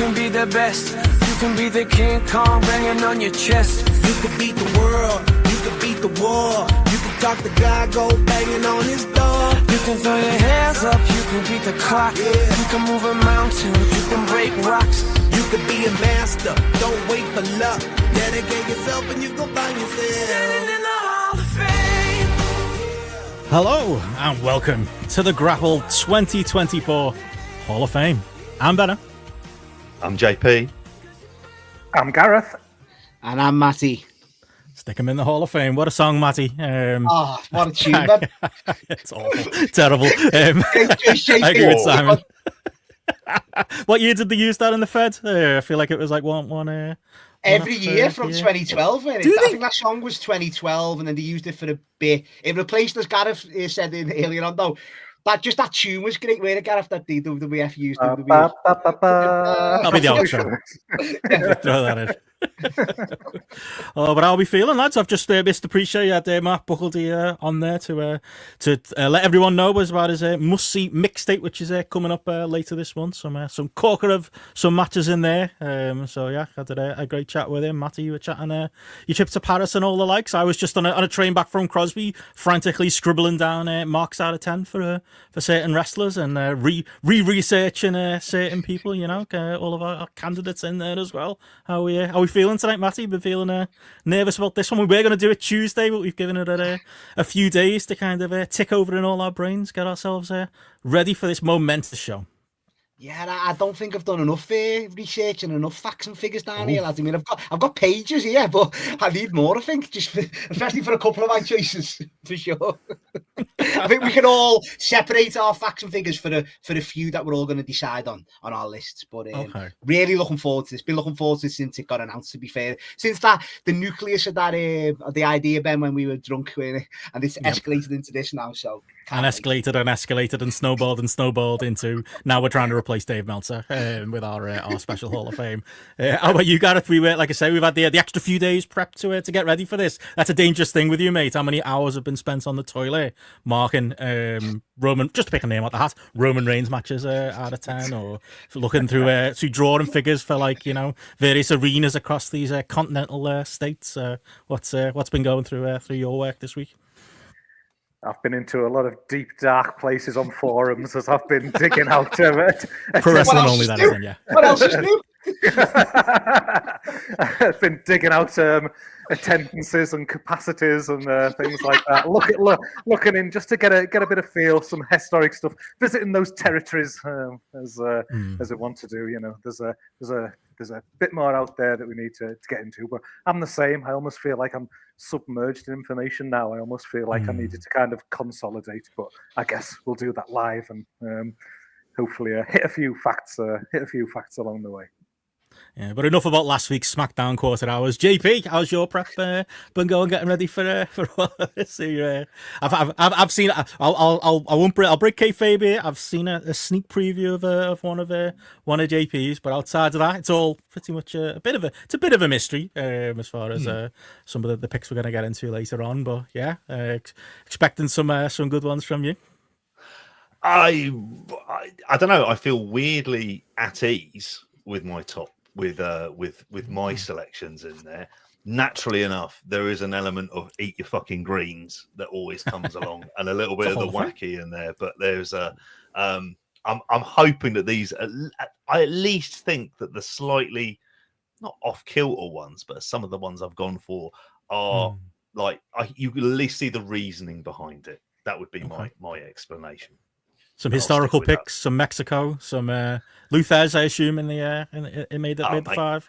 can be the best. You can be the King Kong banging on your chest. You can beat the world, you can beat the war. You can talk to God, go banging on his door. You can throw your hands up, you can beat the clock. You can move a mountain, you can break rocks. You can be a master, don't wait for luck. Dedicate yourself and you go find yourself. Standing in the Hall of Fame. Hello and welcome to the GRAPPL 2024 Hall of Fame. I'm Benno. I'm JP. I'm Gareth. And I'm Matty. Stick him in the Hall of Fame. What a song, Matty. What a tune, man. It's awful. Terrible. I agree with Simon. What year did they use that in the Fed? I feel like it was like one every year from 2012. I think that song was 2012, and then they used it for a bit. It replaced, as Gareth said earlier on, though, that tune was great. Where Gareth that the WWF used it. That'll be the outro. Throw that in. Oh, but how are we feeling, lads? I've just missed the pre-show. You had Mark Buckledy on there to let everyone know about his must-see mixtape, which is coming up later this month. Some corker of some matches in there. So yeah, I did a great chat with him. Matty, you were chatting your trip to Paris and all the likes. I was just on a train back from Crosby, frantically scribbling down marks out of 10 for certain wrestlers and researching certain people. You know, all of our candidates in there as well. How we feeling tonight, Matty? Been feeling nervous about this one? We were going to do it Tuesday, but we've given it a few days to kind of tick over in all our brains, get ourselves ready for this momentous show. Yeah, I don't think I've done enough research and enough facts and figures down here, lads. I mean, I've got pages here, but I need more, I think, especially for a couple of my choices, for sure. I think we can all separate our facts and figures for the few that we're all going to decide on our lists. But really looking forward to this. Been looking forward to this since it got announced, to be fair. Since the nucleus of that, the idea, Ben, when we were drunk, and it's escalated into this now, so... And escalated and snowballed into now we're trying to replace Dave Meltzer with our special Hall of Fame. How about you, Gareth? We were, like I say, we've had the extra few days prep to get ready for this. That's a dangerous thing with you, mate. How many hours have been spent on the toilet marking Roman, just to pick a name out the hat, Roman Reigns matches out of 10, or looking through drawing figures for various arenas across these continental states. What's been going through your work this week? I've been into a lot of deep, dark places on forums as I've been digging out of it. Pro wrestling only, that is, yeah. What else is new? I've been digging out attendances and capacities and things like that. Looking in just to get a bit of feel, some historic stuff. Visiting those territories as I want to do. You know, there's a bit more out there that we need to get into. But I'm the same. I almost feel like I'm submerged in information now. I almost feel like I needed to kind of consolidate. But I guess we'll do that live and hopefully hit a few facts along the way. Yeah, but enough about last week's SmackDown quarter hours. JP, how's your prep been going, getting ready for all of this? I've seen. I'll break kayfabe here. I've seen a sneak preview of one of JP's, but outside of that, it's all pretty much a bit of a mystery as far as some of the picks we're going to get into later on. But yeah, expecting some good ones from you. I don't know. I feel weirdly at ease with my top. With my selections in there, naturally enough, there is an element of eat your fucking greens that always comes along, and a little bit of the wacky in there. But there's I'm hoping that these, I at least think that the slightly not off kilter ones, but some of the ones I've gone for are you can at least see the reasoning behind it. That would be my explanation. Some historical picks, some Mexico, some Luthez, I assume, in the it made the five.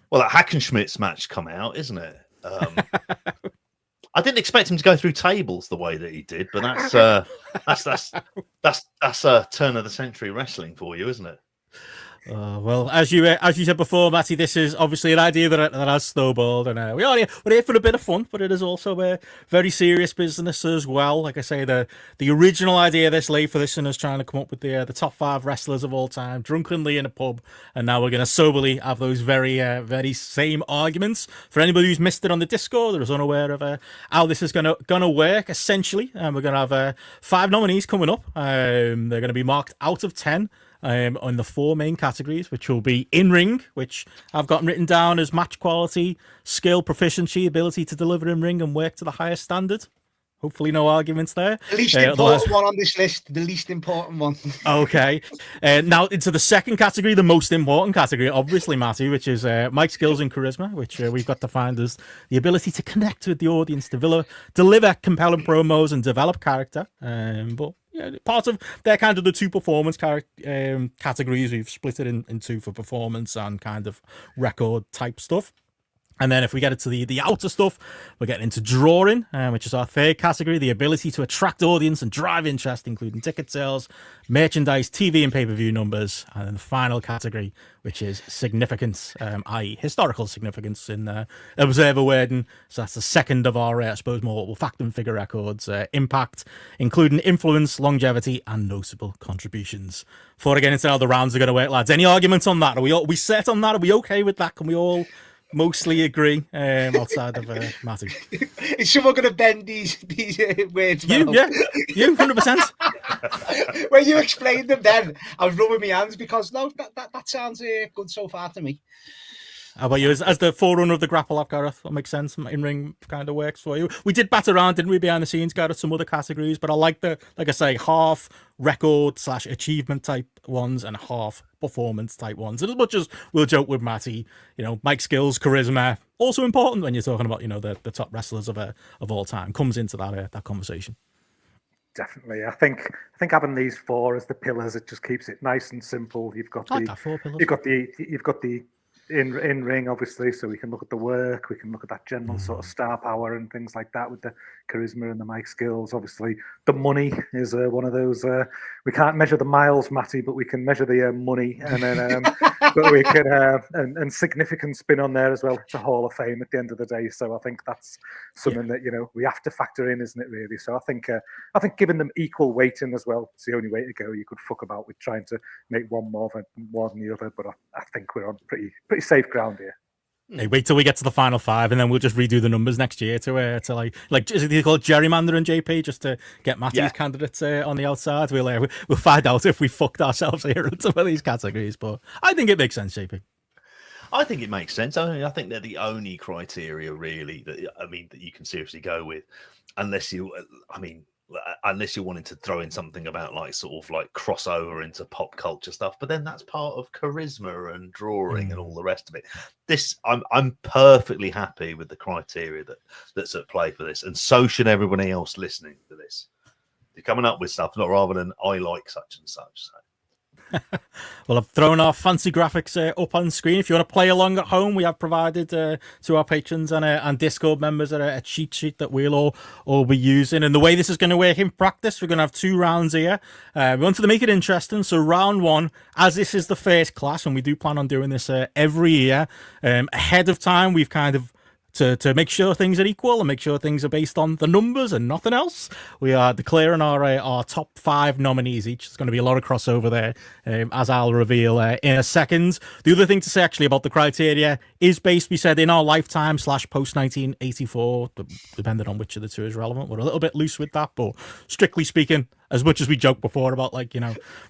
Well, that Hackenschmidt's match come out, isn't it? I didn't expect him to go through tables the way that he did, but that's a turn of the century wrestling for you, isn't it? Well, as you said before, Matty, this is obviously an idea that has snowballed, and we're here for a bit of fun, but it is also very serious business as well. Like I say, the original idea of this late for this one is trying to come up with the top 5 wrestlers of all time, drunkenly in a pub, and now we're going to soberly have those very same arguments. For anybody who's missed it on the Discord or is unaware of how this is going to work, essentially, we're going to have 5 nominees coming up. They're going to be marked out of 10. on the 4 main categories, which will be in-ring, which I've gotten written down as match quality, skill, proficiency, ability to deliver in-ring and work to the highest standard. Hopefully no arguments there. The least important one on this list. The least important one. Okay. Now into the second category, the most important category, obviously, Matty, which is mic skills and charisma, which we've got defined as the ability to connect with the audience, deliver compelling promos and develop character. But yeah, part of they're kind of the 2 performance categories. We've split it in 2 for performance and kind of record type stuff. And then if we get into the outer stuff, we're getting into drawing, which is our 3rd category, the ability to attract audience and drive interest, including ticket sales, merchandise, TV and pay-per-view numbers. And then the final category, which is significance, i.e. historical significance in observer wording. So that's the second of our, I suppose, more fact and figure records, impact, including influence, longevity, and notable contributions. Before I get into how the rounds are going to work, lads, any arguments on that? Are we set on that? Are we okay with that? Can we all mostly agree outside of Matty? Is someone going to bend these words? You, yeah, you 100%. When you explained them then, I was rubbing my hands because no, that sounds good so far to me. How about you? As the forerunner of the grapple, Gareth, that makes sense. In-ring kind of works for you. We did bat around, didn't we, behind the scenes, Gareth, some other categories, but I like like I say, half record/achievement type ones and half performance type ones. And as much as we'll joke with Matty, mic skills, charisma, also important when you're talking about, the top wrestlers of all time, comes into that conversation. Definitely. I think having these 4 as the pillars, it just keeps it nice and simple. You've got that 4 pillars. You've got the in ring, obviously, so we can look at the work, we can look at that general sort of star power and things like that with the charisma and the mic skills. Obviously, the money is one of those. We can't measure the miles, Matty, but we can measure the money, and then but we can and significance spin on there as well. It's a Hall of Fame at the end of the day, so I think that's something that we have to factor in, isn't it? Really. So I think giving them equal weighting as well. It's the only way to go. You could fuck about with trying to make one more than the other, but I think we're on pretty safe ground here. Hey, wait till we get to the final 5, and then we'll just redo the numbers next year to like is it called gerrymandering, JP, just to get Matty's candidates on the outside. We'll find out if we fucked ourselves here in some of these categories, but I think it makes sense, JP. I think it makes sense. I think they're the only criteria really that you can seriously go with, unless you're wanting to throw in something about sort of crossover into pop culture stuff, but then that's part of charisma and drawing and all the rest of it. I'm perfectly happy with the criteria that's at play for this, and so should everybody else listening to this. You're coming up with stuff, not rather than I like such and such. So. Well, I've thrown our fancy graphics up on screen. If you want to play along at home, we have provided to our patrons and Discord members a cheat sheet that we'll all be using. And the way this is going to work in practice, we're going to have 2 rounds here. We wanted to make it interesting. So round 1, as this is the first class, and we do plan on doing this every year, ahead of time, we've kind of to make sure things are equal and make sure things are based on the numbers and nothing else. We are declaring our top 5 nominees each. There's going to be a lot of crossover there, as I'll reveal in a second. The other thing to say actually about the criteria is based, we said, in our lifetime / post 1984, depending on which of the 2 is relevant. We're a little bit loose with that, but strictly speaking, as much as we joked before about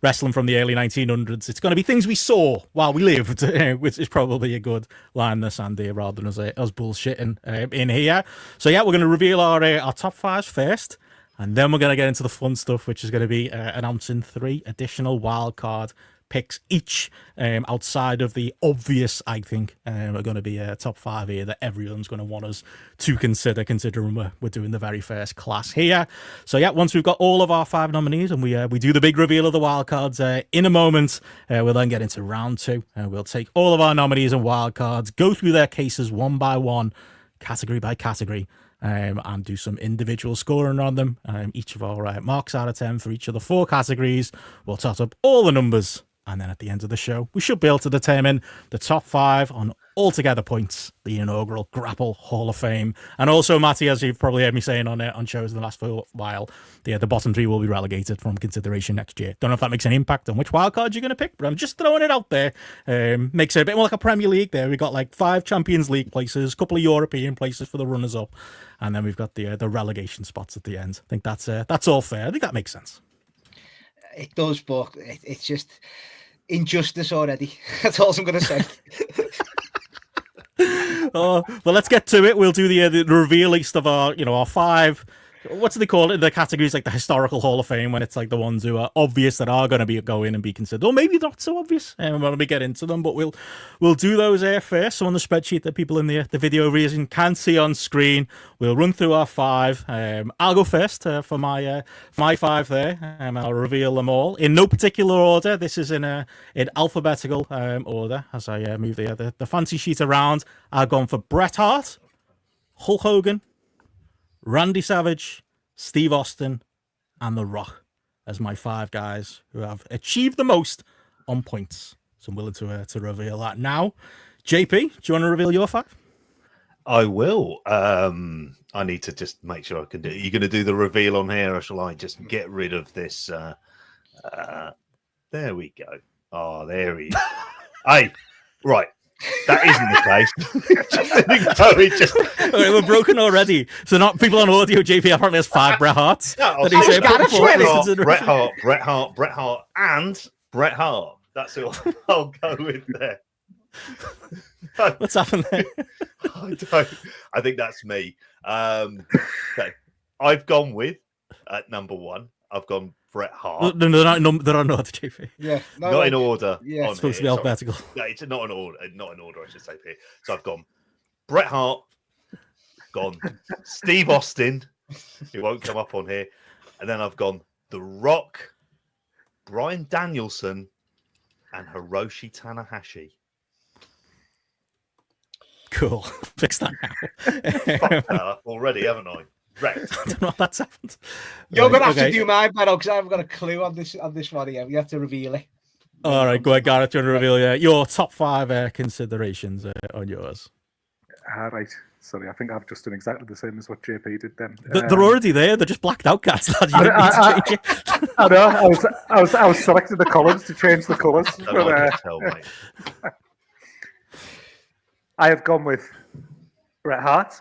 wrestling from the early 1900s, it's going to be things we saw while we lived, which is probably a good line in the sand here rather than us bullshitting in here. So yeah, we're going to reveal our top 5s first, and then we're going to get into the fun stuff, which is going to be announcing 3 additional wildcard picks each, outside of the obvious. I think are going to be a top 5 here that everyone's going to want us to consider, considering we're doing the very first class here. So yeah, once we've got all of our 5 nominees and we do the big reveal of the wildcards in a moment, we'll then get into round 2. We'll take all of our nominees and wildcards, go through their cases one by one, category by category, and do some individual scoring on them. Each of our marks out of 10 for each of the 4 categories. We'll tot up all the numbers, and then at the end of the show, we should be able to determine the top 5 on altogether points, the inaugural GRAPPL Hall of Fame. And also, Matty, as you've probably heard me saying on shows in the last while, the bottom 3 will be relegated from consideration next year. Don't know if that makes an impact on which wildcard you're going to pick, but I'm just throwing it out there. Makes it a bit more like a Premier League there. We've got 5 Champions League places, a couple of European places for the runners-up, and then we've got the relegation spots at the end. I think that's all fair. I think that makes sense. It does, but it's just injustice already. That's all I'm going to say. Oh, well, let's get to it. We'll do the reveal list of our, our 5. What do they call it? The categories like the historical Hall of Fame, when it's like the ones who are obvious that are going to be going and be considered, or maybe not so obvious. And when we get into them, but we'll do those first. So on the spreadsheet that people in the video version can see on screen, we'll run through our 5. I'll go first for my 5 there. I'll reveal them all in no particular order. This is in alphabetical order as I move the fancy sheet around. I've gone for Bret Hart, Hulk Hogan, Randy Savage, Steve Austin, and The Rock as my 5 guys who have achieved the most on points. So I'm willing to reveal that now. JP, do you want to reveal your 5? I will. I need to just make sure I can do it. Are you going to do the reveal on here, or shall I just get rid of this? There we go. Oh, there he is. Hey, right. That isn't the case. Okay, we're broken already. So not people on audio. JP apparently has 5 Bret Harts. No, that he's Bret Hart, and Bret Hart. That's who I'll go with there. What's happened there? I think that's me. Okay. I've gone with at number 1. I've gone Bret Hart. No, they're not in order, JP. Yeah, not in order. Yeah, it's supposed to be alphabetical. Yeah, it's not in order. Not in order, I should say here. So I've gone Bret Hart, gone Steve Austin, who won't come up on here, and then I've gone The Rock, Bryan Danielson, and Hiroshi Tanahashi. Cool. Fix that now. Fucked that up already, haven't I? Right. I don't know if that's happened. You're going to have to do mine, Barrow, because I haven't got a clue on this one here. You have to reveal it. All right, go ahead, Gareth. Do you want to reveal your top 5 considerations on yours? All right. Sorry, I think I've just done exactly the same as what JP did then. They're already there. They're just blacked out, cats. You don't need to change it. I know. I was selecting the colours to change the colours. I have gone with Bret Hart,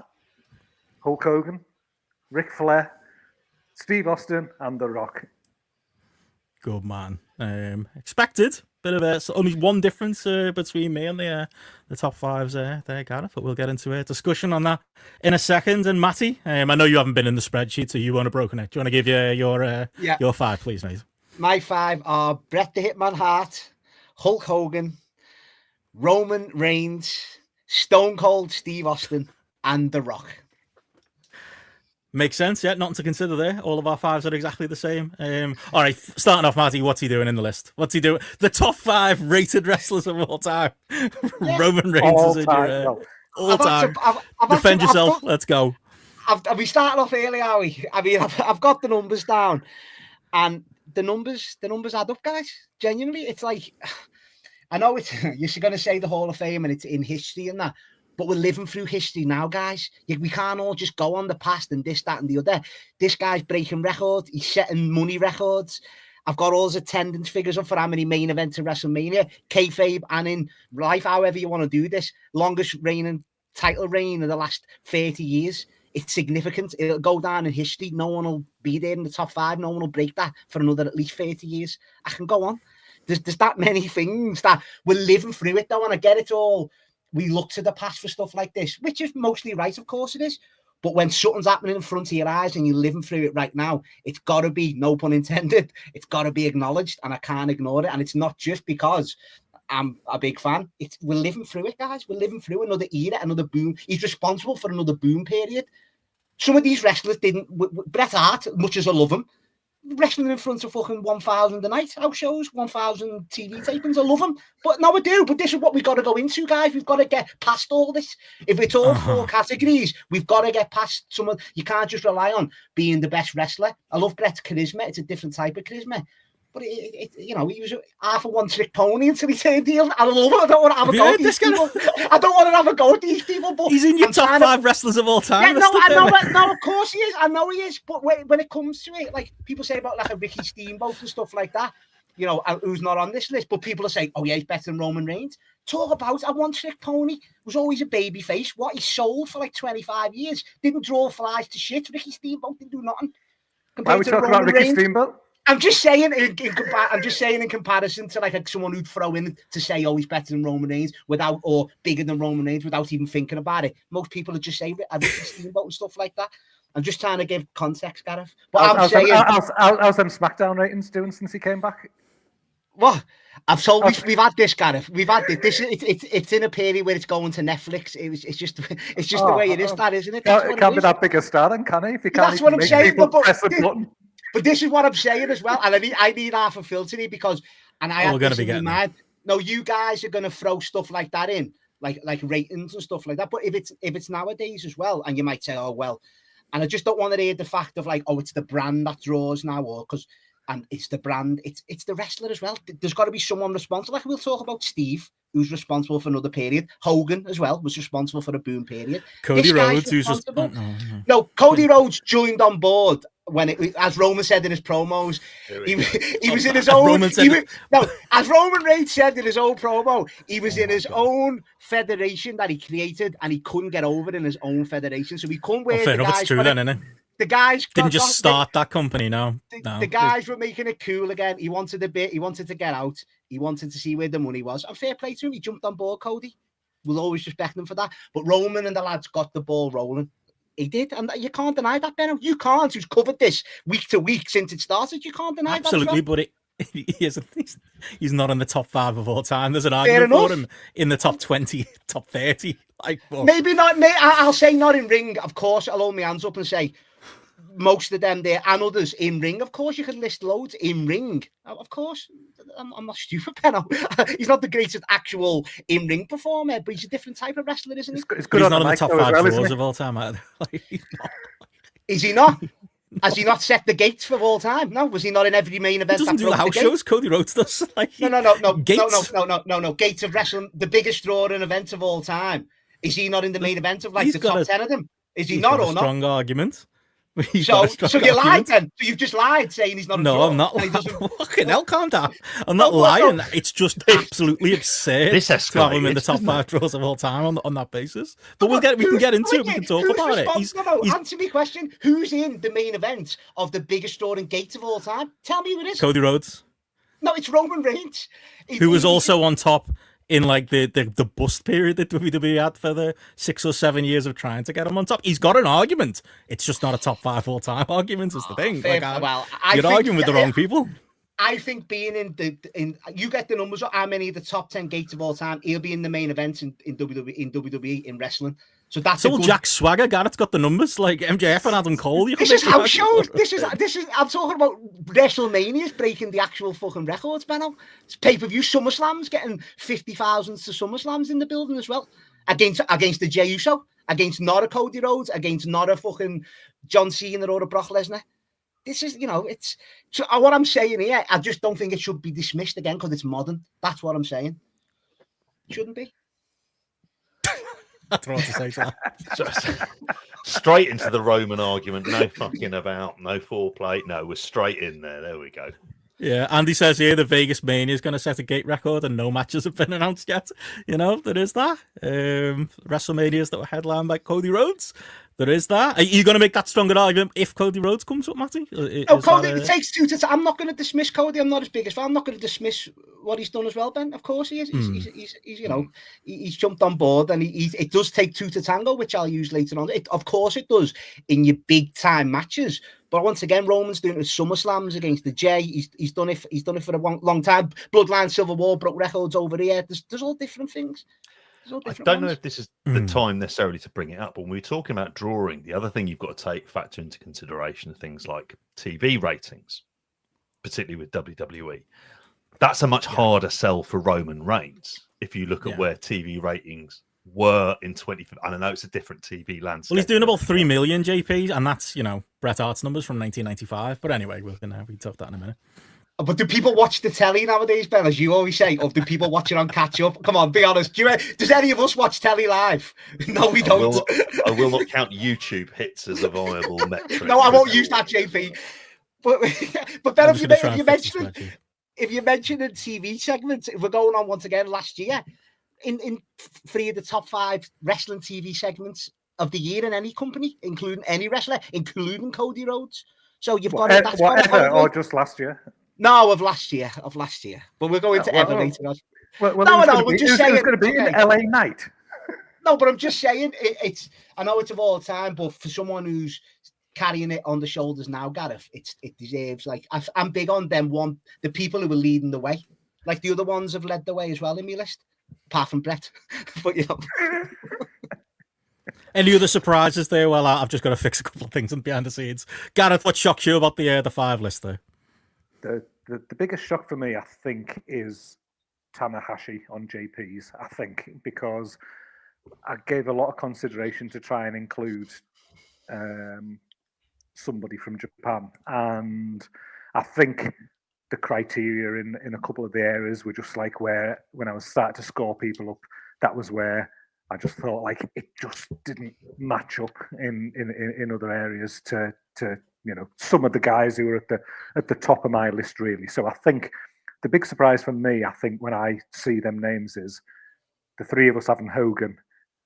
Hulk Hogan, Ric Flair, Steve Austin, and The Rock. Good man. Expected. Bit of only one difference between me and the top 5s there, Gareth. But we'll get into a discussion on that in a second. And Matty, I know you haven't been in the spreadsheet, so you want to broken it. Do you want to give your 5, please, mate? My 5 are Bret the Hitman Hart, Hulk Hogan, Roman Reigns, Stone Cold Steve Austin, and The Rock. Makes sense, yeah. Nothing to consider there. All of our 5s are exactly the same. All right, starting off, Matty, what's he doing in the list? What's he doing? The top 5 rated wrestlers of all time. Yeah. Roman Reigns is in your all time. Defend yourself. Let's go. We started off early, are we? I mean, I've got the numbers down, and the numbers add up, guys. Genuinely, it's like, I know you're going to say the Hall of Fame and it's in history and that. But we're living through history now, guys. We can't all just go on the past and this, that, and the other. This guy's breaking records. He's setting money records. I've got all his attendance figures up for how many main events in WrestleMania, kayfabe, and in life, however you want to do this. Longest reigning title reign in the last 30 years. It's significant. It'll go down in history. No one will be there in the top 5. No one will break that for another at least 30 years. I can go on. There's that many things that we're living through it, though, and I get it all. We look to the past for stuff like this, which is mostly right, of course it is. But when something's happening in front of your eyes and you're living through it right now, it's got to be, no pun intended, it's got to be acknowledged, and I can't ignore it. And it's not just because I'm a big fan. We're living through it, guys. We're living through another era, another boom. He's responsible for another boom period. Some of these wrestlers didn't. Bret Hart, much as I love him, wrestling in front of fucking 1,000 a night, house shows, 1,000 TV tapings. I love them. But no, I do. But this is what we've got to go into, guys. We've got to get past all this. If it's all 4 categories, we've got to get past someone. You can't just rely on being the best wrestler. I love Bret's charisma. It's a different type of charisma. But he was half a one-trick pony until he turned heel. I love it. I don't want to have a go at these people. I don't want to have a go at these people. But he's in your top 5 wrestlers of all time. Yeah, no, of course he is. I know he is. But when it comes to it, like people say about like a Ricky Steamboat and stuff like that, who's not on this list, but people are saying, oh yeah, he's better than Roman Reigns. Talk about a one-trick pony. Was always a baby face. What he sold for like 25 years. Didn't draw flies to shit. Ricky Steamboat didn't do nothing. Why are we talking about Ricky Steamboat? I'm just saying in comparison to like someone who'd throw in to say, oh, he's better than Roman Reigns or bigger than Roman Reigns without even thinking about it. Most people would just say I've Steamboat and stuff like that. I'm just trying to give context, Gareth. But how's them SmackDown ratings doing since he came back? What? I've told we've had this, Gareth. We've had this. It's in a period where it's going to Netflix. It's just the way it is, that isn't it? It can't be that big a star, then, can he? If he can't, that's what I'm saying. Press the button. But this is what I'm saying as well, and I need half a filter here because, and I have this in my mind. No, you guys are going to throw stuff like that in, like ratings and stuff like that. But if it's nowadays as well, and you might say, oh well, and I just don't want to hear the fact of like, oh, it's the brand that draws now, or and it's the brand, it's the wrestler as well. There's got to be someone responsible. Like we'll talk about Steve, who's responsible for another period. Hogan as well was responsible for a boom period. Cody Rhodes, who's responsible. No, Cody Rhodes joined on board when as Roman said in his promos, he was in his own. As Roman Reigns said in his own promo, he was in his own federation that he created, and he couldn't get over in his own federation, so he couldn't wear. Fair enough, it's true then, isn't it? The guys didn't just start that company. No, the guys were making it cool again. He wanted a bit. He wanted to get out. He wanted to see where the money was. And fair play to him. He jumped on board. Cody, we'll always respect him for that. But Roman and the lads got the ball rolling. He did, and you can't deny that, Benno. You can't. Who's covered this week to week since it started? You can't deny that. Absolutely, but he's not in the top 5 of all time. There's an argument for him in the top 20, top 30. Like, maybe not. I'll say not in ring. Of course, I'll hold my hands up and say most of them there and others in ring. Of course, you could list loads in ring. Of course, I'm not stupid, Benno. He's not the greatest actual in ring performer, but he's a different type of wrestler, isn't he? He's not in the top 5 draws of all time either. Is he not? Has he not set the gates for all time? No, was he not in every main event? He doesn't do house shows. Cody Rhodes does. No. Gates of wrestling, the biggest drawing event of all time. Is he not in the main event of like the top 10 of them? Is he not or not? Strong argument. So you lied then? So you've just lied saying he's not a draw? I'm not lying. Fucking hell, calm down. I'm not lying. No. It's just absolutely absurd to have him in the top 5 draws of all time on that basis. But we can get into it. We can talk about it. Answer me question. Who's in the main event of the biggest drawing gate of all time? Tell me who it is. Cody Rhodes. No, it's Roman Reigns. Who was also on top in like the bust period that WWE had for the 6 or 7 years of trying to get him on top. He's got an argument. It's just not a top 5 all time argument is the thing. You're arguing with the wrong people. I think being in you get the numbers of how many of the top 10 gates of all time, he'll be in the main events in WWE in wrestling. So that's Jack Swagger. Garrett's got the numbers like MJF and Adam Cole. This is house shows. This is. I'm talking about WrestleMania's breaking the actual fucking records, Benno. It's pay-per-view SummerSlams getting 50,000 to SummerSlams in the building as well. Against the Jey Uso, against not a Cody Rhodes, against not a fucking John Cena or a Brock Lesnar. This is, it's so what I'm saying here. I just don't think it should be dismissed again because it's modern. That's what I'm saying. It shouldn't be. I don't know what to say to that. Straight into the Roman argument. No fucking about. No foreplay. No, we're straight in there. There we go. Yeah, Andy says here the Vegas Mania is going to set a gate record and no matches have been announced yet. There is that. WrestleManias that were headlined by Cody Rhodes. There is that. Are you going to make that stronger argument if Cody Rhodes comes up, Matty? No, Cody, it takes 2 to... I'm not going to dismiss Cody. I'm not his biggest fan. I'm not going to dismiss what he's done as well, Ben. Of course he is. He's jumped on board and it does take 2 to tango, which I'll use later on. Of course it does in your big time matches. But once again, Roman's doing it with SummerSlams against the Jey. He's done it for a long time. Bloodline, Civil War broke records over here. There's all different things. I don't know if this is the time necessarily to bring it up. When we're talking about drawing, the other thing you've got to factor into consideration are things like TV ratings, particularly with WWE. That's a much harder sell for Roman Reigns if you look at where TV ratings were in 2015. I don't know, it's a different TV landscape. Well, he's doing about 3 million JP, and that's, Bret Hart's numbers from 1995. But anyway, we can talk that in a minute. But do people watch the telly nowadays, Ben, as you always say? Or do people watch it on catch up? Come on, be honest. Does any of us watch telly live? No, we don't. I will not count YouTube hits as a viable metric. No, I won't use that, JP. But Ben, if you mention the TV segments, if we're going on once again last year, in 3 of the top 5 wrestling TV segments of the year in any company, including any wrestler, including Cody Rhodes. So you've got it. That's Whatever, or just last year? No, of last year. But we'll go into ever later on. No, we're just saying. It's going to be an LA night. No, but I'm just saying it's. I know it's of all time, but for someone who's carrying it on the shoulders now, Gareth, it deserves. Like I'm big on them. The people who are leading the way, like the other ones have led the way as well in my list, apart from Brett. But you know. Any other surprises there? Well, I've just got to fix a couple of things behind the scenes. Gareth, what shocked you about the 5 list there? The biggest shock for me, I think, is Tanahashi on JP's. I think because I gave a lot of consideration to try and include somebody from Japan, and I think the criteria in a couple of the areas were just like where when I was starting to score people up, that was where I just thought like it just didn't match up in other areas to some of the guys who were at the top of my list really. So I think the big surprise for me, I think when I see them names is the three of us having Hogan,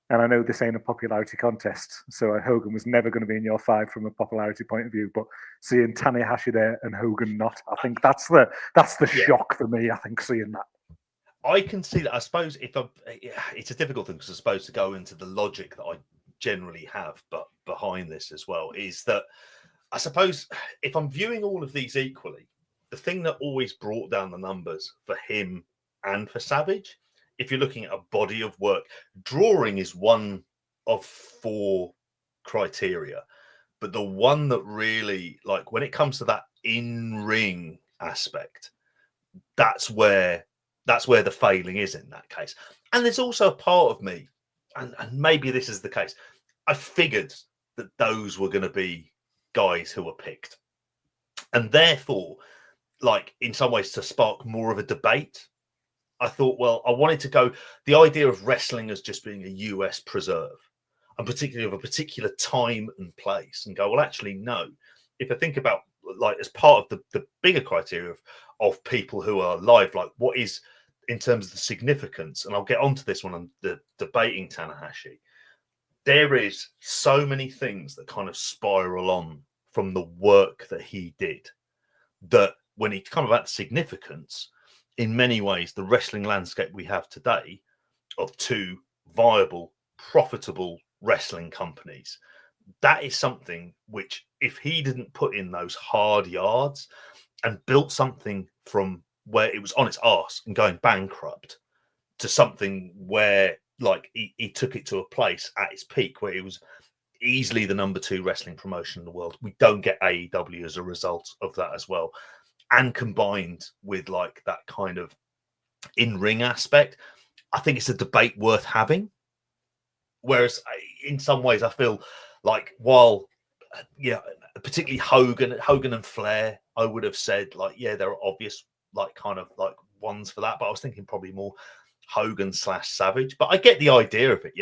and I know this ain't a popularity contest, so Hogan was never going to be in your 5 from a popularity point of view, but seeing Tanahashi there and Hogan not, I think that's the shock for me. I think seeing that. I can see that. I suppose it's a difficult thing because I suppose to go into the logic that I generally have, but behind this as well is that I suppose if I'm viewing all of these equally, the thing that always brought down the numbers for him and for Savage, if you're looking at a body of work, drawing is one of 4 criteria, but the one that really, like when it comes to that in-ring aspect, that's where the failing is in that case. And there's also a part of me, and maybe this is the case, I figured that those were going to be guys who were picked. And therefore, like in some ways to spark more of a debate, I thought, well, I wanted to go the idea of wrestling as just being a US preserve, and particularly of a particular time and place, and go, well, actually, no. If I think about like as part of the bigger criteria of people who are live, like what is in terms of the significance, and I'll get onto this when I'm debating Tanahashi, there is so many things that kind of spiral on from the work that he did that when he come about the significance, in many ways, the wrestling landscape we have today of 2 viable, profitable wrestling companies, that is something which if he didn't put in those hard yards and built something from where it was on its arse and going bankrupt to something where like he took it to a place at its peak where it was easily the number 2 wrestling promotion in the world. We don't get AEW as a result of that as well. And combined with like that kind of in-ring aspect, I think it's a debate worth having. Whereas in some ways I feel like while, particularly Hogan and Flair, I would have said like, yeah, there are obvious like kind of like ones for that, but I was thinking probably more Hogan / Savage. But I get the idea of it,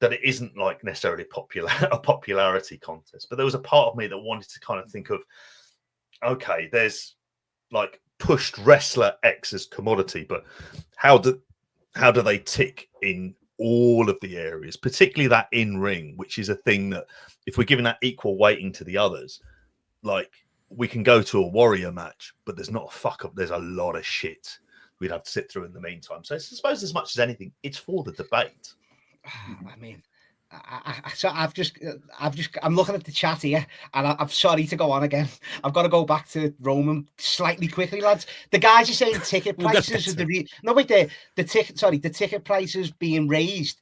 that it isn't like necessarily a popularity contest. But there was a part of me that wanted to kind of think of, okay, there's like pushed wrestler X as commodity, but how do they tick in all of the areas, particularly that in ring, which is a thing that if we're giving that equal weighting to the others, like we can go to a Warrior match, but there's not a fuck up. There's a lot of shit we'd have to sit through in the meantime. So I suppose as much as anything, it's for the debate. I mean, I'm looking at the chat here, and I'm sorry to go on again. I've got to go back to Roman slightly quickly, lads. The guys are saying ticket prices are the ticket prices being raised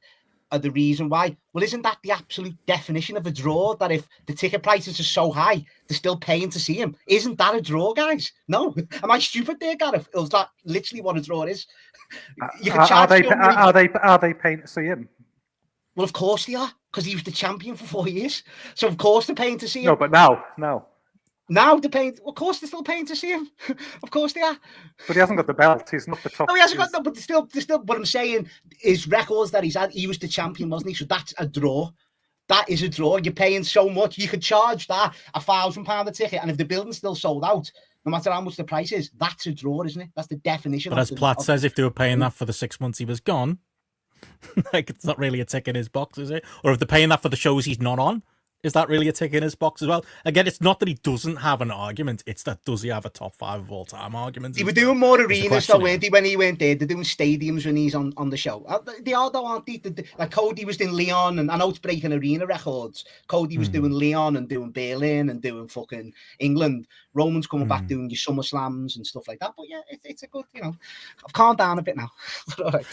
are the reason why. Well, isn't that the absolute definition of a draw? That if the ticket prices are so high, they're still paying to see him. Isn't that a draw, guys? No, am I stupid there, Gareth? Or is that literally what a draw is? You can charge are they paying to see him? Well, of course they are, because he was the champion for 4 years. So, of course, they're paying to see him. No, but now. Now they're paying. Of course, they're still paying to see him. Of course they are. But he hasn't got the belt. He's not the top. No, he hasn't got that. But still. What I'm saying is records that he's had. He was the champion, wasn't he? So that's a draw. That is a draw. You're paying so much. You could charge that £1,000 a ticket, and if the building's still sold out, no matter how much the price is, that's a draw, isn't it? That's the definition. But as Platt says, if they were paying that for the 6 months he was gone, like it's not really a tick in his box, is it? Or if they're paying that for the shows he's not on, Is that really a tick in his box as well? Again, it's not that he doesn't have an argument. It's that does he have a top 5 of all time argument? They were doing more arenas though, weren't they, when he went there? They're doing stadiums when he's on the show. They are though, aren't they? Like Cody was doing Leon, and I know it's breaking arena records. Cody was doing Leon and doing Berlin and doing fucking England. Roman's coming back doing your Summer Slams and stuff like that. But yeah, it's a good, I've calmed down a bit now. All right.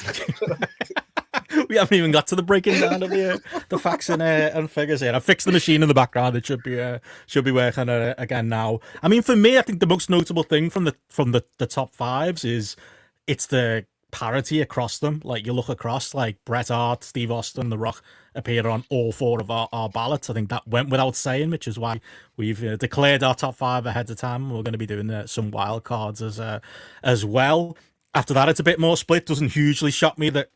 We haven't even got to the breaking down of the facts and figures here. I fixed the machine in the background. It should be working again now. I mean, for me, I think the most notable thing from the top 5s is it's the parity across them. Like you look across, like Bret Hart, Steve Austin, The Rock appear on all 4 of our ballots. I think that went without saying, which is why we've declared our top 5 ahead of time. We're going to be doing some wild cards as well. After that, it's a bit more split. Doesn't hugely shock me that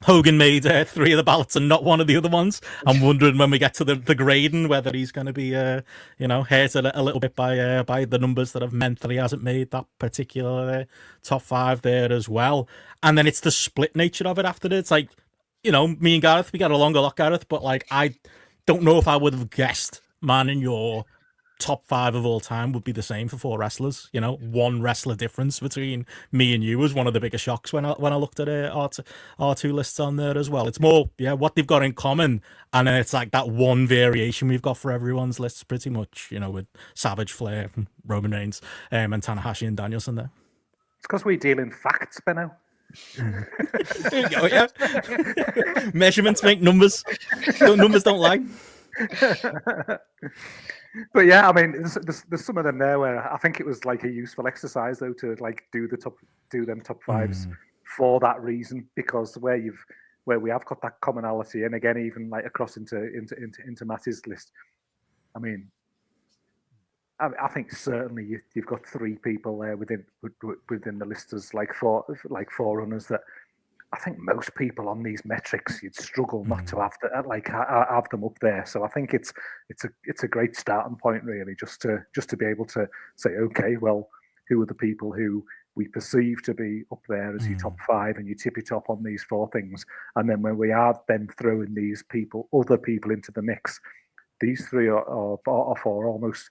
Hogan made 3 of the ballots and not one of the other ones. I'm wondering when we get to the grading whether he's going to be, hurt a little bit by the numbers that have meant that he hasn't made that particular top 5 there as well. And then it's the split nature of it after this. Like, me and Gareth, we got along a lot, Gareth, but like, I don't know if I would have guessed, man, in your top 5 of all time would be the same for 4 wrestlers. 1 wrestler difference between me and you was one of the bigger shocks when I looked at our 2 lists on there as well. It's more what they've got in common, and then it's like that one variation we've got for everyone's lists pretty much, with Savage, Flair, Roman Reigns, and Tanahashi and Danielson there. It's because we deal in facts, Benno. There you go, yeah. Measurements make numbers. Numbers don't lie. But yeah, I mean, there's some of them there where I think it was like a useful exercise though to like do them top 5s for that reason, because where we have got that commonality, and again even like across into Matty's list. I mean, I think certainly you've got 3 people there within the list as like forerunners that I think most people on these metrics you'd struggle not to have them up there. So I think it's a great starting point really, just to be able to say, okay, well, who are the people who we perceive to be up there as your top 5, and you tippy top on these 4 things, and then when we are then throwing these other people into the mix, these 3 or 4 almost,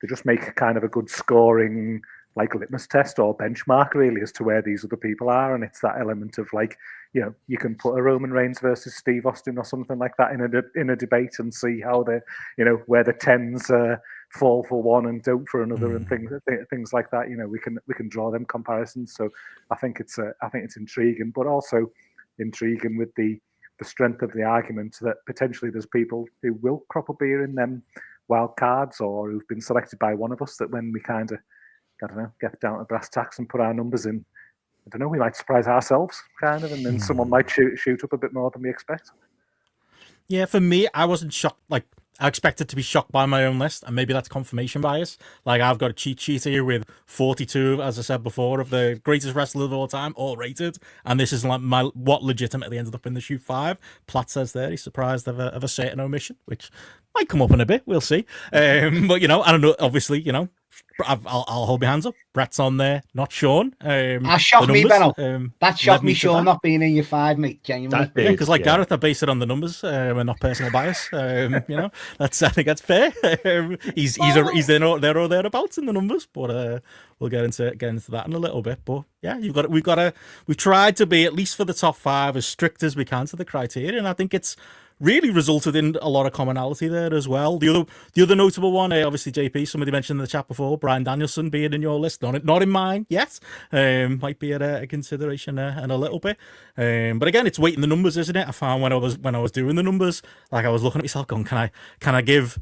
they just make kind of a good scoring like litmus test or benchmark really as to where these other people are. And it's that element of like, you can put a Roman Reigns versus Steve Austin or something like that in a debate and see how where the 10s fall for one and don't for another, and things like that. We can draw them comparisons. So I think it's intriguing, but also intriguing with the strength of the argument that potentially there's people who will crop up here in them wild cards, or who've been selected by one of us, that when we kind of, I don't know, get down to brass tacks and put our numbers in, I don't know, we might surprise ourselves, kind of, and then someone might shoot up a bit more than we expect. Yeah, for me, I wasn't shocked. Like, I expected to be shocked by my own list, and maybe that's confirmation bias. Like, I've got a cheat sheet here with 42, as I said before, of the greatest wrestlers of all time, all rated, and this is like what legitimately ended up in the shoot 5. Platt says there he's surprised of a certain omission, which might come up in a bit. We'll see. But I don't know. Obviously, I'll hold my hands up. Brett's on there, not Sean. That shocked me, Benno. That shocked me, Sean, not being in your 5, mate. Genuinely. Because Gareth, I base it on the numbers and not personal bias. That's, I think that's fair. He's there or thereabouts in the numbers, but we'll get into that in a little bit. But yeah, we've tried to be, at least for the top 5, as strict as we can to the criteria, and I think it's really resulted in a lot of commonality there as well. The other notable one, obviously JP, somebody mentioned in the chat before, Bryan Danielson being in your list, not in mine yet. Might be a consideration in a little bit. But again, it's weighting the numbers, isn't it? I found when I was doing the numbers, like I was looking at myself going, can I give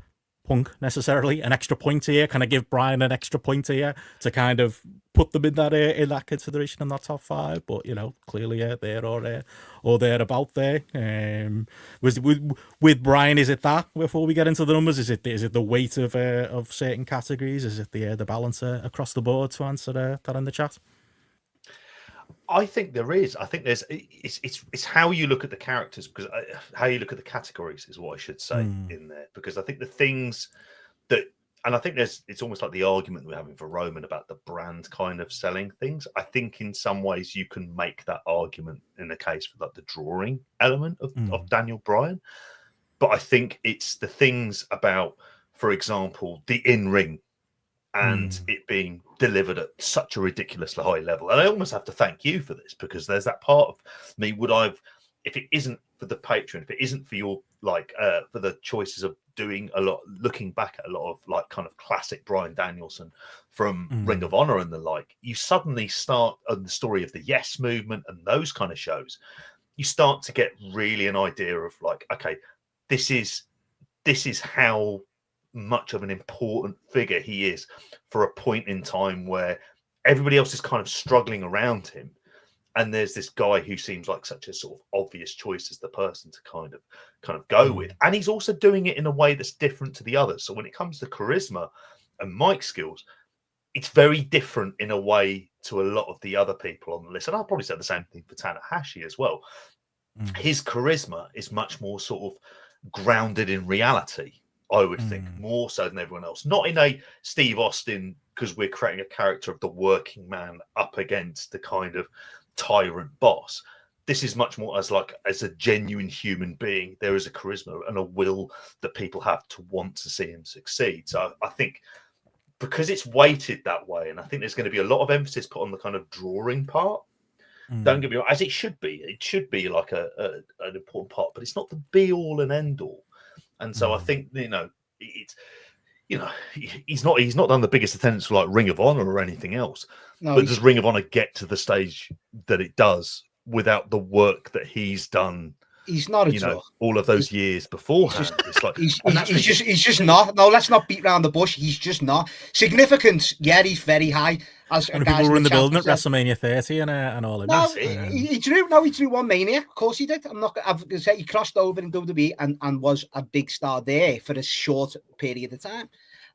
Punk necessarily an extra point here? Can I give Bryan an extra point here to kind of put them in that consideration in that top 5? But clearly there or thereabout there. With Bryan, is it that before we get into the numbers? Is it the weight of certain categories? Is it the balance across the board? To answer that in the chat. I think there is. I think there's. It's how you look at the characters, because how you look at the categories is what I should say in there. Because I think the things that, and I think it's almost like the argument we're having for Roman about the brand kind of selling things. I think in some ways you can make that argument in the case for like the drawing element of Daniel Bryan. but I think it's the things about, for example, the in-ring and it being delivered at such a ridiculously high level. And I almost have to thank you for this, because there's that part of me if it isn't for the Patreon, if it isn't for your for the choices of doing a lot, looking back at a lot of like kind of classic Bryan Danielson from Ring of Honor and the like, you suddenly start on the story of the Yes movement and those kind of shows. You start to get really an idea of like, okay, this is how much of an important figure he is for a point in time where everybody else is kind of struggling around him, and there's this guy who seems like such a sort of obvious choice as the person to kind of go with, and he's also doing it in a way that's different to the others. So when it comes to charisma and mic skills, it's very different in a way to a lot of the other people on the list. And I'll probably say the same thing for Tanahashi as well. His charisma is much more sort of grounded in reality, I would think, more so than everyone else. Not in a Steve Austin, because we're creating a character of the working man up against the kind of tyrant boss. This is much more as a genuine human being. There is a charisma and a will that people have to want to see him succeed. So I think because it's weighted that way, and I think there's going to be a lot of emphasis put on the kind of drawing part. Don't get me wrong, as it should be. It should be like an important part, but it's not the be all and end all. And so I think it's he's not done the biggest attendance for like Ring of Honor or anything else. No, but does Ring of Honor get to the stage that it does without the work that he's done? He's not at all. All of those years beforehand. He's just not. No, let's not beat around the bush. He's just not. Significance, yeah, he's very high. As and people were in the building at WrestleMania 30 and all of that. He drew one Mania. Of course he did. I'm going to say he crossed over in WWE and was a big star there for a short period of time.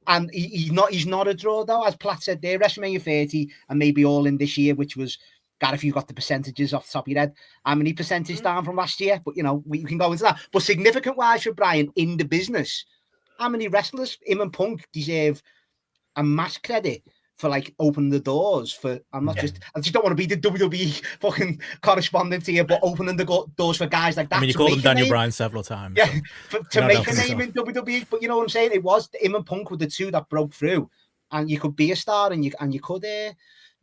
And he's not a draw though, as Platt said there. WrestleMania 30 and maybe All In this year, which was, God, if you got the percentages off the top of your head, how many percentage down from last year? But we can go into that. But significant wise for Bryan in the business, how many wrestlers, him and Punk, deserve a mass credit for like opening the doors for? I just don't want to be the WWE fucking correspondent here, but opening the doors for guys like that. I mean, you called him Daniel Bryan several times. Yeah, so. to make a name in WWE. But you know what I'm saying? It was him and Punk were the two that broke through, and you could be a star, and you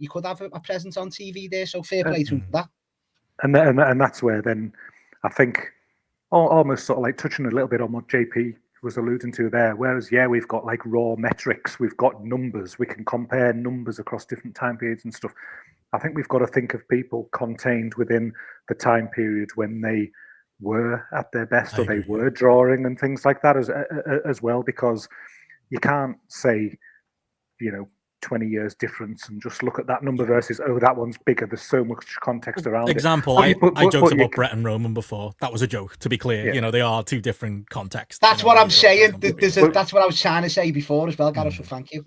could have a presence on TV there. So fair play to that. And that's where then I think almost sort of like touching a little bit on what JP was alluding to there. Whereas, we've got like raw metrics, we've got numbers, we can compare numbers across different time periods and stuff. I think we've got to think of people contained within the time period when they were at their best or they were drawing and things like that as well, because you can't say, 20 years difference and just look at that number versus that one's bigger. There's so much context around Example, it. I joked about Brett and Roman before. That was a joke, to be clear. They are two different contexts. That's what I'm saying. That's what I was trying to say before as well, Gareth, so thank you.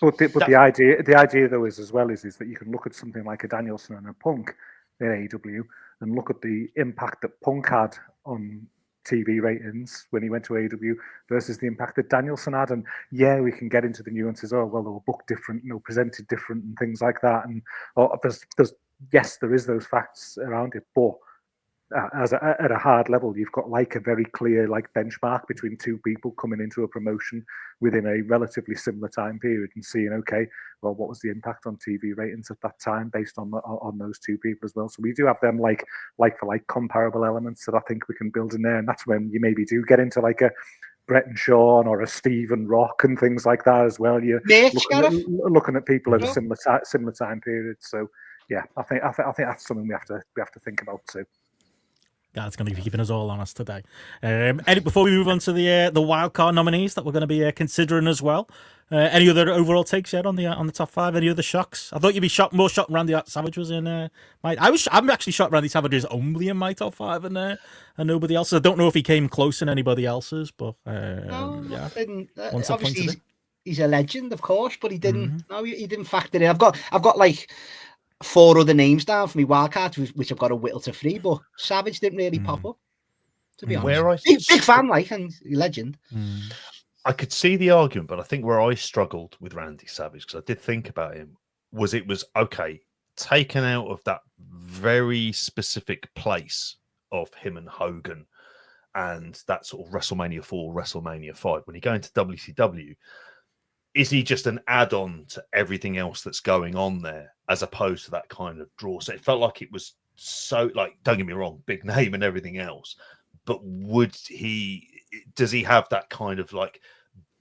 But the idea though is that you can look at something like a Danielson and a Punk in AEW and look at the impact that Punk had on TV ratings when he went to AEW versus the impact that Danielson had. And we can get into the nuances. Oh, well, they were booked different, presented different and things like that. And there is those facts around it, but at a hard level, you've got like a very clear like benchmark between two people coming into a promotion within a relatively similar time period and seeing, okay, well, what was the impact on TV ratings at that time based on those two people as well. So we do have them like for like comparable elements that I think we can build in there, and that's when you maybe do get into like a Brett and Shawn or a Stephen Rock and things like that as well. You're looking at people at a similar time period. So I think that's something we have to think about too. That's going to be keeping us all honest today. Before we move on to the wildcard nominees that we're going to be considering as well, any other overall takes yet on the top five? Any other shocks? I thought you'd be more shocked Randy Savage was in. I'm actually shocked Randy Savage is only in my top five and nobody else. I don't know if he came close in anybody else's, but obviously he's a legend, of course, but he didn't. No, he didn't factor in. I've got like 4 other names down for me wildcards, which I've got to whittle to 3, but Savage didn't really pop up, to be honest. Big fan, and legend. I could see the argument, but I think where I struggled with Randy Savage, because I did think about him, was okay, taken out of that very specific place of him and Hogan and that sort of WrestleMania 4, WrestleMania 5. When you go into WCW, is he just an add-on to everything else that's going on there, as opposed to that kind of draw? So it felt like it was so, like, don't get me wrong, big name and everything else, but does he have that kind of like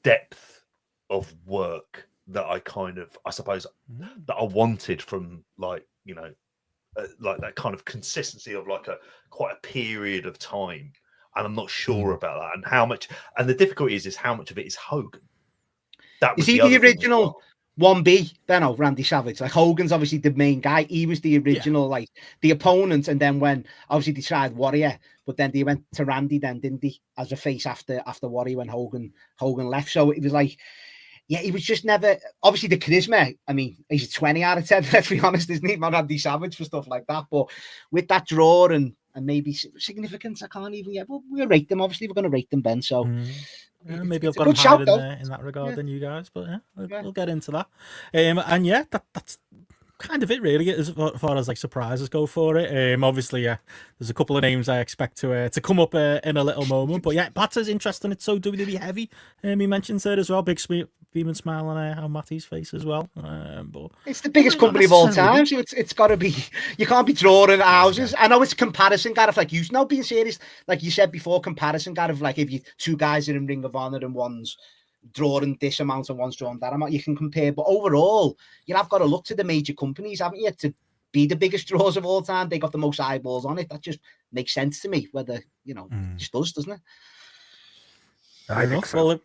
depth of work that I suppose that I wanted from, like, you know, like that kind of consistency of like quite a period of time? And I'm not sure about that, and how much. And the difficulty is how much of it is Hogan. That was is he the original 1B, Benno, Randy Savage? Like, Hogan's obviously the main guy. He was the original, like, the opponent. And then when obviously they tried Warrior, but then they went to Randy, then didn't they, as a face after Warrior when Hogan left. So it was like, yeah, he was just never, obviously the charisma. I mean, he's a 20 out of 10. Let's be honest, isn't he, man? Randy Savage for stuff like that. But with that draw and maybe significance, I can't even yet. Well, we'll rate them. Obviously, we're going to rate them, Ben. So. Yeah, maybe I've got him higher in that regard than you guys, but we'll get into that. And yeah, that's kind of it really, as far as like surprises go for it. Obviously, there's a couple of names I expect to come up in a little moment, but yeah, Pat's interesting. It's so WWE heavy. He mentions it as well. Big beaming smile on Matty's face as well. But it's the biggest company of all time, so it's got to be. You can't be drawing houses. I know it's a comparison, kind of like you know, being serious, like you said before, comparison, kind of like if you two guys are in Ring of Honor and one's drawing this amount and one's drawing that amount, you can compare. But overall, you have got to look to the major companies, haven't you, to be the biggest draws of all time. They got the most eyeballs on it. That just makes sense to me. Whether you know, it just does, doesn't it? I think so. Well,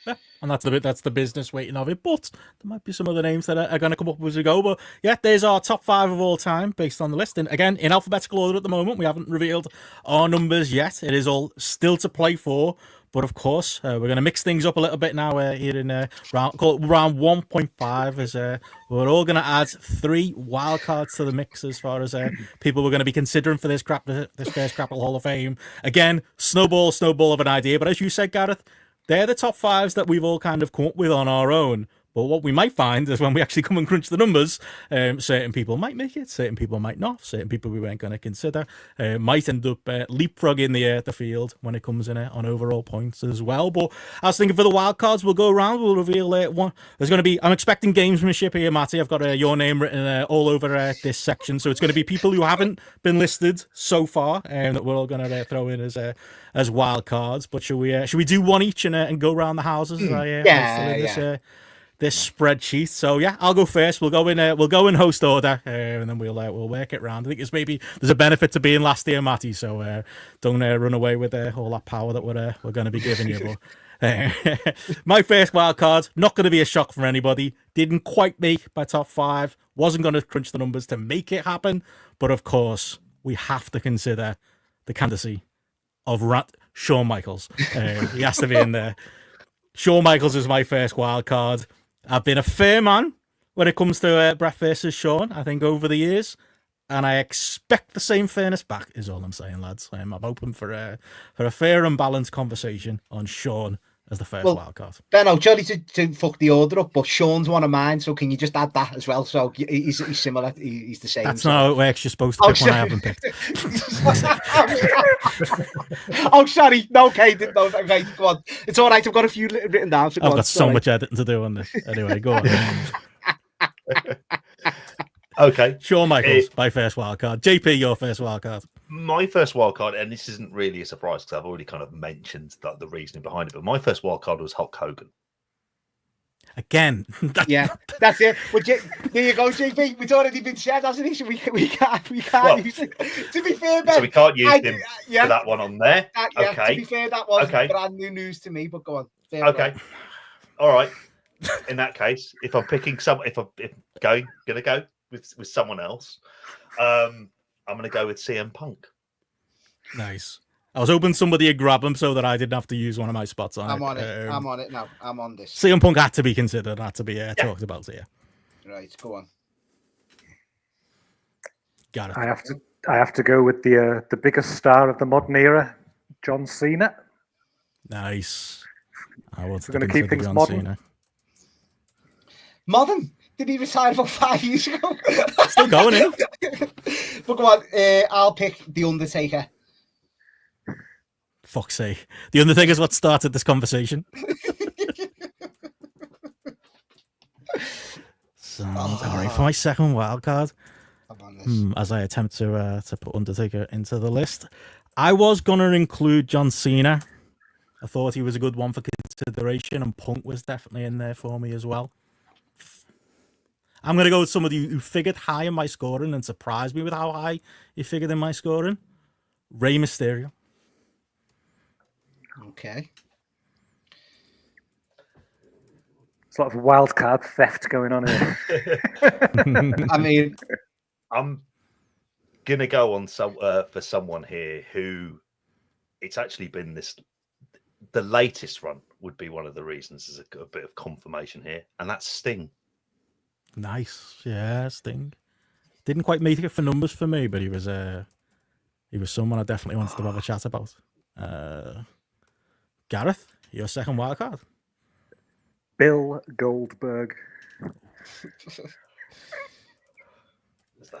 yeah, and that's the business weighting of it. But there might be some other names that are going to come up as we go. But yeah, there's our top 5 of all time based on the list. And again, in alphabetical order at the moment. We haven't revealed our numbers yet. It is all still to play for. But of course, we're going to mix things up a little bit now here in round 1.5. As we're all going to add 3 wildcards to the mix as far as people we're going to be considering for this first GRAPPL Hall of Fame. Again, snowball of an idea. But as you said, Gareth, they're the top 5s that we've all kind of come up with on our own. But what we might find is when we actually come and crunch the numbers, certain people might make it, certain people might not, certain people we weren't going to consider might end up leapfrogging the field when it comes in on overall points as well. But I was thinking for the wild cards, we'll go around, we'll reveal one. There's going to be, I'm expecting gamesmanship here, Matty. I've got your name written all over this section, so it's going to be people who haven't been listed so far, that we're all going to throw in as wild cards. But should we do one each and go around the houses? This spreadsheet. So yeah, I'll go first. We'll go in host order, and then we'll work it round. I think there's a benefit to being last here, Matty. So don't run away with all that power that we're going to be giving you. But my first wild card, not going to be a shock for anybody. Didn't quite make my top 5. Wasn't going to crunch the numbers to make it happen. But of course, we have to consider the candidacy of Shawn Michaels. He has to be in there. Shawn Michaels is my first wild card. I've been a fair man when it comes to Bret versus Shawn, I think, over the years. And I expect the same fairness back, is all I'm saying, lads. I'm open for a fair and balanced conversation on Shawn as the first wild card. Ben, I'll tell you to fuck the order up, but Shawn's one of mine, so can you just add that as well? So he's similar, he's the same. That's not how it works. You're supposed to pick one I haven't picked. Oh, sorry. No, okay, okay, go on. It's all right, I've got a few written down. So I've got so much editing to do on this. Anyway, go on. Okay. Shawn Michaels, my first wild card. JP, your first wild card. My first wild card, and this isn't really a surprise because I've already kind of mentioned the reasoning behind it, but my first wild card was Hulk Hogan. Again. Yeah, that's it. Well, there you go, JP. It's already been said, hasn't it? So we can't use it. To be fair, Ben, so we can't use him for that one on there. Okay. To be fair, that was brand new news to me, but go on. Okay. All right. In that case, if I'm picking if gonna go with someone else, I'm going to go with CM Punk. Nice. I was hoping somebody would grab him so that I didn't have to use one of my spots on it. I'm on it now. I'm on this. CM Punk had to be considered, had to be talked about here. Right, go on. Got it. I have to go with the biggest star of the modern era, John Cena. Nice. We're going to keep things modern. Cena. Modern? Did he retire about 5 years ago? Still going, eh? But go on, I'll pick The Undertaker. Fuck's sake. The Undertaker's what started this conversation. So, all right, for my second wild card, as I attempt to put Undertaker into the list, I was going to include John Cena. I thought he was a good one for consideration, and Punk was definitely in there for me as well. I'm going to go with somebody who figured high in my scoring and surprised me with how high he figured in my scoring. Rey Mysterio. Okay. Sort of wild card theft going on here. I mean, I'm going to go on for someone here who it's actually been the latest run would be one of the reasons. There's a bit of confirmation here, and that's Sting. Nice. Yeah, Sting. Didn't quite make it for numbers for me, but he was someone I definitely wanted to have a chat about. Gareth, your second wild card. Bill Goldberg.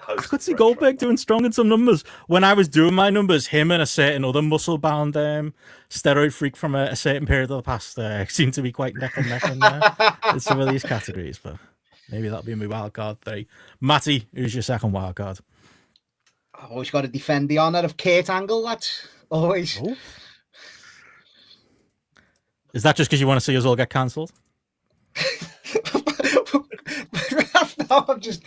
I could see Goldberg doing strong in some numbers. When I was doing my numbers, him and a certain other muscle-bound steroid freak from a certain period of the past seemed to be quite neck and neck in some of these categories. But maybe that'll be my wild card 3. Matty, who's your second wild card? I've always got to defend the honour of Kurt Angle, lads. Always. Oh. Is that just because you want to see us all get cancelled? No, I'm just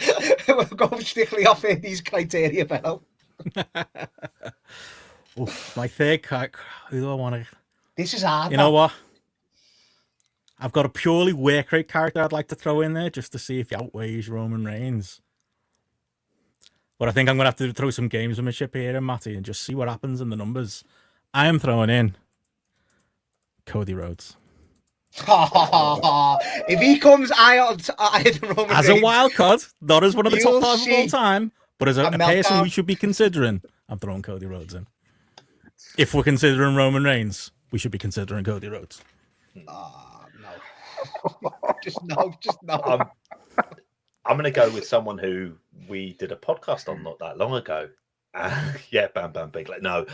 going strictly off these criteria, fellow. My third card. Who do I want to? This is hard. You know what? I've got a purely work rate character I'd like to throw in there just to see if he outweighs Roman Reigns. But I think I'm going to have to throw some gamesmanship here in Matty and just see what happens in the numbers. I am throwing in Cody Rhodes. If he comes Roman as Reigns, a wild card, not as one of the top 5 of see all time, but as a person meltdown. we should be considering, I'm throwing Cody Rhodes in. If we're considering Roman Reigns, we should be considering Cody Rhodes. No. Just no. I'm going to go with someone who we did a podcast on not that long ago. Yeah, Bam Bam Bigelow. No.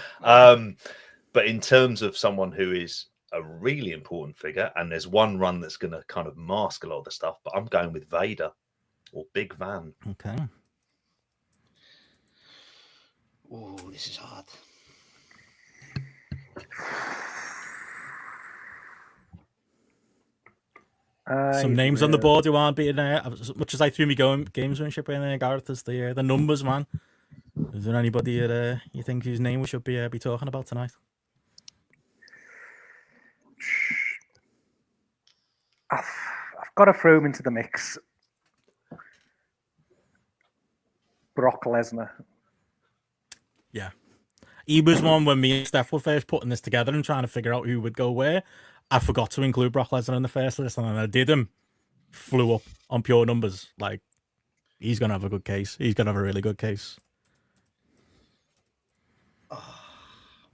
But in terms of someone who is a really important figure, and there's one run that's going to kind of mask a lot of the stuff, but I'm going with Vader or Big Van. Okay. Oh, this is hard. Some names on the board who aren't being there. As much as I threw me gamesmanship in there, Gareth, is the numbers, man. Is there anybody that you think whose name we should be talking about tonight? I've got to throw him into the mix. Brock Lesnar. Yeah. He was one when me and Steph were first putting this together and trying to figure out who would go where. I forgot to include Brock Lesnar in the first list, and then I did him. Flew up on pure numbers. Like, he's going to have a good case. He's going to have a really good case.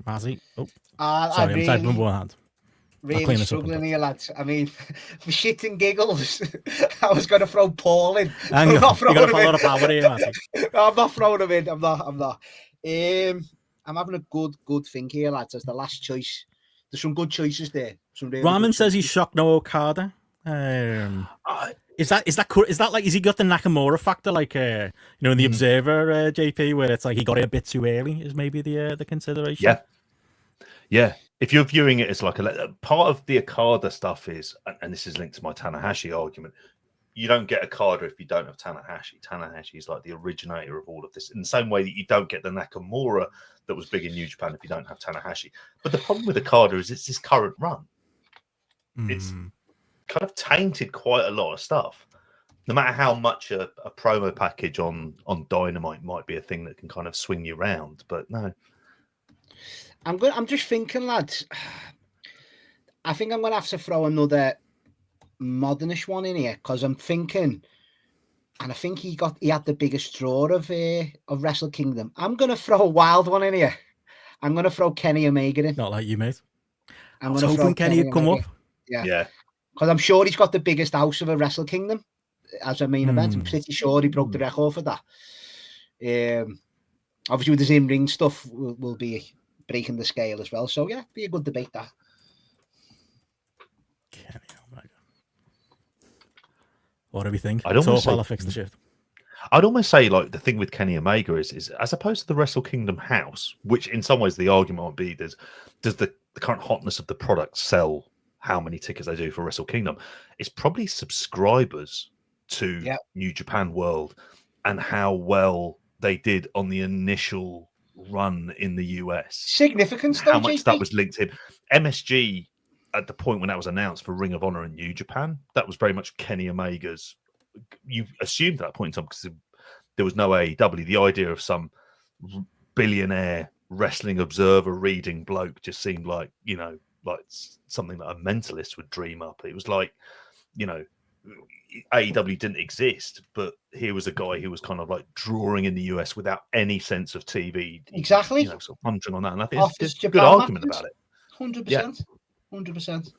Mazzy. Oh, sorry, I'm typing with one hand. Really struggling here, lads. I mean, for shit and giggles, I was going to throw Paul in. Hang on, you got a lot of power here, Matty. No, I'm not throwing him in. I'm not. I'm having a good think here, lads. As the last choice, there's some good choices there. Ramen says he's shocked no Okada. Is that like, is he got the Nakamura factor, like in the Observer, JP, where it's like he got it a bit too early? Is maybe the consideration? Yeah. If you're viewing it as like a part of the Okada stuff is, and this is linked to my Tanahashi argument, you don't get Okada if you don't have Tanahashi. Tanahashi is like the originator of all of this, in the same way that you don't get the Nakamura that was big in New Japan if you don't have Tanahashi. But the problem with Okada is it's his current run. It's kind of tainted quite a lot of stuff. No matter how much a promo package on Dynamite might be a thing that can kind of swing you around, but no. I'm just thinking, lads. I think I'm going to have to throw another modernish one in here because I'm thinking, and I think he had the biggest draw of Wrestle Kingdom. I'm going to throw a wild one in here. I'm going to throw Kenny Omega in. Not like you, mate. I was hoping Kenny would come up. Yeah. Because I'm sure he's got the biggest house of a Wrestle Kingdom as a main event. I'm pretty sure he broke the record for that. Obviously, with his in-ring stuff, will be breaking the scale as well. So yeah, be a good debate that. Kenny Omega. What do we think? I don't want Talk to while say- I fix the shit. I'd almost say like the thing with Kenny Omega is as opposed to the Wrestle Kingdom house, which in some ways the argument would be does the current hotness of the product sell how many tickets they do for Wrestle Kingdom? It's probably subscribers to New Japan World and how well they did on the initial run in the US. Significance, How though, much JP? that was linked in. MSG at the point when that was announced for Ring of Honor in New Japan, that was very much Kenny Omega's. You assumed at that point in time because there was no AEW. The idea of some billionaire wrestling observer reading bloke just seemed like, you know, like something that a mentalist would dream up. It was like, you know, AEW didn't exist, but here was a guy who was kind of like drawing in the US without any sense of TV. Exactly. You know, sort of punching on that. And I think Offers there's a good Japan argument matches. about it. 100%. 100%.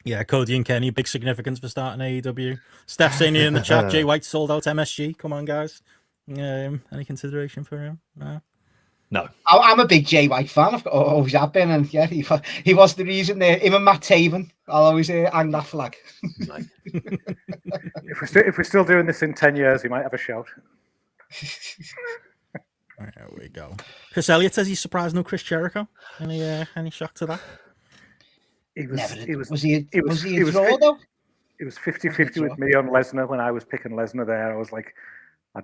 Yeah, Cody and Kenny, big significance for starting AEW. Steph saying here in the chat, Jay White sold out MSG. Come on, guys. Any consideration for him? No. I'm a big Jay White fan. I've always have been, and yeah, he was the reason there. Him and Matt Taven, I'll always hang that flag. If we're still doing this in 10 years, he might have a shout. There we go. Chris Elliott says he's surprised no Chris Jericho. Any shock to that? Was he a draw, though? It was 50-50 with me on Lesnar when I was picking Lesnar there. I was like, I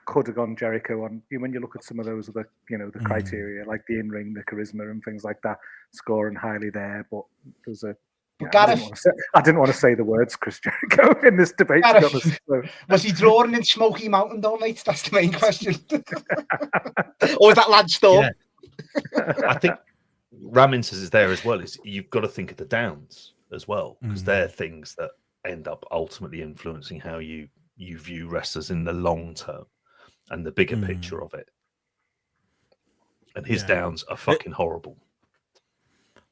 could have gone Jericho on. When you look at some of those other, the criteria, like the in-ring, the charisma and things like that, scoring highly there. But there's a... I didn't want to say the words Chris Jericho in this debate. To be honest, so. Was he drawing in Smoky Mountain, though, mate? That's the main question. Or was that Lance Storm? Yeah. I think Ramins is there as well. You've got to think of the downs as well, because they're things that end up ultimately influencing how you view wrestlers in the long term and the bigger picture of it. And his downs are fucking horrible.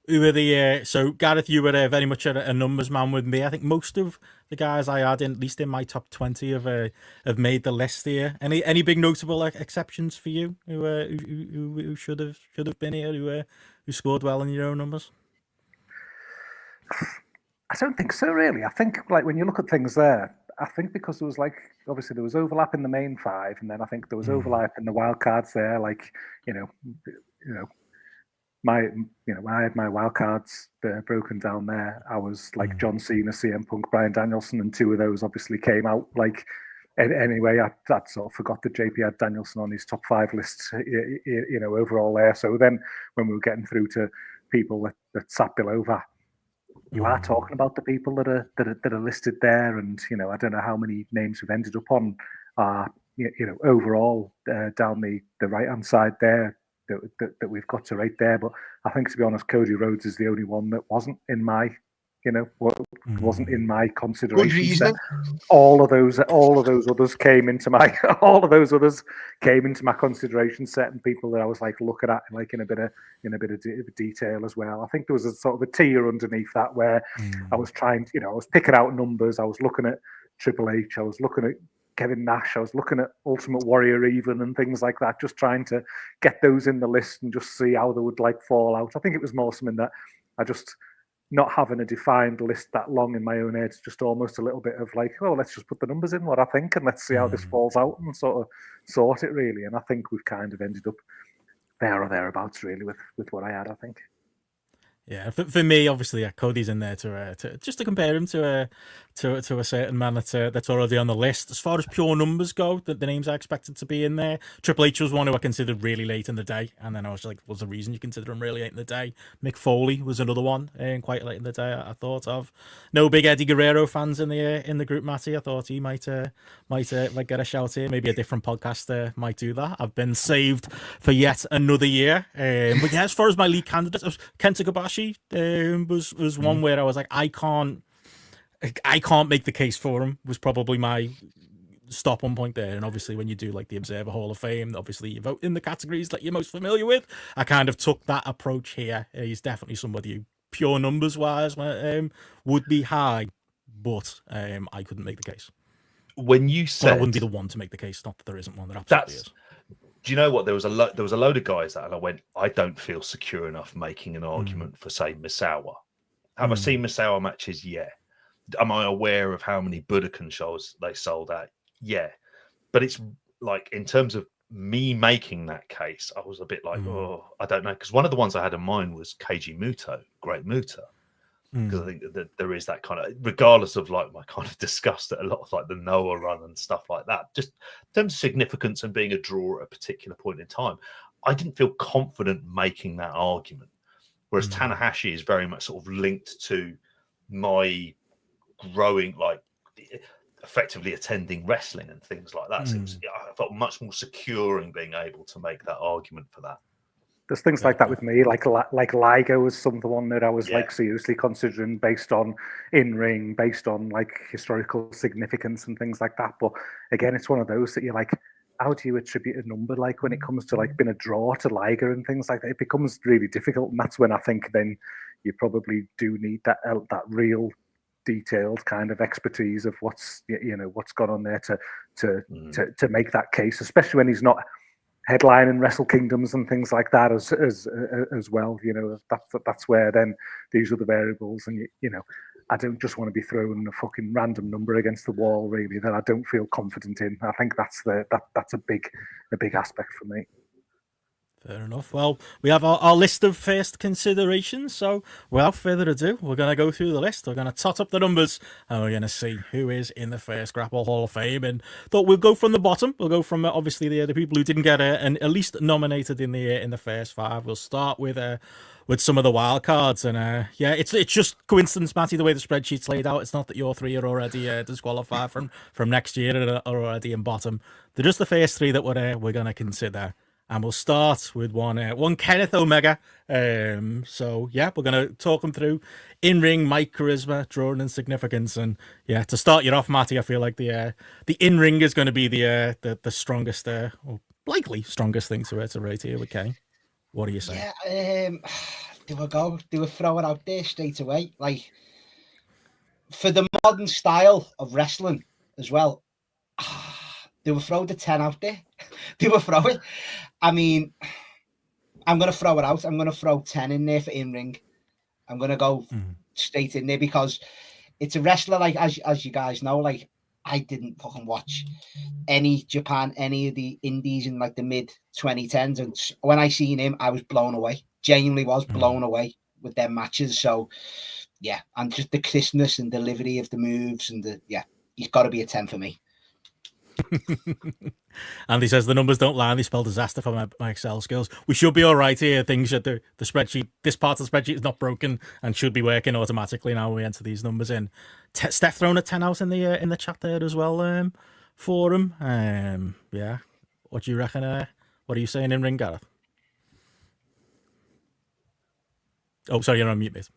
Who were the so Gareth? You were very much a numbers man with me. I think most of the guys I had, at least in my top 20, have made the list here. Any big notable exceptions for you who should have been here? Who scored well in your own numbers? I don't think so, really. I think like when you look at things there, I think because there was obviously there was overlap in the main five, and then I think there was overlap in the wild cards there. Like when I had my wild cards broken down there, I was like John Cena, CM Punk, Bryan Danielson, and two of those obviously came out. Like anyway, I sort of forgot that JP had Danielson on his top 5 lists, overall there. So then when we were getting through to people that sat below that, you are talking about the people that are listed there, and I don't know how many names we've ended up on. Overall down the right hand side there. That we've got to right there, but I think to be honest, Cody Rhodes is the only one that wasn't in my, wasn't in my consideration set. All of those others came into my consideration set, and people that I was like looking at like in a bit of detail as well. I think there was a sort of a tier underneath that where I was trying, I was picking out numbers. I was looking at Triple H. I was looking at Kevin Nash. I was looking at Ultimate Warrior even and things like that, just trying to get those in the list and just see how they would like fall out. I think it was more something that I just not having a defined list that long in my own head, just almost a little bit of like, oh, let's just put the numbers in what I think and let's see how this falls out and sort of sort it really. And I think we've kind of ended up there or thereabouts really with what I had, I think. Yeah, for me, obviously, Cody's in there to just to compare him to a certain man that's already on the list. As far as pure numbers go, the names I expected to be in there, Triple H was one who I considered really late in the day, and then I was like, "What's the reason you consider him really late in the day?" Mick Foley was another one, quite late in the day. I thought of. No big Eddie Guerrero fans in the group, Matty. I thought he might get a shout here. Maybe a different podcast might do that. I've been saved for yet another year. But yeah, as far as my lead candidates, Kenta Kobashi was one where I was like, I can't make the case for him, was probably my stop on point there. And obviously when you do like the Observer Hall of Fame, obviously you vote in the categories that you're most familiar with. I kind of took that approach here. He's definitely somebody who pure numbers wise would be high, but I couldn't make the case. When you said, I wouldn't be the one to make the case, not that there isn't one, there absolutely is. do you know what? There was a load of guys that I went, I don't feel secure enough making an argument for, say, Misawa. Have I seen Misawa matches? Yeah. Am I aware of how many Budokan shows they sold out? Yeah. But it's like, in terms of me making that case, I was a bit like, oh, I don't know. Because one of the ones I had in mind was Keiji Muto, Great Muto. Because I think that there is that kind of, regardless of like my kind of disgust at a lot of like the Noah run and stuff like that, just in terms of significance and being a draw at a particular point in time, I didn't feel confident making that argument. Whereas Tanahashi is very much sort of linked to my growing, like effectively attending wrestling and things like that. So I felt much more secure in being able to make that argument for that. There's things like that with me, like Ligo was the one that I was like seriously considering based on in-ring, based on like historical significance and things like that. But again, it's one of those that you're like, how do you attribute a number? Like when it comes to like being a draw to Liger and things like that, it becomes really difficult. And that's when I think then you probably do need that real detailed kind of expertise of what's gone on there to make that case, especially when he's not headlining Wrestle Kingdoms and things like that as well. You know, that's where then these are the variables, and you know, I don't just want to be throwing a fucking random number against the wall really that I don't feel confident in. I think that's a big aspect for me. Fair enough. Well, we have our list of first considerations. So without further ado, we're going to go through the list. We're going to tot up the numbers and we're going to see who is in the first GRAPPL Hall of Fame. And thought we'll go from the bottom. We'll go from obviously the people who didn't get at least nominated in the first five. We'll start with some of the wild cards. And yeah, it's just coincidence, Matty, the way the spreadsheet's laid out. It's not that your three are already disqualified from next year and are already in bottom. They're just the first three that we're going to consider. And we'll start with one Kenneth Omega. So yeah, we're gonna talk him through in-ring, mic charisma, drawing and significance. And yeah, to start you off, Matty, I feel like the in-ring is going to be the strongest, or likely strongest thing to rate here with Kenny. What do you say? Yeah, do a throw it out there straight away. Like for the modern style of wrestling as well. Do a throw the 10 out there. Do a throw it. I mean, I'm going to throw it out. I'm going to throw 10 in there for in-ring. I'm going to go straight in there because it's a wrestler, like, as you guys know, like, I didn't fucking watch any Japan, any of the indies in, like, the mid-2010s. And when I seen him, I was blown away. Genuinely was blown away with their matches. So, yeah, and just the crispness and delivery of the moves and he's got to be a 10 for me. Andy says the numbers don't lie. They spell disaster for my Excel skills. We should be all right here. Things should the spreadsheet. This part of the spreadsheet is not broken and should be working automatically now when we enter these numbers in. Steph throwing a 10 out in the chat there as well for him. Yeah, what do you reckon? What are you saying in ring, Gareth? Oh, sorry, you're on mute, mate.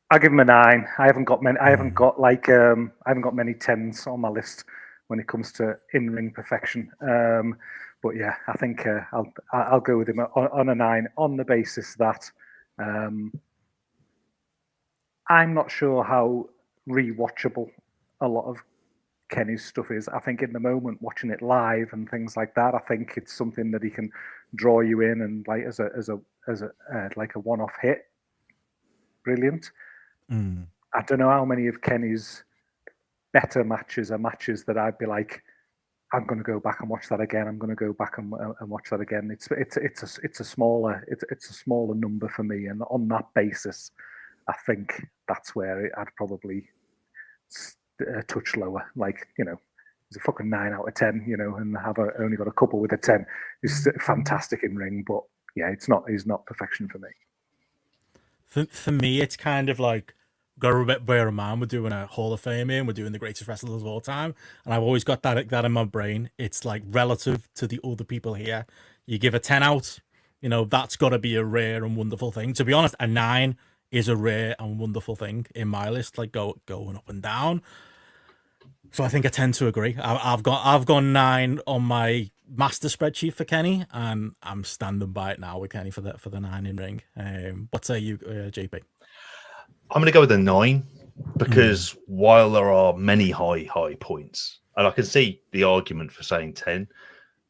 I'll give him a 9. I haven't got many. I haven't got many 10s on my list when it comes to in-ring perfection. But yeah, I think I'll go with him on a 9 on the basis that I'm not sure how rewatchable a lot of Kenny's stuff is. I think in the moment watching it live and things like that, I think it's something that he can draw you in and like as a like a one-off hit. Brilliant. I don't know how many of Kenny's better matches are matches that I'd be like, I'm going to go back and watch that again. I'm going to go back and watch that again. It's a smaller number for me, and on that basis, I think that's where I'd probably touch lower. Like, you know, it's a fucking 9 out of 10, you know, and only got a couple with a 10. It's fantastic in ring, but yeah, it's not perfection for me. For me, it's kind of like, got to bear in mind we're doing a Hall of Fame here, and we're doing the greatest wrestlers of all time, and I've always got that in my brain. It's like relative to the other people here. You give a 10 out, you know, that's got to be a rare and wonderful thing. To be honest, a 9 is a rare and wonderful thing in my list, like going up and down. So I think I tend to agree. I've gone 9 on my master spreadsheet for Kenny, and I'm standing by it now with Kenny for the 9 in ring. What say you, JP? I'm going to go with a 9 because while there are many high points, and I can see the argument for saying 10,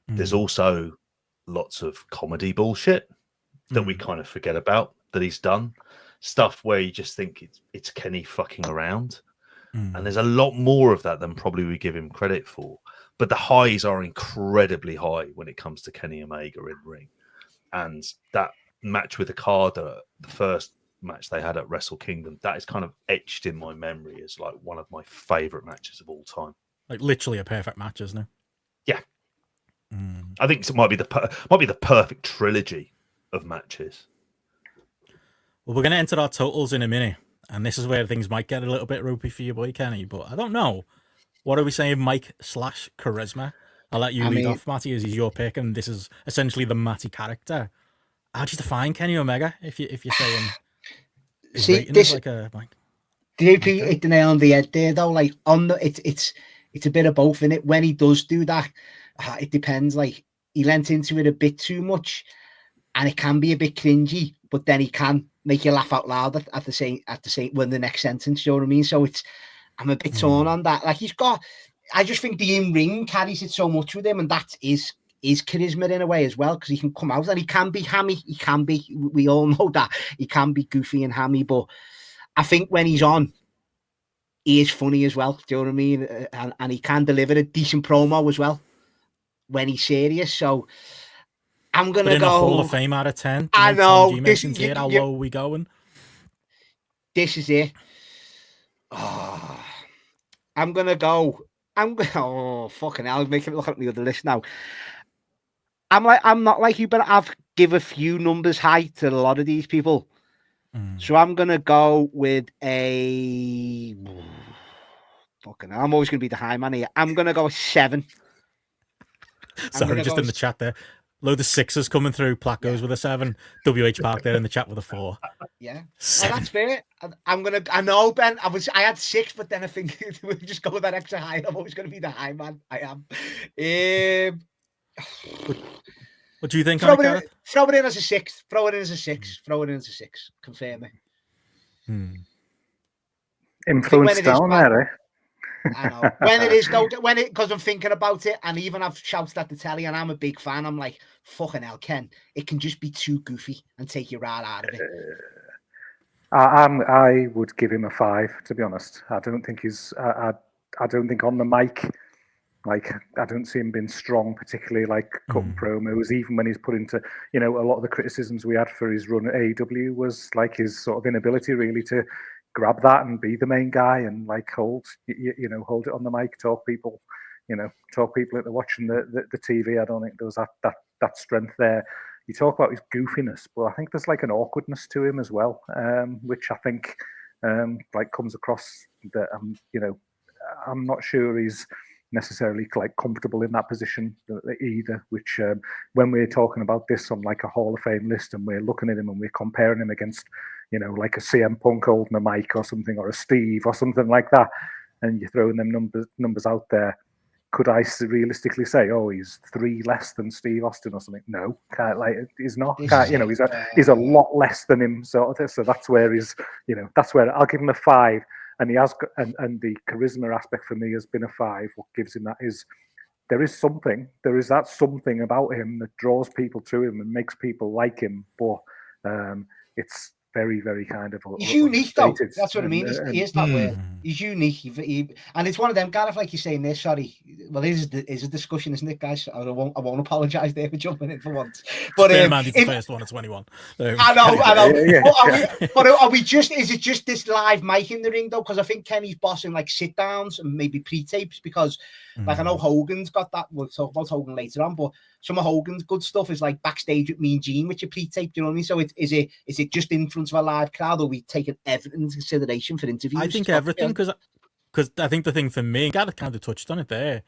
There's also lots of comedy bullshit that we kind of forget about that he's done. Stuff where you just think it's Kenny fucking around. And there's a lot more of that than probably we give him credit for. But the highs are incredibly high when it comes to Kenny Omega in ring. And that match with Okada, the first match they had at Wrestle Kingdom, that is kind of etched in my memory as like one of my favorite matches of all time. Like literally a perfect match, isn't it? Yeah. I think it might be the perfect trilogy of matches. Well, we're going to enter our totals in a minute. And this is where things might get a little bit ropey for your boy Kenny, but I don't know. What are we saying, Mike/charisma? I'll let you lead off, Matty, as he's your pick, and this is essentially the Matty character. How do you define Kenny Omega if you're saying? See, this like a Mike. You hit the nail on the head there, though. Like it's a bit of both in it. When he does do that, it depends. Like he lent into it a bit too much, and it can be a bit cringy. But then he can make you laugh out loud at the same when the next sentence. You know what I mean? So I'm a bit torn on that. Like I just think the in-ring carries it so much with him, and that is charisma in a way as well, because he can come out and he can be hammy. He can be. We all know that he can be goofy and hammy, but I think when he's on, he is funny as well. Do you know what I mean? And he can deliver a decent promo as well when he's serious. So I'm going to go... Hall of Fame out of 10. I know. How low are we going? This is it. Oh, I'm going to go... Oh, fucking hell. Make him look at the other list now. I'm not like you, but I've give a few numbers high to a lot of these people. So I'm going to go with a... Fucking hell. I'm always going to be the high man here. I'm going to go 7. Sorry, just in the chat there. Load of 6s coming through. Platt goes with a 7. WH Park there in the chat with a 4. Yeah. Well, that's fair. I know, Ben. I had 6, but then I think we'll just go with that extra high. I'm always going to be the high man. I am. What do you think? Throw it in as a 6. Throw it in as a 6. Confirm it. Influence down there, eh? I know. When it is though, because I'm thinking about it, and even I've shouted at the telly, and I'm a big fan. I'm like, fucking hell, Ken. It can just be too goofy and take you right out of it. I would give him a 5, to be honest. I don't think he's. I don't think on the mic. Like, I don't see him being strong, particularly like cutting promos, even when he's put into, a lot of the criticisms we had for his run at AEW was like his sort of inability really to grab that and be the main guy and like hold it on the mic, talk people into watching the TV. I don't think there was that strength there. You talk about his goofiness, but I think there's like an awkwardness to him as well, which I think like comes across that I'm not sure he's necessarily like comfortable in that position either, which when we're talking about this on like a Hall of Fame list and we're looking at him and we're comparing him against like a CM Punk holding a mic or something, or a Steve or something like that, and you're throwing them numbers out there, could I realistically say, oh, he's 3 less than Steve Austin or something? No, can't, like he's not. Can't, he's a lot less than him. So that's where he's, that's where I'll give him a 5. And he has, and the charisma aspect for me has been a 5. What gives him that is there is something about him that draws people to him and makes people like him. But it's very, very kind of he's unique though. That's what I mean. He is that way. He's unique. And it's one of them, Gareth, like you're saying there. Sorry, well, it is a discussion, isn't it, guys? I won't apologise there for jumping in for once. But the first one at 21. I know. Yeah. But are we just? Is it just this live mic in the ring though? Because I think Kenny's bossing like sit downs and maybe pre-tapes. Because like I know Hogan's got that. We'll talk about Hogan later on, but some of Hogan's good stuff is like backstage with Mean Gene, which you pre-taped. You know what I mean? So is it just influence of a live crowd, or are we taking everything into consideration for interviews? I think everything, because I think the thing for me, Gareth kind of touched on it there.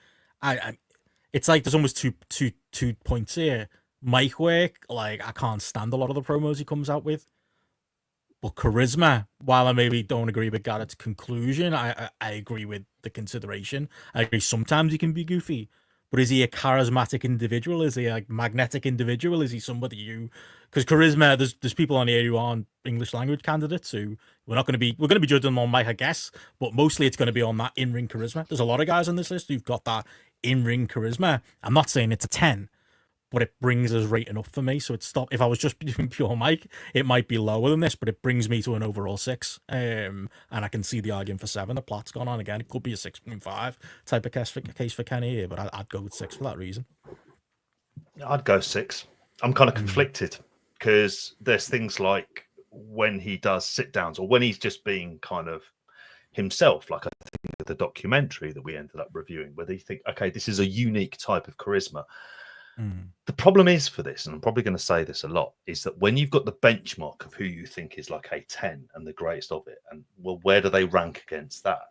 It's like there's almost two points here. Mic work, like I can't stand a lot of the promos he comes out with. But charisma, while I maybe don't agree with Garrett's conclusion, I agree with the consideration. I agree sometimes he can be goofy, but is he a charismatic individual? Is he a magnetic individual? Is he somebody you... Because charisma, there's people on here who aren't English language candidates who we're going to be judging them on mic, I guess, but mostly it's going to be on that in-ring charisma. There's a lot of guys on this list who've got that in-ring charisma. I'm not saying it's a 10, but it brings his rating up for me. So it's stop. If I was just doing pure Mike, it might be lower than this, but it brings me to an overall 6. And I can see the argument for 7. The plot's gone on again. It could be a 6.5 type of case for Kenny here, but I'd go with 6 for that reason. I'd go 6. I'm kind of conflicted because there's things like when he does sit downs or when he's just being kind of himself, like I think of the documentary that we ended up reviewing, where they think, okay, this is a unique type of charisma. The problem is for this, and I'm probably going to say this a lot, is that when you've got the benchmark of who you think is like a 10 and the greatest of it, and well, where do they rank against that?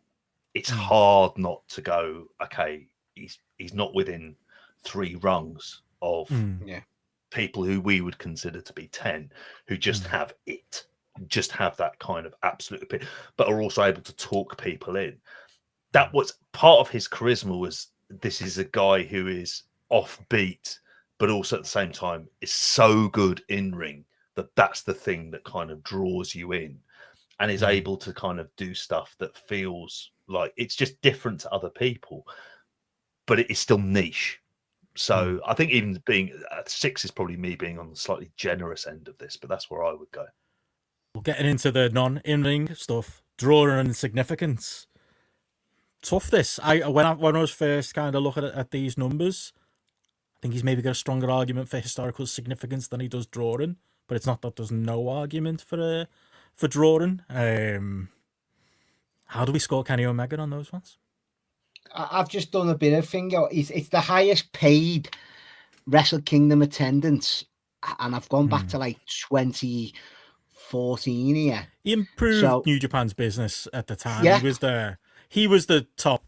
It's hard not to go, okay, he's not within 3 rungs of people who we would consider to be 10, who just have it, just have that kind of absolute opinion, but are also able to talk people in. That was part of his charisma, was this is a guy who is offbeat, but also at the same time is so good in ring that's the thing that kind of draws you in, and is able to kind of do stuff that feels like it's just different to other people, but it is still niche. So I think even being 6 is probably me being on the slightly generous end of this, but that's where I would go. Well, getting into the non-in-ring stuff, drawing and significance. Tough this. When I was first kind of looking at these numbers, I think he's maybe got a stronger argument for historical significance than he does drawing, but it's not that there's no argument for drawing. How do we score Kenny Omega on those ones? I've just done a bit of finger. It's the highest paid Wrestle Kingdom attendance, and I've gone back to like 2014 here. He improved New Japan's business at the time. Yeah. He was the top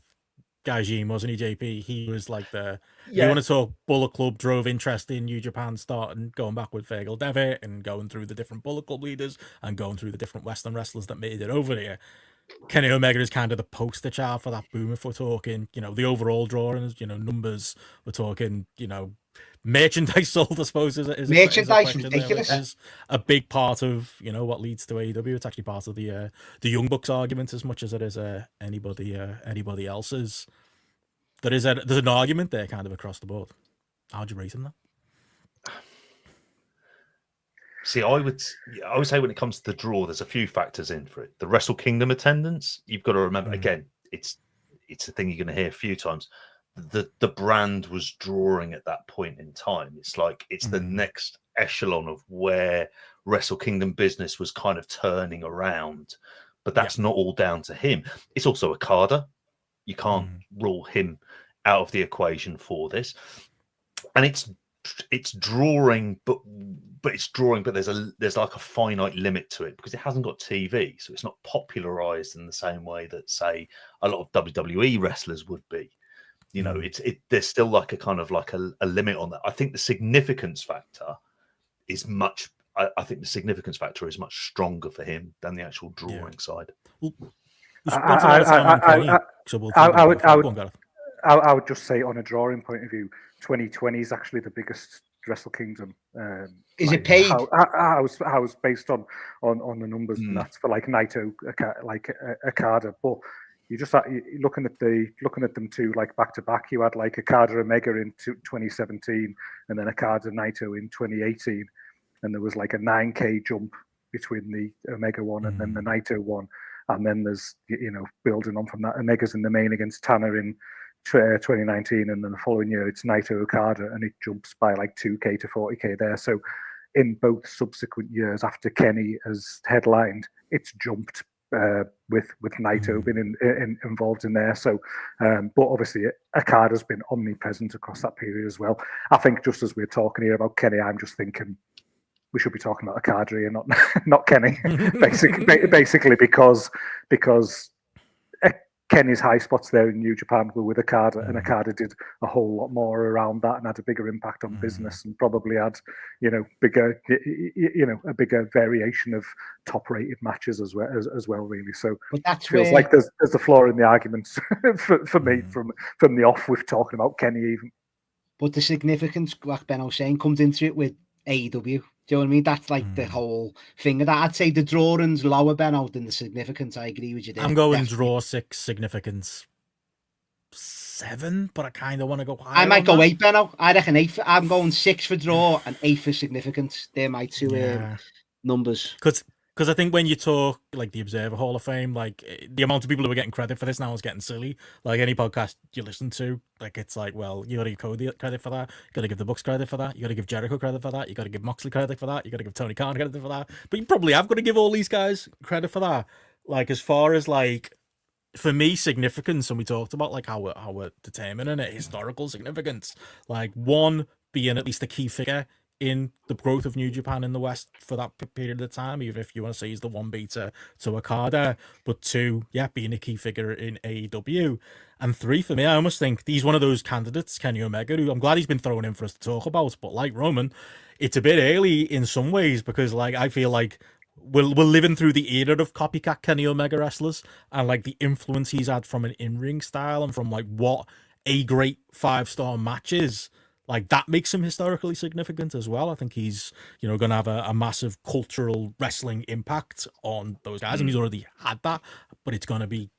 Gaijin, wasn't he, JP? He was like you want to talk Bullet Club drove interest in New Japan, starting going back with Fergal Devitt and going through the different Bullet Club leaders and going through the different Western wrestlers that made it over there. Kenny Omega is kind of the poster child for that boom. If we're talking, the overall drawings, numbers, we're talking, merchandise sold, I suppose, is merchandise ridiculous. There, is a big part of what leads to AEW. It's actually part of the Young Bucks argument as much as it is anybody else's. There's an argument there, kind of across the board. How'd you rate him, though? See, I would say when it comes to the draw, there's a few factors in for it. The Wrestle Kingdom attendance, you've got to remember, again, it's a thing you're going to hear a few times. The brand was drawing at that point in time. It's like it's the next echelon of where Wrestle Kingdom business was kind of turning around. But that's not all down to him. It's also Okada. You can't rule him out of the equation for this. And it's drawing, but there's like a finite limit to it because it hasn't got TV, so it's not popularized in the same way that, say, a lot of WWE wrestlers would be. There's still like a kind of like a limit on that. I think the significance factor is much. I think the significance factor is much stronger for him than the actual drawing side. I would just say, on a drawing point of view, 2020 is actually the biggest Wrestle Kingdom. Is it paid? How was based on the numbers, and that's for like Naito, like Okada. But you just looking at them two like back to back. You had like Okada Omega in 2017, and then Okada Naito in 2018, and there was like a 9K jump between the Omega one and then the Naito one, and then there's building on from that. Omega's in the main against Tanner in 2019, and then the following year it's Naito Okada, and it jumps by like 2K to 40K there. So in both subsequent years after Kenny has headlined, it's jumped with Naito being involved in there. So, but obviously Okada's been omnipresent across that period as well. I think just as we're talking here about Kenny, I'm just thinking we should be talking about Okada here, not Kenny, basically because Kenny's high spots there in New Japan were with Okada, and Okada did a whole lot more around that and had a bigger impact on business, and probably had, a bigger variation of top-rated matches as well, really. So it feels like there's a flaw in the arguments for me from the off with talking about Kenny even. But the significance, like Ben was saying, comes into it with AEW. Do you know what I mean? That's like the whole thing of that. I'd say the drawing's lower, Ben, out than the significance. I agree with you there. I'm going draw 6, significance 7, but I kind of want to go higher. I might on go that. 8, Benno. I reckon 8. I'm going 6 for draw and 8 for significance. They're my two numbers. Because I think when you talk like the Observer Hall of Fame, like the amount of people who are getting credit for this now is getting silly. Like any podcast you listen to, like it's like, well, you got to give Cody credit for that. You got to give the Bucks credit for that. You got to give Jericho credit for that. You got to give Moxley credit for that. You got to give Tony Khan credit for that. But you probably have got to give all these guys credit for that. Like as far as like, for me, significance, and we talked about like how we're determining it, historical significance. Like 1, being at least a key figure in the growth of New Japan in the West for that period of time, even if you want to say he's the 1B to Okada, but 2, being a key figure in AEW, and 3, for me, I almost think he's one of those candidates, Kenny Omega, who I'm glad he's been thrown in for us to talk about, but like Roman, it's a bit early in some ways, because like I feel like we're living through the era of copycat Kenny Omega wrestlers, and like the influence he's had from an in-ring style and from like what a great 5-star match is. Like that makes him historically significant as well. I think he's, going to have a massive cultural wrestling impact on those guys, and he's already had that. But it's going to be,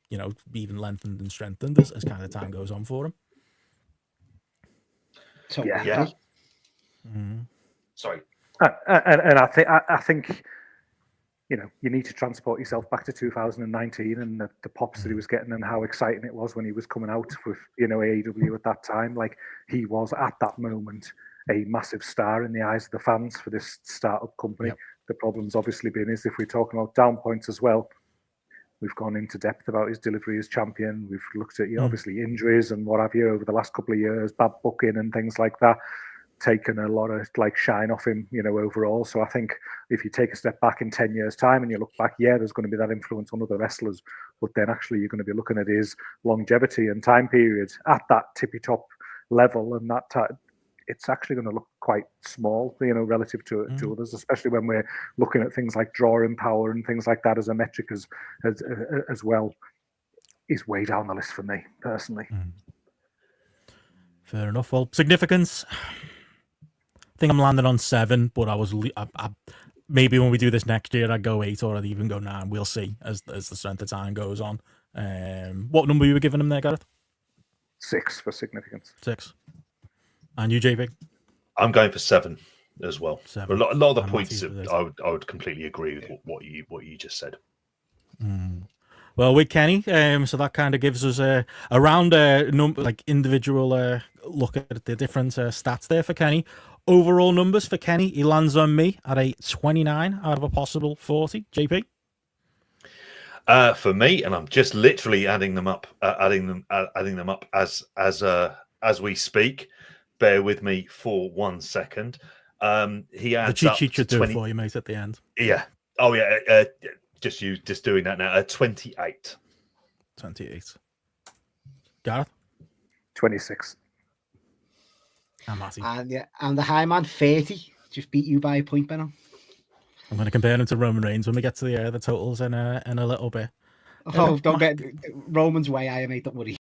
even lengthened and strengthened as kind of time goes on for him. So, Yeah. Sorry. And I think you need to transport yourself back to 2019 and the pops that he was getting and how exciting it was when he was coming out with, AEW at that time. Like he was at that moment a massive star in the eyes of the fans for this startup company. Yep. The problem's obviously been is if we're talking about down points as well, we've gone into depth about his delivery as champion. We've looked at obviously injuries and what have you over the last couple of years, bad booking and things like that. Taken a lot of like shine off him, overall. So I think if you take a step back in 10 years' time and you look back, there's going to be that influence on other wrestlers, but then actually you're going to be looking at his longevity and time period at that tippy top level, and that it's actually going to look quite small, relative to others, especially when we're looking at things like drawing power and things like that as a metric as well. Is way down the list for me personally. Fair enough. Well, significance. I think I'm landing on 7, but I maybe when we do this next year, I'd go 8 or I'd even go 9. We'll see as the strength of time goes on. What number you were giving him there, Gareth? 6 for significance. 6. And you, JP? I'm going for 7 as well. 7. A lot of the points I would completely agree with what you just said. Well, with Kenny, so that kind of gives us a round individual look at the different stats there for Kenny. Overall numbers for Kenny, he lands on me at a 29 out of a possible 40. JP? For me, and I'm just literally adding them up as we speak. Bear with me for 1 second. He adds the cheat up sheet should to 20... do it for you, mate, at the end. Yeah. Oh yeah. Just doing that now. 28. 28. Gareth? 26. I'm Matty. And the high man 30. Just beat you by a point, Benno. I'm going to compare him to Roman Reigns when we get to the totals in a little bit. Oh, don't get Roman's way higher, mate. Don't worry.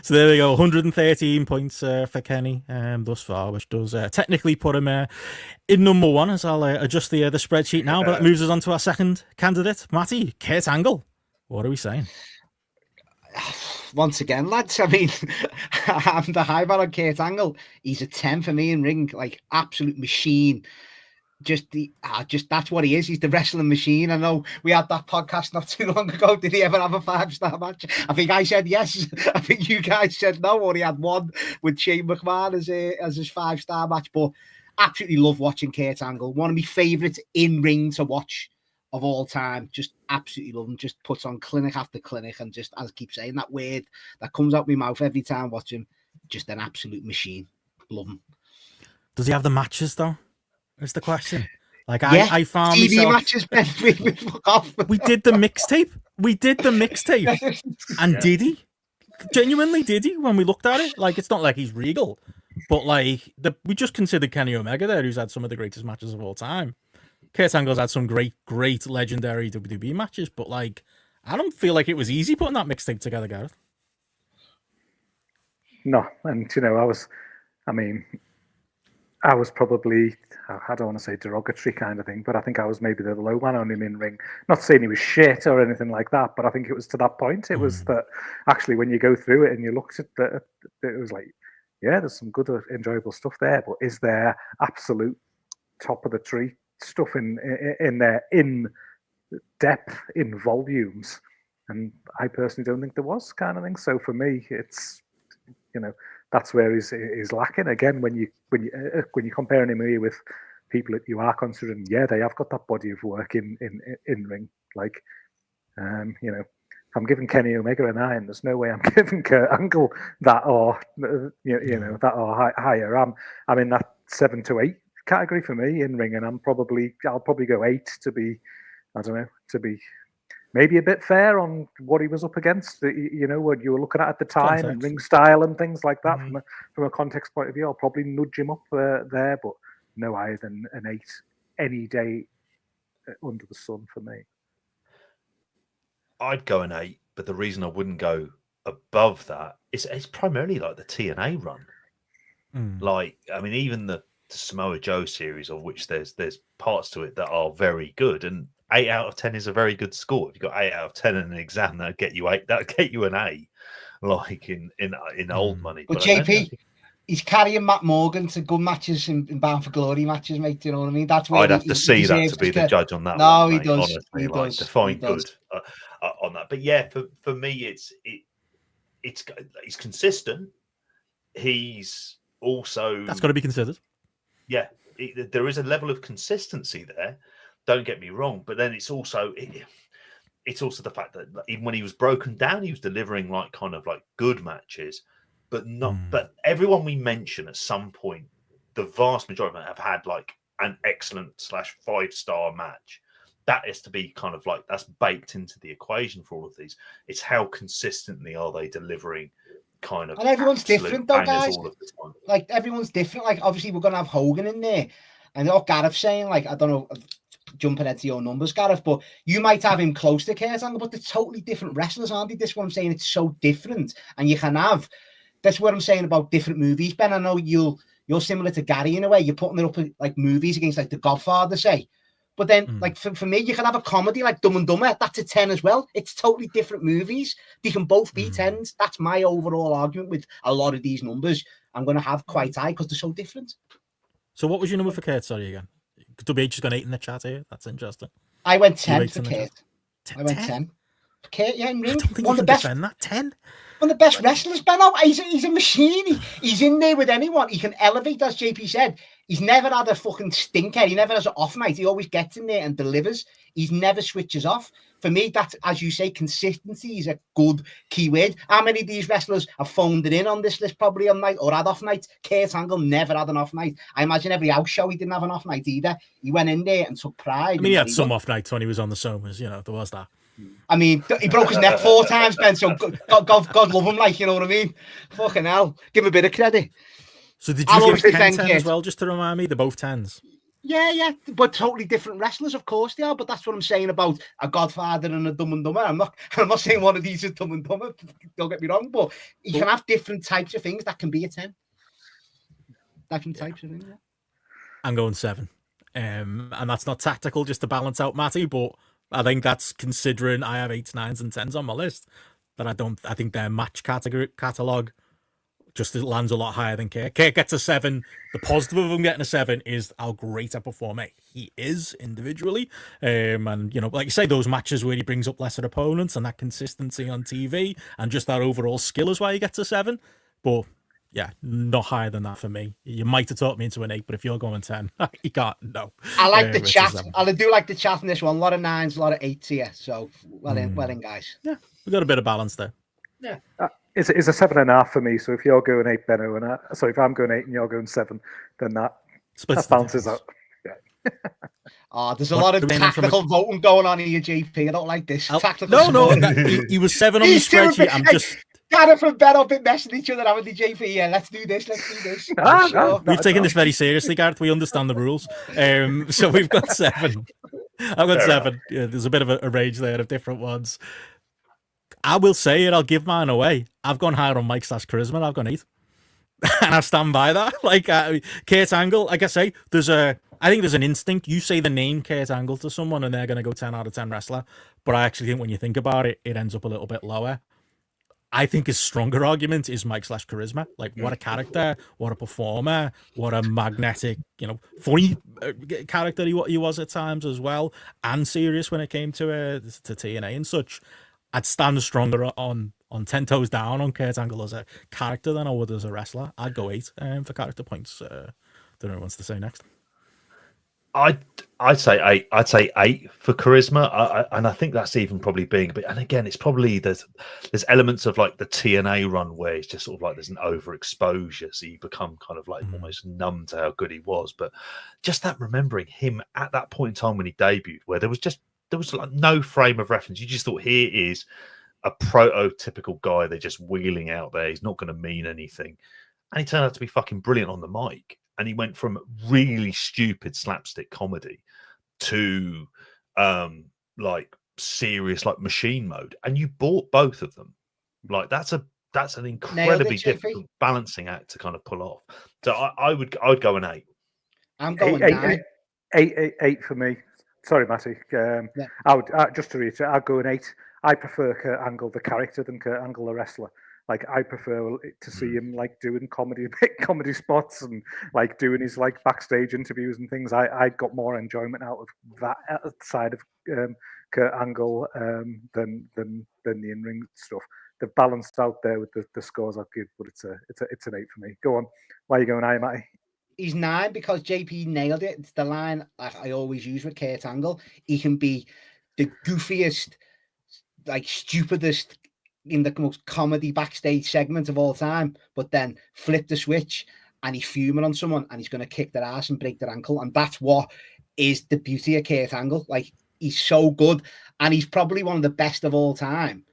So there we go, 113 points for Kenny thus far, which does technically put him in number 1, as I'll adjust the spreadsheet now. But that moves us on to our second candidate, Matty, Kurt Angle. What are we saying? Once again, lads, I mean, I'm the high man on Kurt Angle. He's a 10 for me in ring, like absolute machine. Just that's what he is. He's the wrestling machine. I know we had that podcast not too long ago. Did he ever have a 5-star match? I think I said yes. I think you guys said no. Or he had one with Shane McMahon as his 5-star match. But absolutely love watching Kurt Angle. One of my favourites in ring to watch of all time. Just absolutely love him. Just puts on clinic after clinic, and just, as I keep saying, that word that comes out my mouth every time I watch him. Just an absolute machine. Love him. Does he have the matches though? Is the question. Like I found TV myself... matches. We did the mixtape, and did he? Genuinely, did he? When we looked at it, like it's not like he's regal, but like we just considered Kenny Omega there, who's had some of the greatest matches of all time. Kurt Angle's had some great legendary WWE matches, but like I don't feel like it was easy putting that mixtape together, Gareth. No, and I was probably, I don't want to say derogatory kind of thing, but I think I was maybe the low man on him in ring. Not saying he was shit or anything like that, but I think it was to that point. It was that actually when you go through it and you looked at it was like, yeah, there's some good, enjoyable stuff there, but is there absolute top of the tree stuff in there in depth, in volumes? And I personally don't think there was, kind of thing. So for me, it's, that's where he's lacking again. When you're comparing him here with people that you are considering, yeah, they have got that body of work in ring. Like, I'm giving Kenny Omega a 9. There's no way I'm giving Kurt Angle that or that or higher. I'm in that 7 to 8 category for me in ring, and I'll probably go 8 to be, I don't know, to be maybe a bit fair on what he was up against, what you were looking at the time, context. And ring style and things like that. From a context point of view, I'll probably nudge him up there, but no higher than an 8 any day under the sun for me. I'd go an 8, but the reason I wouldn't go above that is it's primarily like the TNA run. Like, I mean, even the Samoa Joe series, of which there's parts to it that are very good, and 8 out of 10 is a very good score. If you got 8 out of 10 in an exam, that'd get you 8. That'd get you an A, like in old money. But JP, he's carrying Matt Morgan to good matches in Bound for Glory matches, mate. Do you know what I mean? That's where I'd have to see that to be the judge on that. No, one, he mate, does. Honestly, he like, does. Define good on that. But yeah, for me, he's consistent. He's also that's got to be considered. Yeah, there is a level of consistency there. Don't get me wrong, but then it's also the fact that even when he was broken down, he was delivering like kind of like good matches, but not. But everyone we mention at some point, the vast majority of them have had like an excellent / 5-star match. That is to be kind of like that's baked into the equation for all of these. It's how consistently are they delivering kind of. And everyone's different though, guys. All of the time. Like everyone's different. Like obviously we're gonna have Hogan in there, and what Gareth's saying, like I don't know. Jumping into your numbers, Gareth, but you might have him close to Kurt Angle, but they're totally different wrestlers, aren't they? This is what I'm saying. It's so different, and you can have. That's what I'm saying about different movies, Ben. I know you're similar to Gary in a way. You're putting it up like movies against like The Godfather, say. But then, like for me, you can have a comedy like Dumb and Dumber. That's a 10 as well. It's totally different movies. They can both be 10s. That's my overall argument with a lot of these numbers. I'm going to have quite high because they're so different. So what was your number for Kurt? Sorry again. WH has gone 8 in the chat here. That's interesting. I went 10 for Kurt. I went 10. For Kurt, yeah, in ring. I don't think one of the best. That 10. One of the best wrestlers, Ben. He's a machine. He's in there with anyone. He can elevate, as JP said. He's never had a fucking stinker. He never has an off night. He always gets in there and delivers. He's never switches off. For me, that's, as you say, consistency is a good key word. How many of these wrestlers have phoned it in on this list probably on night or had off nights? Kurt Angle never had an off night. I imagine every house show he didn't have an off night either. He went in there and took pride. I mean, he had some off nights when he was on the Somas, there was that. I mean, he broke his neck 4 times, Ben, so God love him, like, you know what I mean? Fucking hell. Give him a bit of credit. So did you give 10 as well, just to remind me? They're both 10s. Yeah, but totally different wrestlers, of course they are. But that's what I'm saying about a Godfather and a Dumb and Dumber. I'm not saying one of these is Dumb and Dumber. Don't get me wrong, but you can have different types of things that can be a 10. Different types of things. Yeah. I'm going 7, and that's not tactical, just to balance out Matty. But I think that's considering I have 8s, 9s, and 10s on my list. That I think their match catalogue just lands a lot higher than Kurt. Kurt gets a 7. The positive of him getting a 7 is how great a performer he is individually. And, like you say, those matches where he brings up lesser opponents and that consistency on TV and just that overall skill is why he gets a 7. But, yeah, not higher than that for me. You might have talked me into an 8, but if you're going 10, you can't, no. I like the chat. I do like the chat in this one. A lot of 9s, a lot of 8s here. So, well in, guys. Yeah, we got a bit of balance there. Yeah. It's a 7.5 for me. So if you're going 8, Benno, and if I'm going 8 and you're going 7, then that balances out. Yeah. There's a lot of tactical voting going on here, JP. I don't like this. Tactical. No. He was 7 on the spreadsheet. I'm just. Gareth and Ben have been messing each other, haven't they, JP? Yeah, let's do this. We've taken this very seriously, Gareth. We understand the rules. So we've got 7. I've got 7. Yeah, there's a bit of a range there of different ones. I will say it. I'll give mine away. I've gone higher on Mike / Charisma. I've gone 8. And I stand by that. Like, Kurt Angle, like I say, I think there's an instinct. You say the name Kurt Angle to someone and they're going to go 10 out of 10 wrestler. But I actually think when you think about it, it ends up a little bit lower. I think his stronger argument is Mike/charisma. Like, what a character, what a performer, what a magnetic, funny character he was at times as well, and serious when it came to TNA and such. I'd stand stronger on 10 toes down on Kurt Angle as a character than I would as a wrestler. I'd go 8 for character points. Don't know who wants to say next. I'd say 8. I'd say 8 for charisma, and I think that's even probably being a bit. And again, it's probably there's elements of like the TNA run where it's just sort of like there's an overexposure, so you become kind of like almost numb to how good he was. But just that remembering him at that point in time when he debuted, where there was like no frame of reference. You just thought, here is a prototypical guy they're just wheeling out there. He's not going to mean anything, and he turned out to be fucking brilliant on the mic. And he went from really stupid slapstick comedy to like serious like machine mode, and you bought both of them. Like that's an incredibly difficult balancing act to kind of pull off. So I would go an 8. I'm going 8 for me. Sorry, Matty. I would just to reiterate, I'd go an 8. I prefer Kurt Angle the character than Kurt Angle the wrestler. Like, I prefer to see him like doing comedy spots and like doing his like backstage interviews and things. I got more enjoyment out of that side of Kurt Angle than the in-ring stuff. They've balanced out there with the scores I'll give, but it's an 8 for me. Go on. Why are you going high, Matty? He's 9 because JP nailed it. It's the line I always use with Kurt Angle. He can be the goofiest, like stupidest in the most comedy backstage segment of all time, but then flip the switch and he's fuming on someone and he's going to kick their ass and break their ankle. And that's what is the beauty of Kurt Angle. Like, he's so good, and he's probably one of the best of all time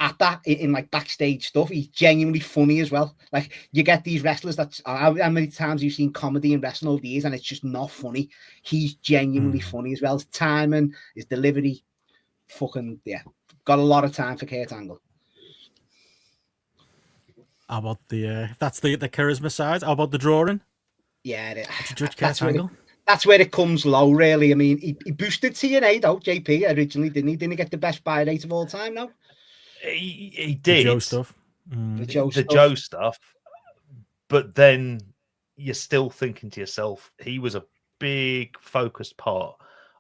at that in like backstage stuff. He's genuinely funny as well. Like, you get these wrestlers how many times you've seen comedy in wrestling over the years and it's just not funny. He's genuinely funny as well. His timing, his delivery, got a lot of time for Kurt Angle. How about if that's the charisma side? How about the drawing? Yeah, That's where it comes low, really. I mean, he boosted TNA though, JP originally, didn't he? Didn't he get the best buy rate of all time? No, he did. The Joe stuff. The Joe stuff. But then you're still thinking to yourself, he was a big focused part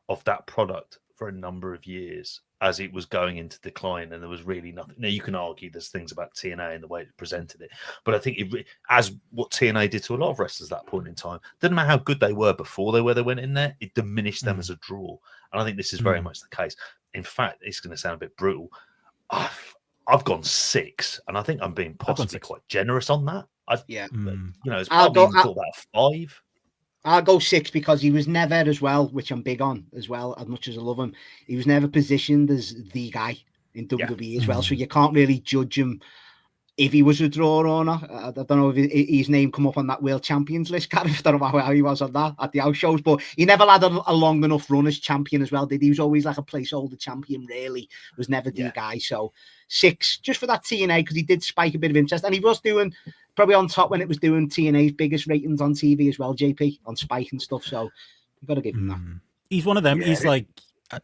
of that product for a number of years as it was going into decline, and there was really nothing. Now, you can argue there's things about TNA and the way it presented it, but I think as what TNA did to a lot of wrestlers at that point in time, didn't matter how good they were before they went in there, it diminished them as a draw. And I think this is very much the case. In fact, it's going to sound a bit brutal. I've gone 6, and I think I'm being possibly quite generous on that. It's probably even thought about 5. I'll go 6 because he was never as well, which I'm big on as well, as much as I love him. He was never positioned as the guy in WWE as well. So you can't really judge him if he was a draw or not. I don't know if his name come up on that World Champions list, Gareth. I don't know how he was on that at the house shows, but he never had a long enough run as champion as well, did he? He was always like a placeholder champion, really. Was never the guy. So 6, just for that TNA, because he did spike a bit of interest. And he was doing probably on top when it was doing TNA's biggest ratings on TV as well, JP, on Spike and stuff. So you've got to give him that. He's one of them. Yeah. He's like,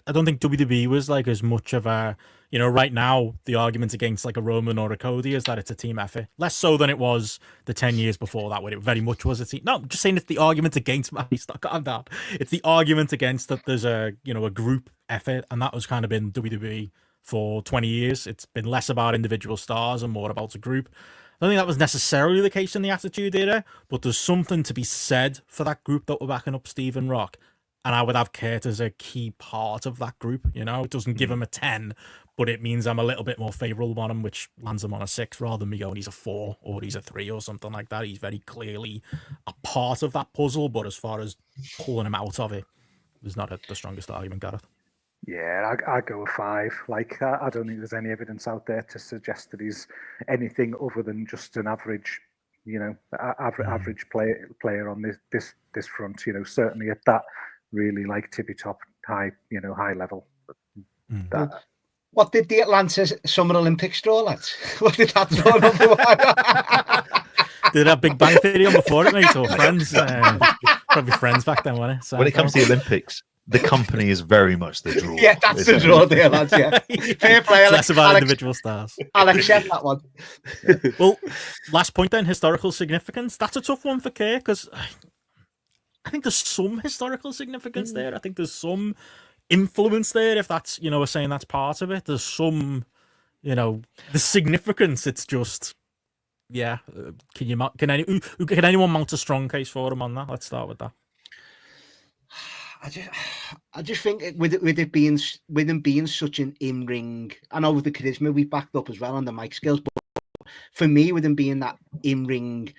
I don't think WWE was like as much of a, right now, the argument against like a Roman or a Cody is that it's a team effort. Less so than it was the 10 years before that, when it very much was a team. No, I'm just saying it's the argument against, he's not calm down. It's the argument against that there's a group effort, and that was kind of been WWE for 20 years. It's been less about individual stars and more about a group. I don't think that was necessarily the case in the Attitude Era, but there's something to be said for that group that were backing up Steven Rock. And I would have Kurt as a key part of that group. It doesn't give him a 10, but it means I'm a little bit more favourable on him, which lands him on a 6 rather than me going he's a 4 or he's a 3 or something like that. He's very clearly a part of that puzzle, but as far as pulling him out of it, there's not the strongest argument, Gareth. Yeah, I go a 5. Like, I don't think there's any evidence out there to suggest that he's anything other than just an average, average player on this front. Certainly at that really like tippy top high level. What did the Atlanta Summer Olympics draw, lads? What did that draw? Did have Big Bang Theory on before it, mate, or Friends? Probably Friends back then, wasn't it? When it comes to the Olympics, the company is very much the draw. Yeah, that's the draw there, lads. Yeah, fair play. It's less about individual stars. I'll accept that one. Well, last point then, historical significance. That's a tough one for Kay because I think there's some historical significance there. I think there's some influence there. If that's, we're saying that's part of it. There's some, the significance. It's just, yeah. Can anyone mount a strong case for him on that? Let's start with that. I just think with him being such an in-ring, I know with the charisma we backed up as well on the mic skills, but for me, with him being that in-ring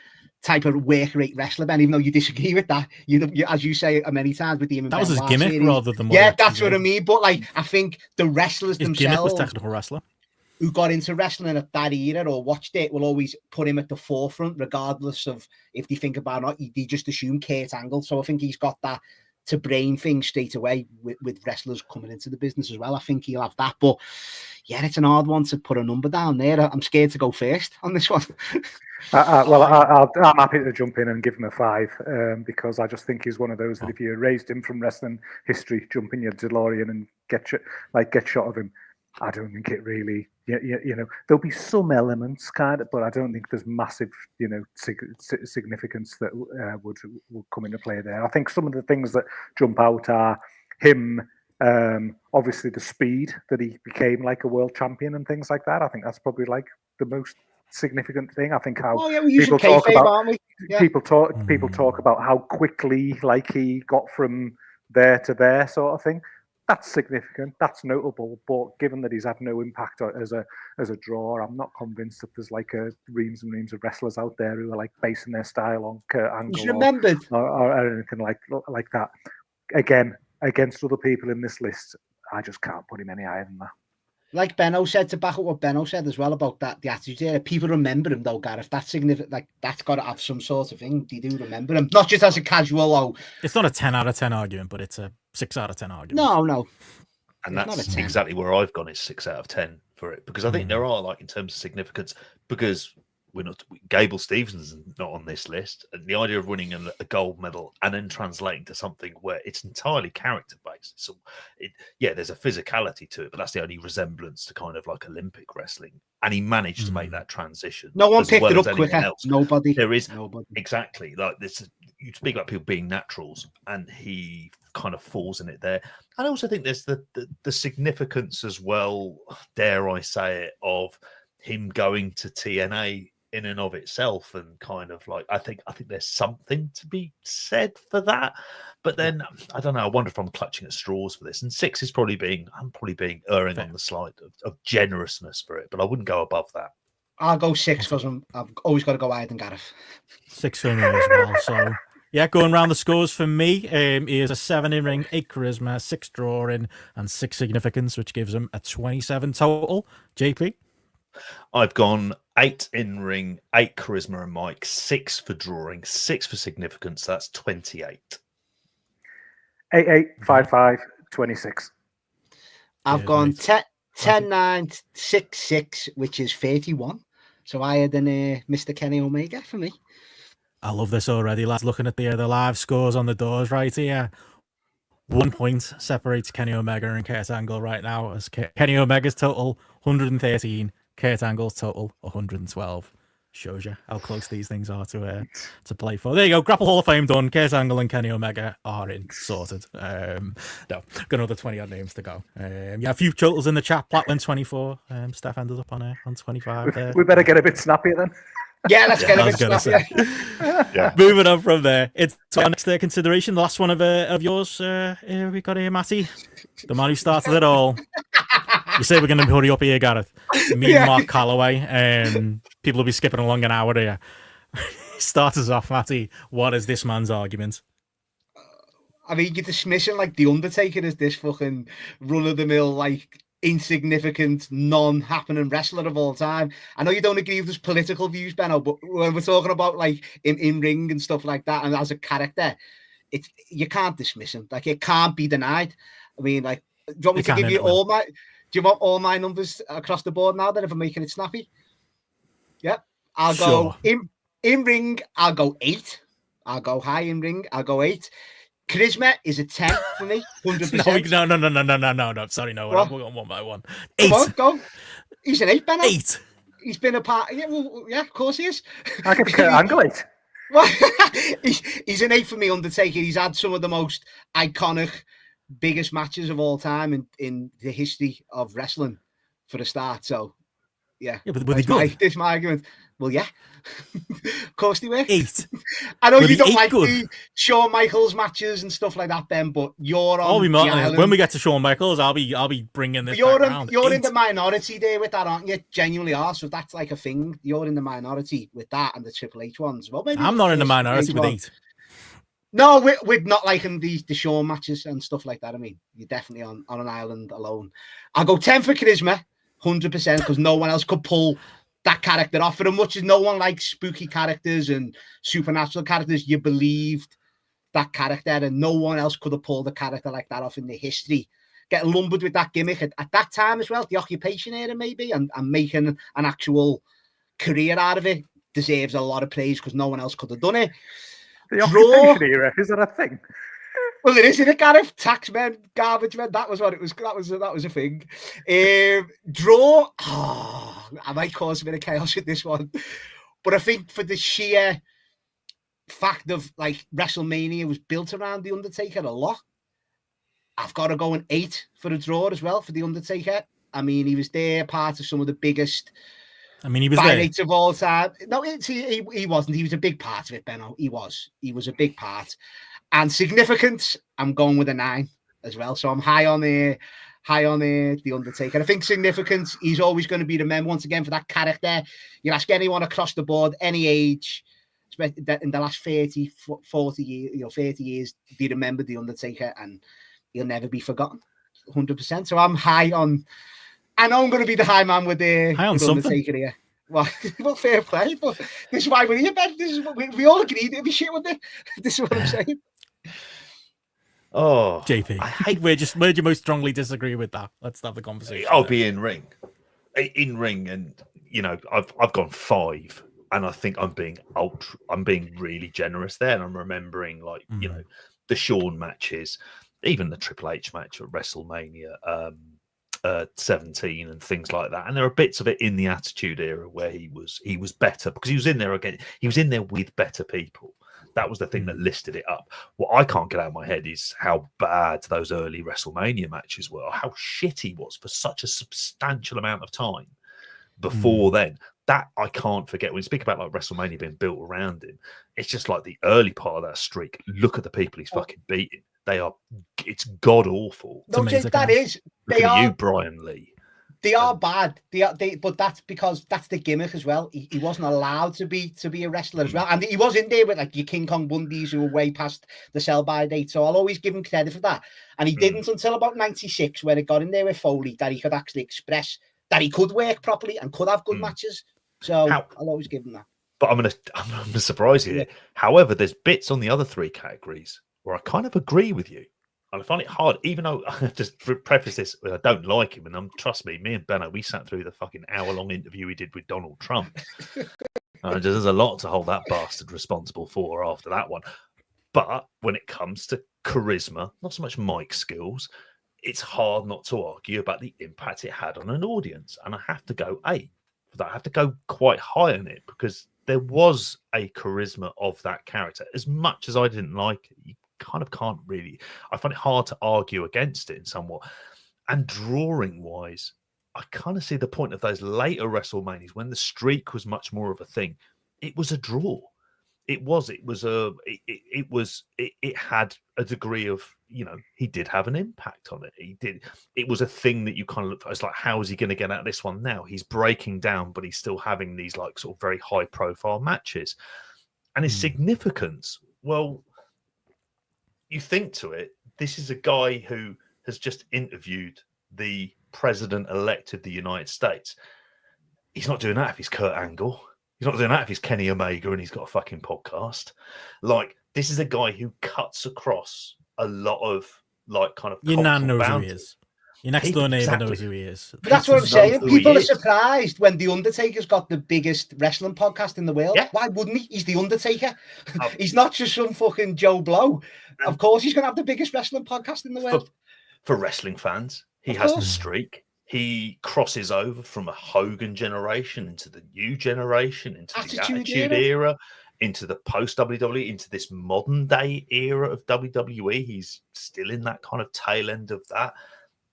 type of work rate wrestler, Ben, even though you disagree with that, you as you say many times with him, that was his gimmick series, rather than that's what I mean. But I think the wrestlers his themselves, gimmick was technical wrestler, who got into wrestling at that era or watched it, will always put him at the forefront, regardless of if they think about it or not. They just assume Kurt Angle, so I think he's got that to brain thing straight away with wrestlers coming into the business as well. I think he'll have that. But yeah, it's an hard one to put a number down there. I'm scared to go first on this one. I'm happy to jump in and give him a 5 because I just think he's one of those that if you erased him from wrestling history, jump in your DeLorean and get shot of him, I don't think it really, there'll be some elements kind of, but I don't think there's massive, significance that would come into play there. I think some of the things that jump out are him, obviously the speed that he became like a world champion and things like that. I think that's probably like the most significant thing. I think how people talk about people talk about how quickly like he got from there to there sort of thing. That's significant. That's notable. But given that he's had no impact as a draw, I'm not convinced that there's like reams and reams of wrestlers out there who are like basing their style on Kurt Angle or anything like that. Again, against other people in this list, I just can't put him any higher than that. Like Benno said, to back up what Benno said as well about the attitude there, people remember him though, Gareth. That's significant. Like that's got to have some sort of thing. They do remember him, not just as a casual. It's not a 10 out of 10 argument, but it's a 6 out of 10 argument. No. And that's exactly where I've gone, is 6 out of 10 for it, because I think there are, like, in terms of significance, because Gable Stevenson's not on this list, and the idea of winning a gold medal and then translating to something where it's entirely character based. So there's a physicality to it, but that's the only resemblance to kind of like Olympic wrestling. And he managed to make that transition. No one picked it up quicker. Nobody. There is nobody. Exactly like this. You speak about people being naturals, and he kind of falls in it there. And I also think there's the significance as well, dare I say it, of him going to TNA in and of itself, and kind of like I think there's something to be said for that. But then I don't know. I wonder if I'm clutching at straws for this. And 6 is probably being erring on the side of generousness for it, but I wouldn't go above that. I'll go 6 because I've always got to go higher than Gareth. 6 for me as well. So yeah, going around the scores for me, he is a 7 in ring, 8 charisma, 6 drawing, and 6 significance, which gives him a 27 total. JP? I've gone 8 in ring, 8 charisma and mic, 6 for drawing, 6 for significance. That's 28. 8, 5, 5, 26. I've gone 10, 9, 6, 6, which is 31. So higher than Mr. Kenny Omega for me. I love this already, lads. Looking at the live scores on the doors right here. 1 point separates Kenny Omega and Kurt Angle right now, as Kenny Omega's total 113, Kurt Angle's total 112. Shows you how close these things are to play for. There you go. Grapple Hall of Fame done. Kurt Angle and Kenny Omega are in. Sorted. No, got another 20 odd names to go. A few totals in the chat. Platlin 24. Steph ended up on 25. We better get a bit snappier then. Yeah, let's get a bit snappier. Moving on from there. It's our next consideration. The last one of yours. We got here, Matty. The man who started it all. You say we're going to hurry up here, Gareth. Me and Mark Calloway. People will be skipping along an hour here. Start us off, Matty. What is this man's argument? I mean, you're dismissing like The Undertaker as this fucking run-of-the-mill, like, insignificant, non-happening wrestler of all time. I know you don't agree with his political views, Benno, but when we're talking about like in ring and stuff like that, and as a character, you can't dismiss him. Like, it can't be denied. I mean, like, do you want me to give you all my? Do you want all my numbers across the board now? Then, if I'm making it snappy, yeah, I'll go In ring, I'll go 8. I'll go high in ring. I'll go 8. Charisma is a 10 for me, 100%. No. Sorry, no. We're going one by one. 8. Come on, go. He's an 8, Benno. 8. He's been a part. Yeah, well, yeah, of course he is. I give Kurt Angle 8. Well, he's an 8 for me, Undertaker. He's had some of the most iconic, biggest matches of all time in the history of wrestling for a start. So, yeah. But this my argument. Well, yeah. Of course they were. 8. I know you don't like the Shawn Michaels matches and stuff like that, Ben, but you're on the island. When we get to Shawn Michaels, I'll be bringing this back around. You're in the minority there with that, aren't you? Genuinely are. So that's like a thing. You're in the minority with that and the Triple H ones. Well, maybe I'm not in the minority with 8. No, we're not liking the Shawn matches and stuff like that. I mean, you're definitely on an island alone. I'll go 10 for charisma, 100%, because no one else could pull that character off. For as much as no one likes spooky characters and supernatural characters, you believed that character, and no one else could have pulled a character like that off in the history. Getting lumbered with that gimmick at that time as well, the occupation era maybe, and making an actual career out of it deserves a lot of praise because no one else could have done it. The occupation era, is that a thing? Well, it is, isn't it, Gareth? Taxmen, garbage men. That was what it was. That was a thing. Draw. Oh, I might cause a bit of chaos with this one, but I think for the sheer fact of like WrestleMania was built around the Undertaker a lot, I've got to go an 8 for a draw as well for the Undertaker. I mean, he was there, part of some of the biggest. I mean, he was there of all time. No, he wasn't. He was a big part of it, Benno. He was a big part. And significance, I'm going with a 9 as well. So I'm high on the Undertaker. I think significance, he's always going to be remembered once again for that character. You ask anyone across the board, any age, in the last 30, 40 years, 30 years, they remember the Undertaker, and he'll never be forgotten. 100%. So I'm high on. I know I'm going to be the high man with the Undertaker here. Well, fair play, but this is why we're here, Ben. This is what we all agreed it'd be shit, wouldn't it? This is what I'm saying. Oh, JP, where do you most strongly disagree with that? Let's have the conversation. I'll be in ring, and I've gone 5, and I think I'm being really generous there, and I'm remembering the Shawn matches, even the Triple H match at WrestleMania 17 and things like that, and there are bits of it in the Attitude Era where he was better because he was in there again. He was in there with better people. That was the thing that listed it up. What I can't get out of my head is how bad those early WrestleMania matches were, how shit he was for such a substantial amount of time before then. That I can't forget. When you speak about like WrestleMania being built around him, it's just like the early part of that streak. Look at the people he's fucking beating. It's god awful. No, that is. Look at you, Brian Lee. They are bad. But that's because that's the gimmick as well. He wasn't allowed to be a wrestler as well, and he was in there with like your King Kong Bundys who were way past the sell-by date. So I'll always give him credit for that. And he didn't until about '96, when it got in there with Foley, that he could actually express that he could work properly and could have good matches. So I'll always give him that. But I'm gonna surprise you here. However, there's bits on the other 3 categories where I kind of agree with you. And I find it hard, even though I have to preface this with I don't like him. And trust me, me and Benno, we sat through the fucking hour-long interview we did with Donald Trump. There's a lot to hold that bastard responsible for after that one. But when it comes to charisma, not so much mic skills, it's hard not to argue about the impact it had on an audience. And I have to go 8 for that. I have to go quite high on it because there was a charisma of that character. As much as I didn't like it, you kind of can't really. I find it hard to argue against it in somewhat. And drawing wise, I kind of see the point of those later WrestleManias when the streak was much more of a thing. It was a draw. It had a degree of, he did have an impact on it. It was a thing that you kind of looked at. It's like, how is he going to get out of this one now? He's breaking down, but he's still having these like sort of very high profile matches. And his significance, well, you think to it, this is a guy who has just interviewed the president-elect of the United States. He's not doing that if he's Kurt Angle. He's not doing that if he's Kenny Omega and he's got a fucking podcast. Like, this is a guy who cuts across a lot of, like, kind of your nan knows boundaries. who he is. Your next door neighbor Exactly. knows who he is. But that's what I'm saying. who he People are is. surprised when The Undertaker's got the biggest wrestling podcast in the world. Yeah. Why wouldn't he? He's The Undertaker. Oh. He's not just some fucking Joe Blow. Of course he's going to have the biggest wrestling podcast in the world. For wrestling fans, he Of has the course. streak. He crosses over from a Hogan generation into the new generation, into the Attitude era, into the post WWE, into this modern day era of WWE. He's still in that kind of tail end of that.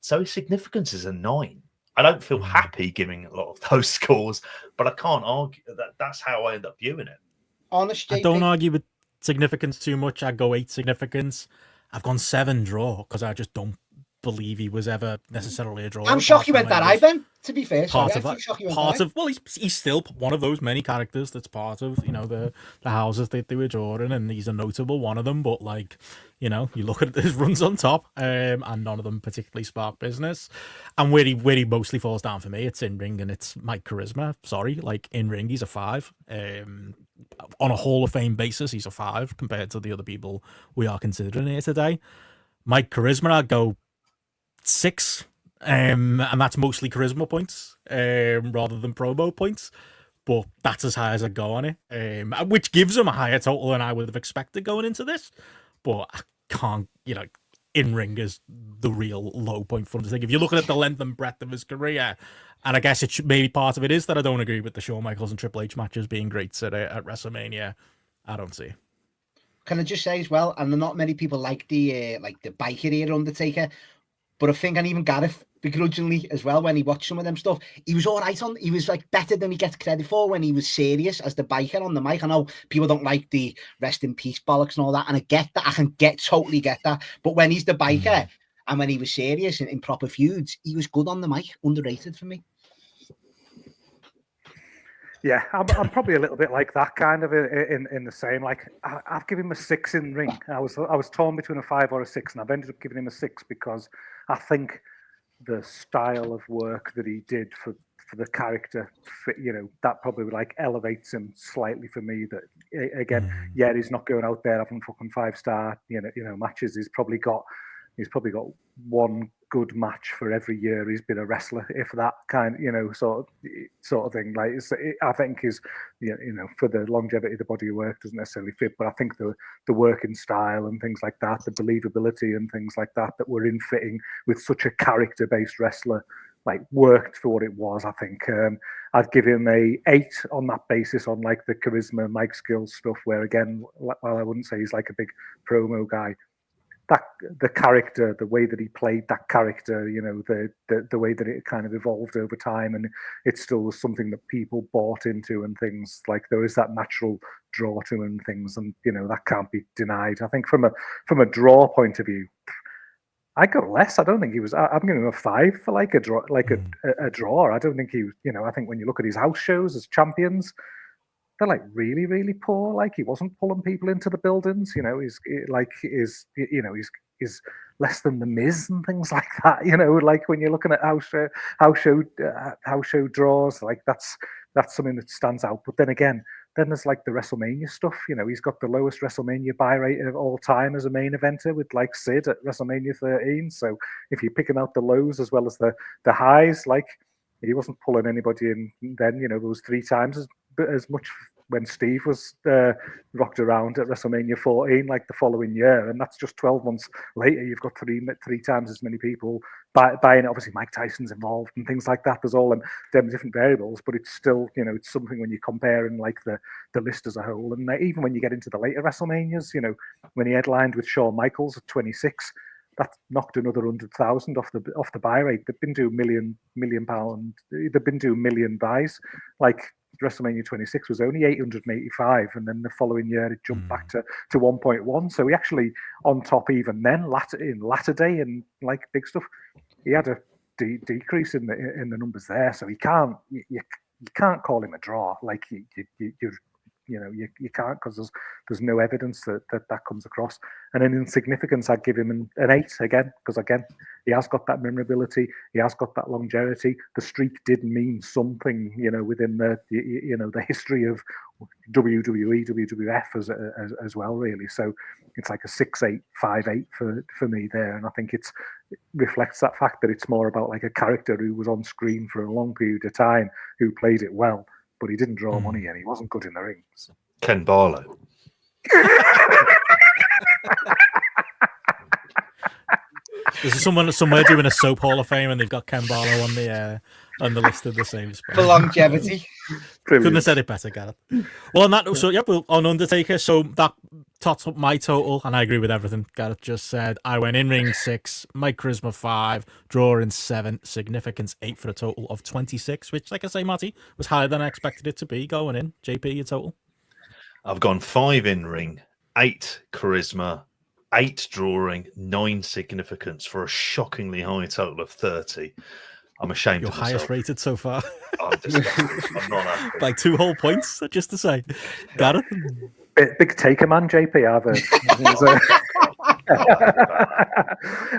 So his significance is a 9. I don't feel happy giving a lot of those scores, but I can't argue that that's how I end up viewing it. Honestly, I don't argue with significance too much. I go 8 significance. I've gone 7 draw because I just don't believe he was ever necessarily a draw. I'm shocked you went that high, Ben. To be fair, Well, he's still one of those many characters that's part of, you know, the houses that they were drawing, and he's a notable one of them. But like, you know, you look at his runs on top, and none of them particularly spark business. And where he mostly falls down for me, it's in ring and it's Mike Charisma. Sorry, like in ring, he's a 5. On a Hall of Fame basis, he's a 5 compared to the other people we are considering here today. Mike Charisma, I'd go 6. And that's mostly charisma points rather than promo points, but that's as high as I go on it, which gives him a higher total than I would have expected going into this. But I can't, you know, in ring is the real low point for him to think. If you're looking at the length and breadth of his career, and I guess it should, maybe part of it is that I don't agree with the Shawn Michaels and Triple H matches being great at WrestleMania. I don't see. Can I just say as well, and not many people like the biker era Undertaker, but I think, and even Gareth begrudgingly as well, when he watched some of them stuff, he was all right on. He was like better than he gets credit for when he was serious as the biker on the mic. I know people don't like the rest in peace bollocks and all that, and I get that. I can totally get that. But when he's the biker and when he was serious in proper feuds, he was good on the mic. Underrated for me. Yeah, I'm probably a little bit like that, kind of in the same. Like I've given him a 6 in ring. I was torn between a 5 or a 6, and I've ended up giving him a 6 because I think the style of work that he did for the character, you know, that probably like elevates him slightly for me. That again, yeah, he's not going out there having fucking 5-star, you know, matches. He's probably got one good match for every year he's been a wrestler, if that kind, you know, sort of thing. Like I think is, you know, for the longevity, the body of work doesn't necessarily fit, but I think the working style and things like that, the believability and things like that were in fitting with such a character-based wrestler, like worked for what it was. I think I'd give him a 8 on that basis, on like the charisma, mic skills stuff, where again, while I wouldn't say he's like a big promo guy, that the character, the way that he played that character, you know, the way that it kind of evolved over time, and it still was something that people bought into, and things like there is that natural draw to and things, and you know that can't be denied. I think from a draw point of view, I go less. I don't think he was. I'm giving him a 5 for like a draw, like a draw. I don't think he was. You know, I think when you look at his house shows as champions, they're like really, really poor. Like he wasn't pulling people into the buildings. You know, he's less than the Miz and things like that. You know, like when you're looking at house show draws, like that's something that stands out. But then again, then there's like the WrestleMania stuff. You know, he's got the lowest WrestleMania buy rate of all time as a main eventer with like Sid at WrestleMania 13. So if you're picking out the lows as well as the highs, like he wasn't pulling anybody in then. You know, there was 3 times as much when Steve was rocked around at WrestleMania 14, like the following year, and that's just 12 months later. You've got three times as many people buying it. Obviously, Mike Tyson's involved and things like that. There's all them different variables, but it's still, you know, it's something when you're comparing like the list as a whole. And even when you get into the later WrestleManias, you know, when he headlined with Shawn Michaels at 26. That knocked another 100,000 off the buy rate. They've been doing million pound. They've been doing million buys. Like WrestleMania 26 was only 885, and then the following year it jumped back to 1.1. So he actually on top even then latter day and like big stuff. He had a decrease in the numbers there. So you can't call him a draw. Like you can't, because there's no evidence that comes across. And then in significance, I'd give him an 8 again, because again, he has got that memorability, he has got that longevity. The streak did mean something, you know, within the history of WWE, WWF as well, really. So it's like a 6-8, 5-8 for me there. And I think reflects that fact that it's more about like a character who was on screen for a long period of time, who played it well, but he didn't draw money and he wasn't good in the ring. So. Ken Barlow. There's someone somewhere doing a soap Hall of Fame, and they've got Ken Barlow on the list of the same spot. For longevity. Couldn't have said it better, Gareth. Well, on that, so on Undertaker, so that tots up my total, and I agree with everything Gareth just said. I went in ring 6, Mike Charisma 5, draw in 7, significance 8 for a total of 26, which, like I say, Matty, was higher than I expected it to be going in. JP, your total? I've gone 5 in ring, 8 charisma, 8 drawing, 9 significance for a shockingly high total of 30. I'm ashamed Your of myself. highest rated so far. I'm not happy. Like 2 whole points, just to say. Gareth? Big taker man, JP.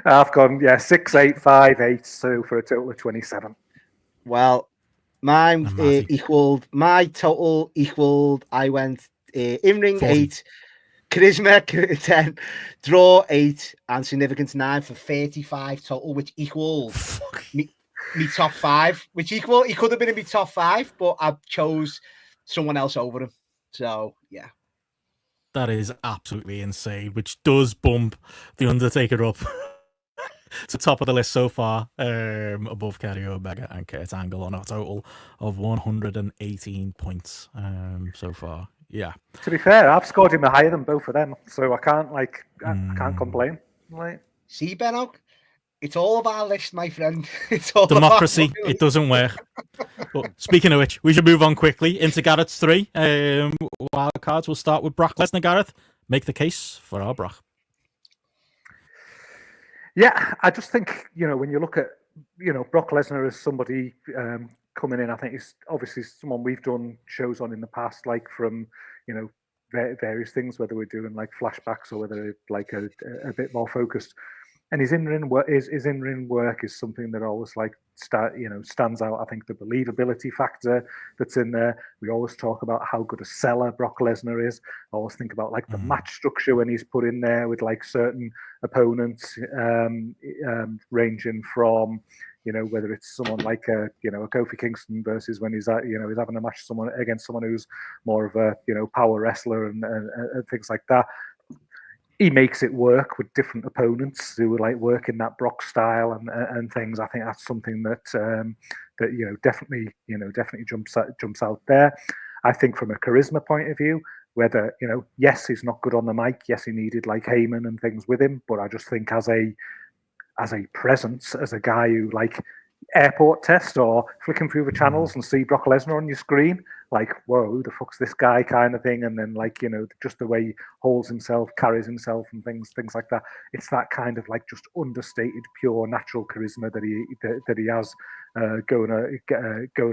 I've gone 6, 8, 5, 8, so for a total of 27. Well, mine equaled my total. I went in ring 8, charisma 10, draw 8, and significance 9 for 35 total, which equals me top 5. Which he could have been in my top 5, but I chose someone else over him. So yeah. That is absolutely insane, which does bump The Undertaker up to top of the list so far, above Kenny Omega and Kurt Angle on a total of 118 points so far. Yeah. To be fair, I've scored him higher than both of them, so I can't I can't complain. Like, see, Benno, it's all of our list, my friend. It's all democracy. It doesn't work. But speaking of which, we should move on quickly into Gareth's 3 wild cards. We'll start with Brock Lesnar. Gareth, make the case for our Brock. Yeah, I just think, when you look at, Brock Lesnar as somebody coming in, I think he's obviously someone we've done shows on in the past, like from, various things, whether we're doing like flashbacks or whether it's like a bit more focused. And his in-ring work is something that always stands out. I think the believability factor that's in there. We always talk about how good a seller Brock Lesnar is. I always think about like the match structure when he's put in there with like certain opponents, ranging from whether it's someone like a Kofi Kingston versus when he's he's having a match against someone who's more of a power wrestler and things like that. He makes it work with different opponents who would like work in that Brock style and things. I think that's something that definitely jumps out there. I think from a charisma point of view, whether yes, he's not good on the mic. Yes, he needed like Heyman and things with him, but I just think as a presence, as a guy who like airport test or flicking through the channels and see Brock Lesnar on your screen, like, whoa, who the fuck's this guy kind of thing. And then like, just the way he holds himself, carries himself and things like that. It's that kind of like just understated, pure natural charisma that he has going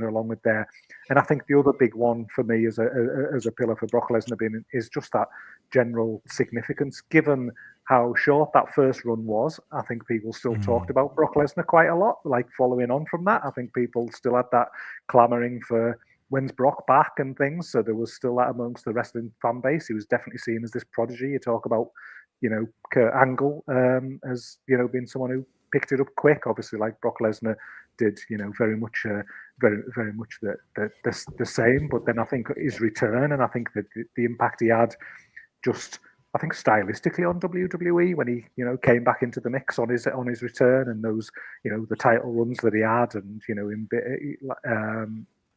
along with there. And I think the other big one for me as a pillar for Brock Lesnar being is just that general significance, given how short that first run was. I think people still talked about Brock Lesnar quite a lot, like following on from that. I think people still had that clamoring for when's Brock back and things. So there was still that amongst the wrestling fan base. He was definitely seen as this prodigy. You talk about, Kurt Angle as, being someone who picked it up quick. Obviously, like Brock Lesnar did, very much the same. But then I think his return, and I think that the impact he had just, I think stylistically on WWE when he, came back into the mix on his return, and those, the title runs that he had, and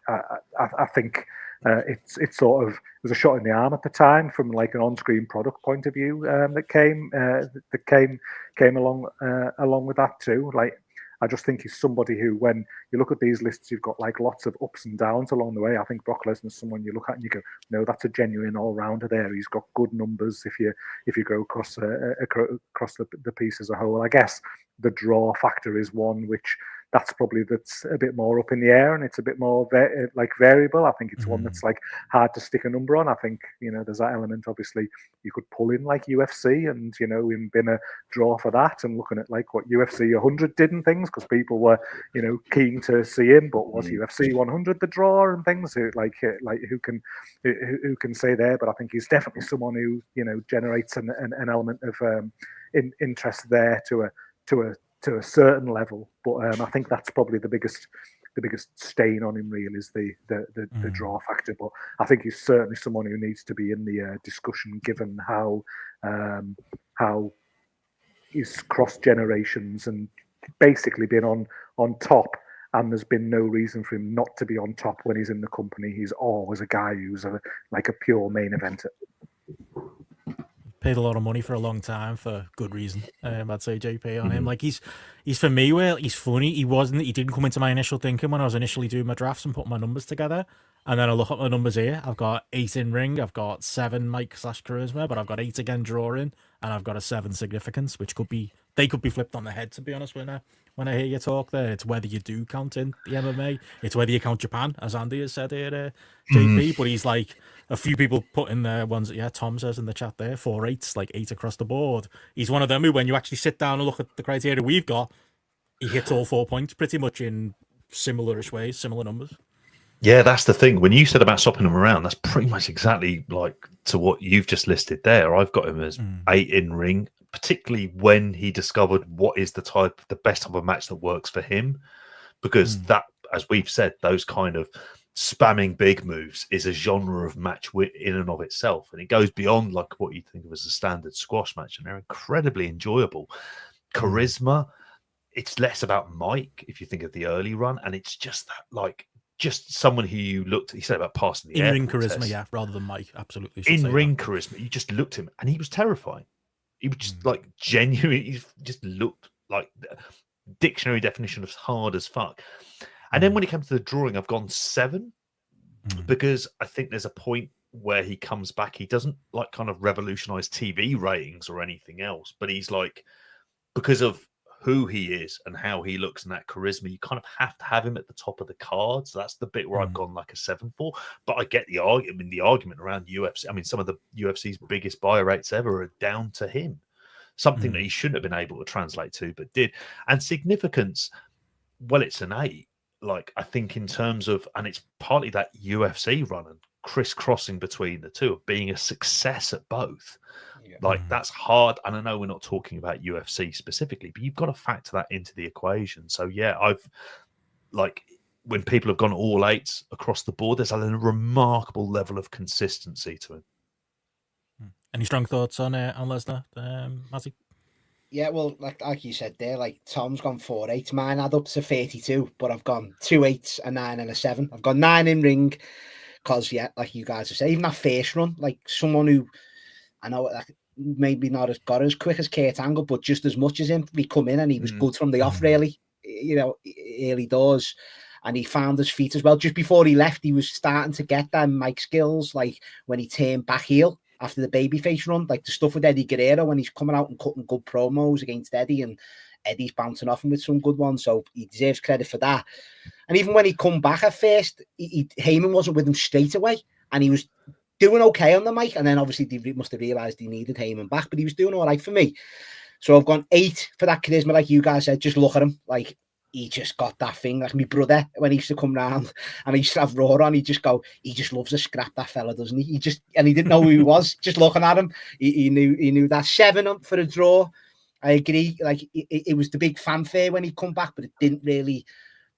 I think it's sort of, it was a shot in the arm at the time from like an on-screen product point of view that came along with that too. Like, I just think he's somebody who, when you look at these lists, you've got like lots of ups and downs along the way. I think Brock Lesnar is someone you look at and you go, no, that's a genuine all-rounder there. He's got good numbers if you go across the piece as a whole. I guess the draw factor is one which that's a bit more up in the air, and it's a bit more variable. I think it's one that's like hard to stick a number on. I think there's that element. Obviously, you could pull in like UFC, and him being a draw for that, and looking at like what UFC 100 did and things, because people were keen to see him. But was UFC 100 the draw and things? Who can say there? But I think he's definitely someone who generates an element of interest there to to a certain level, but I think that's probably the biggest stain on him. Really, is the draw factor. But I think he's certainly someone who needs to be in the discussion, given how he's crossed generations and basically been on top. And there's been no reason for him not to be on top when he's in the company. He's always a guy who's like a pure main eventer. Paid a lot of money for a long time for good reason. I'd say JP on him. Like he's for me, where he's funny. He didn't come into my initial thinking when I was initially doing my drafts and putting my numbers together. And then I look at my numbers here. I've got 8 in ring. I've got 7 mic / charisma, but I've got 8 again drawing, and I've got a 7 significance, which could be flipped on the head, to be honest. When I hear you talk there, it's whether you do count in the MMA. It's whether you count Japan, as Andy has said here, JP. But he's like, a few people put in their ones. Yeah, Tom says in the chat there, 4 8s, like 8 across the board. He's one of them who, when you actually sit down and look at the criteria we've got, he hits all 4 points pretty much in similar-ish ways, similar numbers. Yeah, that's the thing. When you said about swapping them around, that's pretty much exactly like to what you've just listed there. I've got him as 8 in ring, particularly when he discovered what is the best type of match that works for him. Because that, as we've said, those kind of spamming big moves is a genre of match in and of itself. And it goes beyond like what you think of as a standard squash match. And they're incredibly enjoyable. Charisma, it's less about Mike, if you think of the early run. And it's just that, like, just someone who you looked at, you said about passing the in-ring charisma, test. Yeah, rather than Mike, absolutely. In-ring charisma, you just looked at him and he was terrifying. He was just like genuinely, he just looked like dictionary definition of hard as fuck. And then when it comes to the drawing, I've gone 7 because I think there's a point where he comes back. He doesn't like kind of revolutionize TV ratings or anything else, but he's like, because of who he is and how he looks and that charisma, you kind of have to have him at the top of the card. So that's the bit where I've gone like a 7 for. But I get the argument around UFC. I mean, some of the UFC's biggest buy rates ever are down to him. Something that he shouldn't have been able to translate to, but did. And significance, well, it's an 8. Like, I think in terms of, and it's partly that UFC run and crisscrossing between the two, of being a success at both. Like, that's hard. And I know we're not talking about UFC specifically, but you've got to factor that into the equation. So, yeah, I've, like, when people have gone all 8s across the board, there's a remarkable level of consistency to him. Any strong thoughts on Lesnar, Mazzy? Yeah, well, like you said there, like Tom's gone 4 8. Mine add up to 32, but I've gone 2 8s, a 9 and a 7. I've got 9 in ring because, yeah, like you guys have said, even that first run, like someone who, I know, like, maybe not as quick as Kurt Angle, but just as much as him. He come in and he was good from the off, really, you know, early doors. And he found his feet as well. Just before he left, he was starting to get them mic skills, like when he turned back heel after the babyface run, like the stuff with Eddie Guerrero when he's coming out and cutting good promos against Eddie, and Eddie's bouncing off him with some good ones. So he deserves credit for that. And even when he come back at first, Heyman wasn't with him straight away, and he was doing okay on the mic. And then obviously he must have realised he needed Heyman back, but he was doing all right for me. So I've gone 8 for that charisma, like you guys said. Just look at him, like he just got that thing. Like my brother, when he used to come round and he used to have Raw on, he just loves to scrap, that fella, doesn't he? And he didn't know who he was. Just looking at him, he knew that. 7 up for a draw. I agree. Like it was the big fanfare when he come back, but it didn't really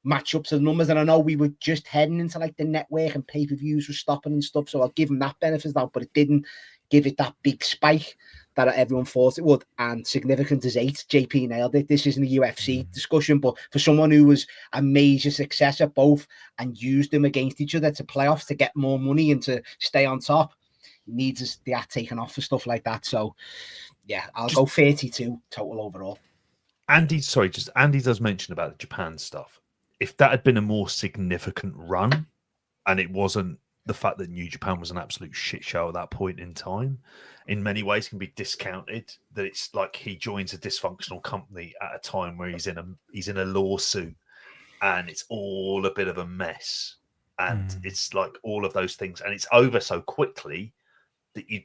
match up to the numbers. And I know we were just heading into like the network and pay-per-views were stopping and stuff, so I'll give him that benefit now, but it didn't give it that big spike that everyone thought it would. And significant is 8. JP nailed it. This isn't a UFC discussion, but for someone who was a major success at both and used them against each other to playoffs to get more money and to stay on top, needs the hat taken off for stuff like that. So yeah, I'll go 32 total overall. Andy does mention about the Japan stuff. If that had been a more significant run and it wasn't the fact that New Japan was an absolute shit show at that point in time, in many ways can be discounted, that it's like he joins a dysfunctional company at a time where he's in a lawsuit and it's all a bit of a mess, and it's like all of those things, and it's over so quickly that it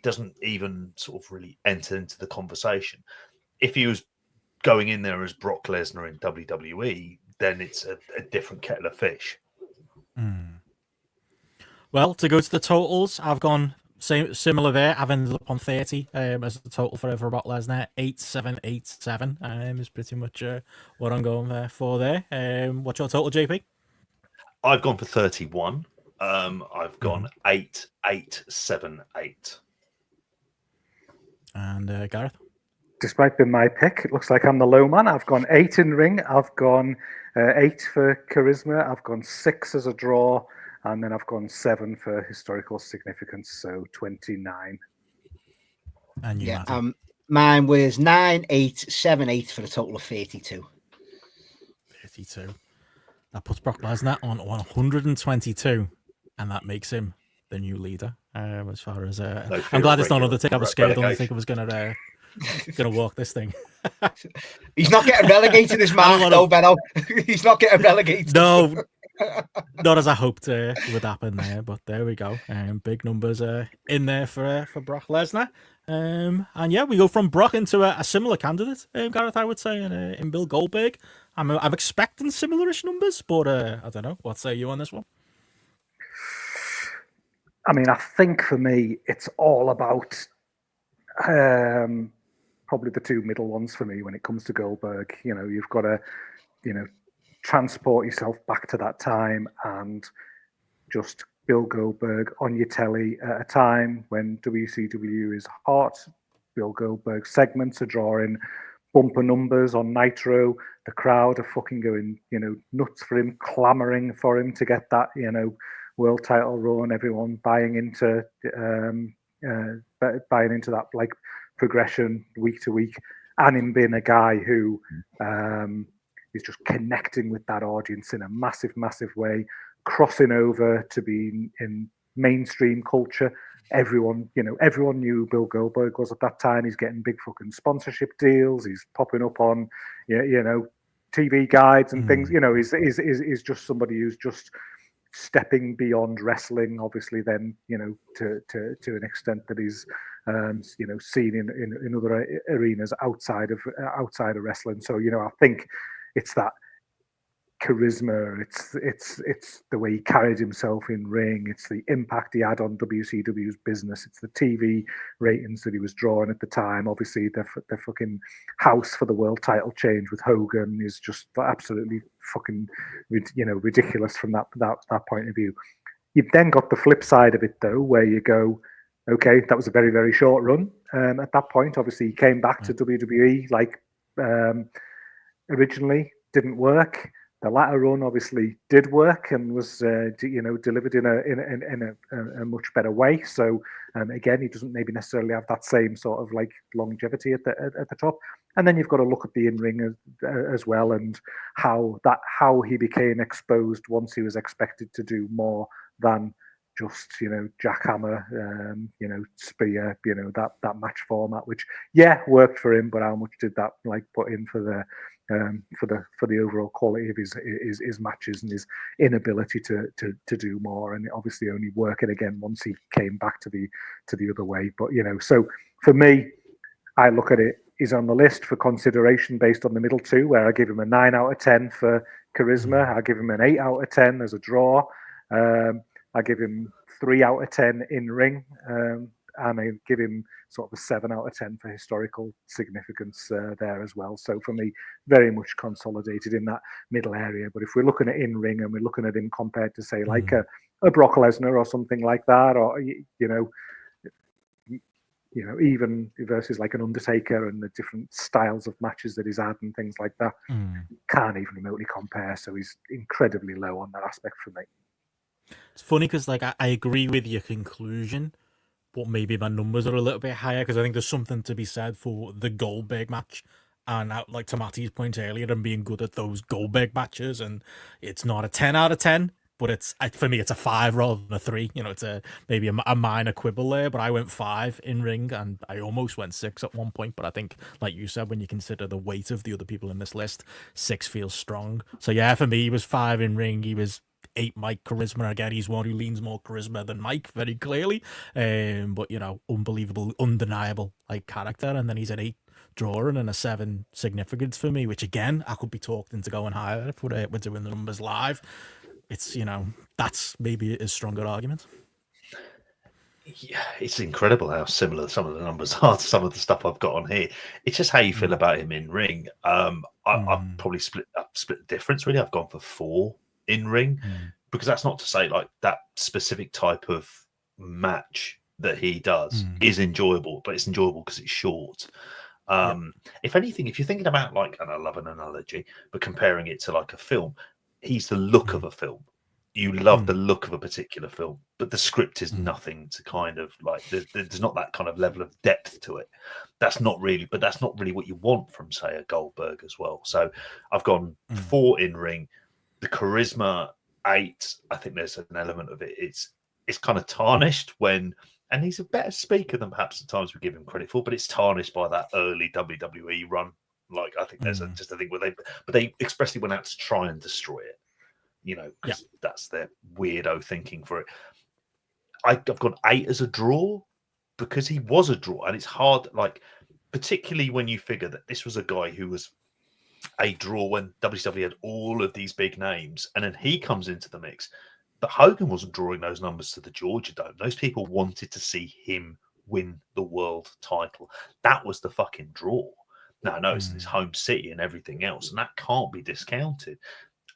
doesn't even sort of really enter into the conversation. If he was going in there as Brock Lesnar in WWE, then it's a different kettle of fish. Well, to go to the totals, I've gone similar there. I've ended up on 30 as the total for Brock Lesnar. 8787 is pretty much what I'm going there for there. What's your total, JP? I've gone for 31. I've gone 8878. And Gareth? Despite being my pick, it looks like I'm the low man. I've gone 8 in ring. I've gone 8 for charisma. I've gone 6 as a draw. And then I've gone 7 for historical significance. So 29. And you, Matthew? Mine was 9878 for a total of 32. 32. That puts Brock Lesnar on 122. And that makes him the new leader. As far as I'm glad it's not Undertaker. I was scared Undertaker was gonna walk this thing. He's not getting relegated, this man. No, Benno. He's not getting relegated. No, not as I hoped would happen there. But there we go. Big numbers in there for Brock Lesnar. And yeah, we go from Brock into a similar candidate, Gareth, I would say, in Bill Goldberg. I'm expecting similarish numbers, but I don't know. What say you on this one? I mean, I think for me, it's all about probably the two middle ones for me when it comes to Goldberg. You know, you've got to, transport yourself back to that time and just Bill Goldberg on your telly at a time when WCW is hot. Bill Goldberg segments are drawing bumper numbers on Nitro. The crowd are fucking going, nuts for him, clamoring for him to get that, world title run. Everyone buying into that like progression week to week, and him being a guy who is just connecting with that audience in a massive way, crossing over to be in mainstream culture. Everyone knew who Bill Goldberg was at that time. He's getting big fucking sponsorship deals. He's popping up on TV guides and things. He's just somebody who's just stepping beyond wrestling, obviously, then to an extent that he's seen in other arenas outside of wrestling. So I think it's that charisma, it's the way he carried himself in ring, it's the impact he had on WCW's business, it's the TV ratings that he was drawing at the time. Obviously the fucking house for the world title change with Hogan is just absolutely fucking ridiculous from that point of view. You've then got the flip side of it though, where you go, okay, that was a very, very short run. At that point, obviously he came back to WWE originally, didn't work. The latter run obviously did work and was, delivered in a much better way. So again, he doesn't maybe necessarily have that same sort of like longevity at the top. And then you've got to look at the in-ring as well, and how he became exposed once he was expected to do more than just jackhammer, spear, that match format, which worked for him, but how much did that like put in for the overall quality of his matches and his inability to do more, and obviously only working again once he came back to the other way. But so for me, I look at it, he's on the list for consideration based on the middle two, where I give him a 9 out of 10 for charisma, I give him an 8 out of 10 as a draw, I give him 3 out of 10 in ring, and I give him sort of a 7 out of 10 for historical significance there as well. So for me, very much consolidated in that middle area. But if we're looking at in ring and we're looking at him compared to say like a Brock Lesnar or something like that, or even versus like an Undertaker and the different styles of matches that he's had and things like that, can't even remotely compare. So he's incredibly low on that aspect for me. It's funny because like I agree with your conclusion, but maybe my numbers are a little bit higher because I think there's something to be said for the Goldberg match, and like to Matty's point earlier, and being good at those Goldberg matches. And it's not a 10 out of 10, but for me it's a 5 rather than a 3. It's maybe a minor quibble there, but I went 5 in ring and I almost went 6 at one point. But I think, like you said, when you consider the weight of the other people in this list, 6 feels strong. So yeah, for me he was 5 in ring, he was 8 Mike charisma. Again, he's one who leans more charisma than Mike, very clearly. But unbelievable, undeniable like character. And then he's an 8 drawing and a 7 significance for me, which again I could be talked into going higher if we're doing the numbers live. It's that's maybe a stronger argument. Yeah, it's incredible how similar some of the numbers are to some of the stuff I've got on here. It's just how you feel about him in ring. I've probably split the difference really. I've gone for 4 in ring because that's not to say like that specific type of match that he does is enjoyable, but it's enjoyable because it's short. If anything, if you're thinking about like, and I love an analogy, but comparing it to like a film, he's the look of a film. You love the look of a particular film, but the script is nothing to kind of like. There's not that kind of level of depth to it. That's not really what you want from, say, a Goldberg as well. So I've gone 4 in ring. The charisma 8. I think there's an element of it. It's kind of tarnished when, and he's a better speaker than perhaps at times we give him credit for, but it's tarnished by that early WWE run. Like I think there's just a thing where they expressly went out to try and destroy it. You know, because that's their weirdo thinking for it. I've got 8 as a draw because he was a draw, and it's hard, like particularly when you figure that this was a guy who was a draw when WCW had all of these big names, and then he comes into the mix. But Hogan wasn't drawing those numbers to the Georgia Dome. Those people wanted to see him win the world title. That was the fucking draw. Now I know it's his home city and everything else, and that can't be discounted.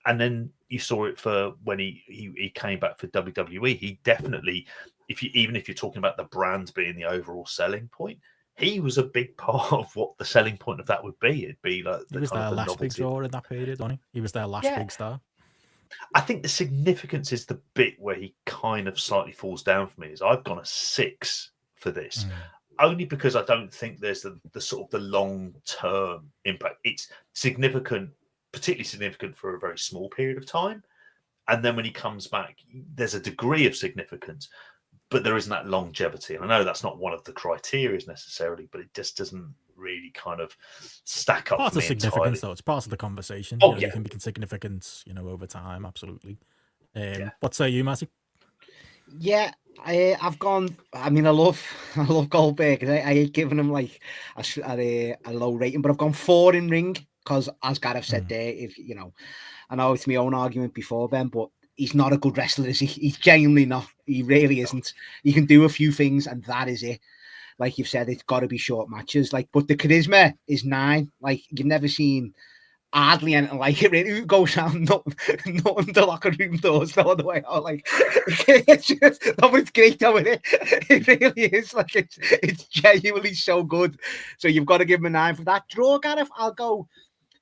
And then you saw it for when he came back for WWE. He definitely, even if you're talking about the brand being the overall selling point, he was a big part of what the selling point of that would be. It'd be like he was their last big draw in that period, wasn't he? He was their last big star. I think the significance is the bit where he kind of slightly falls down for me. Is I've gone a 6 for this, only because I don't think there's the sort of the long term impact. It's significant. Particularly significant for a very small period of time. And then when he comes back, there's a degree of significance, but there isn't that longevity. And I know that's not one of the criteria necessarily, but it just doesn't really kind of stack up. Part of significance, though. It's part of the conversation. Oh, you can be significant, over time. Absolutely. What say you, Matty? Yeah, I've gone. I mean, I love Goldberg. I hate giving him like a low rating, but I've gone 4 in ring. Because, as Gareth said there, if I know it's my own argument before, Ben, but he's not a good wrestler, is he? He's genuinely not. He really isn't. He can do a few things, and that is it. Like you've said, it's got to be short matches. Like, but the charisma is 9. Like, you've never seen hardly anything like it. Really, who goes down not the locker room doors all the way out? Like, it's just, it's great, though, isn't it? It really is. Like, it's genuinely so good. So you've got to give him a 9 for that. Draw, Gareth, I'll go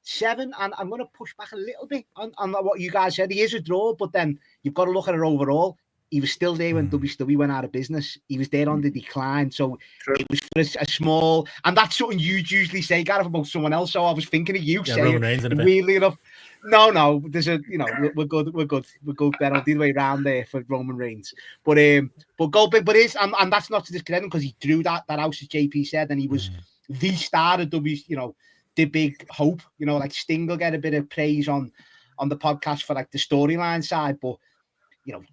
7, and I'm going to push back a little bit on what you guys said. He is a draw, but then you've got to look at it overall. He was still there when WWE went out of business. He was there on the decline, so it was for a small, and that's something you usually say, Gareth, about someone else. So I was thinking of you saying, Roman Reigns in a bit. Weirdly enough, no, there's a, we're good, Ben. I'll do the way around there for Roman Reigns, but Goldberg, but and that's not to discredit him because he drew that house, as JP said, and he was the star of WWE, the big hope, like Sting will get a bit of praise on the podcast for like the storyline side, but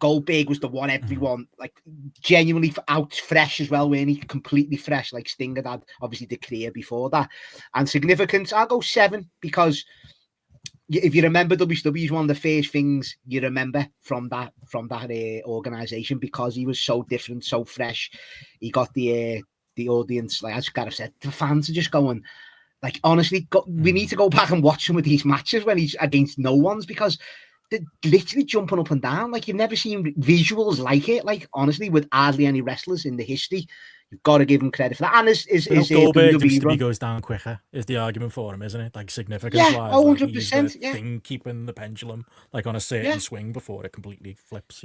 Goldberg was the one everyone like genuinely out fresh as well, when he completely fresh, like Sting had obviously the career before that. And significance, I'll go 7 because if you remember, WWE is one of the first things you remember from that organization because he was so different, so fresh. He got the audience, like as Gareth said, the fans are just going. Like, honestly, we need to go back and watch some of these matches when he's against no ones because they're literally jumping up and down. Like, you've never seen visuals like it. Like, honestly, with hardly any wrestlers in the history, you've got to give him credit for that. And is Goldberg WWE goes down quicker is the argument for him, isn't it? Like, significance-wise. Yeah, 100%. Like, thing keeping the pendulum like on a certain swing before it completely flips.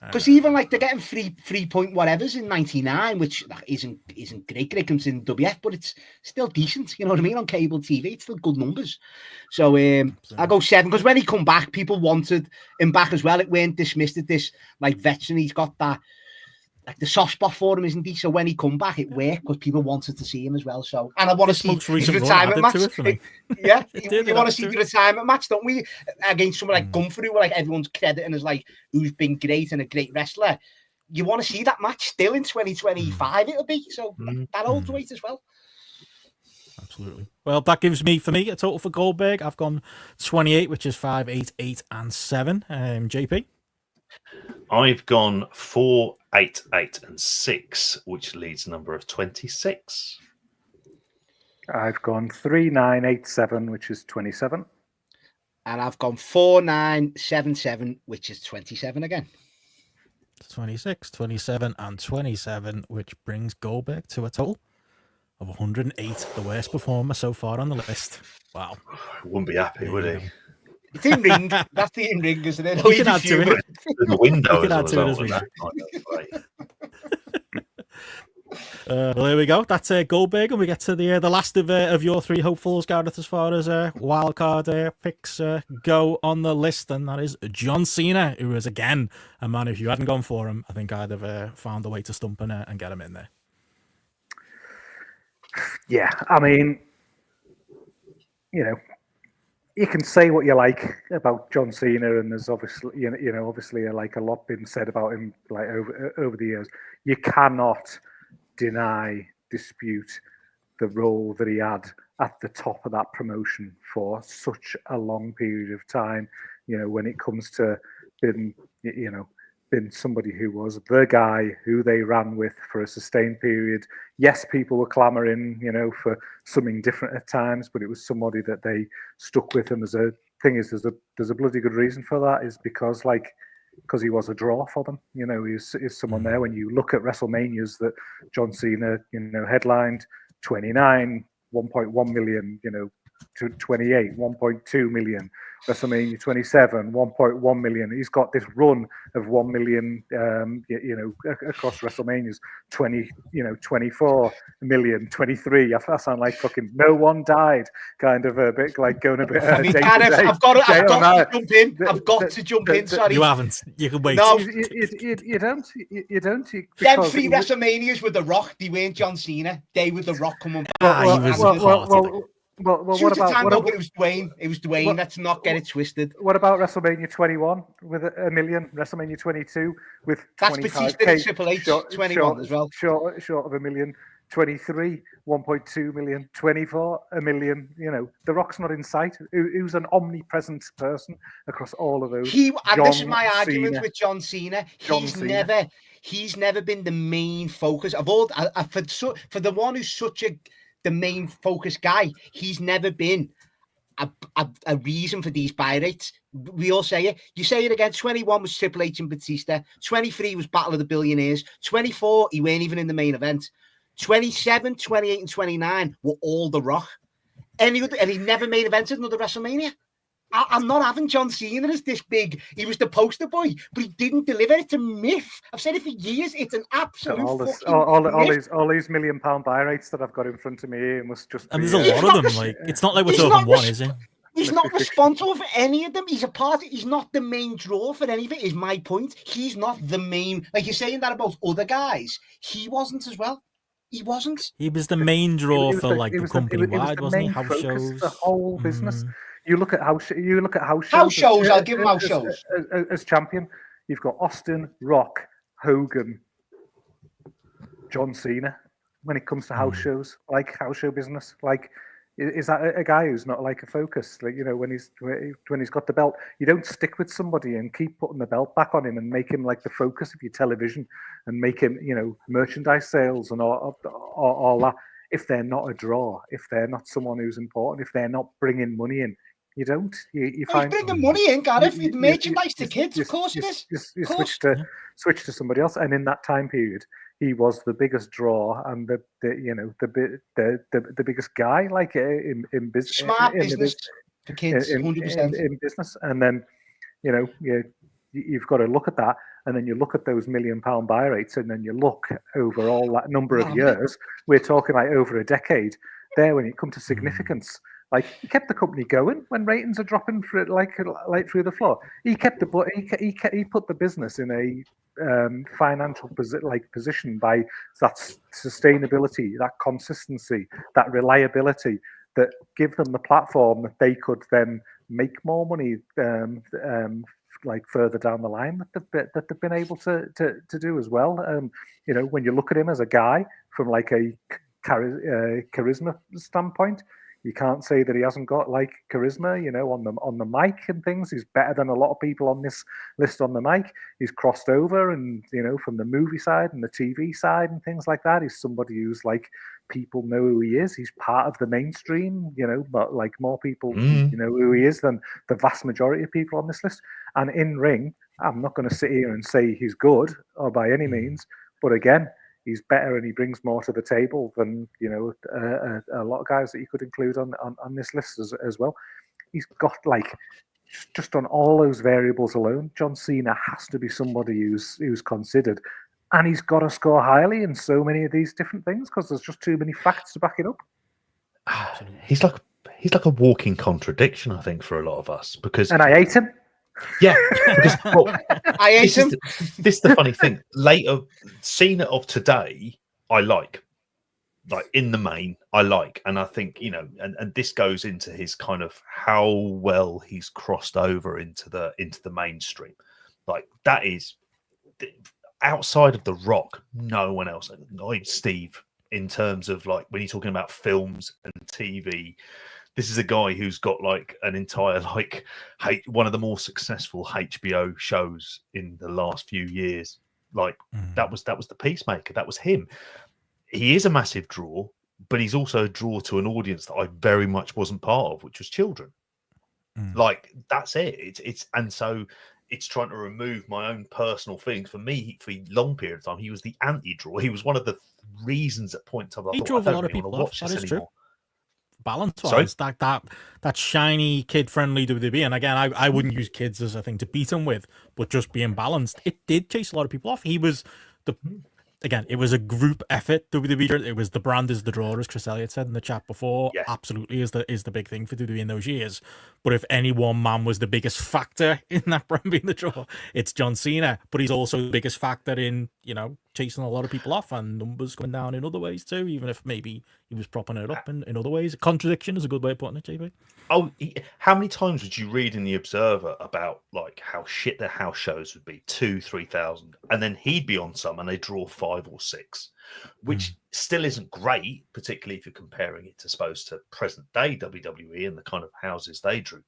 Because even like they're getting 3 point whatevers in '99, which isn't great considering WF, but it's still decent. You know what I mean? On cable TV, it's still good numbers. So I go 7 because when he come back, people wanted him back as well. It weren't dismissed as this like veteran. He's got that. Like the soft spot for him, isn't he? So when he come back, it worked because people wanted to see him as well. So, and I want to see his retirement match. Yeah, you want to see the retirement match, don't we? Against someone like Gunther, who like everyone's crediting as like who's been great and a great wrestler. You want to see that match still in 2025? It'll be so that holds weight as well. Absolutely. Well, that gives me a total for Goldberg. I've gone 28, which is 5, 8, 8, and 7. JP. I've gone 4, 8, 8, and 6, which leads a number of 26. I've gone 3, 9, 8, 7, which is 27. And I've gone 4, 9, 7, 7, which is 27 again. 26, 27, and 27, which brings Goldberg to a total of 108, the worst performer so far on the list. Wow. Wouldn't be happy, would he? It's in ring. That's the in ring, isn't it? You can add to it. The window You can as a add to it result as of we that kind of play. Well, there we go. That's Goldberg, and we get to the last of your three hopefuls, Gareth, as far as wildcard picks go on the list, and that is John Cena, who is, again, a man, if you hadn't gone for him, I think I'd have found a way to stump and get him in there. Yeah, I mean, you know, you can say what you like about John Cena, and there's obviously, obviously, like a lot been said about him, like over the years. You cannot deny, dispute the role that he had at the top of that promotion for such a long period of time. You know, when it comes to being somebody who was the guy who they ran with for a sustained period. Yes, people were clamoring, for something different at times, but it was somebody that they stuck with. And there's a bloody good reason for that, is because he was a draw for them. He's someone there. When you look at WrestleManias that John Cena, headlined, 29, 1.1 million, to 28, 1.2 million. WrestleMania 27, 1.1 million. He's got this run of 1 million, across WrestleManias. 24 million, 23. I sound like fucking no one died, kind of a bit like going a bit. I mean, I've got to jump in. I've got to jump in. Sorry, you haven't. You can wait. No, you don't. Them 3 WrestleManias with The Rock, they weren't John Cena. They were The Rock coming back. Well, what about? But it was Dwayne. It was Dwayne. Let's not get it twisted. What about WrestleMania 21 with a million? WrestleMania 22 with 25K. Triple H 21 as well. Short of a million. 23, 1.2 million. 24, a million. The Rock's not in sight. Who's an omnipresent person across all of those? This is my argument with John Cena. He's never been the main focus of all. For the one who's the main focus guy, he's never been a reason for these buy rates. We all say it. You say it again. 21 was Triple H and Batista. 23 was Battle of the Billionaires. 24, he weren't even in the main event. 27, 28, and 29 were all The Rock. And he never main evented another WrestleMania. I'm not having John Cena as this big. He was the poster boy, but he didn't deliver. It's a myth. I've said it for years. It's an absolute myth. All these £1 million buy rates that I've got in front of me here must just. And there's a lot of them. It's not like we're talking one, is it? He's not responsible for any of them. He's not the main draw for any of it. Is my point. He's not the main. Like you're saying that about other guys. He wasn't as well. He wasn't. He was the main draw for the company wide, wasn't he? House shows, the whole business. You look at house shows. House shows. I'll give him house shows as champion. You've got Austin, Rock, Hogan, John Cena. When it comes to house shows, like house show business, is that a guy who's not like a focus? When he's got the belt, you don't stick with somebody and keep putting the belt back on him and make him like the focus of your television and make him, merchandise sales and all that. If they're not a draw, if they're not someone who's important, if they're not bringing money in, you don't. You find he's bringing money in, Gareth. Merchandise to kids, of course it is. You switch to somebody else, and in that time period, he was the biggest draw and the biggest guy, in business. Smart business for kids, 100% in business, and then you've got to look at that. And then you look at those £1 million buy rates, and then you look over all that number of years. We're talking over a decade there. When it comes to significance, he kept the company going when ratings are dropping for it, through the floor. He kept he put the business in a financial position by that sustainability, that consistency, that reliability that give them the platform that they could then make more money. Further down the line that they've been able to do as well. When you look at him as a guy from a charisma standpoint, You can't say that he hasn't got like charisma, you know, on the mic and things. He's better than a lot of people on this list on the mic. He's crossed over, and you know, from the movie side and the TV side and things like that. He's somebody who's like, people know who he is. He's part of the mainstream, you know, but like more people, you know, who he is than the vast majority of people on this list. And in ring, I'm not going to sit here and say he's good or by any means, but again, he's better and he brings more to the table than, you know, a lot of guys that you could include on this list as well. He's got like, just on all those variables alone, John Cena has to be somebody who's considered, and he's got to score highly in so many of these different things because there's just too many facts to back it up. He's like a walking contradiction, I think, for a lot of us, because and I hate him. Yeah, because I hate him. This is the funny thing. Later, Cena of today, I like in the main, I like, and I think, you know, and this goes into his kind of how well he's crossed over into the mainstream. Like that is outside of The Rock, no one else. Not Steve, in terms of like when you're talking about films and TV. This is a guy who's got like an entire one of the more successful HBO shows in the last few years. Like that was the Peacemaker. That was him. He is a massive draw, but he's also a draw to an audience that I very much wasn't part of, which was children. Like that's it. It's and so it's trying to remove my own personal feelings. For me, for a long period of time, he was the anti-draw. He was one of the reasons at point of he drove a lot of people off. That is true. Balance-wise, that shiny, kid-friendly WWE, and again, I wouldn't use kids as a thing to beat him with, but just being balanced, it did chase a lot of people off. He was it was a group effort. WWE, it was the brand is the draw, as Chris Elliott said in the chat before. Yes. Absolutely is the big thing for WWE in those years. But if any one man was the biggest factor in that brand being the draw, it's John Cena. But he's also the biggest factor in, you know, chasing a lot of people off and numbers going down in other ways too, even if maybe he was propping it up in other ways. A contradiction is a good way of putting it, JB. Oh, how many times would you read in the Observer about like how shit their house shows would be, 2,000-3,000, and then he'd be on some and they draw 5 or 6, which still isn't great, particularly if you're comparing it to present day WWE and the kind of houses they drew.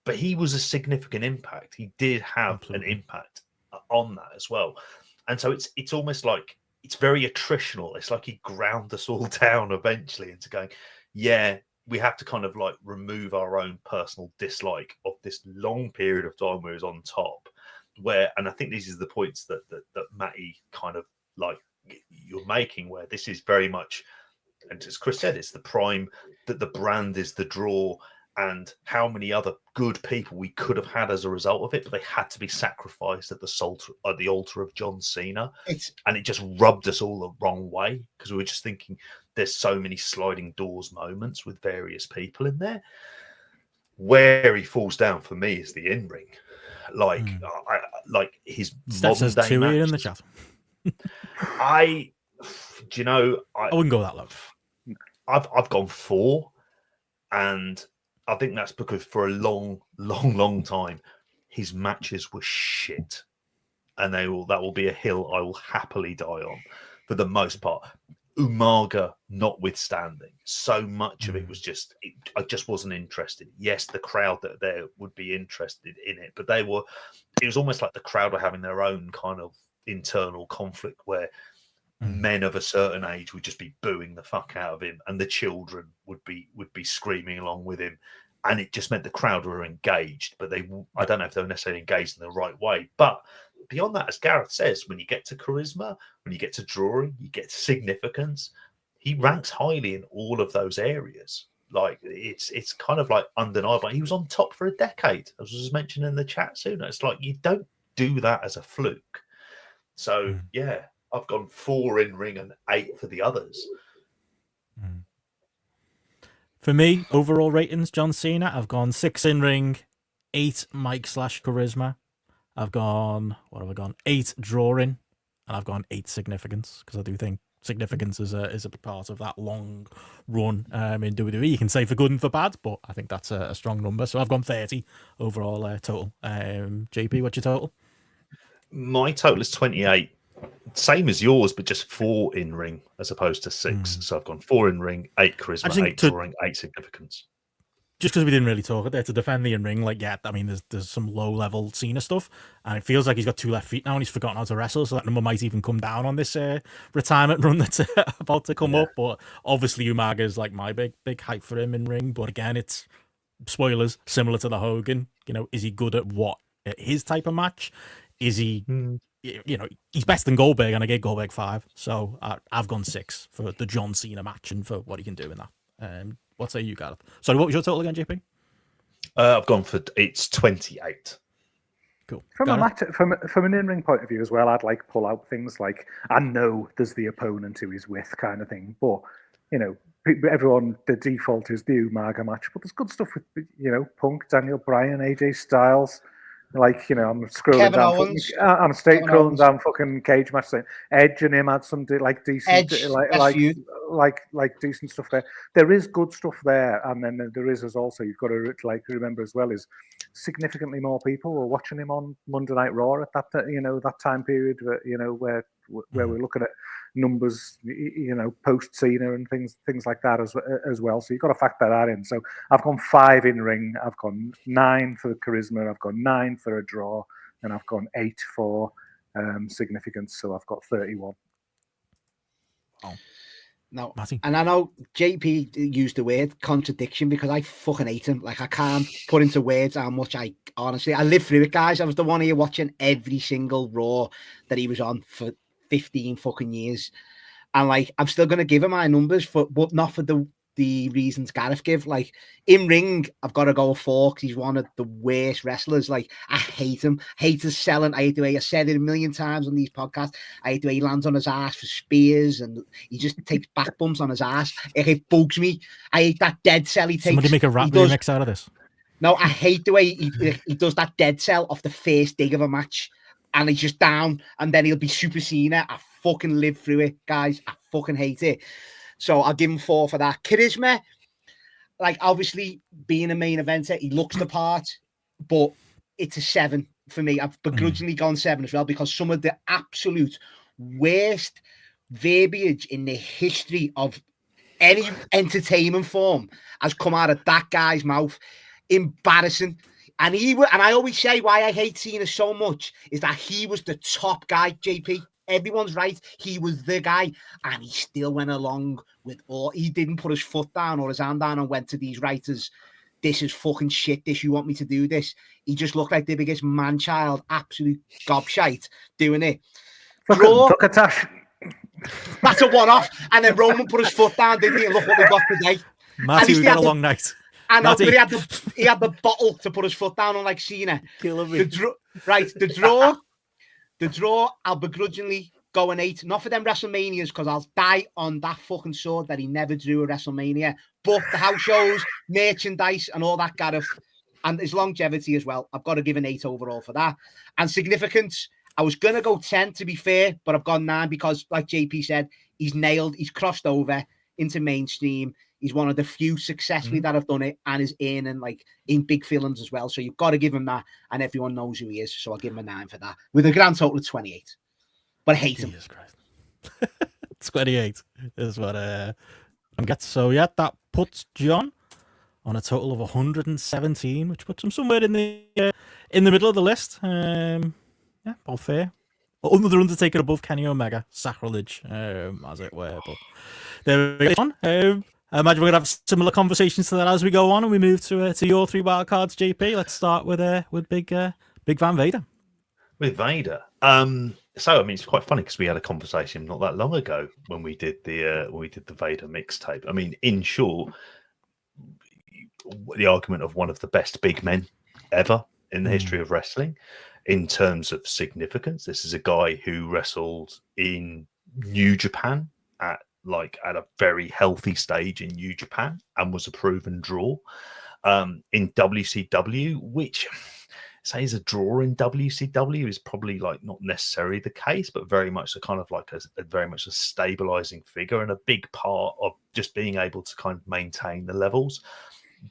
But he was a significant impact. He did have an impact on that as well. And so it's almost like it's very attritional. It's like he ground us all down eventually into going, yeah, we have to kind of like remove our own personal dislike of this long period of time where he was on top. And I think these are the points that Matty kind of like you're making, where this is very much, and as Chris said, it's the prime, that the brand is the draw, and how many other good people we could have had as a result of it, but they had to be sacrificed at the altar of John Cena. And it just rubbed us all the wrong way, because we were just thinking there's so many sliding doors moments with various people in there. Where he falls down for me is the in-ring. Like, like his Steph says 2 here in the chat. I wouldn't go that low. I've gone 4, and I think that's because for a long time his matches were shit, and that will be a hill I will happily die on for the most part. Umaga notwithstanding, so much of it was I just wasn't interested. Yes, the crowd that there would be interested in it, but it was almost like the crowd were having their own kind of internal conflict where men of a certain age would just be booing the fuck out of him, and the children would be screaming along with him, and it just meant the crowd were engaged, but I don't know if they were necessarily engaged in the right way. But beyond that, as Gareth says, when you get to charisma, when you get to drawing, you get to significance, he ranks highly in all of those areas. Like it's kind of like undeniable. He was on top for a decade, as was mentioned in the chat sooner. It's like you don't do that as a fluke. So yeah, I've gone 4 in ring and 8 for the others. For me, overall ratings, John Cena, I've gone 6 in ring, 8 mic / charisma. I've gone, 8 drawing, and I've gone 8 significance, because I do think significance is a part of that long run in WWE. You can say for good and for bad, but I think that's a strong number. So I've gone 30 overall total. JP, what's your total? My total is 28. same as yours, but just 4 in ring as opposed to 6. So I've gone 4 in ring, 8 charisma, 8 drawing, 8 significance. Just because we didn't really talk there to defend the in ring, I mean, there's some low level Cena stuff, and it feels like he's got 2 left feet now, and he's forgotten how to wrestle. So that number might even come down on this retirement run that's about to come up. But obviously, Umaga is like my big hype for him in ring. But again, it's spoilers similar to the Hogan. Is he good at what? At his type of match? Is he? He's better than Goldberg, and I gave Goldberg 5. So I've gone 6 for the John Cena match and for what he can do in that. What say you, Gareth? Sorry, what was your total again, JP? I've gone for it's 28. Cool. From an in-ring point of view as well, I'd like pull out things like, I know there's the opponent who he's with kind of thing, but everyone, the default is the Umaga match, but there's good stuff with Punk, Daniel Bryan, AJ Styles. Like, I'm scrolling Kevin down. Owens. I'm scrolling down fucking cage match saying Edge and him had some like decent, like decent stuff there. There is good stuff there, and then there is also you've got to remember as well is significantly more people were watching him on Monday Night Raw at that that time period where we're looking at numbers post Cena and things like that as well. So you've got to factor that in. So I've gone 5 in ring, I've gone 9 for charisma, I've gone 9 for a draw, and I've gone 8 for significance. So I've got 31. Oh. No, Matty. and I know JP used the word contradiction because I fucking hate him. Like, I can't put into words how much I lived through it, guys. I was the one here watching every single Raw that he was on for 15 fucking years, and like, I'm still gonna give him my numbers but not for the reasons Gareth give. Like, in ring, I've got to go 4 because he's one of the worst wrestlers. Like, I hate him. Hate his selling. I hate the way I said it a million times on these podcasts. I hate the way he lands on his ass for spears and he just takes back bumps on his ass. It bugs me. I hate that dead cell he takes. Somebody make a rap remix out of this. No, I hate the way he does that dead cell off the first dig of a match, and he's just down, and then he'll be Super Cena. I fucking live through it, guys. I fucking hate it. So I'll give him 4 for that. Charisma, like, obviously being a main eventer, he looks the part, but it's a 7 for me. I've begrudgingly gone 7 as well because some of the absolute worst verbiage in the history of any entertainment form has come out of that guy's mouth. Embarrassing. And I always say why I hate Cena so much is that he was the top guy, JP. Everyone's right. He was the guy, and he still went along with all. He didn't put his foot down or his hand down and went to these writers. This is fucking shit. This, you want me to do this? He just looked like the biggest man-child, absolute gobshite doing it. That's a one-off. And then Roman put his foot down, didn't he? And look what we got today. Matty, we got a long night. I know, but he had the bottle to put his foot down on, like Cena. Killing me. The draw, I'll begrudgingly go an 8. Not for them WrestleManias, because I'll die on that fucking sword that he never drew a WrestleMania. But the house shows, merchandise, and all that, Gareth, and his longevity as well, I've got to give an 8 overall for that. And significance, I was going to go 10, to be fair, but I've gone 9 because, like JP said, he's crossed over into mainstream. He's one of the few successfully that have done it and is in big films as well. So you've got to give him that, and everyone knows who he is. So I'll give him a 9 for that, with a grand total of 28. But I hate him. Jesus Christ. 28 is what I'm getting. So yeah, that puts John on a total of 117, which puts him somewhere in the middle of the list. Yeah, all fair. Another Undertaker above Kenny Omega, sacrilege, as it were. But there we go. I imagine we're gonna have similar conversations to that as we go on, and we move to your 3 wildcards, JP. Let's start with Big Van Vader. With Vader, so I mean, it's quite funny because we had a conversation not that long ago when we did the Vader mixtape. I mean, in short, the argument of one of the best big men ever in the history of wrestling, in terms of significance. This is a guy who wrestled in New Japan at a very healthy stage in New Japan and was a proven draw. In WCW, which says a draw in WCW is probably not necessarily the case, but very much a kind of very much a stabilizing figure and a big part of just being able to kind of maintain the levels.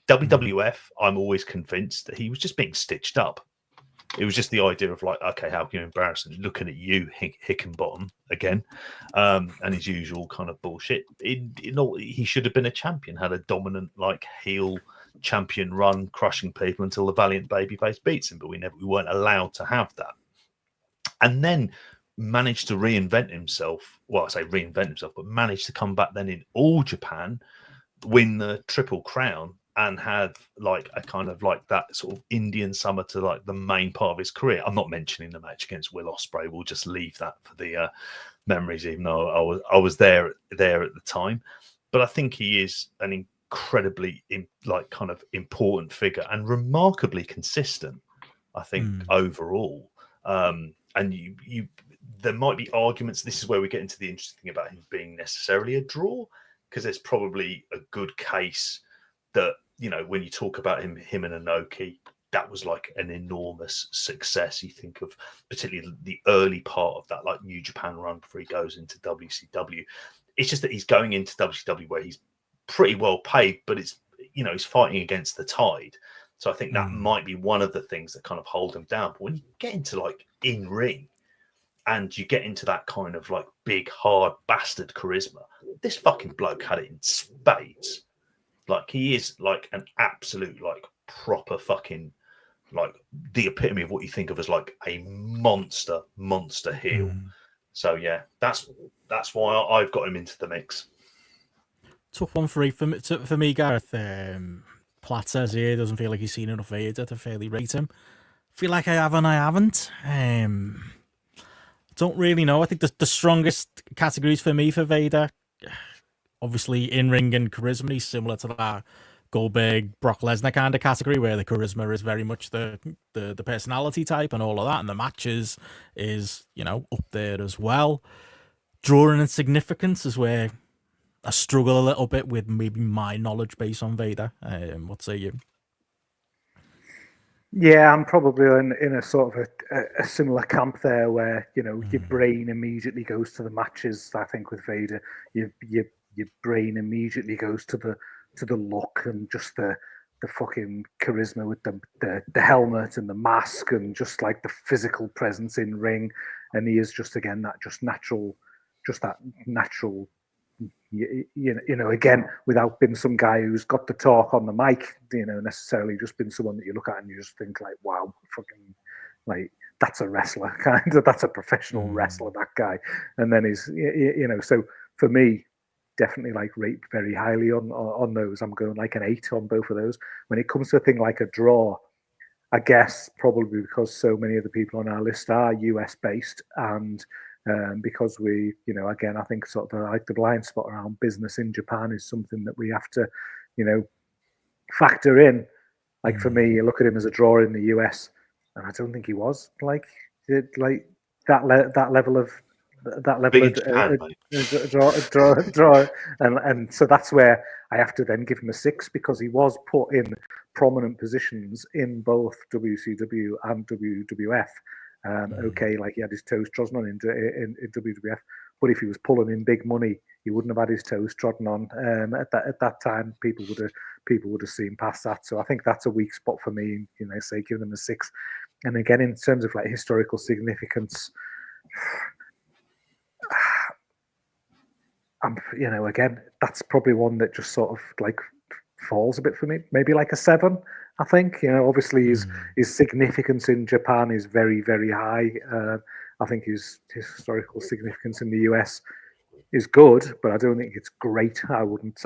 WWF, I'm always convinced that he was just being stitched up. It was just the idea of like, okay, how can you embarrass him? Looking at you, Hickenbottom again, and his usual kind of bullshit. He should have been a champion, had a dominant like heel champion run, crushing people until the valiant babyface beats him. But we weren't allowed to have that. And then managed to reinvent himself. Well, I say reinvent himself, but managed to come back then in All Japan, win the Triple Crown, and have like a kind of like that sort of Indian summer to like the main part of his career. I'm not mentioning the match against Will Ospreay. We'll just leave that for the memories, even though I was there at the time. But I think he is an incredibly kind of important figure and remarkably consistent, I think, overall. And there might be arguments. This is where we get into the interesting thing about him being necessarily a draw, because there's probably a good case that, you know, when you talk about him and Inoki, that was like an enormous success. You think of particularly the early part of that, like New Japan run before he goes into WCW. It's just that he's going into WCW where he's pretty well paid, but it's, you know, he's fighting against the tide. So I think that might be one of the things that kind of hold him down. But when you get into like in ring and you get into that kind of like big, hard bastard charisma, this fucking bloke had it in spades. Like, he is like an absolute, like, proper fucking, like, the epitome of what you think of as like a monster heel. So yeah, that's why I've got him into the mix. Tough one for me, Gareth. Platt says here doesn't feel like he's seen enough Vader to fairly rate him. Feel like I have and I haven't. Don't really know. I think the strongest categories for me for Vader, obviously in ring and charisma, he's similar to that Goldberg, Brock Lesnar kind of category, where the charisma is very much the personality type and all of that, and the matches is, you know, up there as well. Drawing and significance is where I struggle a little bit with maybe my knowledge base on Vader. What say you? Yeah, I'm probably in a sort of a similar camp there, where, you know, your brain immediately goes to the matches. I think with Vader, your brain immediately goes to the look and just the fucking charisma with the helmet and the mask and just like the physical presence in ring. And he is just, again, that natural, you know, again, without being some guy who's got the talk on the mic, you know, necessarily, just been someone that you look at and you just think like, wow, fucking, like, that's a wrestler, kind of, that's a professional wrestler, that guy. And then he's, you know, so for me, definitely like rate very highly on those. I'm going like an 8 on both of those. When it comes to a thing like a draw, I guess probably because so many of the people on our list are US based, and because we, you know, again, I think sort of like the blind spot around business in Japan is something that we have to, you know, factor in. Like for me, you look at him as a draw in the US, and I don't think he was like that level of draw, and so that's where I have to then give him a 6, because he was put in prominent positions in both WCW and WWF. Okay, like he had his toes trodden on in WWF, but if he was pulling in big money, he wouldn't have had his toes trodden on. At that time, people would have seen past that. So I think that's a weak spot for me. You know, say give them a 6. And again, in terms of like historical significance, you know, again, that's probably one that just sort of like falls a bit for me. Maybe like a 7. I think, you know, obviously his significance in Japan is very, very high. I think his historical significance in the US is good, but I don't think it's great. I wouldn't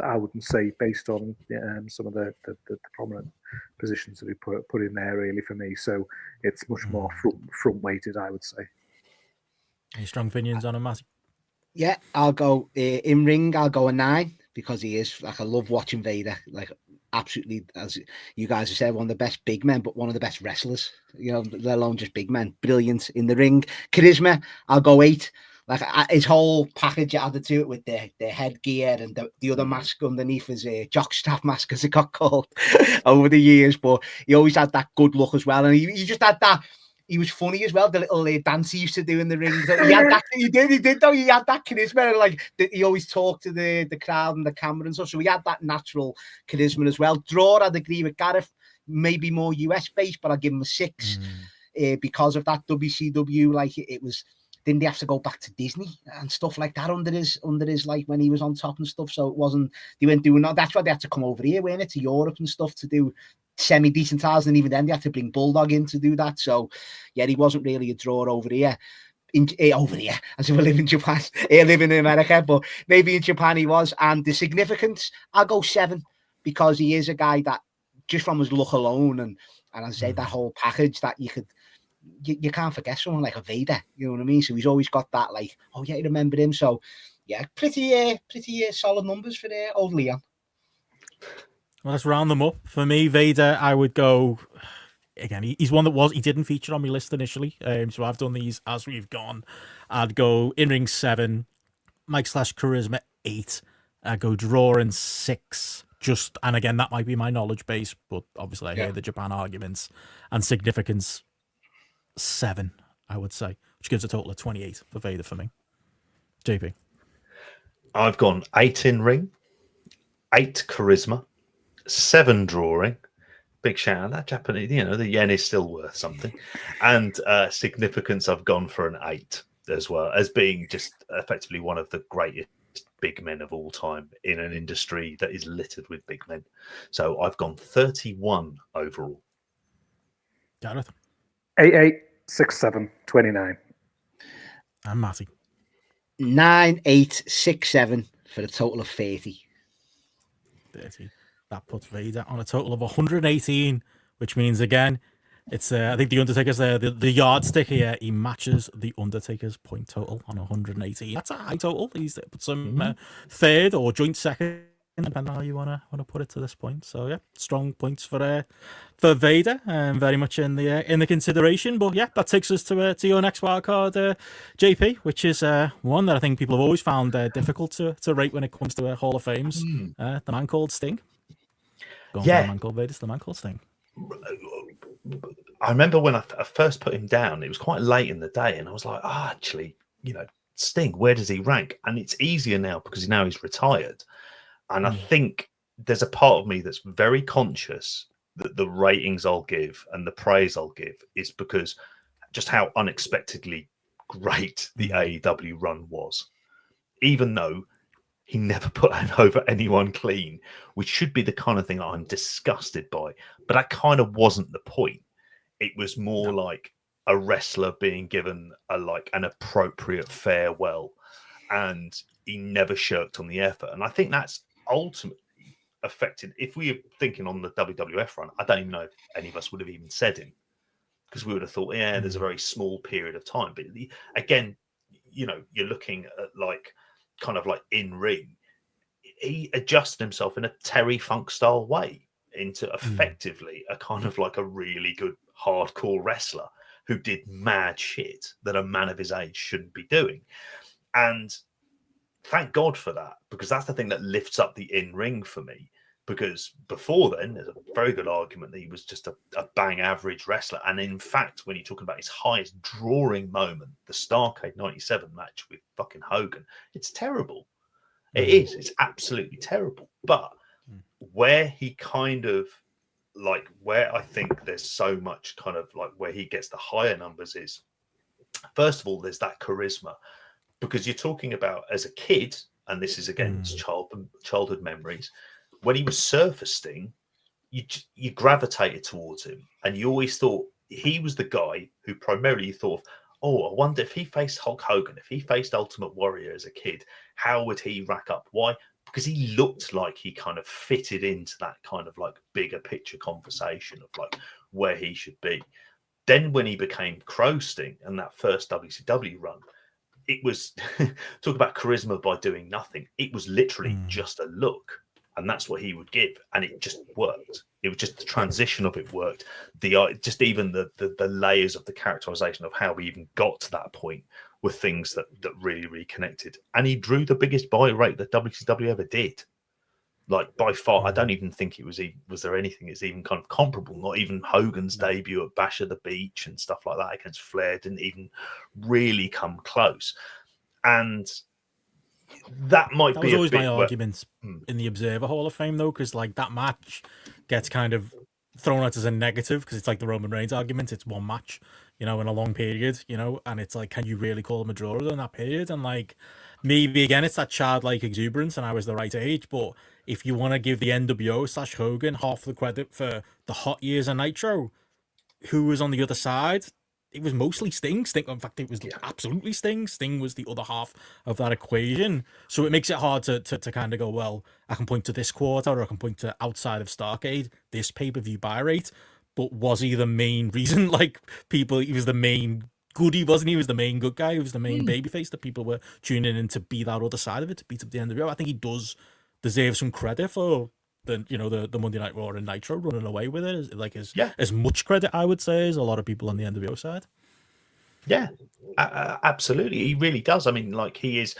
say, based on some of the prominent positions that we put in there, really, for me. So it's much more front weighted, I would say. Any strong opinions on him, Matty? Yeah, I'll go in ring. I'll go a 9, because he is, like, I love watching Vader. Like, absolutely, as you guys have said, one of the best big men, but one of the best wrestlers. You know, let alone just big men. Brilliant in the ring. Charisma, I'll go 8. Like, his whole package added to it with the headgear and the other mask underneath his jockstrap mask, as it got called over the years. But he always had that good look as well, and he just had that. He was funny as well. The little dance he used to do in the ring. He had that. He did though. He had that charisma. Like, he always talked to the crowd and the camera and stuff. So he had that natural charisma as well. Draw, I'd agree with Gareth. Maybe more US based, but I'll give him a 6. because of that WCW. Like it was, didn't they have to go back to Disney and stuff like that under his like when he was on top and stuff? So it wasn't, they weren't doing that. That's why they had to come over here, weren't it, to Europe and stuff to do semi-decent hours, and even then they had to bring Bulldog in to do that. So yeah, he wasn't really a draw over here. Over here, as if we live in Japan, live in America, but maybe in Japan he was. And the significance, I'll go 7, because he is a guy that just from his look alone, and I say that whole package, that you can't forget someone like a Vader, you know what I mean? So he's always got that, like, oh yeah, you remember him. So yeah, pretty solid numbers for old Leon. Well, let's round them up. For me, Vader, I would go. Again, he's one that he didn't feature on my list initially, so I've done these as we've gone. I'd go in-ring 7, Mike/Charisma 8, I'd go drawing 6, and again, that might be my knowledge base, but obviously I hear the Japan arguments, and significance 7, I would say, which gives a total of 28 for Vader for me. JP? I've gone 8 in-ring, 8 charisma, 7 drawing. Big shout out, that Japanese, the yen is still worth something. And significance, I've gone for an 8 as well, as being just effectively one of the greatest big men of all time in an industry that is littered with big men. So I've gone 31 overall. Gareth? 8, 8, 6, 7, 29. And Matty? 9, 8, 6, 7 for a total of 30. 30. That puts Vader on a total of 118, which means, again, it's I think the Undertaker's the yardstick here. He matches the Undertaker's point total on 118. That's a high total. He's put some third or joint second, depending on how you wanna put it to this point. So yeah, strong points for Vader, and very much in the consideration. But yeah, that takes us to your next wildcard, JP, which is one that I think people have always found difficult to rate when it comes to Hall of Fames. The man called Sting. The man called Vader, the man called Sting. I remember when I first put him down, it was quite late in the day, and I was like, actually, Sting, where does he rank? And it's easier now because now he's retired. And I think there's a part of me that's very conscious that the ratings I'll give and the praise I'll give is because just how unexpectedly great the AEW run was. Even though he never put over anyone clean, which should be the kind of thing that I'm disgusted by. But that kind of wasn't the point. It was more like a wrestler being given an appropriate farewell, and he never shirked on the effort. And I think that's ultimately affected. If we were thinking on the WWF run, I don't even know if any of us would have even said him, because we would have thought, there's a very small period of time. But again, you're looking at kind of in ring, he adjusted himself in a Terry Funk style way into effectively a kind of a really good hardcore wrestler who did mad shit that a man of his age shouldn't be doing. And thank God for that, because that's the thing that lifts up the in-ring for me. Because before then, there's a very good argument that he was just a bang average wrestler. And in fact, when you're talking about his highest drawing moment, the Starrcade 97 match with fucking Hogan, it's terrible. It is. It's absolutely terrible. But where he kind of where I think there's so much kind of where he gets the higher numbers is, first of all, there's that charisma. Because you're talking about as a kid, and this is again childhood memories, when he was surfacing, you gravitated towards him, and you always thought he was the guy who primarily thought, I wonder if he faced Hulk Hogan, if he faced Ultimate Warrior as a kid, how would he rack up? Why? Because he looked like he kind of fitted into that kind of bigger picture conversation of where he should be. Then when he became Crow Sting and that first WCW run, it was talk about charisma by doing nothing. It was literally just a look, and that's what he would give, and it just worked. It was just the transition of it worked. Just even the layers of the characterization of how we even got to that point were things that really, really connected. And he drew the biggest buy rate that WCW ever did. By far, I don't even think it was there anything that's even kind of comparable. Not even Hogan's debut at Bash at the Beach and stuff like that against Flair didn't even really come close. And that might be was always my argument in the Observer Hall of Fame, though, because that match gets kind of thrown out as a negative because it's like the Roman Reigns argument. It's one match, in a long period, and it's like, can you really call him a draw in that period? And like, maybe again, it's that childlike exuberance, and I was the right age. But if you want to give the NWO / Hogan half the credit for the hot years of Nitro, who was on the other side? It was mostly Sting. In fact, it was absolutely Sting. Sting was the other half of that equation. So it makes it hard to kind of go, well, I can point to this quarter or I can point to outside of Starrcade, this pay-per-view buy rate. But was he the main reason? Like, he was the main goodie, wasn't he? He was the main good guy. He was the main babyface that people were tuning in to be that other side of it, to beat up the NWO. I think he does deserve some credit for the Monday Night Raw and Nitro running away with it, like as much credit, I would say, as a lot of people on the NWO side. Yeah, absolutely, he really does. I mean, like, he's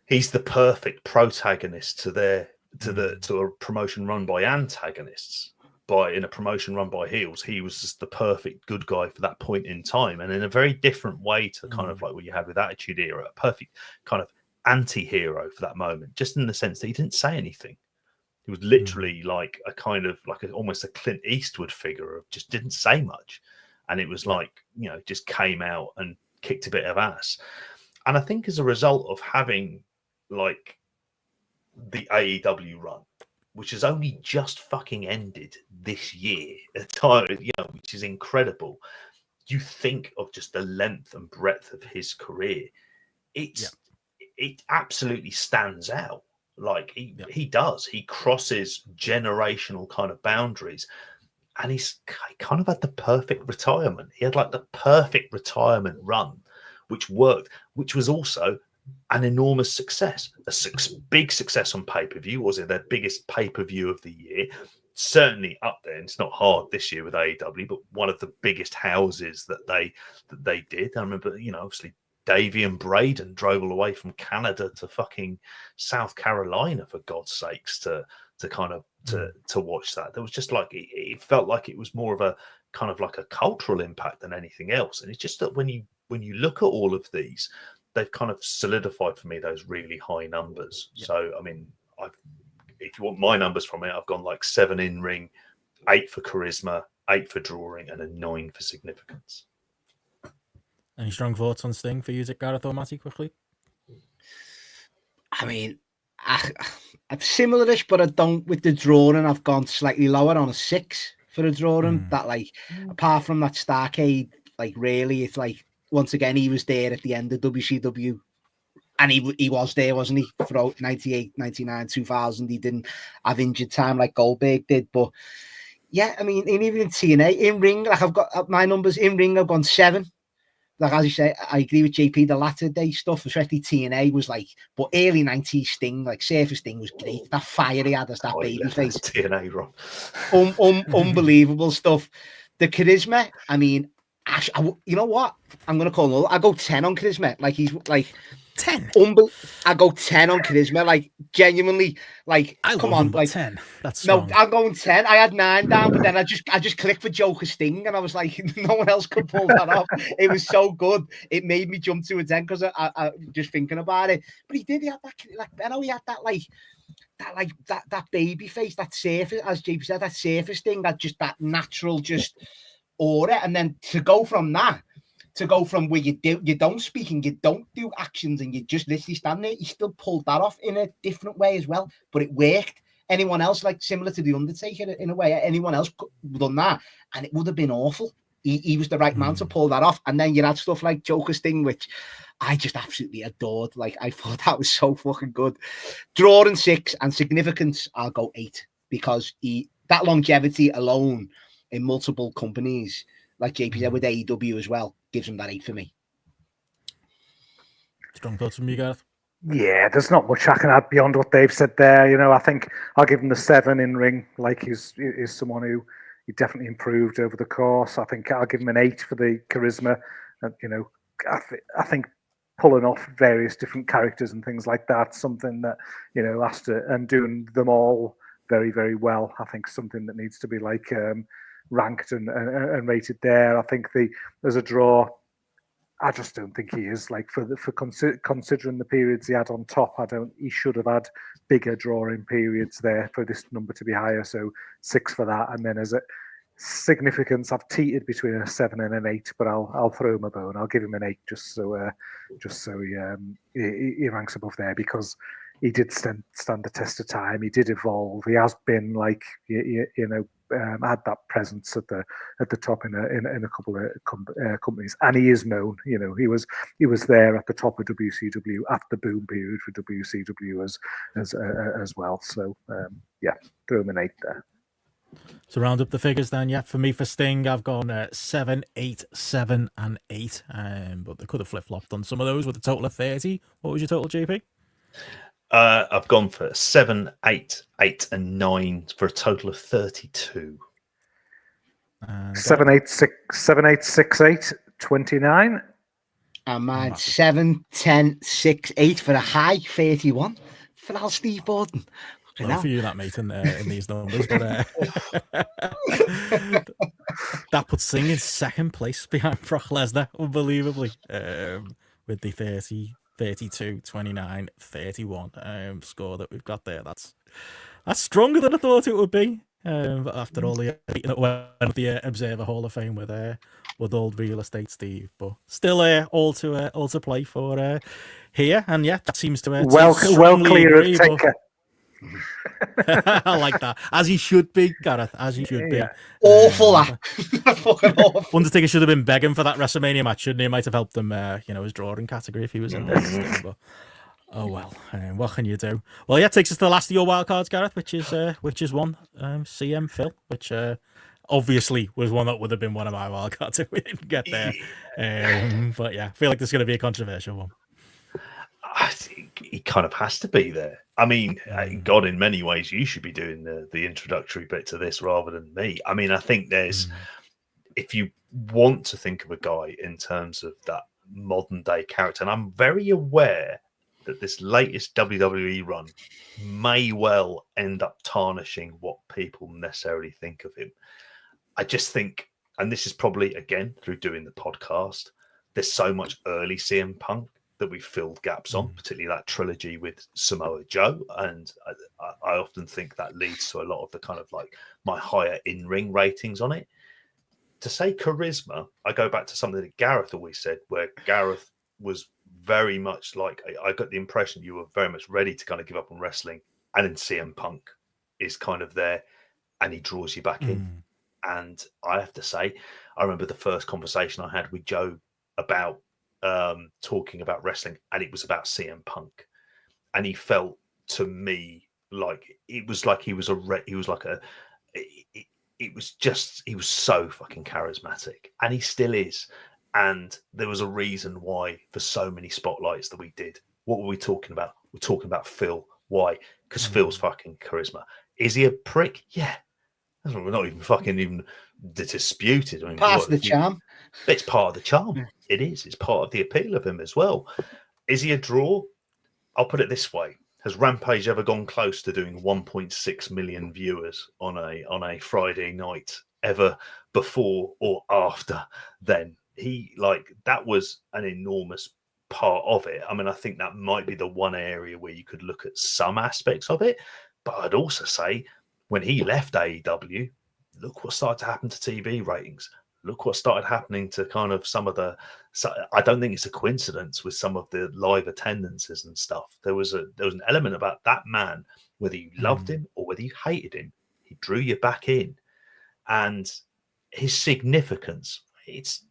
the perfect protagonist to a promotion run by antagonists. In a promotion run by heels, he was just the perfect good guy for that point in time, and in a very different way to kind of like what you had with Attitude Era, a perfect kind of anti-hero for that moment, just in the sense that he didn't say anything. He was literally like a kind of like almost a Clint Eastwood figure of just didn't say much. And it was like, just came out and kicked a bit of ass. And I think as a result of having like the AEW run, which has only just fucking ended this year, which is incredible. You think of just the length and breadth of his career. It absolutely stands out. Like he does. He crosses generational kind of boundaries. And he kind of had the perfect retirement. He had like the perfect retirement run, which worked, which was also an enormous success. Big success on pay-per-view. Was it their biggest pay-per-view of the year? Certainly up there. And it's not hard this year with AEW, but one of the biggest houses that they did. I remember, obviously Davey and Braden drove all the way from Canada to fucking South Carolina, for God's sakes, to watch that. There was just like, it felt like it was more of a kind of like a cultural impact than anything else. And it's just that when you look at all of these, they've kind of solidified for me those really high numbers. Yeah. So, I mean, if you want my numbers from it, I've gone like 7 in ring, 8 for charisma, 8 for drawing, and a 9 for significance. Any strong thoughts on Sting for you, Gareth or Matty, quickly? I mean, I'm similar-ish, but I don't with the drawing. I've gone slightly lower on a 6 for the drawing. That, like, apart from that Starrcade, like, really, it's like, once again, he was there at the end of WCW. And he was there, wasn't he? For 98, 99, 2000. He didn't have injured time like Goldberg did. But, yeah, I mean, even in TNA, in ring, like, I've got my numbers. In ring, I've gone 7. Like, as you say, I agree with JP. The latter day stuff, especially TNA, was like, but early 90s Sting, like Surface Sting, was great. That fire he had as that baby face. TNA, Rob. Unbelievable stuff. The charisma, I mean, you know what? I'm going to call it. I go 10 on charisma. Like, he's like 10. I go 10 on charisma. Like, genuinely, like, come on, like 10. That's strong. No, I'm going 10. I had 9 down, but then I just clicked for Joker Sting, and I was like, no one else could pull that off. It was so good. It made me jump to a 10 because I just thinking about it. But he did. He had that, like, I know he had that baby face, that surface, as JP said, that surface thing, that natural just aura, and then to go from where you don't speak and you don't do actions and you just literally stand there, he still pulled that off in a different way as well. But it worked. Anyone else, like similar to the Undertaker in a way, anyone else could have done that, and it would have been awful. He was the right man to pull that off. And then you had stuff like Joker Sting, which I just absolutely adored. Like, I thought that was so fucking good. Drawing 6 and significance, I'll go 8 because that longevity alone in multiple companies, like JP said with AEW as well, gives him that 8 for me. Strong thoughts from you, Gareth? Yeah, there's not much I can add beyond what they've said there. I think I'll give him the 7 in ring. Like, he's someone who he definitely improved over the course. I think I'll give him an 8 for the charisma. I think pulling off various different characters and things like that, something that has to, and doing them all very, very well. I think something that needs to be like ranked and rated there. I think there's a draw. I just don't think he is. Like considering the periods he had on top, he should have had bigger drawing periods there for this number to be higher. So 6 for that, and then as a significance, I've teetered between a 7 and an 8, but I'll throw him a bone. I'll give him an 8 just so he ranks above there, because he did stand the test of time. He did evolve. He has been like had that presence at the top in a couple of companies, and he is known. He was there at the top of WCW at the boom period for WCW as well. So throw him an 8 there. So round up the figures then, for me for Sting, I've gone 7, 8, 7, and 8. But they could have flip-flopped on some of those with a total of 30. What was your total, JP? I've gone for 7, 8, 8, and 9 for a total of 32. 7, 8, 6, 8, 29. And mine 7, 10, 6, 8 for a high 31 for Al Steve Borden. Well, for you, that, mate, in these numbers. But that puts Sting in second place behind Brock Lesnar, unbelievably, with the 30, 32, 29, 31 score that we've got there. That's stronger than I thought it would be. After all the the Observer Hall of Fame with old Real Estate Steve, but still all to play for here, and that seems to well clear of Taker. I like that. As he should be, Gareth. As he should be. Awful. Fucking awful. Undertaker should have been begging for that WrestleMania match, shouldn't he? It might have helped him, his drawing category if he was in there. But, oh well, what can you do? Well, it takes us to the last of your wild cards, Gareth, which is one CM Phil, which obviously was one that would have been one of my wild cards if we didn't get there. But I feel like there's going to be a controversial one. I think he kind of has to be there. I mean, God, in many ways, you should be doing the introductory bit to this rather than me. I mean, I think there's, if you want to think of a guy in terms of that modern day character, and I'm very aware that this latest WWE run may well end up tarnishing what people necessarily think of him. I just think, and this is probably, again, through doing the podcast, there's so much early CM Punk that we filled gaps on, particularly that trilogy with Samoa Joe. And I often think that leads to a lot of the kind of like my higher in-ring ratings on it. To say charisma, I go back to something that Gareth always said, where Gareth was very much like, I got the impression you were very much ready to kind of give up on wrestling. And then CM Punk is kind of there and he draws you back in. And I have to say, I remember the first conversation I had with Joe about talking about wrestling, and it was about CM Punk, and he felt to me like it was like he was so fucking charismatic, and he still is. And there was a reason why for so many spotlights that we did. What were we talking about? We're talking about Phil. Why? Because Phil's fucking charisma. Is he a prick? Yeah. We're not even disputed. I mean, part of the charm. It's part of the charm. It is. It's part of the appeal of him as well. Is he a draw? I'll put it this way: has Rampage ever gone close to doing 1.6 million viewers on a Friday night ever before or after? Then that was an enormous part of it. I mean, I think that might be the one area where you could look at some aspects of it, but I'd also say, when he left AEW, look what started to happen to TV ratings. Look what started happening to kind of some of the. I don't think it's a coincidence with some of the live attendances and stuff. There was an element about that man, whether you loved him or whether you hated him, he drew you back in, and his significance. It's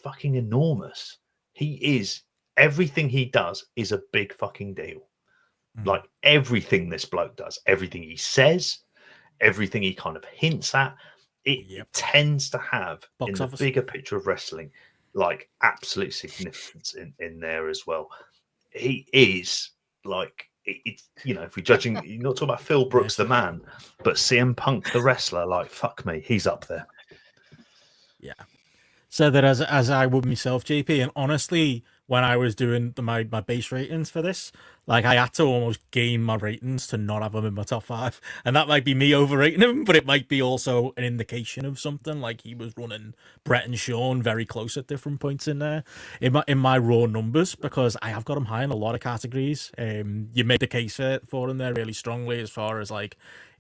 fucking enormous. He is, everything he does is a big fucking deal. Like everything this bloke does, everything he says, everything he kind of hints at, it tends to have in the bigger picture of wrestling, like absolute significance in there as well. He is like, if we're judging, you're not talking about Phil Brooks, the man, but CM Punk, the wrestler, like, fuck me, he's up there. Yeah. So that as I would myself, JP, and honestly, when I was doing my base ratings for this, Like, I had to almost game my ratings to not have him in my top 5. And that might be me overrating him, but it might be also an indication of something. Like, he was running Brett and Sean very close at different points in there, in my raw numbers, because I have got him high in a lot of categories. You made the case for him there really strongly as far as, like,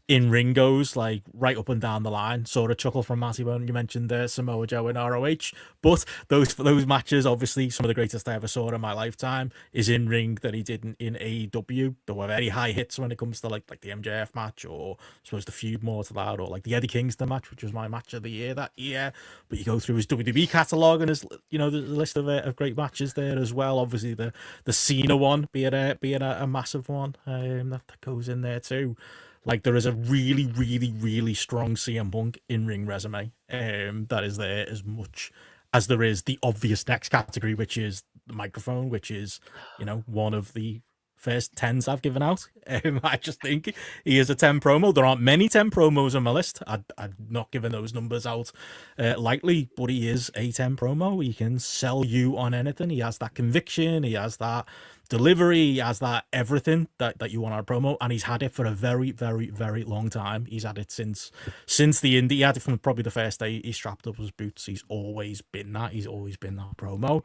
in-ring goes, like, right up and down the line. Sort of chuckle from Matty when you mentioned Samoa Joe in ROH. But those matches, obviously, some of the greatest I ever saw in my lifetime is in-ring that he did in AEW. There were very high hits when it comes to, like the MJF match, or I suppose the feud more to that, or, like, the Eddie Kingston match, which was my match of the year that year. But you go through his WWE catalogue, and his, you know, the list of great matches there as well. Obviously, the Cena one being a massive one that goes in there too. Like, there is a really, really, really strong CM Punk in-ring resume that is there, as much as there is the obvious next category, which is the microphone, which is, you know, one of the first 10s I've given out. I just think he is a 10 promo. There aren't many 10 promos on my list. I've not given those numbers out lightly, but he is a 10 promo. He can sell you on anything. He has that conviction. He has that delivery, he has that everything that you want on a promo, and he's had it for a very, very, very long time. He's had it since the indie. He had it from probably the first day he strapped up his boots. He's always been that. He's always been that promo.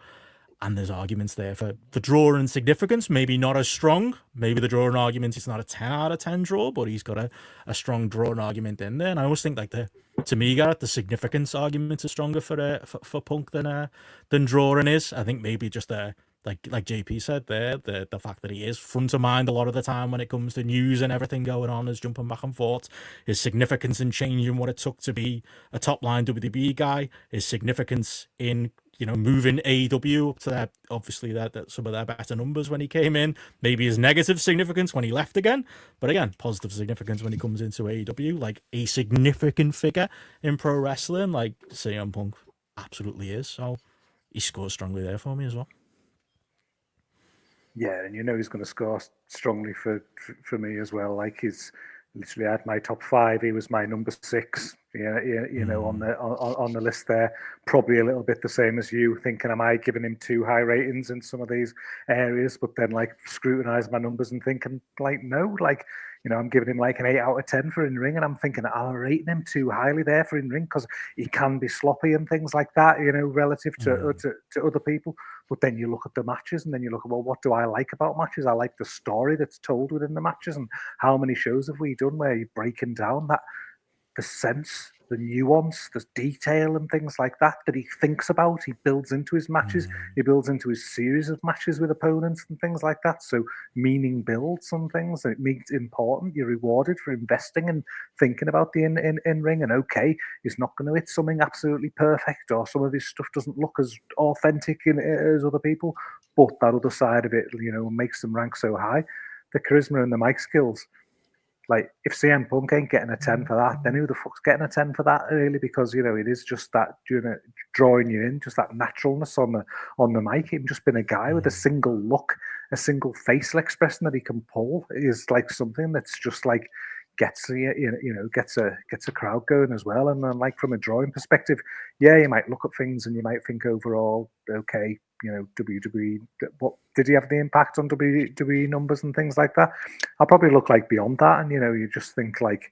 And there's arguments there for the draw and significance. Maybe not as strong. Maybe the draw and argument is not a 10 out of 10 draw, but he's got a strong draw and argument in there. And I always think, like, to me, Gareth, the significance argument is stronger for Punk than drawing is. I think maybe just like JP said there, the fact that he is front of mind a lot of the time when it comes to news and everything going on, is jumping back and forth, his significance in changing what it took to be a top line WWE guy, his significance in, you know, moving AEW up to that, obviously that some of their better numbers when he came in, maybe his negative significance when he left again, but again, positive significance when he comes into AEW, like a significant figure in pro wrestling, like CM Punk absolutely is. So he scores strongly there for me as well. Yeah, and you know he's going to score strongly for me as well. Like, he's literally had my top 5. He was my number 6. You know, on the list there. Probably a little bit the same as you, thinking, am I giving him too high ratings in some of these areas? But then, like, scrutinise my numbers and thinking, like, no, like, you know, I'm giving him like an 8 out of 10 for in-ring, and I'm thinking, I'm rating him too highly there for in-ring because he can be sloppy and things like that, you know, relative to other people. But then you look at the matches, and then you look at, well, what do I like about matches? I like the story that's told within the matches, and how many shows have we done where you're breaking down that the sense, the nuance, the detail and things like that he thinks about, he builds into his matches, he builds into his series of matches with opponents and things like that. So meaning builds on things, and it makes it important. You're rewarded for investing and thinking about the in-ring. And okay, he's not going to hit something absolutely perfect, or some of his stuff doesn't look as authentic as other people, but that other side of it, you know, makes them rank so high. The charisma and the mic skills. Like, if CM Punk ain't getting a 10 for that, then who the fuck's getting a 10 for that, really? Because, you know, it is just that, you know, drawing you in, just that naturalness on the mic. Him just being a guy with a single look, a single facial expression that he can pull is like something that's just like gets a crowd going as well. And then, like, from a drawing perspective, yeah, you might look at things and you might think overall, okay, you know, WWE, what did he have the impact on WWE numbers and things like that? I'll probably look like beyond that, and, you know, you just think like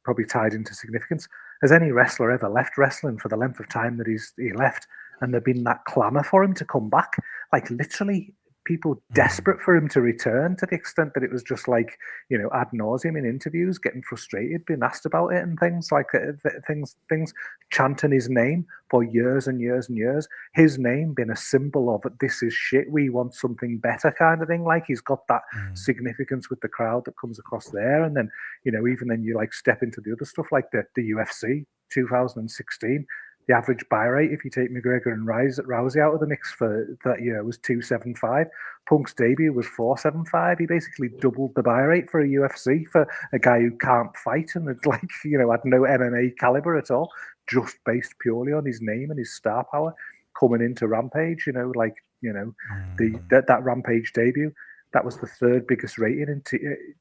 probably tied into significance. Has any wrestler ever left wrestling for the length of time that he left, and there'd been that clamour for him to come back? Like, literally people desperate for him to return, to the extent that it was just like, you know, ad nauseum in interviews, getting frustrated, being asked about it and things like things chanting his name for years and years and years. His name being a symbol of, this is shit, we want something better kind of thing. Like, he's got that significance with the crowd that comes across there. And then, you know, even then you like step into the other stuff like the UFC 2016. The average buy rate, if you take McGregor and Rousey out of the mix for that year, was 275. Punk's debut was 475. He basically doubled the buy rate for a UFC for a guy who can't fight and had, like, you know, had no MMA caliber at all, just based purely on his name and his star power coming into Rampage. You know, like, you know, that Rampage debut. that was the third biggest rating in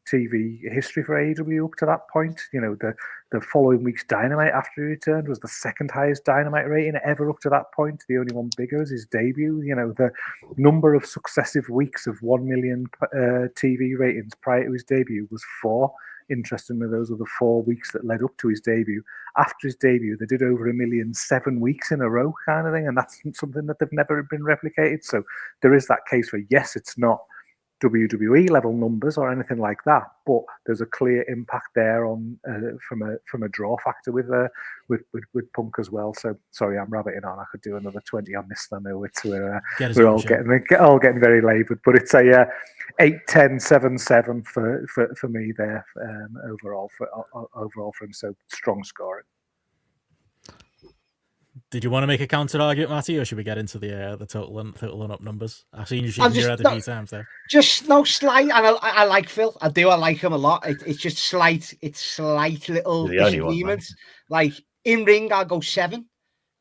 TV history for AEW up to that point. You know, the following week's Dynamite after he returned was the second highest Dynamite rating ever up to that point. The only one bigger was his debut. You know, the number of successive weeks of 1 million TV ratings prior to his debut was 4. Interestingly, those were the 4 weeks that led up to his debut. After his debut, they did over 1 million 7 weeks in a row, kind of thing, and that's something that they've never been replicated. So there is that case where, yes, it's not WWE level numbers or anything like that, but there's a clear impact there on from a draw factor with Punk as well. So sorry, I'm rabbiting on. I could do another 20 on this. I know we're all getting very laboured, but it's a 8-10, 7-7 for me there overall for him. So strong scoring. Did you want to make a counter argument, Matty, or should we get into the total and up numbers? I've seen you shaking your head a few times there. Just no slight, and I like Phil. I like him a lot. It's just slight. It's slight little disagreements. Like in ring, I'll go 7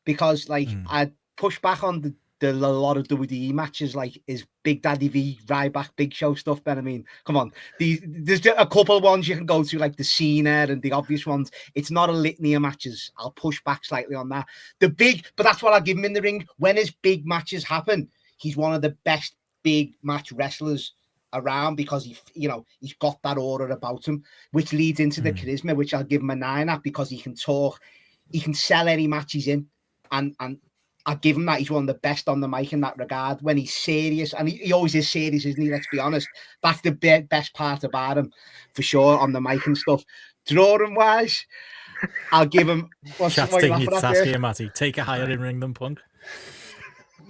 because I push back on the lot of WWE matches, like is Big Daddy V, Ryback, Big Show stuff. Ben, I mean, come on. There's a couple of ones you can go to, like the Cena and the obvious ones. It's not a litany of matches. I'll push back slightly on that. But that's what I'll give him in the ring. When his big matches happen, he's one of the best big match wrestlers around because he's got that aura about him, which leads into the charisma, which I'll give him a 9 at because he can talk, he can sell any match he's in, and I give him that. He's one of the best on the mic in that regard. When he's serious, and he always is serious, isn't he? Let's be honest. That's the best part about him, for sure, on the mic and stuff. Drawing wise, I'll give him. Chat's taking your task here, Matty. Take a higher in ring than Punk.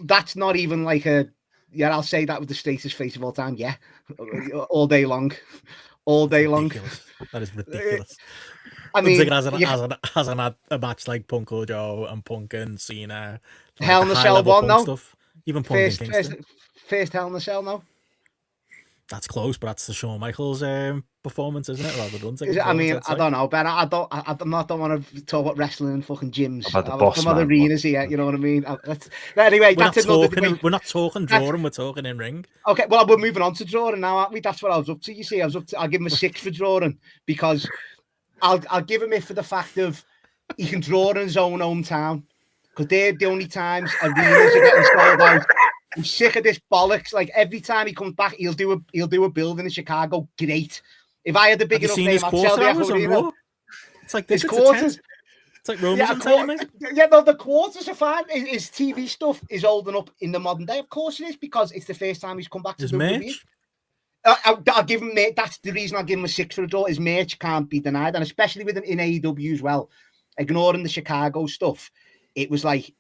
That's not even like a. Yeah, I'll say that with the straightest face of all time. Yeah, all day long, all day long. That is ridiculous. I mean, hasn't had a match like Punk or Joe and Punk and Cena. Like Hell in the Cell one, no. Stuff. Even Punk and Kingston. First Hell in the Cell, no. That's close, but that's the Shawn Michaels performance, isn't it? Rather than I mean, I don't know, Ben. I don't want to talk about wrestling in fucking gyms. About the boss man. Arenas here, you know what I mean? Anyway, we're not talking drawing, we're talking in ring. Okay, well, we're moving on to drawing now, aren't we? That's what I was up to. You see, I'll give him a 6 for drawing because I'll give him it for the fact of he can draw in his own hometown because they're the only times arenas are getting sold out. I'm sick of this bollocks. Like every time he comes back, he'll do a building in Chicago. Great. If I had a big enough name, I'd sell the arena. It's like this. Quarters. It's like Roman's entertainment. Yeah, no, the quarters are fine. His TV stuff is old enough in the modern day. Of course it is, because it's the first time he's come back to WWE. I'll give him. That's the reason I'll give him a 6 for a draw. His merch can't be denied, and especially with him in AEW as well. Ignoring the Chicago stuff, it was like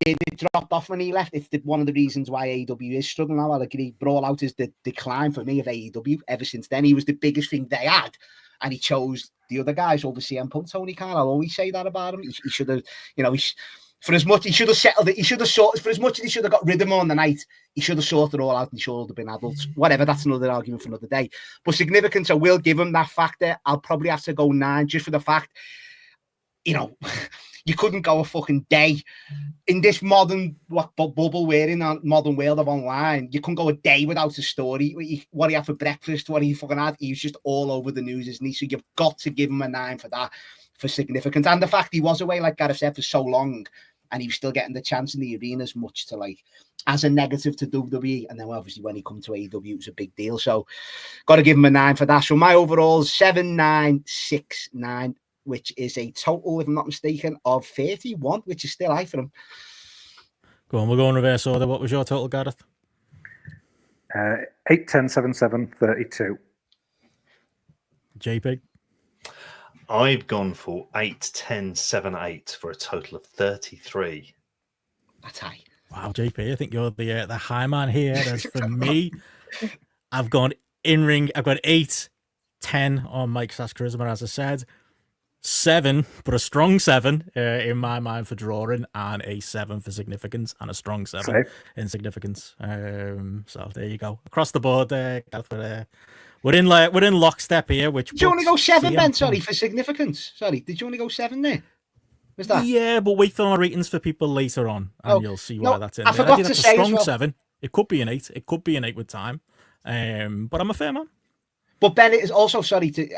it dropped off when he left. It's one of the reasons why AEW is struggling now. I'll agree. Brawl Out is the decline for me of AEW. Ever since then, he was the biggest thing they had, and he chose the other guys over CM Punk. Tony Khan, I'll always say that about him. He should have, for as much he should have settled it. He should have sorted. For as much as he should have got rid of him on the night, he should have sorted it all out and should have been adults. Whatever. That's another argument for another day. But significance, I will give him that factor. I'll probably have to go 9 just for the fact, you couldn't go a fucking day in this modern bubble we're in, a modern world of online. You couldn't go a day without a story. What he had for breakfast, what he fucking had. He was just all over the news, isn't he? So you've got to give him a 9 for that, for significance. And the fact he was away, like Gareth said, for so long, and he was still getting the chance in the arenas, much to like as a negative to WWE. And then obviously when he come to AEW, it was a big deal. So got to give him a 9 for that. So my overall is 7, 9, 6, 9. Which is a total, if I'm not mistaken, of 31, which is still high for him. Go on, we'll go in reverse order. What was your total, Gareth? 8, 10, 7, 7, 32. JP? I've gone for 8, 10, 7, 8 for a total of 33. That's high. Wow, JP, I think you're the high man here. As for me, I've gone in ring. I've got 8, 10 on Mike Sass Charisma, as I said. 7, but a strong 7 in my mind for drawing, and a 7 for significance, and a strong 7 in significance. So there you go, across the board there. We're in lockstep here. Did you only go 7, Ben? Sorry, for significance. Sorry, did you only go 7 there? Was that? Yeah, but wait for our ratings for people later on, and you'll see why that's in. I forgot to say a strong 7. It could be an 8. It could be an 8 with time. But I'm a fair man. But Ben, it is also,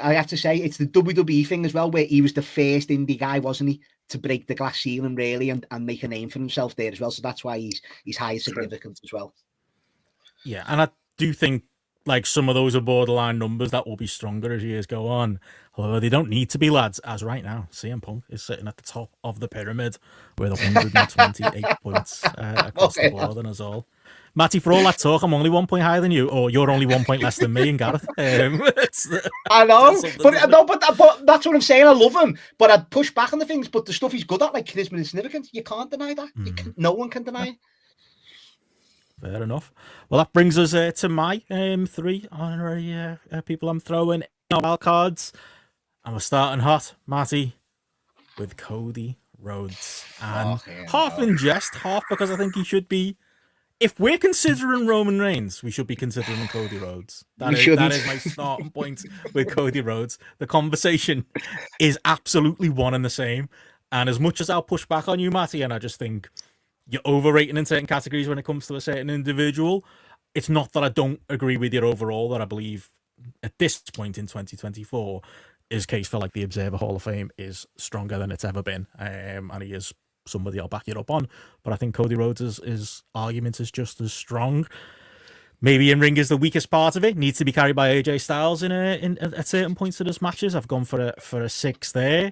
I have to say, it's the WWE thing as well, where he was the first indie guy, wasn't he, to break the glass ceiling, really, and make a name for himself there as well. So that's why he's high significant as well. Yeah, and I do think like some of those are borderline numbers that will be stronger as years go on. However, they don't need to be, lads, as right now, CM Punk is sitting at the top of the pyramid with 128 points across the board and us all. Matty, for all that talk, I'm only 1 point higher than you, or you're only 1 point less than me and Gareth. I know, but that's what I'm saying. I love him, but I'd push back on the things. But the stuff he's good at, like charisma and significance, you can't deny that. No one can deny it. Fair enough. Well, that brings us to my 3 honorary people I'm throwing in our wild cards. And we're starting hot, Matty, with Cody Rhodes. And half in jest, half because I think he should be. If we're considering Roman Reigns, we should be considering Cody Rhodes. That is my starting point with Cody Rhodes. The conversation is absolutely one and the same. And as much as I'll push back on you, Matty, and I just think you're overrating in certain categories when it comes to a certain individual, it's not that I don't agree with you overall, that I believe at this point in 2024, his case for like the Observer Hall of Fame is stronger than it's ever been. And he is somebody I'll back it up on, but I think Cody Rhodes' argument is just as strong. Maybe in ring is the weakest part of it, needs to be carried by AJ Styles at certain points of his matches. I've gone for a 6 there,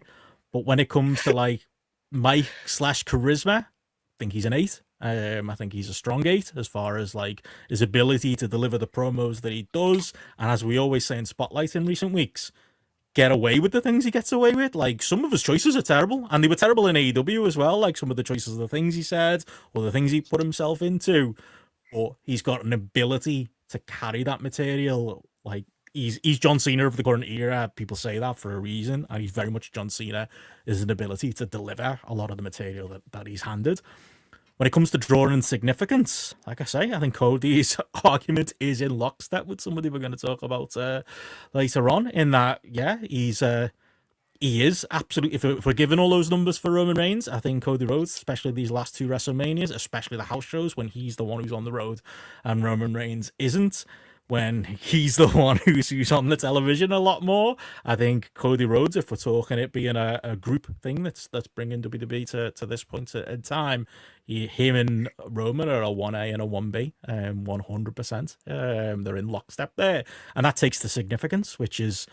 but when it comes to like mic/charisma, I think he's an 8. I think he's a strong 8 as far as like his ability to deliver the promos that he does, and as we always say in Spotlight in recent weeks, get away with the things he gets away with. Like, some of his choices are terrible, and they were terrible in AEW as well, like some of the choices of the things he said or the things he put himself into, but he's got an ability to carry that material. Like, he's John Cena of the current era. People say that for a reason, and he's very much John Cena, is an ability to deliver a lot of the material that he's handed. When it comes to drawing significance, like I say, I think Cody's argument is in lockstep with somebody we're going to talk about later on, in that, yeah, he is absolutely, if we're giving all those numbers for Roman Reigns, I think Cody Rhodes, especially these last 2 WrestleManias, especially the house shows when he's the one who's on the road and Roman Reigns isn't, when he's the one who's on the television a lot more, I think Cody Rhodes, if we're talking it being a group thing that's bringing WWE to this point in time, him and Roman are a 1A and a 1B, 100%. They're in lockstep there. And that takes the significance, which is,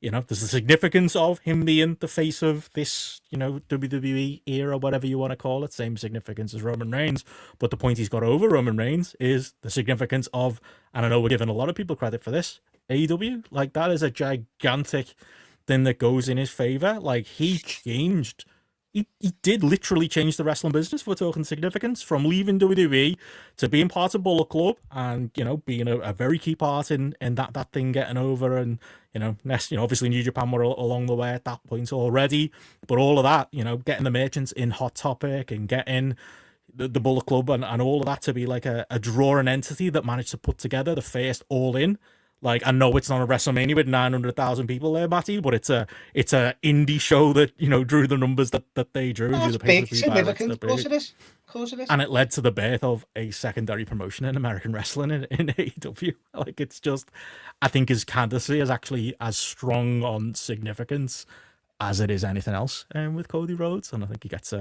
there's the significance of him being the face of this, WWE era, whatever you want to call it, same significance as Roman Reigns. But the point he's got over Roman Reigns is the significance of, and I know we're giving a lot of people credit for this, AEW. Like, that is a gigantic thing that goes in his favor. Like, he did literally change the wrestling business, if we're talking significance, from leaving WWE to being part of Bullet Club and, being a very key part in that thing getting over. And, obviously New Japan were along the way at that point already, but all of that, getting the merchants in Hot Topic and getting the Bullet Club and all of that to be like a drawing entity that managed to put together the first All In. Like, I know it's not a WrestleMania with 900,000 people there, Matty, but it's a indie show that, drew the numbers that they drew. That's big, significant, of course it is. And it led to the birth of a secondary promotion in American wrestling in AEW. Like, it's just, I think his candidacy is actually as strong on significance as it is anything else with Cody Rhodes. And I think he gets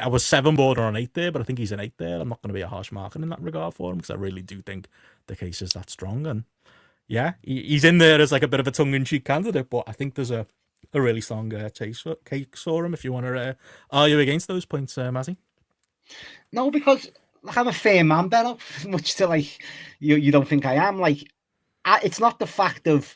I was 7 border on 8 there, but I think he's an 8 there. I'm not going to be a harsh marker in that regard for him, because I really do think the case is that strong. And yeah, he's in there as like a bit of a tongue-in-cheek candidate, but I think there's a really strong case for him if you want to argue against those points, Mazzy. No, because I'm a fair man, Ben, much to like you don't think I am. Like, it's not the fact of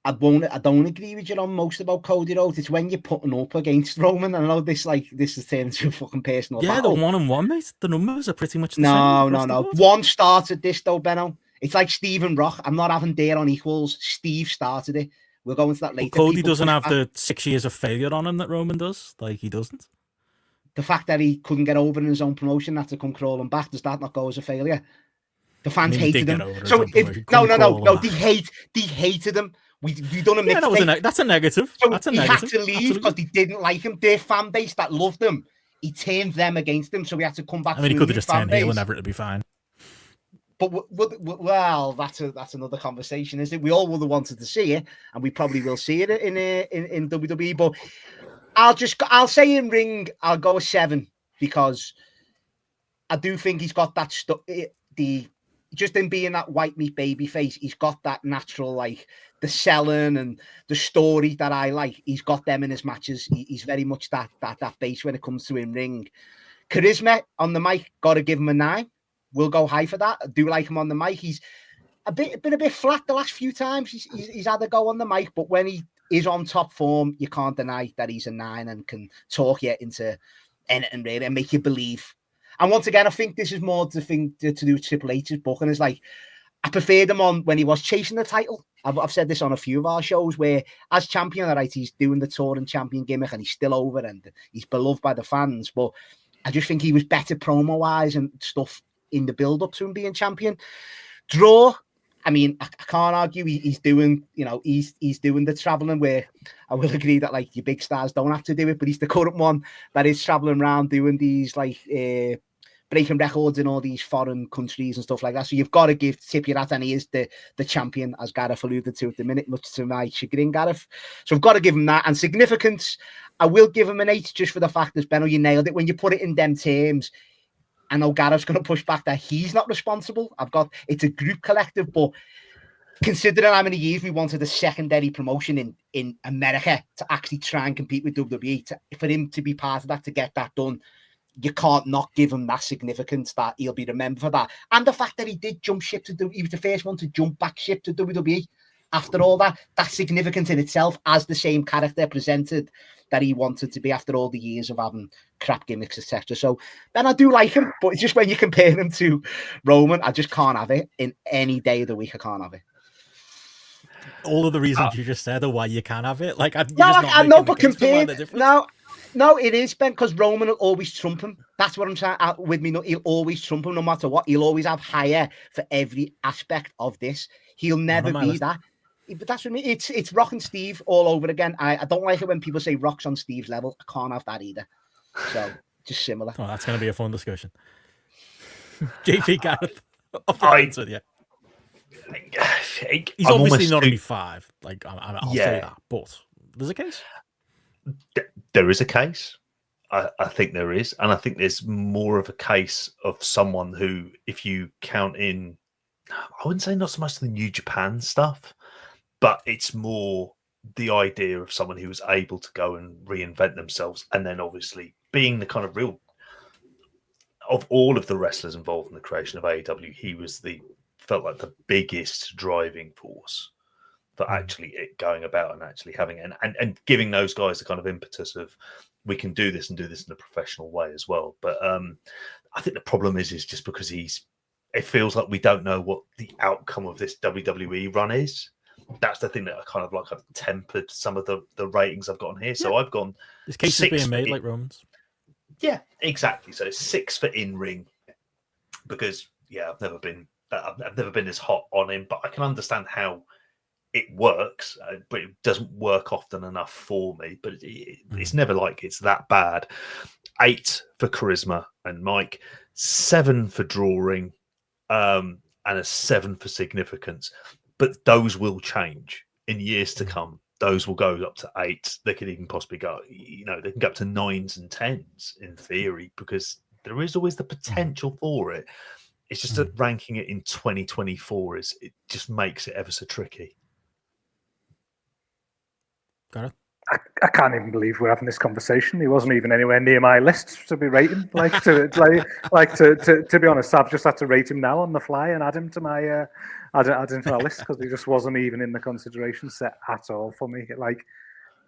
I don't agree with you on most about Cody Rhodes. It's when you're putting up against Roman. I know this is turning into a fucking personal battle. The 1-on-1, mate. The numbers are pretty much the same. No. One started this though, Benno. It's like Stephen Rock. I'm not having dare on equals. Steve started it. We'll go into that later. Well, Cody doesn't have the 6 years of failure on him that Roman does. Like, he doesn't. The fact that he couldn't get over in his own promotion, had to come crawling back, does that not go as a failure? The fans hated him. So no, they hated him. We done a mixtape. That's a negative. So that's a he negative. had to leave because they didn't like him. Their fan base that loved him, he turned them against him. So we had to come back. I mean, he could have just turned heel and everything would be fine. But well, that's another conversation, isn't it? We all would have wanted to see it, and we probably will see it in WWE. But I'll say in ring, I'll go a 7 because I do think he's got that stuff. Just in being that white meat baby face, he's got that natural, like the selling and the story that I like. He's got them in his matches. He's very much that base when it comes to in ring. Charisma on the mic, got to give him a 9. We'll go high for that. I do like him on the mic. He's been a bit flat the last few times. He's had a go on the mic, but when he is on top form, you can't deny that he's a 9 and can talk you into anything really and make you believe. And once again, I think this is more the thing to do with Triple H's book. And it's like, I preferred him on when he was chasing the title. I've said this on a few of our shows where as champion, right, he's doing the touring champion gimmick and he's still over and he's beloved by the fans. But I just think he was better promo-wise and stuff in the build-up to him being champion. Draw, I mean, I can't argue he's doing, he's doing the traveling where I will agree that like your big stars don't have to do it, but he's the current one that is traveling around doing these like breaking records in all these foreign countries and stuff like that. So you've got to tip your hat, and he is the champion, as Gareth alluded to at the minute, much to my chagrin, Gareth. So I've got to give him that. And significance, I will give him an 8 just for the fact that Benno, you nailed it. When you put it in them terms, I know Gareth's going to push back that he's not responsible. It's a group collective, but considering how many years we wanted a secondary promotion in America to actually try and compete with WWE, for him to be part of that, to get that done, you can't not give him that significance that he'll be remembered for that. And the fact that he did jump ship he was the first one to jump back ship to WWE after all that, that's significant in itself as the same character presented that he wanted to be after all the years of having crap gimmicks, etc. So then I do like him, but it's just when you compare him to Roman, I just can't have it in any day of the week. I can't have it. All of the reasons you just said are why you can have it. Like, I know, but compared, no, it is, Ben, because Roman will always trump him. That's what I'm saying with me. He'll always trump him no matter what. He'll always have higher for every aspect of this. He'll never be that. But that's what I mean. It's Rock and Steve all over again. I don't like it when people say Rock's on Steve's level. I can't have that either. So just similar. Oh, that's going to be a fun discussion. JP Gareth, with you. He's obviously not only 5. Like I'll say that, but there's a case. There is a case. I think there is, and I think there's more of a case of someone who, if you count in, I wouldn't say not so much the New Japan stuff, but it's more the idea of someone who was able to go and reinvent themselves, and then obviously being the kind of real of all of the wrestlers involved in the creation of AEW, he was felt like the biggest driving force for actually it going about and actually having it and giving those guys the kind of impetus of we can do this and do this in a professional way as well. But I think the problem is just because it feels like we don't know what the outcome of this WWE run is. That's the thing that I kind of like have tempered some of the ratings I've got on here. So I've gone this case is being made like Romans. Yeah, exactly. So 6 for in-ring because I've never been as hot on him, but I can understand how it works, but it doesn't work often enough for me. But it's never like it's that bad. 8 for charisma and Mike, 7 for drawing, and a 7 for significance. But those will change in years to come. Those will go up to 8. They could even possibly go, they can go up to 9s and 10s in theory, because there is always the potential for it. It's just that ranking it in 2024 it just makes it ever so tricky. Got it. I can't even believe we're having this conversation. He wasn't even anywhere near my list to be rating. To be honest, I've just had to rate him now on the fly and add him to my add him to my list because he just wasn't even in the consideration set at all for me. Like,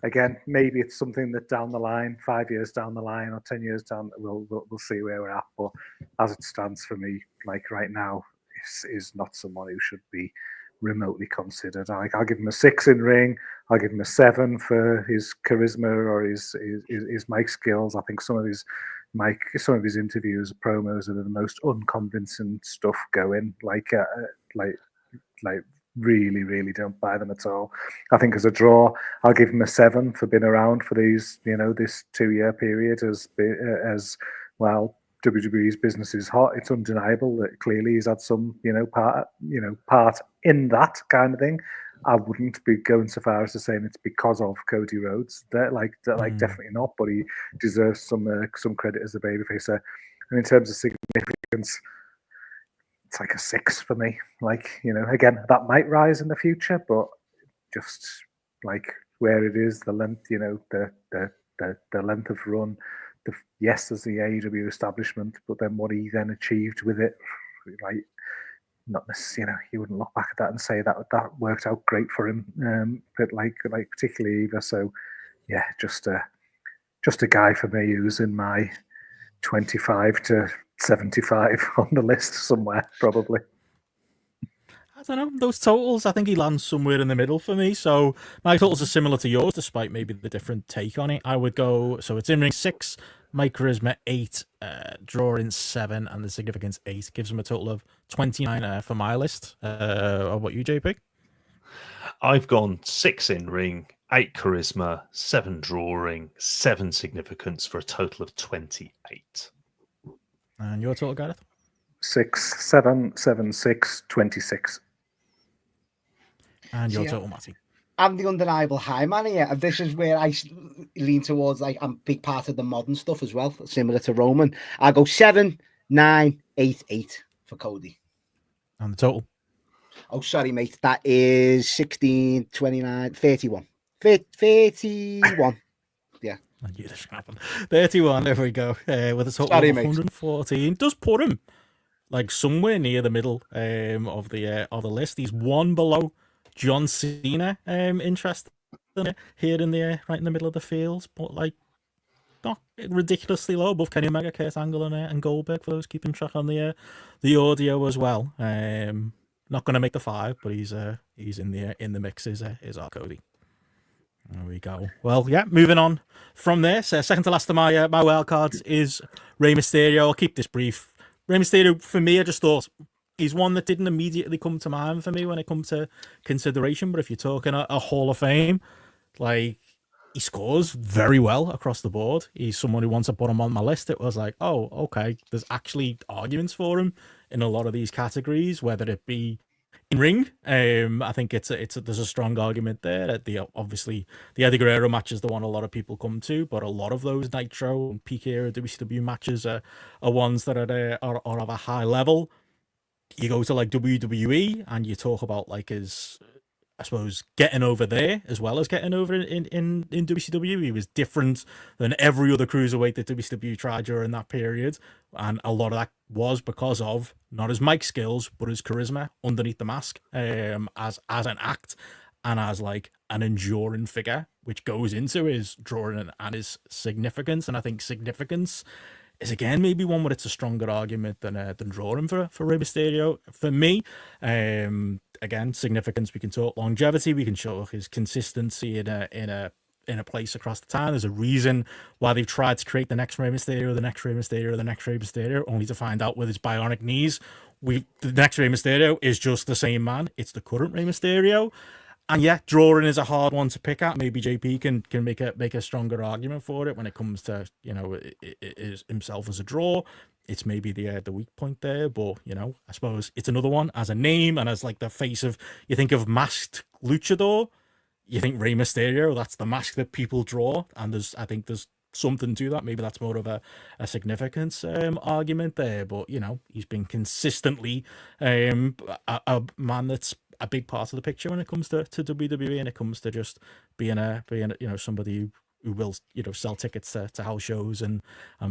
again, maybe it's something that down the line, 5 years down the line or 10 years down, we'll see where we're at. But as it stands for me, like right now, is not someone who should be remotely considered. I'll give him a 6 in ring. I'll give him a 7 for his charisma or his mic skills. I think some of his interviews, promos are the most unconvincing stuff going. Like really, really don't buy them at all. I think as a draw, I'll give him a 7 for being around for these, this 2-year period as well. WWE's business is hot. It's undeniable that clearly he's had some, part in that kind of thing. I wouldn't be going so far as to saying it's because of Cody Rhodes. Definitely not. But he deserves some credit as a babyface. And in terms of significance, it's like a 6 for me. Again, that might rise in the future, but just like where it is, the length, the length of run. Yes, there's the AEW establishment, but then what he then achieved with it, right? Not necessarily, you wouldn't look back at that and say that worked out great for him. But particularly either. So yeah, just a guy for me who's in my 25 to 75 on the list somewhere, probably. I don't know, those totals, I think he lands somewhere in the middle for me. So my totals are similar to yours, despite maybe the different take on it. I would go, so it's in ring 6, my charisma 8, drawing 7, and the significance 8. Gives him a total of 29 for my list. What about you, JP? I've gone 6 in ring, 8 charisma, 7 drawing, 7 significance for a total of 28. And your total, Gareth? 6, 7, 7, 6, 26. And your total, Matty? I'm the undeniable high man here, and this is where I lean towards. I'm a big part of the modern stuff as well, similar to Roman. I go 7, 9, 8, 8 for Cody. And the total? Oh, sorry, mate. That is 16, 29, 31. 31. Yeah. I knew this would happen. 31, there we go. With a total of 114. Does put him somewhere near the middle of the list. He's one below John Cena. Interesting here right in the middle of the field, but not ridiculously low above Kenny Omega, Kurt Angle, and Goldberg, for those keeping track on the audio as well. Not going to make the 5, but he's in the mix. Is our Cody. There we go. Well, yeah, moving on from there. So second to last of my wild cards is Rey Mysterio. I'll keep this brief. Rey Mysterio, for me, I just thought he's one that didn't immediately come to mind for me when it comes to consideration. But if you're talking a Hall of Fame, he scores very well across the board. He's someone who, once I put him on my list, it was like, oh, okay, there's actually arguments for him in a lot of these categories, whether it be in ring. I think there's a strong argument there. Obviously the Eddie Guerrero match is the one a lot of people come to, but a lot of those Nitro and peak era WCW matches are ones that are of a high level. You go to WWE and you talk about his, I suppose, getting over there as well as getting over in WCW. He was different than every other cruiserweight that WCW tried during that period, and a lot of that was because of not his mic skills but his charisma underneath the mask, as an act and as an enduring figure, which goes into his drawing and his significance. And I think significance is, again, maybe one where it's a stronger argument than drawing for Rey Mysterio. For me, again, significance, we can talk longevity, we can show his consistency in a place across the time. There's a reason why they've tried to create the next Rey Mysterio, the next Rey Mysterio, the next Rey Mysterio, only to find out with his bionic knees, the next Rey Mysterio is just the same man. It's the current Rey Mysterio. And yeah, drawing is a hard one to pick at. Maybe JP can make a stronger argument for it when it comes to, it is himself as a draw. It's maybe the weak point there, but I suppose it's another one as a name and as the face of, you think of masked luchador, you think Rey Mysterio, that's the mask that people draw, and I think there's something to that. Maybe that's more of a significance argument there, but he's been consistently a man that's a big part of the picture when it comes to WWE, and it comes to just being somebody who will sell tickets to house shows and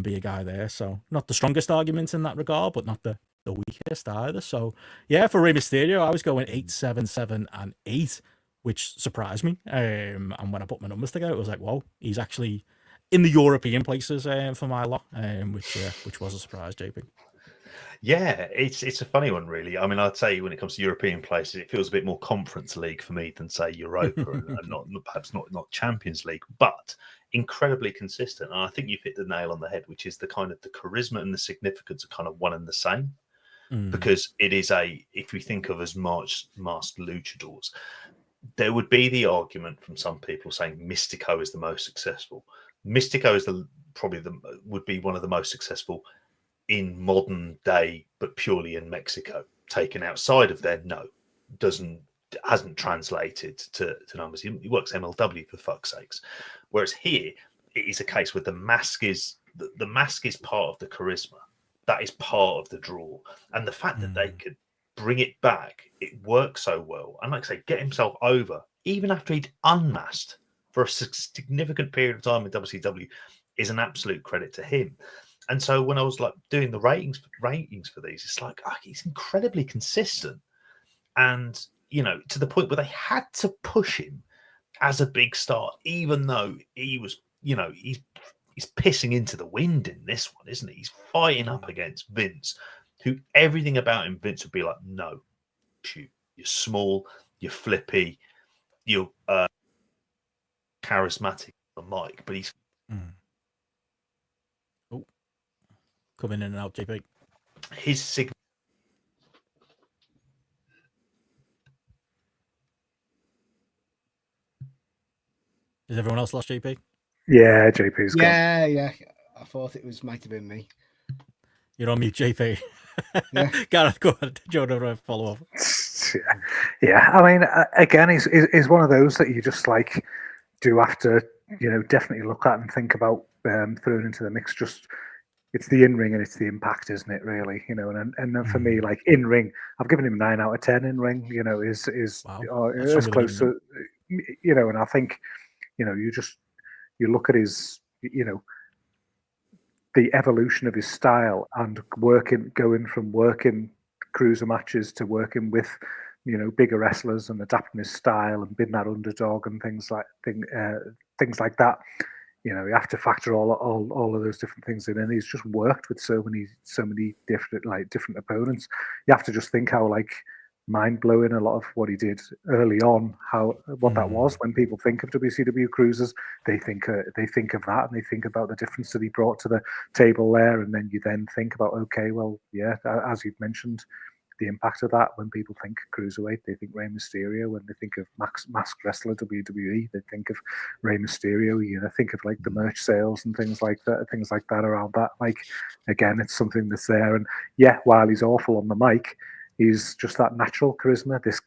be a guy there. So not the strongest arguments in that regard, but not the weakest either. So yeah, for Rey Mysterio, I was going 8, 7, 7, and 8, which surprised me. And when I put my numbers together, it was like, whoa, he's actually in the European places for my lot, which was a surprise, JP. Yeah, it's a funny one, really. I mean, I'd say when it comes to European places, it feels a bit more Conference League for me than, say, Europa and perhaps not Champions League, but incredibly consistent. And I think you've hit the nail on the head, which is the kind of the charisma and the significance are kind of one and the same. Because it is if we think of as masked luchadors, there would be the argument from some people saying Mystico is the most successful. Mystico is would be one of the most successful in modern day, but purely in Mexico. Taken outside of there, no, hasn't translated to numbers. He works MLW for fuck's sakes. Whereas here, it is a case where the mask is part of the charisma. That is part of the draw, and the fact that they could bring it back, it works so well. And like I say, get himself over even after he'd unmasked for a significant period of time in WCW is an absolute credit to him. And so when I was like doing the ratings for these, it's like he's incredibly consistent, and to the point where they had to push him as a big star, even though he was, he's pissing into the wind in this one, isn't he? He's fighting up against Vince, who everything about him, Vince would be like, no, you're small, you're flippy, you're charismatic on the mic, but he's coming in and out, JP. His signal. Is everyone else lost JP? Yeah, JP's gone. Yeah. I thought it might have been me. You're on mute, JP. Yeah. Gareth, go ahead. Do you want to follow up? Yeah. I mean, again, he's one of those that you just like do have to, definitely look at and think about throwing into the mix. Just it's the in-ring and it's the impact, isn't it? Really, and then for me, like in-ring, I've given him 9 out of 10 in-ring. Is as close to, and I think, you look at his, the evolution of his style and going from working cruiser matches to working with, bigger wrestlers and adapting his style and being that underdog and things like that. You have to factor all of those different things in, and he's just worked with so many different opponents. You have to just think how mind blowing a lot of what he did early on, what that was. When people think of WCW cruisers, they think of that, and they think about the difference that he brought to the table there, and then you think about, okay, well, yeah, as you've mentioned, the impact of that. When people think cruiserweight, they think Rey Mysterio. When they think of masked wrestler WWE, they think of Rey Mysterio. Think of the merch sales and things like that around that. Again, it's something that's there, and yeah, while he's awful on the mic, he's just that natural charisma. There's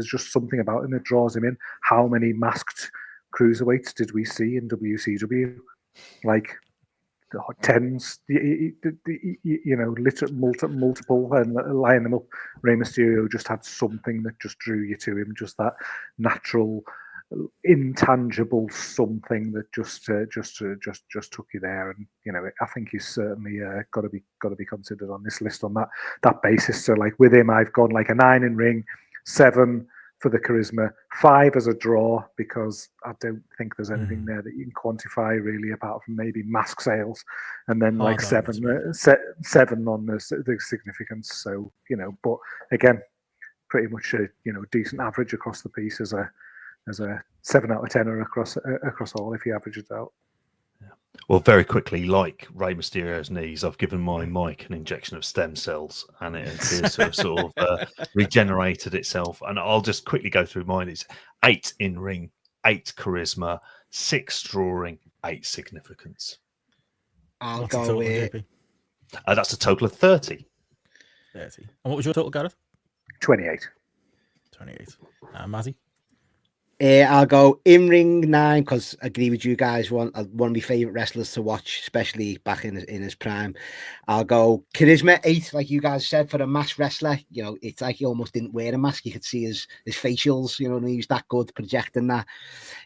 just something about him that draws him in. How many masked cruiserweights did we see in WCW? Tens, multiple, and lining them up. Rey Mysterio just had something that just drew you to him, just that natural, intangible something that just took you there. And I think he's certainly got to be considered on this list on that basis. So with him, I've gone a 9 in ring, 7 for the charisma, 5 as a draw, because I don't think there's anything there that you can quantify really, apart from maybe mask sales, and then 7 on the significance. So but again, pretty much a decent average across the piece as a 7 out of 10 or across all if you average it out. Well, very quickly, like Rey Mysterio's knees, I've given my mic an injection of stem cells, and it appears to have sort of regenerated itself. And I'll just quickly go through mine. It's 8 in ring, 8 charisma, 6 drawing, 8 significance. I'll go with... That's a total of 30. 30. And what was your total, Gareth? 28. 28. Mazzy? I'll go in ring 9, because I agree with you guys. One of my favorite wrestlers to watch, especially back in his prime. I'll go charisma 8, like you guys said, for a masked wrestler. It's like he almost didn't wear a mask. You could see his facials. And he was that good projecting that.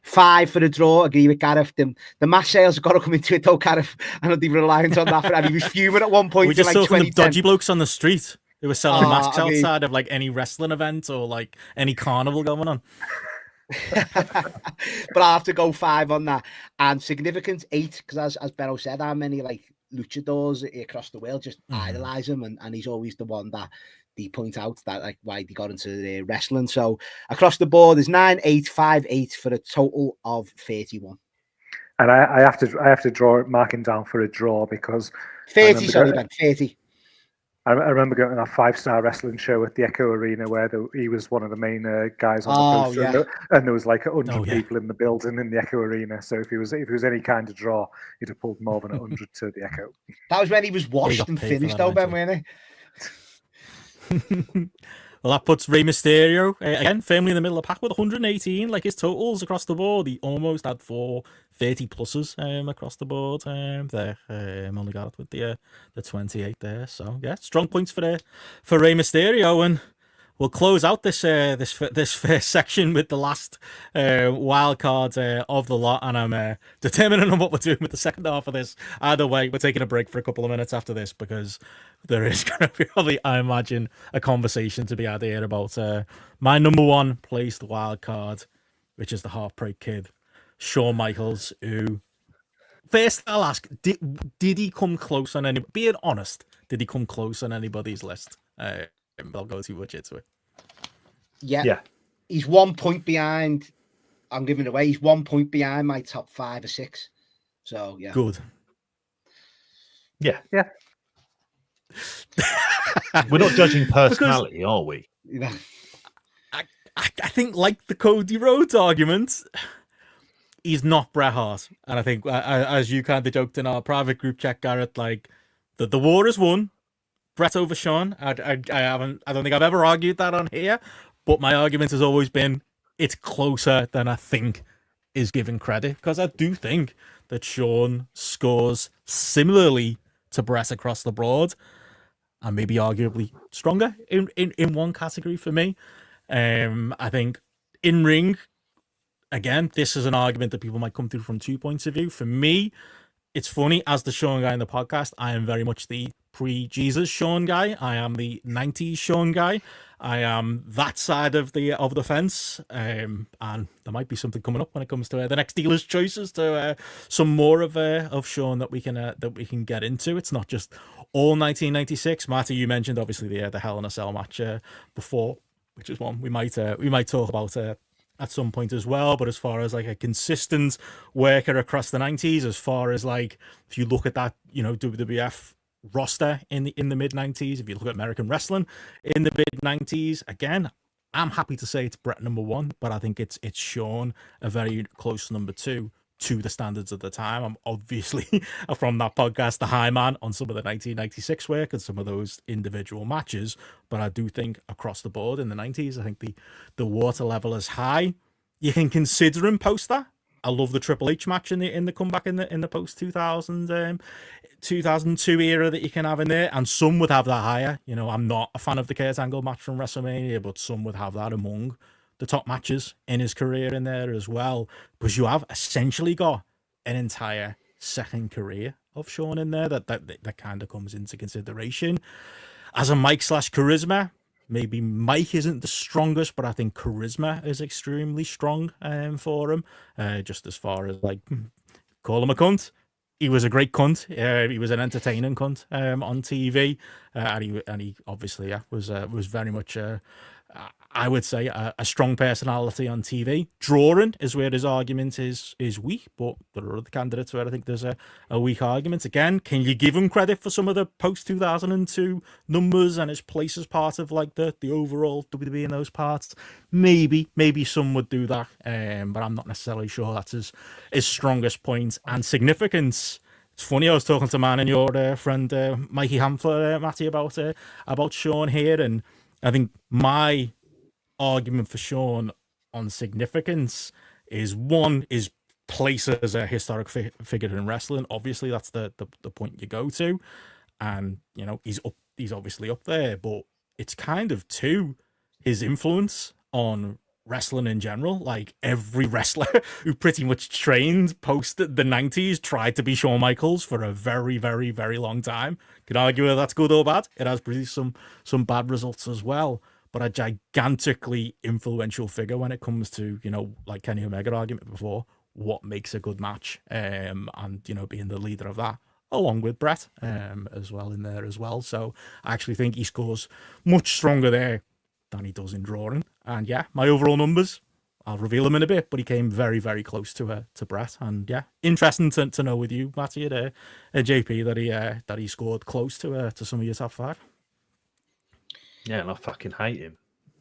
5 for the draw. Agree with Gareth. The mask sales have got to come into it though, Gareth. I'm not even reliant on that. And he was fuming at one point. We just saw from the dodgy blokes on the street who were selling masks outside of any wrestling event or any carnival going on. But I have to go 5 on that, and significance 8, because as Benno said, how many luchadors across the world just idolize him, and he's always the one that they point out that why they got into the wrestling. So across the board is 9, 8, 5, 8 for a total of 31. And I have to draw marking down for a draw, because 30. Sorry, Ben, 30. I remember going to that 5-star wrestling show at the Echo Arena where he was one of the main guys on the poster, and there was like 100 people in the building in the Echo Arena. So if he was any kind of draw, he'd have pulled more than 100 to the Echo. That was when he was washed and finished, though, Ben, wasn't he? Well, that puts Rey Mysterio, again, firmly in the middle of the pack with 118. Like, his totals across the board, he almost had 430 pluses across the board there. Only got it with the 28 there. So, yeah, strong points for Rey Mysterio. And we'll close out this first section with the last wild card of the lot. And I'm determining on what we're doing with the second half of this. Either way, we're taking a break for a couple of minutes after this because there is going to be probably, I imagine, a conversation to be had here about my number one placed wild card, which is the Heartbreak Kid, Shawn Michaels, who, first I'll ask, did he come close on any, being honest, did he come close on anybody's list? I'll go too much into it. Yeah. He's 1 point behind. I'm giving it away. He's 1 point behind my top 5 or 6. So, yeah. Good. Yeah. We're not judging personality, are we? Yeah. I think, like the Cody Rhodes argument, he's not Bret Hart. And I think, as you kind of joked in our private group chat, Garrett, like, the war is won. Bret over Shawn. I don't think I've ever argued that on here, but my argument has always been it's closer than I think is given credit, because I do think that Shawn scores similarly to Bret across the board, and maybe arguably stronger in one category for me. I think in ring, again, this is an argument that people might come through from 2 points of view. For me, it's funny, as the Shawn guy in the podcast, I am very much the pre-Jesus Shawn guy. I am the 90s Shawn guy. I am that side of the fence, and there might be something coming up when it comes to the next dealer's choices to some more of Shawn that we can get into. It's not just all 1996. Marty, you mentioned obviously the Hell in a Cell match before, which is one we might talk about at some point as well. But as far as like a consistent worker across the 90s, as far as like if you look at that, WWF roster in the mid 90s, if you look at American wrestling in the mid 90s, again, I'm happy to say it's Bret number 1, but I think it's Shawn a very close number 2 to the standards of the time. I'm obviously from that podcast the high man on some of the 1996 work and some of those individual matches, but I do think across the board in the 90s, I think the water level is high. You can consider him post that. I love the Triple H match in the comeback in the post 2002 era that you can have in there, and some would have that higher. I'm not a fan of the Kurt Angle match from WrestleMania, but some would have that among the top matches in his career in there as well, because you have essentially got an entire second career of Shawn in there that kind of comes into consideration. As a mic / charisma, maybe Mike isn't the strongest, but I think charisma is extremely strong for him. Just as far as like, call him a cunt. He was a great cunt. He was an entertaining cunt on TV, and he obviously was very much I would say a strong personality on TV. Drawing is where his argument is weak, but there are other candidates where I think there's a weak argument. Again, can you give him credit for some of the post-2002 numbers and his place as part of like the overall WWE in those parts? Maybe some would do that, but I'm not necessarily sure that's his strongest point and significance. It's funny, I was talking to man and your friend Mikey Hamfler, Matty, about Shawn here, and I think my argument for Shawn on significance is one, is place as a historic figure in wrestling. Obviously, that's the point you go to, and he's obviously up there. But it's kind of two, his influence on wrestling in general. Like every wrestler who pretty much trained post the 90s tried to be Shawn Michaels for a very, very, very long time. Could argue whether that's good or bad. It has produced some bad results as well, but a gigantically influential figure when it comes to, like Kenny Omega argument before, what makes a good match, and being the leader of that, along with Bret as well in there as well. So I actually think he scores much stronger there than he does in drawing. And yeah, my overall numbers, I'll reveal them in a bit, but he came very, very close to Bret. And yeah, interesting to know with you, Matty, at JP, that he scored close to some of your top 5. Yeah, and I fucking hate him.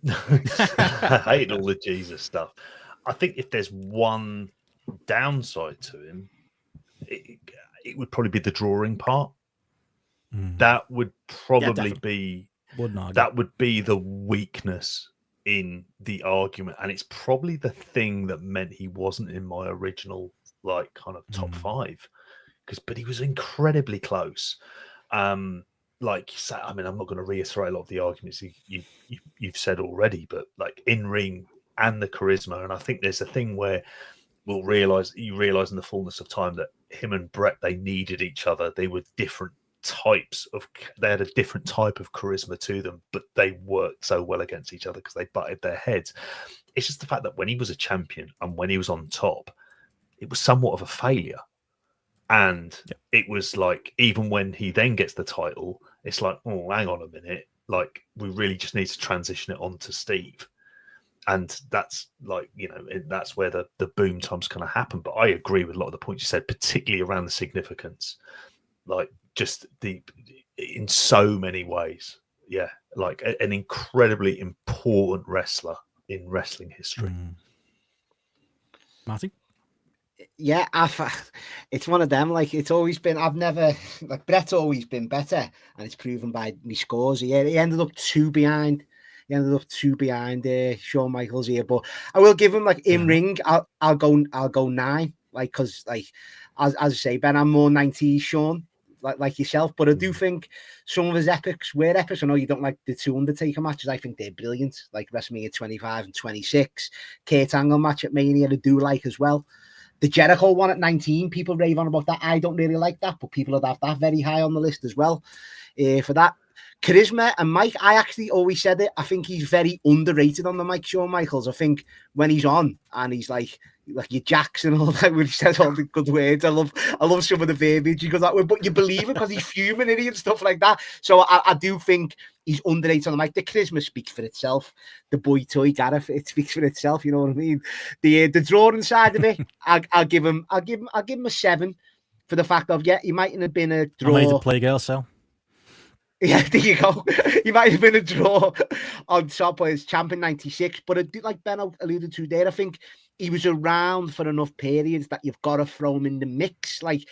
I hate all the Jesus stuff. I think if there's one downside to him, it would probably be the drawing part. That would probably be the weakness in the argument, and it's probably the thing that meant he wasn't in my original like kind of top five, but he was incredibly close. Like you said, I mean, I'm not going to reiterate a lot of the arguments you've said already, but like in ring and the charisma, and I think there's a thing where you realize in the fullness of time that him and Brett, they needed each other. They were different types of, they had a different type of charisma to them, but they worked so well against each other because they butted their heads. It's just the fact that when he was a champion and when he was on top, it was somewhat of a failure. And it was like, even when he then gets the title, it's like, oh, hang on a minute. Like, we really just need to transition it on to Steve. And that's like, you know, that's where the boom time's going to happen. But I agree with a lot of the points you said, particularly around the significance. Like, just in so many ways. Yeah. Like an incredibly important wrestler in wrestling history. Marty? Yeah, it's one of them. Like, it's always been, like, Brett's always been better, and it's proven by me scores. He ended up two behind. Shawn Michaels here, but I will give him, like, in ring. I'll go 9. Like, because, like, as I say, Ben, I'm more 90s Shawn, like yourself. But I do think some of his epics were epics. I know you don't like the 2 Undertaker matches. I think they're brilliant. Like WrestleMania 25 and 26, Kurt Angle match at Mania, I do like as well. The Jericho one at 19, people rave on about that. I don't really like that, but people would have that very high on the list as well. For that, charisma and Mike, I actually always said it. I think he's very underrated on the mic, Shawn Michaels. I think when he's on and he's like your Jackson and all that, when he says all the good words, I love some of the verbiage he goes that way, but you believe it because he's fuming and stuff like that. So I do think he's underrated on the mic. The charisma speaks for itself. The boy toy Gareth, it speaks for itself. You know what I mean? The drawing side of it, I'll give him a 7 for the fact of, he mightn't have been a draw. I made the Playgirl cell. Yeah, there you go. He might have been a draw on top of his champion 96, but I do, like Ben alluded to there, I think he was around for enough periods that you've got to throw him in the mix. Like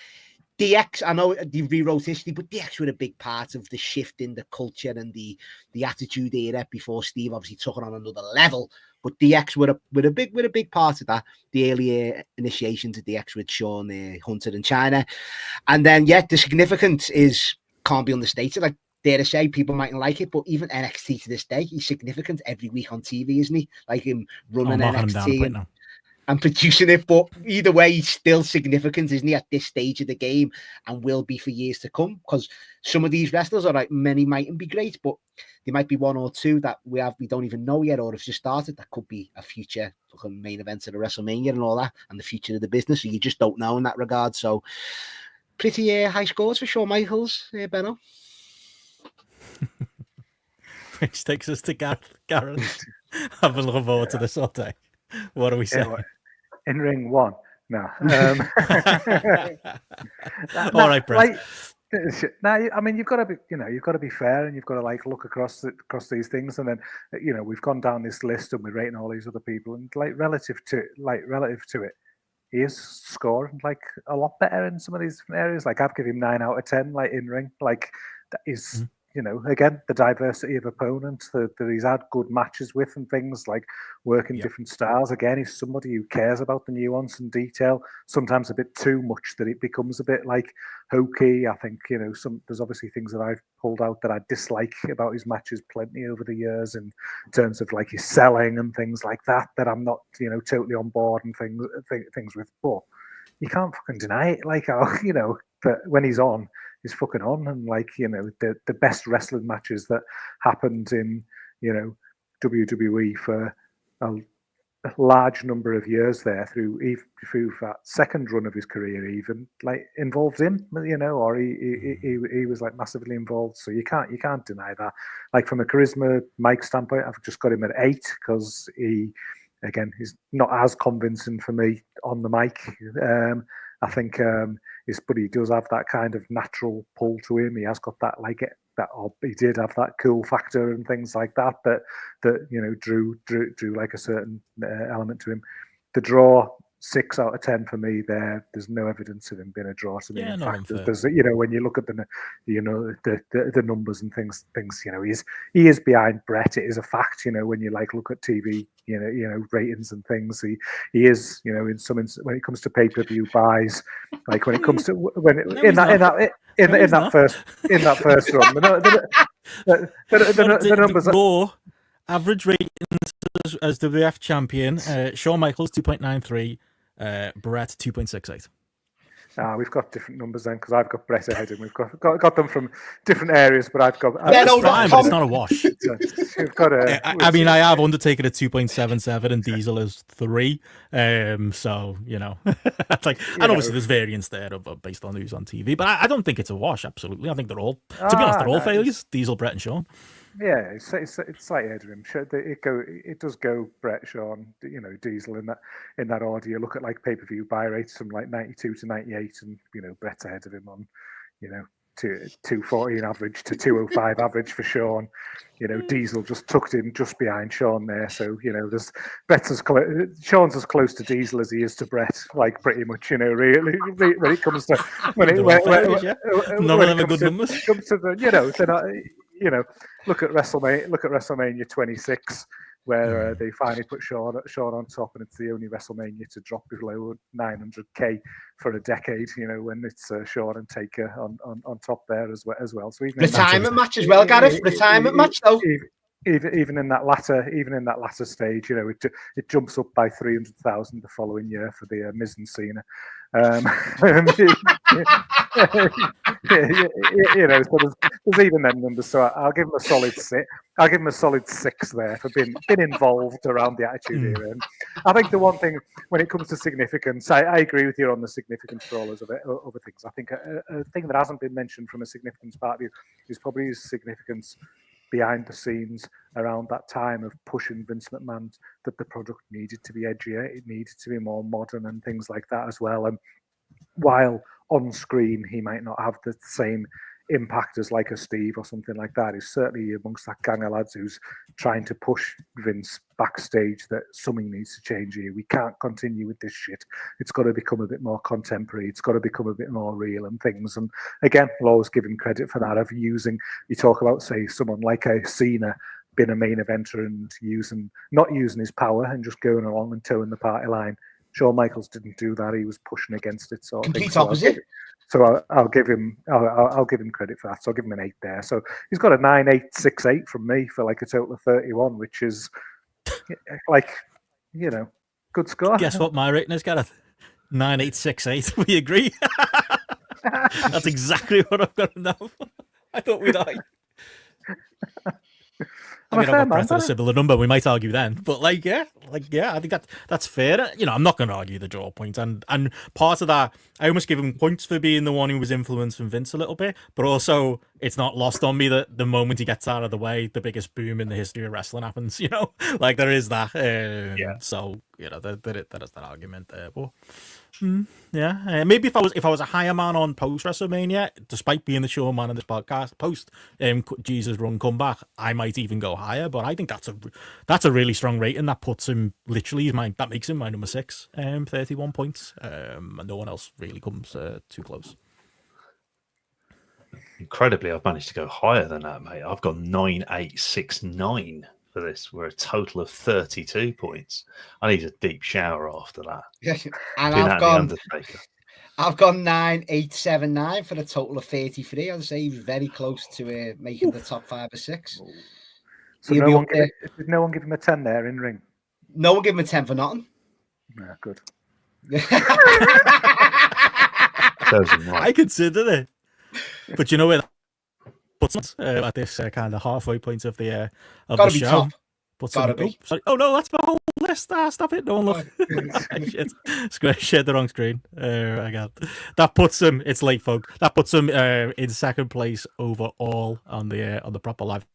DX, I know they rewrote history, but DX were a big part of the shift in the culture and the attitude era before Steve obviously took it on another level. But DX were a big part of that. The earlier initiation to DX with Shawn, Hunter, and China, and then the significance can't be understated. Like, dare to say, people mightn't like it, but even NXT to this day, he's significant every week on TV, isn't he? Like him running NXT and producing it. But either way, he's still significant, isn't he, at this stage of the game, and will be for years to come? Because some of these wrestlers are like, many mightn't be great, but there might be 1 or 2 that we don't even know yet, or have just started. That could be a future main event of the WrestleMania and all that, and the future of the business. So you just don't know in that regard. So pretty high scores for Shawn Michaels, Benno. Which takes us to Gareth. I'm looking forward to this all day. What do we say? In ring 1. No. All right, Brett. Now, I mean, you've got to be fair, and you've got to like look across these things, and then we've gone down this list and we're rating all these other people, and like relative to it, he is scoring like a lot better in some of these areas. Like, I've given him 9 out of 10. Like in ring, like that is. Again, the diversity of opponents that he's had good matches with and things, like working different styles. Again, he's somebody who cares about the nuance and detail, sometimes a bit too much that it becomes a bit like hokey. I think, there's obviously things that I've pulled out that I dislike about his matches plenty over the years in terms of like his selling and things like that I'm not, totally on board and things with. But you can't fucking deny it. Like, that when he's on, is fucking on, and like the best wrestling matches that happened in WWE for a large number of years there through that second run of his career, even like involved him, or he was like massively involved. So you can't deny that. Like, from a charisma Mike standpoint, I've just got him at 8 because he's not as convincing for me on the mic. I think but he does have that kind of natural pull to him. He has got that like he did have that cool factor and things like that drew like a certain element to him. The draw, 6 out of 10 for me. There's no evidence of him being a draw to me. Yeah, in not fact, unfair. there's when you look at the numbers and things, he is behind Brett. It is a fact. When you look at TV, ratings and things, he is. In some when it comes to pay-per-view buys, like when it comes to in that first run, the numbers. Raw average ratings as WWF champion, Shawn Michaels 2.93, Brett 2.68. We've got different numbers then, because I've got Brett ahead and we've got them from different areas, but I've got. That's fine, but it's not a wash. We've got I have Undertaker at 2.77 and Diesel is 3. So it's like, and obviously there's variance there based on who's on TV, but I don't think it's a wash. Absolutely, I think they're all, to be honest, they're all failures. Diesel, Brett, and Shawn. Yeah, it's slightly ahead of him. It does go Brett, Shawn, Diesel in that order. You look at pay-per-view buy rates from 92 to 98, and Brett's ahead of him on 214 average to 205 average for Shawn. Diesel just tucked in just behind Shawn there. So there's Shawn's as close to Diesel as he is to Brett, pretty much. Really, when it comes to none of them are good numbers. Comes to they're not. Look at WrestleMania 26, where they finally put Shawn on top, and it's the only WrestleMania to drop below 900K for a decade. When it's Shawn and Taker on top there as well. So even retirement match as well, Gareth. Retirement match though. Even in that latter stage, it jumps up by 300,000 the following year for the Miz and Cena. So there's even them numbers. So I'll give him a solid 6. I'll give him a solid 6 there for being involved around the Attitude Era. And I think the one thing when it comes to significance, I agree with you on the significance for all other things. I think a thing that hasn't been mentioned from a significance part of view is probably his significance behind the scenes around that time of pushing Vince McMahon that the product needed to be edgier, it needed to be more modern and things like that as well. And while on screen he might not have the same impact as a Steve or something like that, he's certainly amongst that gang of lads who's trying to push Vince backstage that something needs to change here. We can't continue with this shit. It's got to become a bit more contemporary. It's got to become a bit more real and things. And again, I'll always give him credit for that, of you talk about, say, someone like a Cena being a main eventer and not using his power and just going along and towing the party line. Shawn Michaels didn't do that. He was pushing against it. So complete opposite. So I'll give him credit for that. So I'll give him an 8 there. So he's got a 9.868 from me for a total of 31, which is good score. Guess what my rating is, Gareth? 9.868. We agree. That's exactly what I've got now. I thought we'd argue. I mean, I've got a similar number. We might argue then, but I think that's fair. I'm not going to argue the draw point, and part of that, I almost give him points for being the one who was influenced from Vince a little bit, but also it's not lost on me that the moment he gets out of the way, the biggest boom in the history of wrestling happens. There is that. So there is that argument there, but. Maybe if I was a higher man on post WrestleMania, despite being the show man in this podcast, post Jesus run comeback, I might even go higher. But I think that's a really strong rating. That puts him literally that makes him my number 6, 31 points, and no one else really comes too close. Incredibly, I've managed to go higher than that, mate. I've got 9.869. For this, we're a total of 32 points. I need a deep shower after that. Yeah, and I've gone 9.879 for a total of 33. I'd say he was very close to making the top 5 or 6. So did no one give him a 10 there in ring? No one gave him a 10 for nothing. Yeah, good. I consider it, but you know where. At this kind of halfway point of the show. Oh no, that's my whole list. Stop it! No one look. Shared the wrong screen. I got that. Puts him. It's late, folk. That puts him in second place overall on the proper live.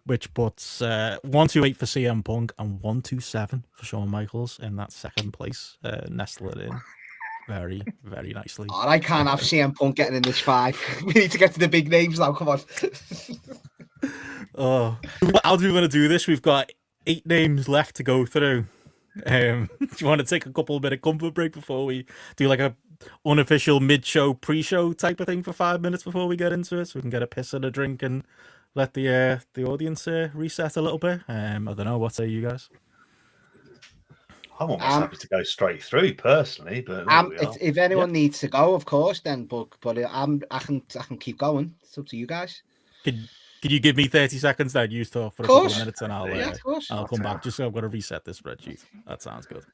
Which puts 128 for CM Punk and 127 for Shawn Michaels in that second place, nestling in. very, very nicely. Oh, I can't have CM Punk getting in this 5. We need to get to the big names now. Come on. Oh, how do we want to do this? We've got 8 names left to go through. Do you want to take a couple minute comfort break before we do like a unofficial mid-show, pre-show type of thing for 5 minutes before we get into it, so we can get a piss and a drink and let the audience reset a little bit? I don't know. What say you guys? I'm almost happy to go straight through personally, but if anyone needs to go, of course, then but I can keep going. It's up to you guys. Can you give me 30 seconds then? You talk for a couple of minutes and I'll come back just so I've got to reset this spreadsheet. That sounds good.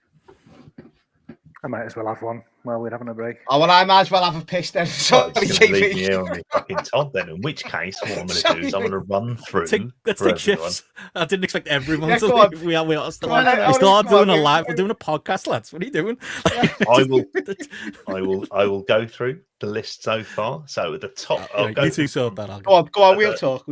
I might as well have one while we're having a break. Oh, well, I might as well have a piss then. Sorry, leave me here on my fucking Todd then. In which case, what I'm going to do is I'm going to run through. Let's take shifts. I didn't expect everyone to leave. We are still doing a live. We're doing a podcast, lads. What are you doing? I will go through the list so far. So at the top, you two sort that. Go on. We'll talk.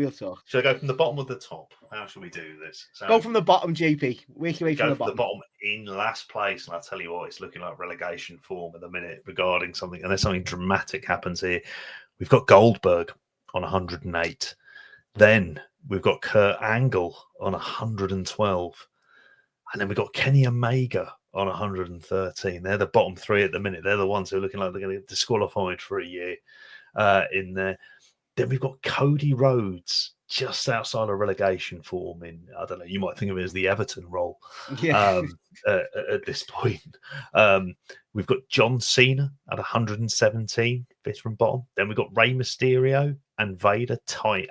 Should I go from the bottom or the top? How should we do this? So go from the bottom, JP. Work your way from the bottom. In last place, and I'll tell you what, it's looking like relegation form at the minute regarding something, and there's something dramatic happens here. We've got Goldberg on 108. Then we've got Kurt Angle on 112. And then we've got Kenny Omega on 113. They're the bottom 3 at the minute. They're the ones who are looking like they're going to get disqualified for a year in there. Then we've got Cody Rhodes just outside of relegation form in, I don't know, you might think of it as the Everton role at this point. We've got John Cena at 117, 5th from bottom. Then we've got Rey Mysterio and Vader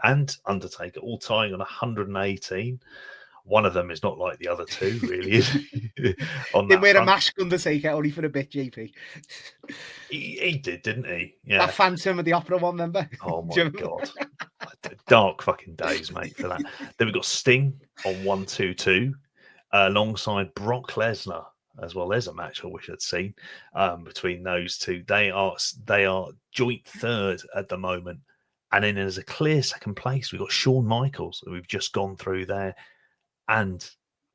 and Undertaker all tying on 118. One of them is not like the other two, really, is on Didn't wear a mask, Undertaker, only for a bit, JP. He did, didn't he? Yeah. That Phantom of the Opera one, remember? Oh, my God. Dark fucking days, mate, for that. Then we've got Sting on 122 alongside Brock Lesnar as well. There's a match I wish I'd seen between those two. They are joint 3rd at the moment. And then there's a clear 2nd place. We've got Shawn Michaels, who we've just gone through there. And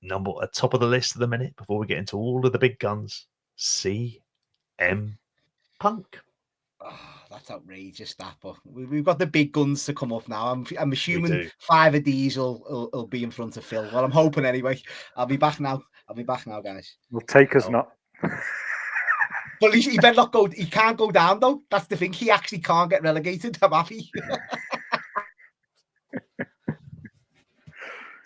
at top of the list at the minute, before we get into all of the big guns, CM Punk. Oh, that's outrageous, that. But we've got the big guns to come up now. I'm assuming 5 of these will be in front of Phil. Well, I'm hoping anyway. I'll be back now, guys. Well, take us not. But he better not go. He can't go down though. That's the thing. He actually can't get relegated. I'm happy.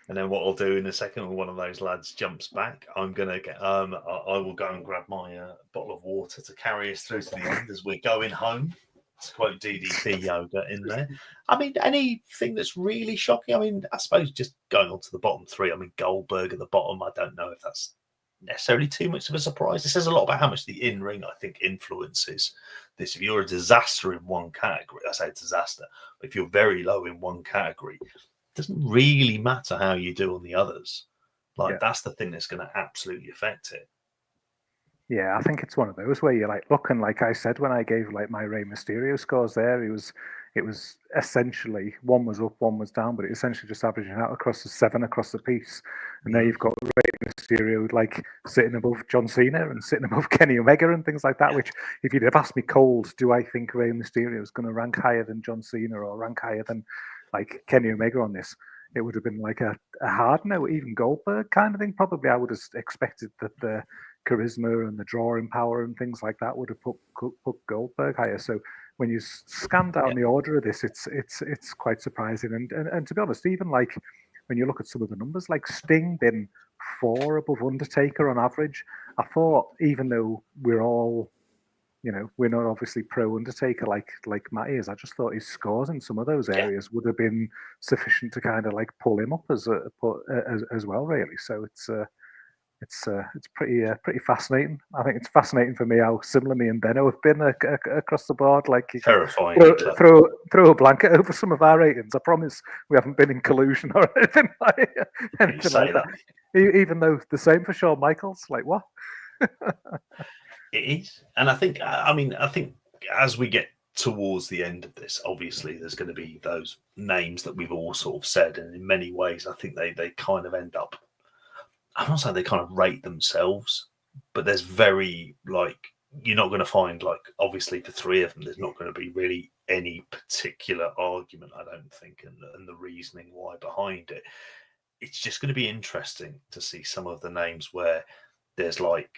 And then what I'll do in a second when one of those lads jumps back, I'm gonna get I will go and grab my bottle of water to carry us through to the end as we're going home. To quote DDP Yoga in there. I mean, anything that's really shocking. I mean, I suppose just going on to the bottom 3. I mean, Goldberg at the bottom. I don't know if that's necessarily too much of a surprise. It says a lot about how much the in-ring, I think, influences this. If you're a disaster in one category, I say disaster, but if you're very low in one category, doesn't really matter how you do on the others. That's the thing that's going to absolutely affect it. Yeah, I think it's one of those where you're like, look, and like I said when I gave like my Rey Mysterio scores there, it was essentially one was up, one was down, but it essentially just averaging out across the 7 across the piece. And there you've got Rey Mysterio like sitting above John Cena and sitting above Kenny Omega and things like that, which if you'd have asked me cold, do I think Rey Mysterio is going to rank higher than John Cena or rank higher than like Kenny Omega on this, it would have been like a hard no, even Goldberg kind of thing. Probably I would have expected that the charisma and the drawing power and things like that would have put Goldberg higher. So when you scan down the order of this, it's quite surprising. And to be honest, even like when you look at some of the numbers, like Sting been 4 above Undertaker on average. I thought even though we're all, we're not obviously pro Undertaker like Matty is, I just thought his scores in some of those areas would have been sufficient to kind of like pull him up as well, really. So it's pretty fascinating. I think it's fascinating for me how similar me and Benno have been across the board. Like terrifying. Throw a blanket over some of our ratings. I promise we haven't been in collusion or anything like that. Even though the same for Shawn Michaels. Like what? It is, and I think as we get towards the end of this, obviously there's going to be those names that we've all sort of said, and in many ways, I think they kind of end up. I'm not saying they kind of rate themselves, but there's very like you're not going to find, like, obviously for three of them, there's not going to be really any particular argument, I don't think, and the reasoning why behind it. It's just going to be interesting to see some of the names where there's like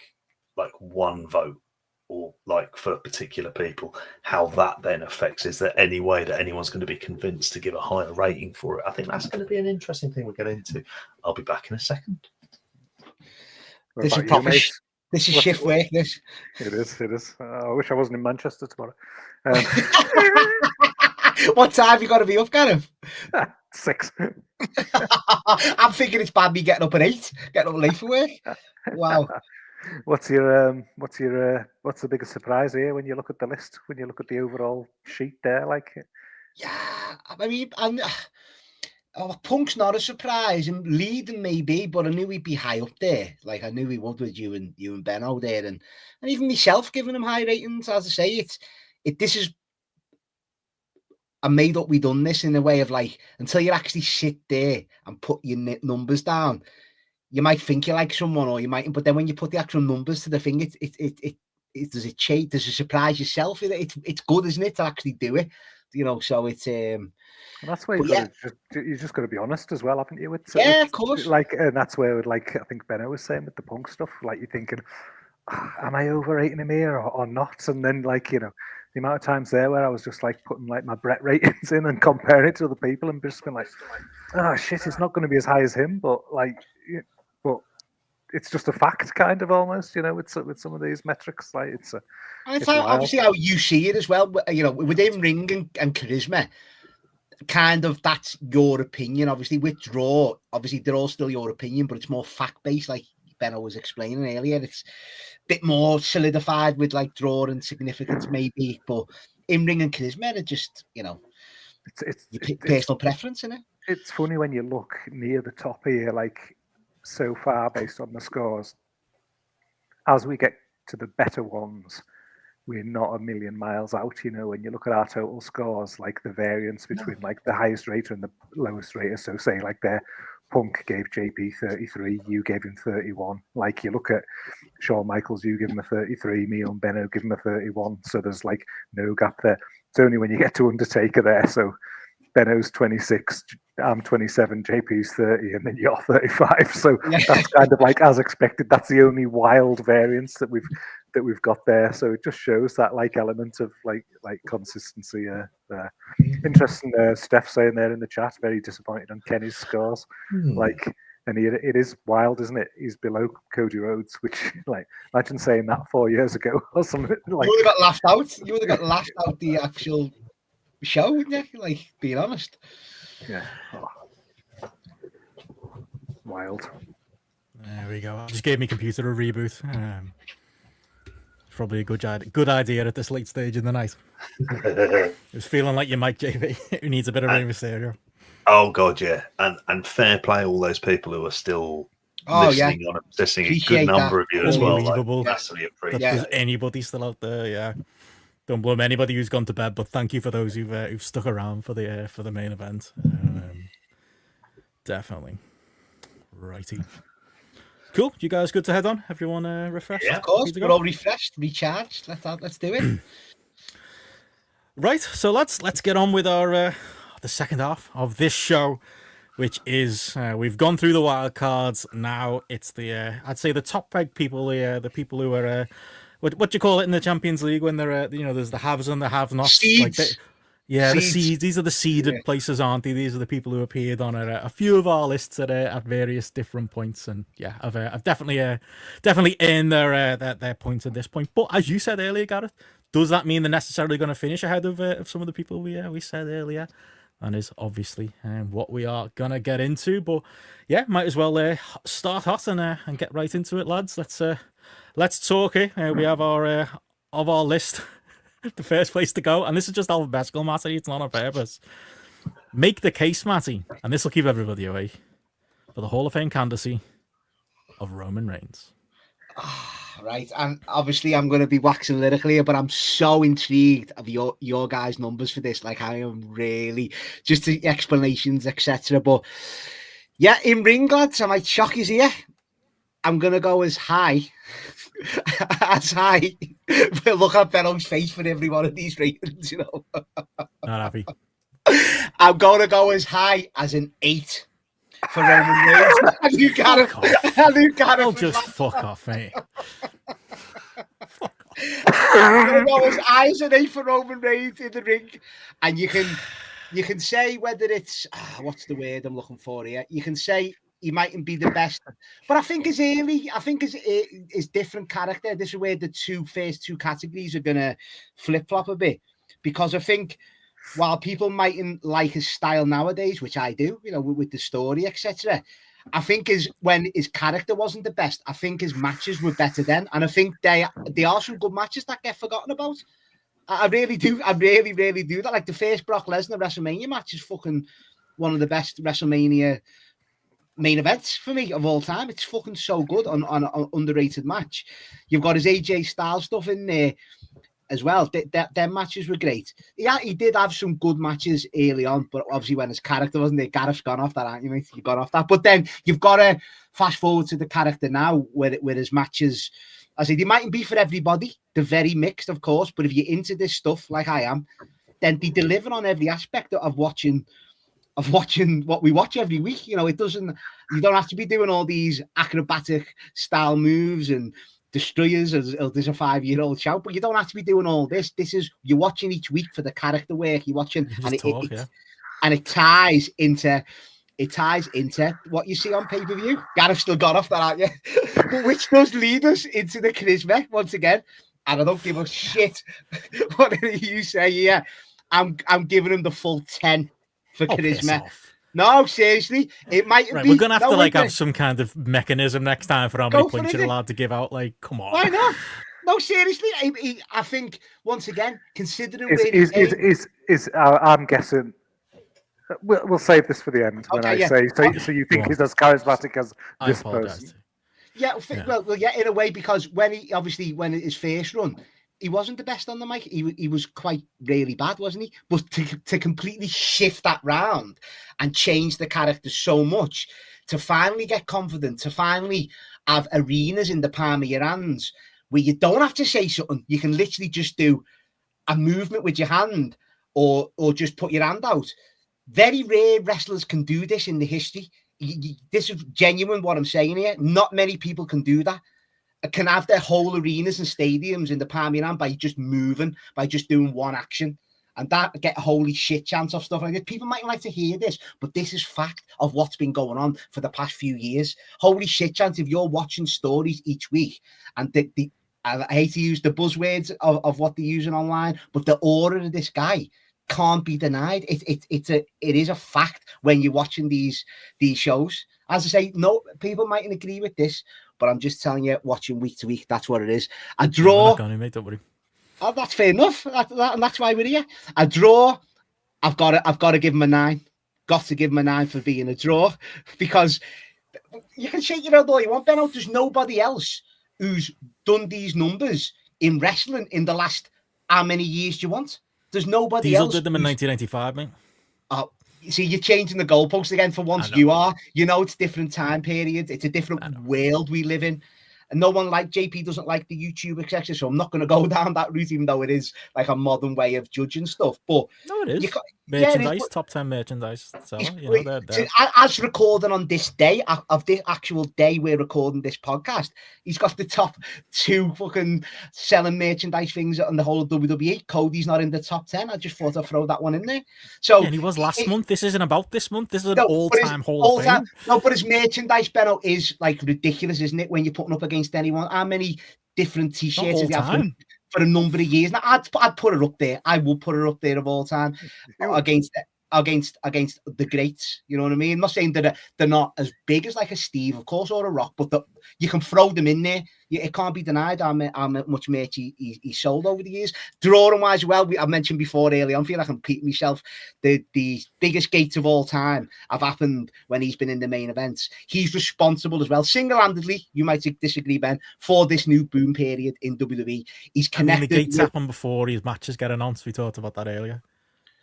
one vote, or like for particular people, how that then affects. Is there any way that anyone's going to be convinced to give a higher rating for it? I think that's going to be an interesting thing we'll get into. I'll be back in a second. This is shift work, this. It is. I wish I wasn't in Manchester tomorrow. What time have you got to be up, Gareth? 6. I'm thinking it's bad me getting up at 8, getting up late for work. Wow. What's the biggest surprise here when you look at the list, when you look at the overall sheet there? Like, yeah, I mean, Punk's not a surprise, and leading maybe, but I knew he'd be high up there. Like, I knew he would with you and Benno there, and even myself giving him high ratings. As I say, this is. I made up we done this in a way of, like, until you actually sit there and put your numbers down, you might think you like someone, or you might, but then when you put the actual numbers to the thing, does it surprise yourself? It's good, isn't it, to actually do it? You know, so it's that's where you just got to be honest as well, haven't you? Of course. Like, and that's where, like, I think Benno was saying with the Punk stuff, like, you're thinking, am I overrating him here or not? And then, like, you know, the amount of times there where I was just like putting like my Brett ratings in and comparing it to other people and just going like, oh shit, it's not going to be as high as him, but it's just a fact, kind of, almost, you know, with some of these metrics. Like, it's obviously how you see it as well. You know, within ring and charisma, kind of, that's your opinion. Obviously, with draw, obviously they're all still your opinion, but it's more fact based, like Benno was explaining earlier. It's a bit more solidified with like draw and significance, maybe, but in ring and charisma, it just, you know, it's personal preference, isn't it? It's funny when you look near the top here, like, so far based on the scores. As we get to the better ones, we're not a million miles out. You know, when you look at our total scores, like the variance between like the highest rater and the lowest rater. So say like there, Punk gave JP 33, you gave him 31. Like, you look at Shawn Michaels, you give him a 33, me and Benno give him a 31. So there's like no gap there. It's only when you get to Undertaker there. So Benno's 26, I'm 27, JP's 30, and then you're 35. So that's kind of like as expected. That's the only wild variance that we've got there. So it just shows that like element of like consistency there. Interesting, Steph saying there in the chat, very disappointed on Kenny's scores. Like, and it is wild, isn't it? He's below Cody Rhodes, which, like, imagine saying that 4 years ago or something. Like, you would have got laughed out. You would have got laughed out the actual show, wouldn't you? Like, being honest. Yeah. Oh. Wild. There we go. Just gave me computer a reboot. Probably a good idea at this late stage in the night. It was feeling like your Mike JB, who needs a bit of Rey Mysterio. Oh god, yeah, and fair play all those people who are still listening on it. Listening, a good number of you as well. Like, massively appreciate that there's anybody still out there. Yeah, don't blame anybody who's gone to bed, but thank you for those who've stuck around for the main event. Definitely. Righty. Cool. You guys good to head on? Everyone refreshed? Yeah, of course. We're all refreshed, recharged. Let's do it. Right. So let's get on with our the second half of this show, which is we've gone through the wild cards. Now it's the I'd say the top peg people, the people who are what do you call it in the Champions League when they're there's the haves and the have-nots. Seeds. Like the seeds. These are the seeded places, aren't they? These are the people who appeared on a few of our lists at various different points, and yeah, I've definitely earned their points at this point. But as you said earlier, Gareth, does that mean they're necessarily going to finish ahead of some of the people we said earlier? And is obviously what we are gonna get into. But yeah, might as well start hot and get right into it, lads. Let's talk it. We have our list. The first place to go, and this is just alphabetical, Matty. It's not on purpose. Make the case, Matty, and this will keep everybody away, for the Hall of Fame candidacy of Roman Reigns. Right, and obviously I'm going to be waxing lyrical here, but I'm so intrigued of your guys' numbers for this. Like, I am really, just the explanations, etc. But yeah, in ring, lads, I might shock you here. I'm going to go as high. As high. Look at Benno's face for every one of these ratings, you know. Not happy. I'm going to go as high as an 8 for Roman Reigns. And you got it. And you got it. Just fuck off, mate. I'm going to go as high as an 8 for Roman Reigns in the ring. And you can say whether it's, what's the word I'm looking for here? You can say he mightn't be the best, but I think his different character. This is where the first two categories are going to flip-flop a bit, because I think while people mightn't like his style nowadays, which I do, you know, with the story, etc., I think when his character wasn't the best, I think his matches were better then, and I think they are some good matches that get forgotten about. I really do. I really, really do that. Like the first Brock Lesnar WrestleMania match is fucking one of the best WrestleMania main events for me of all time. It's fucking so good on an underrated match. You've got his AJ Styles stuff in there as well. Their matches were great. He did have some good matches early on, but obviously when his character wasn't there, Gareth's gone off that, aren't you, mate? You've gone off that. But then you've got to fast forward to the character now, where his matches, I say, they mightn't be for everybody. They're very mixed, of course, but if you're into this stuff like I am, then they deliver on every aspect of watching what we watch every week. You know, you don't have to be doing all these acrobatic style moves and destroyers as there's a 5-year-old shout, but you don't have to be doing all this. This is, you're watching each week for the character work you're watching, and it ties into what you see on pay-per-view. Gareth still got off that, aren't you? But which does lead us into the charisma once again, and I don't give a shit what you say here. I'm giving him the full 10 for charisma. No, seriously, it might be. We're gonna have to have some kind of mechanism next time for how many points you're allowed to give out. Like, come on. Why not? No, seriously, I think once again, considering I'm guessing. We'll save this for the end when I say. So you think he's as charismatic as this person? Yeah, well, in a way, because when his first run, he wasn't the best on the mic. He was quite really bad, wasn't he? But to completely shift that round and change the character so much, to finally get confident, to finally have arenas in the palm of your hands where you don't have to say something. You can literally just do a movement with your hand or just put your hand out. Very rare wrestlers can do this in the history. This is genuine what I'm saying here. Not many people can do that. Can have their whole arenas and stadiums in the palm of your hand by just moving, by just doing one action. And that get a holy shit chance of stuff like this. People might like to hear this, but this is fact of what's been going on for the past few years. Holy shit chance if you're watching stories each week, and I hate to use the buzzwords of what they're using online, but the aura of this guy can't be denied. It is a fact when you're watching these shows. As I say, no, people mightn't agree with this, but I'm just telling you, watching week to week, that's what it is. A draw. Mate, don't worry. Oh, that's fair enough. And that's why we're here. A draw. I've got to give him a 9. Got to give him a 9 for being a draw, because you can shake your head all you want, Benno. There's nobody else who's done these numbers in wrestling in the last how many years do you want? There's nobody else. Diesel did them in 1995, mate. Oh, you see, you're changing the goalpost again for once. You are. You know, it's different time periods. It's a different world we live in. And no one like JP doesn't like the YouTube, etc. So I'm not going to go down that route, even though it is like a modern way of judging stuff. But no, it is merchandise, top 10 merchandise. So you know, as recording on this day of the actual day we're recording this podcast, he's got the top 2 fucking selling merchandise things on the whole of WWE. Cody's not in the top 10. I just thought I'd throw that one in there. So and he was last month. This isn't about this month. This is an all-time Hall of Fame. No, but his merchandise, Benno, is like ridiculous, isn't it? When you're putting up against anyone, how many different t-shirts have you had for a number of years? Now, I'd put her up there. I would put her up there of all time against the greats. You know what I mean? I'm not saying that they're not as big as like a Steve, of course, or a Rock, but you can throw them in there. It can't be denied how much merch he sold over the years. Drawing wise, well, I mentioned before earlier on, I feel like I'm repeating myself. The biggest gates of all time have happened when he's been in the main events. He's responsible as well, single-handedly, you might disagree, Ben, for this new boom period in WWE. He's connected. The gates happen before his matches get announced. We talked about that earlier.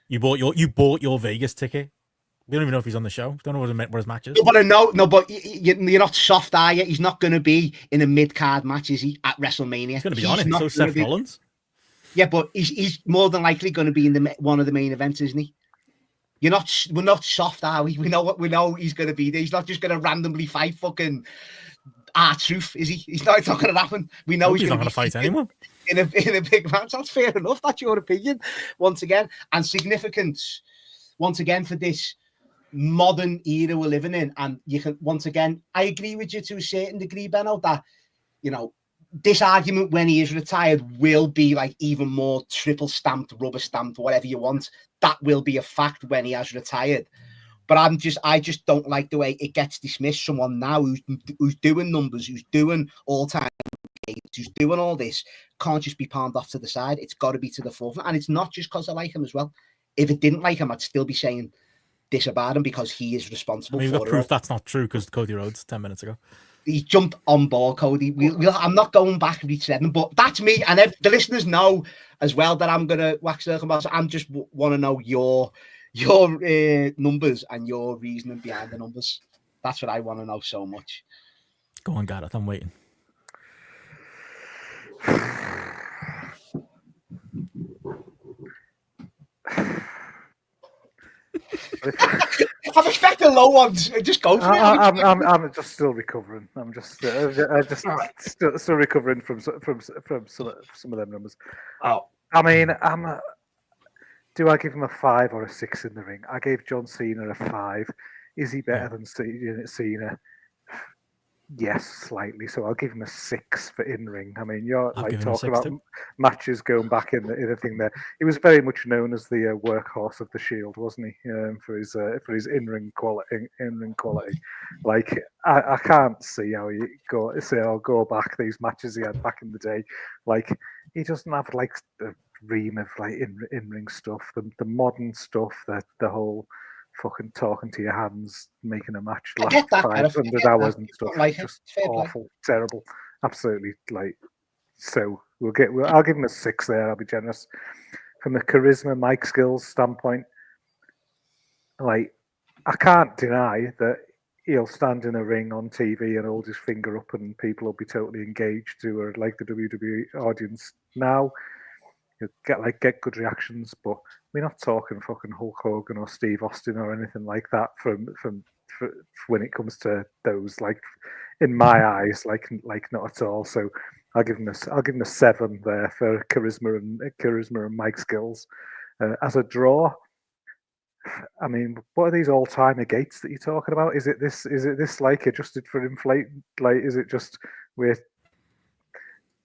You bought your Vegas ticket We don't even know if he's on the show. Don't know what his match is. No, but I know, no, but you're not soft, are you? He's not going to be in a mid-card match, is he, at WrestleMania? He's going to be on it, so Seth Rollins. Yeah, but he's more than likely going to be in one of the main events, isn't he? We're not soft, are we? We know he's going to be there. He's not just going to randomly fight fucking R-Truth, is he? It's not going to happen. We know he's not going to fight anyone in a big match. That's fair enough. That's your opinion, once again. And significance, once again, for this modern era we're living in. And you can, once again, I agree with you to a certain degree, Benno, that, you know, this argument when he is retired will be like even more triple stamped, rubber stamped, whatever you want. That will be a fact when he has retired. But I just don't like the way it gets dismissed. Someone now who's doing numbers, who's doing all-time games, who's doing all this, can't just be palmed off to the side. It's got to be to the forefront. And it's not just because I like him as well. If it didn't like him, I'd still be saying this about him because he is responsible for it. We've proof that's not true because Cody Rhodes 10 minutes ago. He jumped on board, Cody. I'm not going back and reaching, but that's me. And the listeners know as well that I'm going to wax circle about. So I'm just want to know your numbers and your reasoning behind the numbers. That's what I want to know so much. Go on, Gareth. I'm waiting. I'm expecting low ones. Just go for it. I'm just still recovering. I'm just still recovering from some of them numbers. Oh, I mean, do I give him a 5 or a 6 in the ring? I gave John Cena a 5. Is he better than Cena? Yes, slightly. So I'll give him a 6 for in-ring. I mean, you're like talking about matches going back in the thing there. He was very much known as the workhorse of the Shield, wasn't he? For his in-ring quality. Like I can't see how you go back these matches he had back in the day. Like he doesn't have like the ream of like in-ring stuff, the modern stuff, the whole fucking talking to your hands, making a match last 500 hours and stuff. Like just awful, terrible, absolutely. Like, so I'll give him a 6 there. I'll be generous. From the charisma, mic skills standpoint, like I can't deny that he'll stand in a ring on TV and hold his finger up, and people will be totally engaged who are like the WWE audience now. You'll get good reactions, but we're not talking fucking Hulk Hogan or Steve Austin or anything like that from when it comes to those. Like in my eyes, like not at all. So I'll give him a 7 there for charisma and mic skills. As a draw, I mean, what are these all-timer gates that you're talking about? Is it this like adjusted for inflate? Like, is it just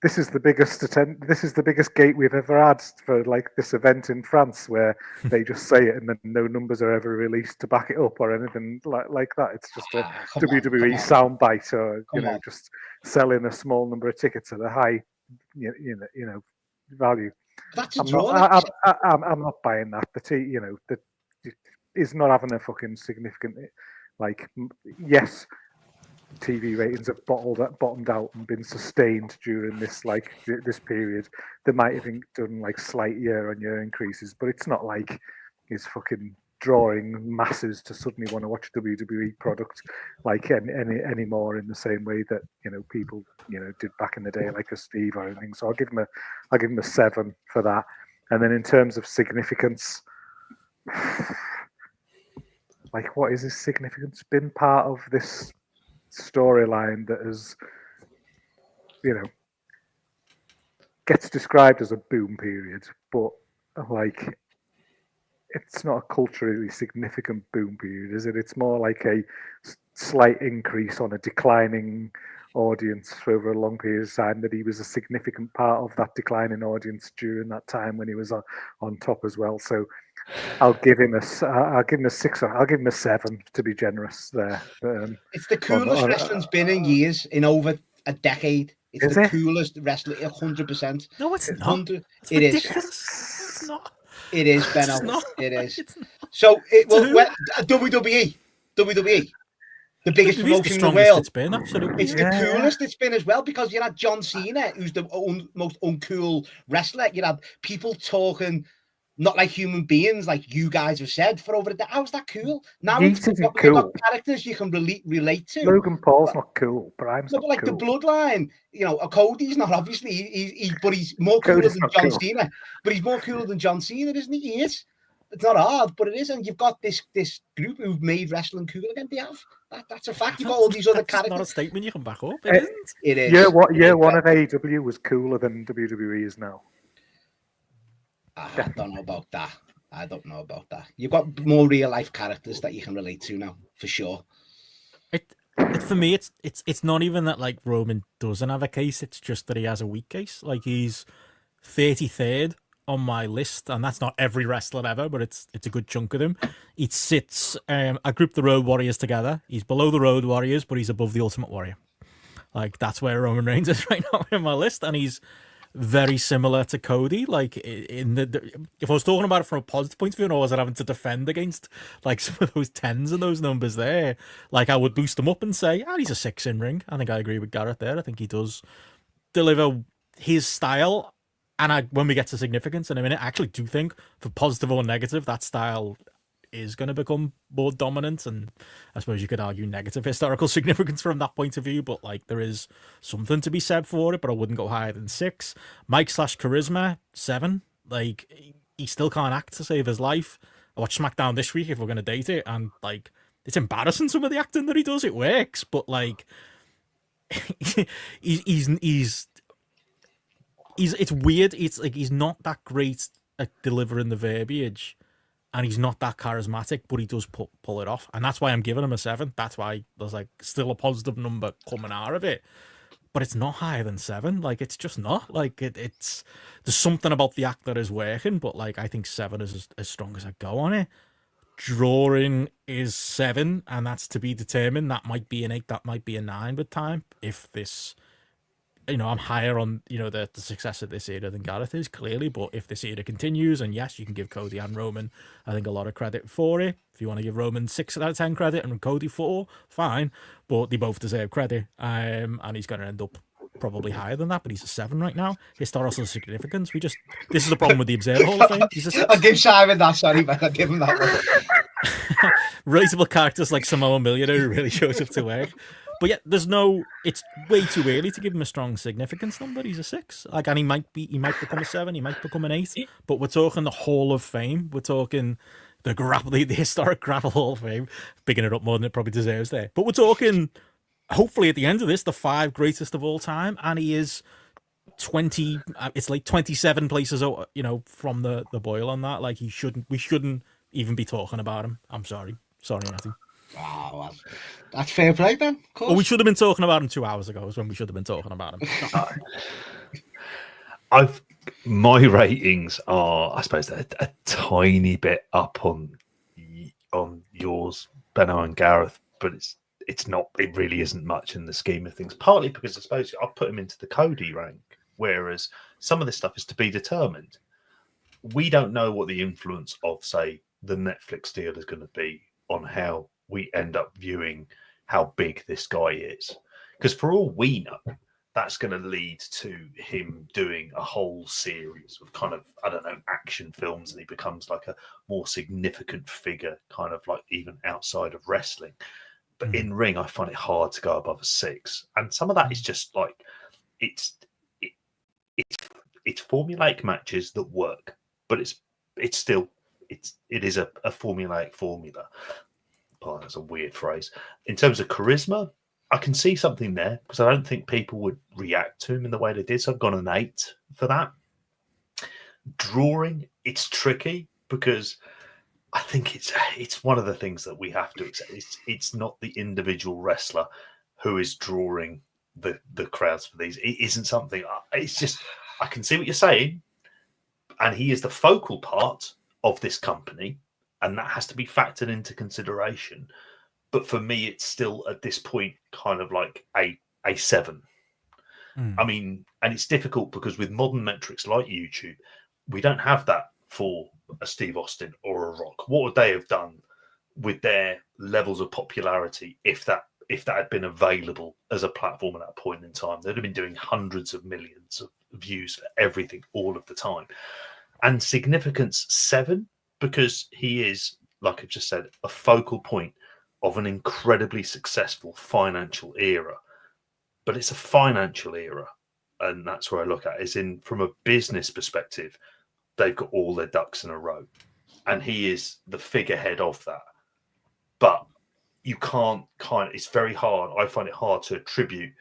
this is the biggest gate we've ever had for like this event in France, where they just say it and then no numbers are ever released to back it up or anything like that. It's just a WWE soundbite, or just selling a small number of tickets at a high, value. That's a draw. I'm not buying that. Is not having a fucking significant, like, yes, TV ratings have bottomed out and been sustained during this period. They might have done like slight year-on-year increases, but it's not like it's fucking drawing masses to suddenly want to watch WWE product like anymore in the same way that people did back in the day, like a Steve or anything. So I'll give him a 7 for that. And then in terms of significance, like, what is his significance? Been part of this storyline that has, gets described as a boom period, but like, it's not a culturally significant boom period, is it? It's more like a slight increase on a declining audience for over a long period of time, that he was a significant part of that declining audience during that time when he was on top as well. So I'll give him a 6. I'll give him a 7 to be generous there. It's the coolest wrestling's been in years, in over a decade. It's the coolest wrestling, 100%. No, it's not. It is. It's not. It is, Benno. It is. So, WWE, the biggest promotion in the world. It's been, absolutely. It's the coolest it's been as well, because you had John Cena, who's the most uncool wrestler. You had people talking not like human beings, like you guys have said for over a day. How's that cool? Now Yeet it's isn't we've got cool. characters you can relate to. Logan Paul's not cool. Brian's No, not but like cool. the bloodline, you know, Cody's not obviously, but he's more cooler Cody's than not John cool. Cena. But he's more cooler than John Cena, isn't he? He is. It's not hard, but it is. And you've got this group who've made wrestling cool again. They have. That's a fact. You've got all these other That's characters. not a statement you can back up. It isn't. It is. Year one of AEW was cooler than WWE is now. I don't know about that. I don't know about that. You've got more real life characters that you can relate to now, for sure. It for me, it's not even that like Roman doesn't have a case. It's just that he has a weak case. Like he's 33rd on my list, and that's not every wrestler ever, but it's a good chunk of them. He sits. I grouped the Road Warriors together. He's below the Road Warriors, but he's above the Ultimate Warrior. Like that's where Roman Reigns is right now in my list, and he's very similar to Cody. Like in if I was talking about it from a positive point of view, and I wasn't having to defend against like some of those 10s and those numbers there, like I would boost him up and say, he's a 6 in ring. I think I agree with Garrett there. I think he does deliver his style. And when we get to significance in a minute, I actually do think, for positive or negative, that style is going to become more dominant. And I suppose you could argue negative historical significance from that point of view, but like there is something to be said for it, but I wouldn't go higher than 6. Mike/charisma, 7. Like, he still can't act to save his life. I watched SmackDown this week, if we're going to date it, and like, it's embarrassing some of the acting that he does. It works, but like, it's weird. It's like he's not that great at delivering the verbiage, and he's not that charismatic, but he does pull it off, and that's why I'm giving him a 7. That's why there's like still a positive number coming out of it, but it's not higher than 7. Like it's just not. Like it's there's something about the act that is working, but like I think 7 is as strong as I go on it. Drawing is 7, and that's to be determined. That might be an 8. That might be a 9 with time. If this. I'm higher on, the success of this era than Gareth is, clearly. But if this era continues, and yes, you can give Cody and Roman, I think, a lot of credit for it. If you want to give Roman 6 out of 10 credit and Cody 4, fine. But they both deserve credit. And he's going to end up probably higher than that, but he's a 7 right now. Historical significance. This is the problem with the Observer Hall of Fame. I'll give Simon that, sorry, but I'll give him that one. Relatable characters like Samoa Millionaire who really shows up to work. But yeah, it's way too early to give him a strong significance number. He's a 6. Like, and he might become a 7, he might become an 8. But we're talking the Hall of Fame. We're talking the historic GRAPPL Hall of Fame. Bigging it up more than it probably deserves there. But we're talking, hopefully at the end of this, the 5 greatest of all time. And he is 20, it's like 27 places, from the boil on that. Like we shouldn't even be talking about him. I'm sorry. Sorry, Matthew. Wow, that's fair play, Ben. Well, we should have been talking about him 2 hours ago. Is when we should have been talking about him. My ratings are, I suppose, a tiny bit up on yours, Benno and Gareth, but it's not. It really isn't much in the scheme of things. Partly because I suppose I'll put him into the Cody rank, whereas some of this stuff is to be determined. We don't know what the influence of, say, the Netflix deal is going to be on how we end up viewing how big this guy is. Because for all we know, that's going to lead to him doing a whole series of kind of, action films, and he becomes like a more significant figure, kind of like even outside of wrestling. But in ring, I find it hard to go above a 6. And some of that is just like, it's formulaic matches that work, but it is a formulaic formula. Oh, that's a weird phrase. In terms of charisma, I can see something there because I don't think people would react to him in the way they did. So I've gone an 8 for that. Drawing, it's tricky because I think it's one of the things that we have to accept. It's not the individual wrestler who is drawing the crowds for these. It isn't something. It's just, I can see what you're saying, and he is the focal part of this company. And that has to be factored into consideration. But for me, it's still at this point kind of like a 7. I mean, and it's difficult because with modern metrics like YouTube, we don't have that for a Steve Austin or a Rock. What would they have done with their levels of popularity if that had been available as a platform at that point in time? They'd have been doing hundreds of millions of views for everything all of the time. and significance 7 because he is, like I just said, a focal point of an incredibly successful financial era. But it's a financial era, and that's where I look at it, is in from a business perspective, they've got all their ducks in a row, and he is the figurehead of that. But you can't it's very hard. I find it hard to attribute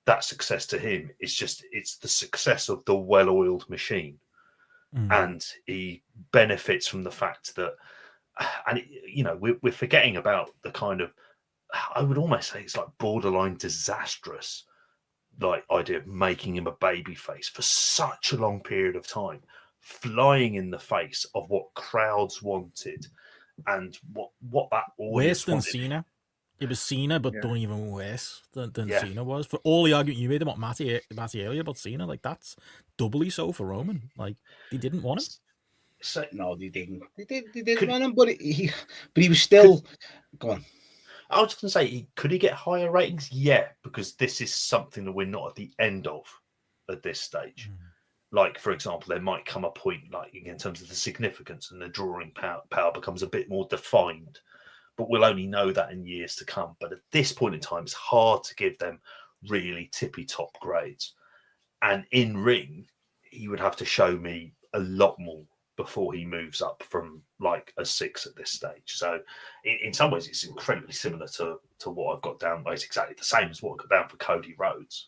that success to him. It's the success of the well-oiled machine. And he benefits from the fact that, and we're forgetting about the kind of, I would almost say it's like borderline disastrous, like idea of making him a baby face for such a long period of time, flying in the face of what crowds wanted, and what that worse audience than wanted. Cena. It was Cena, but done even worse than Cena was. For all the argument you made about Matty earlier about Cena, like that's doubly so for Roman. Like they didn't want him. So no, they didn't. They didn't want him, but he was still. Go on. I was going to say, could he get higher ratings? Yeah, because this is something that we're not at the end of at this stage. Like, for example, there might come a point, like in terms of the significance and the drawing power becomes a bit more defined. But we'll only know that in years to come. But at this point in time, it's hard to give them really tippy-top grades. And in ring, he would have to show me a lot more before he moves up from like a 6 at this stage. So in some ways, it's incredibly similar to what I've got down. It's exactly the same as what I got down for Cody Rhodes.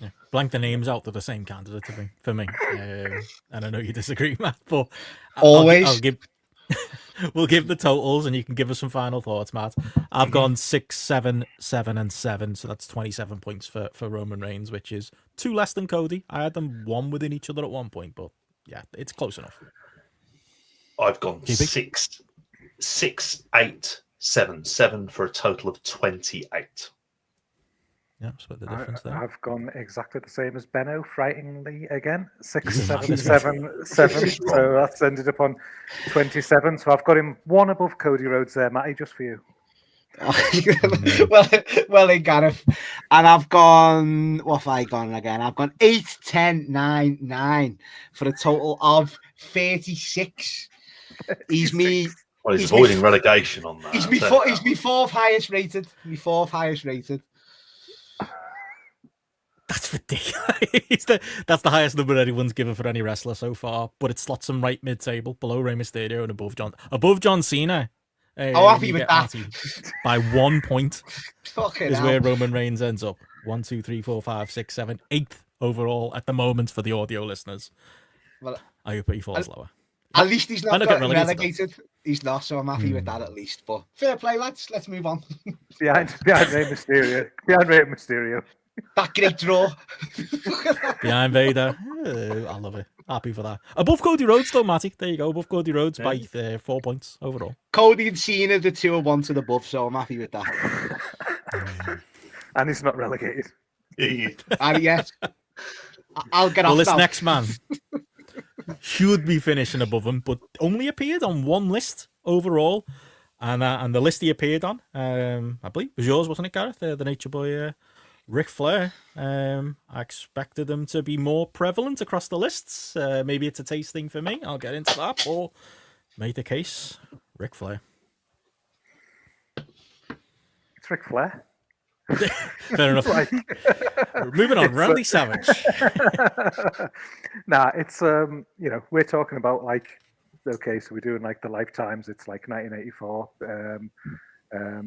Yeah. Blank the names out to the same candidate for me. And I know you disagree, Matt, but always. We'll give the totals and you can give us some final thoughts, Matt. I've gone 6, 7, 7, and 7. So that's 27 points for Roman Reigns, which is 2 less than Cody. I had them 1 within each other at one point, but yeah, it's close enough. I've gone 6, 8, 7, 7 for a total of 28. Yeah, split the difference there. I've gone exactly the same as Benno, frighteningly again. 6, 7, 7, 7. So that's ended up on 27. So I've got him 1 above Cody Rhodes there, Matty, just for you. well, Gareth. And I've gone, what have I gone again? I've gone 8, 10, 9, 9 for a total of 36. He's me. Well, he's avoiding relegation on that. He's my fourth highest rated. That's ridiculous. That's the highest number anyone's given for any wrestler so far, but it slots him right mid-table, below Rey Mysterio and above John Cena. Happy with that. By 1 point is hell. Where Roman Reigns ends up. 1, 2, 3, 4, 5, 6, 7, 8th overall at the moment for the audio listeners. Well, I hope he falls lower. At least he's not getting relegated. He's not, so I'm happy with that at least. But fair play, lads. Let's move on. behind Rey Mysterio. That great draw. Behind Vader. I love it. Happy for that. Above Cody Rhodes, though, Matty. There you go. Above Cody Rhodes by 4 points overall. Cody and Cena, the 2 are 1 to the above, so I'm happy with that. And he's not relegated. And yes, I'll get off Well, this now. next man should be finishing above him, but only appeared on 1 list overall. And the list he appeared on, I believe, was yours, wasn't it, Gareth? The Nature Boy, Ric Flair. I expected them to be more prevalent across the lists. Maybe it's a taste thing for me. I'll get into that. Or made the case, Ric Flair. It's Ric Flair. Fair enough. Moving on, Randy Savage. Nah, it's we're talking about like, okay, so we're doing like the lifetimes. It's like 1984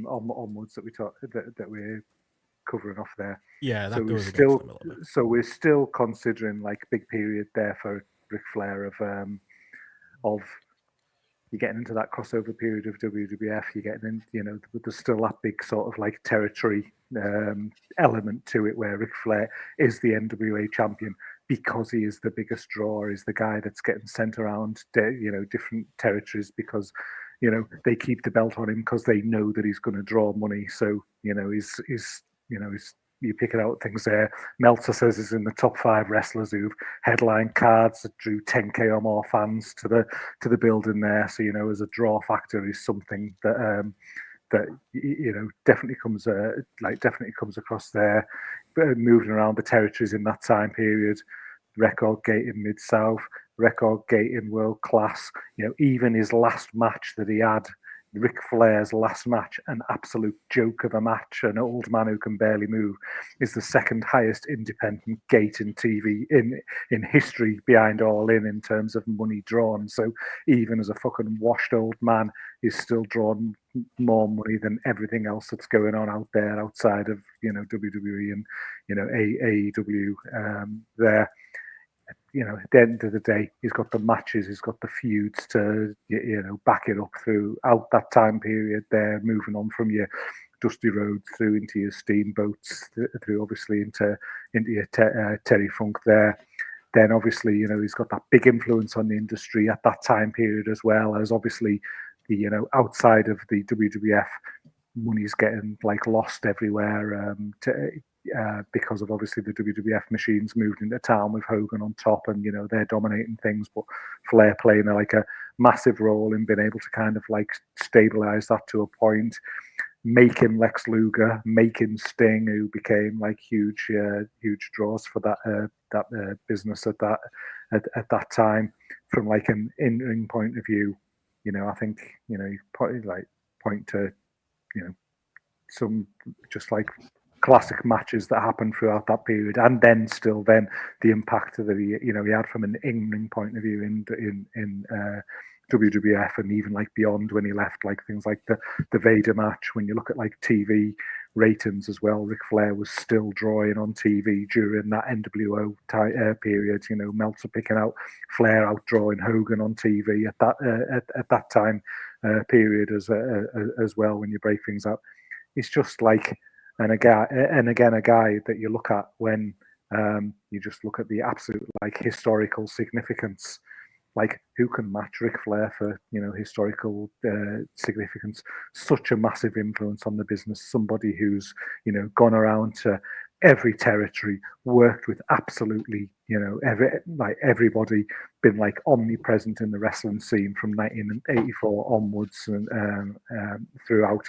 onwards that we're covering off there. Yeah, that so goes against them a little bit. So we're still considering like big period there for Ric Flair of you're getting into that crossover period of WWF. You're getting in, there's still that big sort of like territory element to it where Ric Flair is the NWA champion because he is the biggest draw, is the guy that's getting sent around, different territories because, they keep the belt on him because they know that he's going to draw money. So, he's you picking out things there. Meltzer says he's in the top 5 wrestlers who've headline cards that drew 10k or more fans to the building there. So as a draw factor is something that definitely comes across there. Moving around the territories in that time period, record gate in Mid-South, record gate in World Class. Even his last match that he had, Ric Flair's last match, an absolute joke of a match, an old man who can barely move, is the second highest independent gate in TV in history, behind All In terms of money drawn. So even as a fucking washed old man, he's still drawn more money than everything else that's going on out there outside of WWE and AEW there. At the end of the day, he's got the matches, he's got the feuds to, back it up throughout that time period there, moving on from your Dusty Rhodes through into your Steamboats, through obviously into your Terry Funk there. Then obviously, he's got that big influence on the industry at that time period, as well as obviously the, outside of the WWF, money's getting lost everywhere because of obviously the WWF machines moved into town with Hogan on top, and they're dominating things, but Flair playing a massive role in being able to kind of stabilize that to a point, making Lex Luger, making Sting, who became huge draws for that business at that time. From an in-ring point of view, I think you probably point to some just classic matches that happened throughout that period, and then the impact that he had from an in-ring point of view in WWF, and even beyond when he left, things like the Vader match. When you look at TV ratings as well, Ric Flair was still drawing on TV during that NWO period. Meltzer picking out Flair, outdrawing Hogan on TV at that time period as well. When you break things up, it's just and a guy that you look at when you just look at the absolute historical significance. Who can match Ric Flair for historical significance? Such a massive influence on the business. Somebody who's gone around to every territory, worked with absolutely everybody, been omnipresent in the wrestling scene from 1984 onwards and throughout.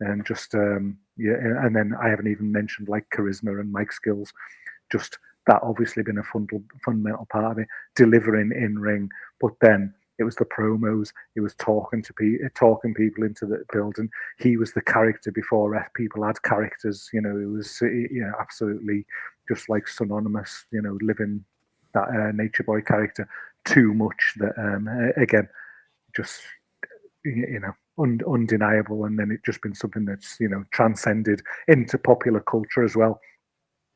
And just and then I haven't even mentioned charisma and mic skills. Just that obviously been a fundamental part of it, delivering in ring. But then it was the promos. It was talking people into the building. He was the character before people had characters. It was absolutely just synonymous. Living that Nature Boy character too much. That again, just undeniable, and then it just been something that's transcended into popular culture as well.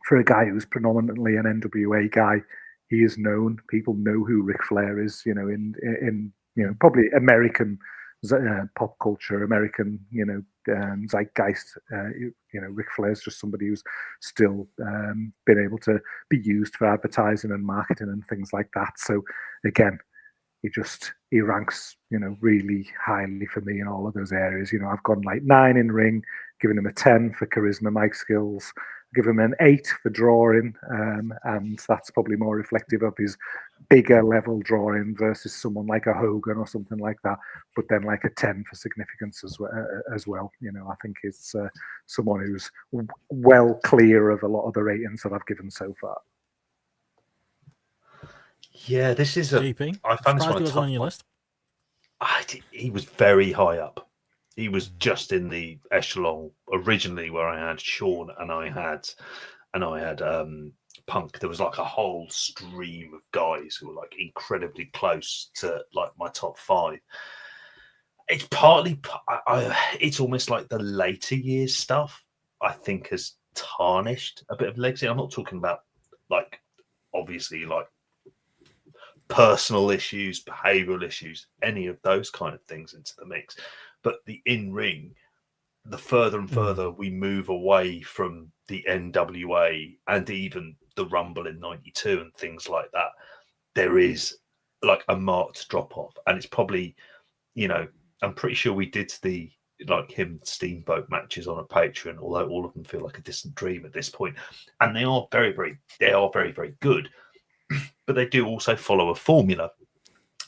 For a guy who's predominantly an NWA guy, he is known. People know who Ric Flair is. In probably American pop culture, American zeitgeist. Ric Flair's just somebody who's still been able to be used for advertising and marketing and things like that. So again, he ranks really highly for me in all of those areas. I've gone 9 in ring, giving him a 10 for charisma, mic skills, give him an 8 for drawing, and that's probably more reflective of his bigger level drawing versus someone like a Hogan or something like that. But then a 10 for significance as well. I think it's someone who's well clear of a lot of the ratings that I've given so far. Yeah, this is GP. I found this one was on your list. He was very high up. He was just in the echelon originally where I had Shawn and I had Punk. There was a whole stream of guys who were incredibly close to my top 5. It's partly it's almost the later years stuff I think has tarnished a bit of legacy. I'm not talking about obviously personal issues, behavioral issues, any of those kind of things into the mix. But the in-ring, the further and further we move away from the NWA and even the Rumble in 92 and things like that, there is a marked drop-off. And it's probably, I'm pretty sure we did the him Steamboat matches on a Patreon, although all of them feel like a distant dream at this point. And they are very, very good. But they do also follow a formula,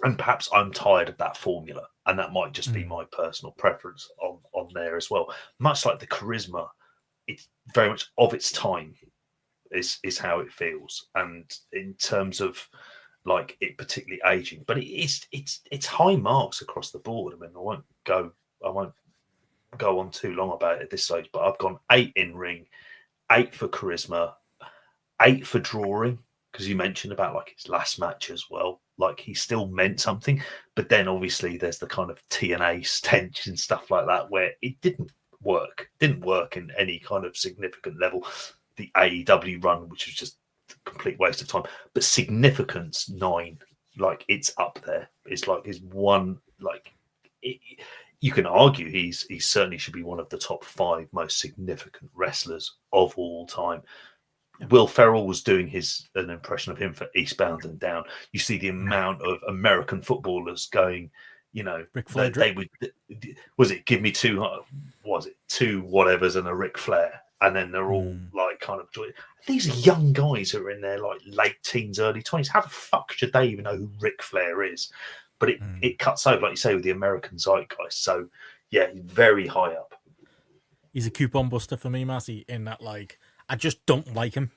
and perhaps I'm tired of that formula, and that might just be my personal preference on there as well. Much like the charisma, it's very much of its time. is how it feels. And in terms of like it particularly aging, but it's high marks across the board. I mean, I won't go on too long about it at this stage, but I've gone 8 in ring, 8 for charisma, 8 for drawing, because you mentioned about like his last match as well. Like he still meant something, but then obviously there's the kind of TNA stench and stuff like that where it didn't work in any kind of significant level. The AEW run, which was just a complete waste of time, but significance 9, like it's up there. It's like his one, like you can argue he certainly should be one of the top 5 most significant wrestlers of all time. Will Ferrell was doing an impression of him for Eastbound and Down. You see the amount of American footballers going, you know, Ric Flair they would, was it give me 2 whatevers and a Ric Flair, and then they're all like kind of doing. These are young guys who are in their like late teens, early 20s. How the fuck should they even know who Ric Flair is? But it cuts over, like you say, with the American zeitgeist. So yeah, very high up. He's a coupon buster for me, Matty, in that like I just don't like him.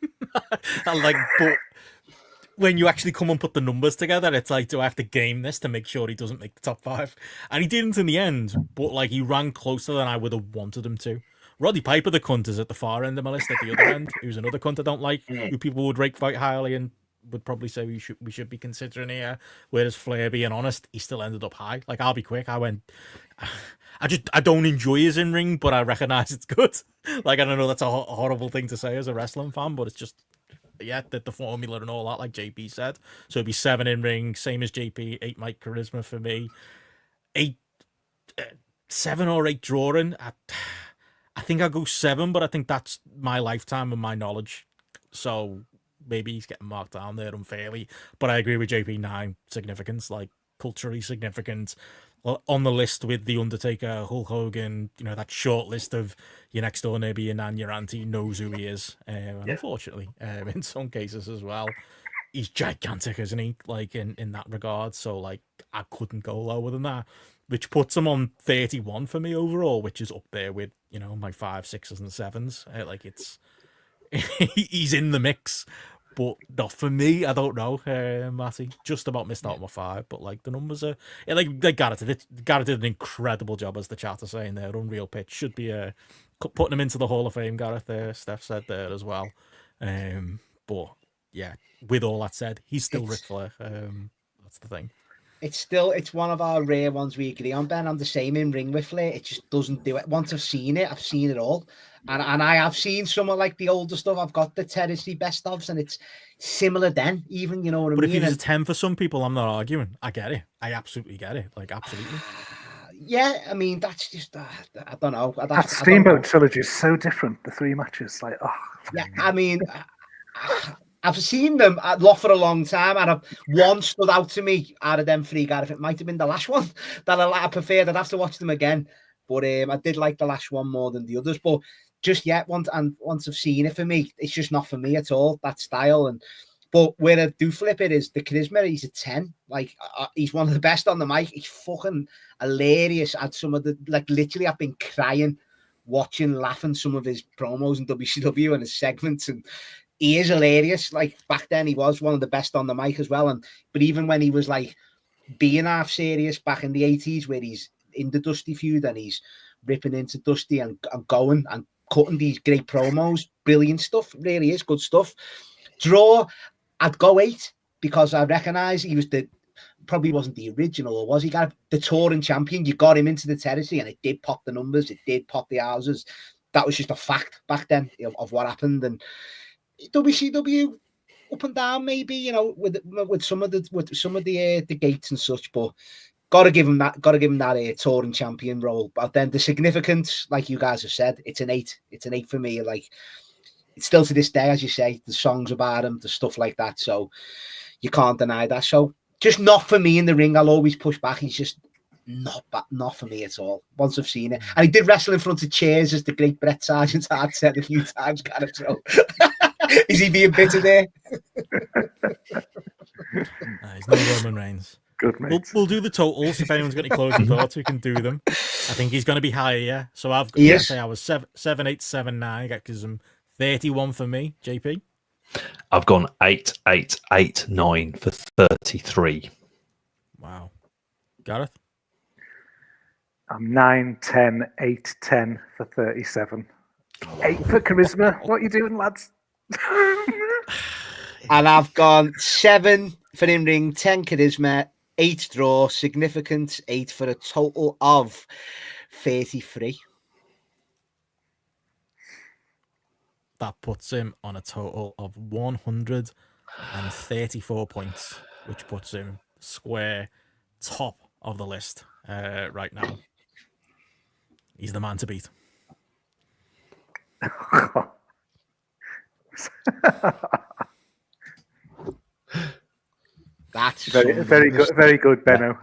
But when you actually come and put the numbers together, it's like, do I have to game this to make sure he doesn't make the top 5? And he didn't in the end, but like he ran closer than I would have wanted him to. Roddy Piper, the cunt, is at the far end of my list. At the other end, who's another cunt I don't like, who people would rate quite highly and would probably say we should be considering here. Whereas Flair, being honest, he still ended up high. Like, I'll be quick. I don't enjoy his in ring, but I recognize it's good. Like, I don't know, that's a horrible thing to say as a wrestling fan, but it's just, yeah, the formula and all that, like JP said. So it'd be 7 in ring, same as JP, 8 mic charisma for me, 7 or 8 drawing. I think I'll go 7, but I think that's my lifetime and my knowledge. So maybe he's getting marked down there unfairly. But I agree with JP, 9 significance, like culturally significant. On the list with The Undertaker, Hulk Hogan, you know, that short list of your next door neighbor, your nan, your auntie knows who he is. And unfortunately, in some cases as well, he's gigantic, isn't he? Like in that regard. So like I couldn't go lower than that, which puts him on 31 for me overall, which is up there with, you know, my 5, 6s and 7s. Like it's he's in the mix. But not for me, I don't know, Matty. Just about missed out on my 5, but like the numbers are, like Garrett did an incredible job, as the chat are saying there. Unreal pitch, should be putting him into the Hall of Fame. Gareth there, Steph said there as well. But yeah, with all that said, he's still Ric Flair. That's the thing. It's one of our rare ones we agree on, Ben. I'm the same in ring with Flair. It just doesn't do it. Once I've seen it all. And I have seen some of like the older stuff. I've got the Terrace best ofs, and it's similar then, even, you know what I mean? But if he's a 10 for some people, I'm not arguing. I get it. I absolutely get it. Like, absolutely. Yeah, I mean, that's just, I don't know. That Steamboat trilogy is so different. The 3 matches, like, oh. Yeah, I mean, I've seen them for a long time, and one stood out to me out of them 3, Gareth. It might have been the last one that I preferred. I'd have to watch them again. But I did like the last one more than the others. But just yet, once I've seen it, for me, it's just not for me at all, that style. But where I do flip it is the charisma. He's a 10. Like, he's one of the best on the mic. He's fucking hilarious at some of the, like, literally, I've been crying, laughing some of his promos in WCW and his segments, and he is hilarious. Like, back then, he was one of the best on the mic as well. But even when he was like being half serious back in the 80s, where he's in the Dusty feud and he's ripping into Dusty and going and cutting these great promos, brilliant stuff, really is good stuff. Draw, I'd go 8 because I recognise he was probably wasn't the original, or was he? Got the touring champion. You got him into the territory, and it did pop the numbers, it did pop the houses. That was just a fact back then of what happened. And WCW up and down, maybe, you know, with some of the gates and such, but. Gotta give him that touring champion role. But then the significance, like you guys have said, it's an 8. It's an 8 for me. Like, it's still to this day, as you say, the songs about him, the stuff like that. So you can't deny that. So just not for me in the ring. I'll always push back. He's just not for me at all. Once I've seen it, and he did wrestle in front of chairs, as the great Bret Sargent had said a few times. Kind of. So is he being bitter there? He's no Roman Reigns. Good, mate. We'll do the totals. If anyone's got any closing thoughts, we can do them. I think he's going to be higher, yeah. So I was 7, 8, 7, 9. That gives him 31 for me, JP. I've gone 8, 8, 8, 9 for 33. Wow. Gareth? I'm 9, 10, 8, 10 for 37. 8 for charisma. What are you doing, lads? And I've gone 7 for in-ring, 10 charisma, 8 draw, significant, 8 for a total of 33. That puts him on a total of 134 points, which puts him square top of the list right now. He's the man to beat. That's very good, Benno.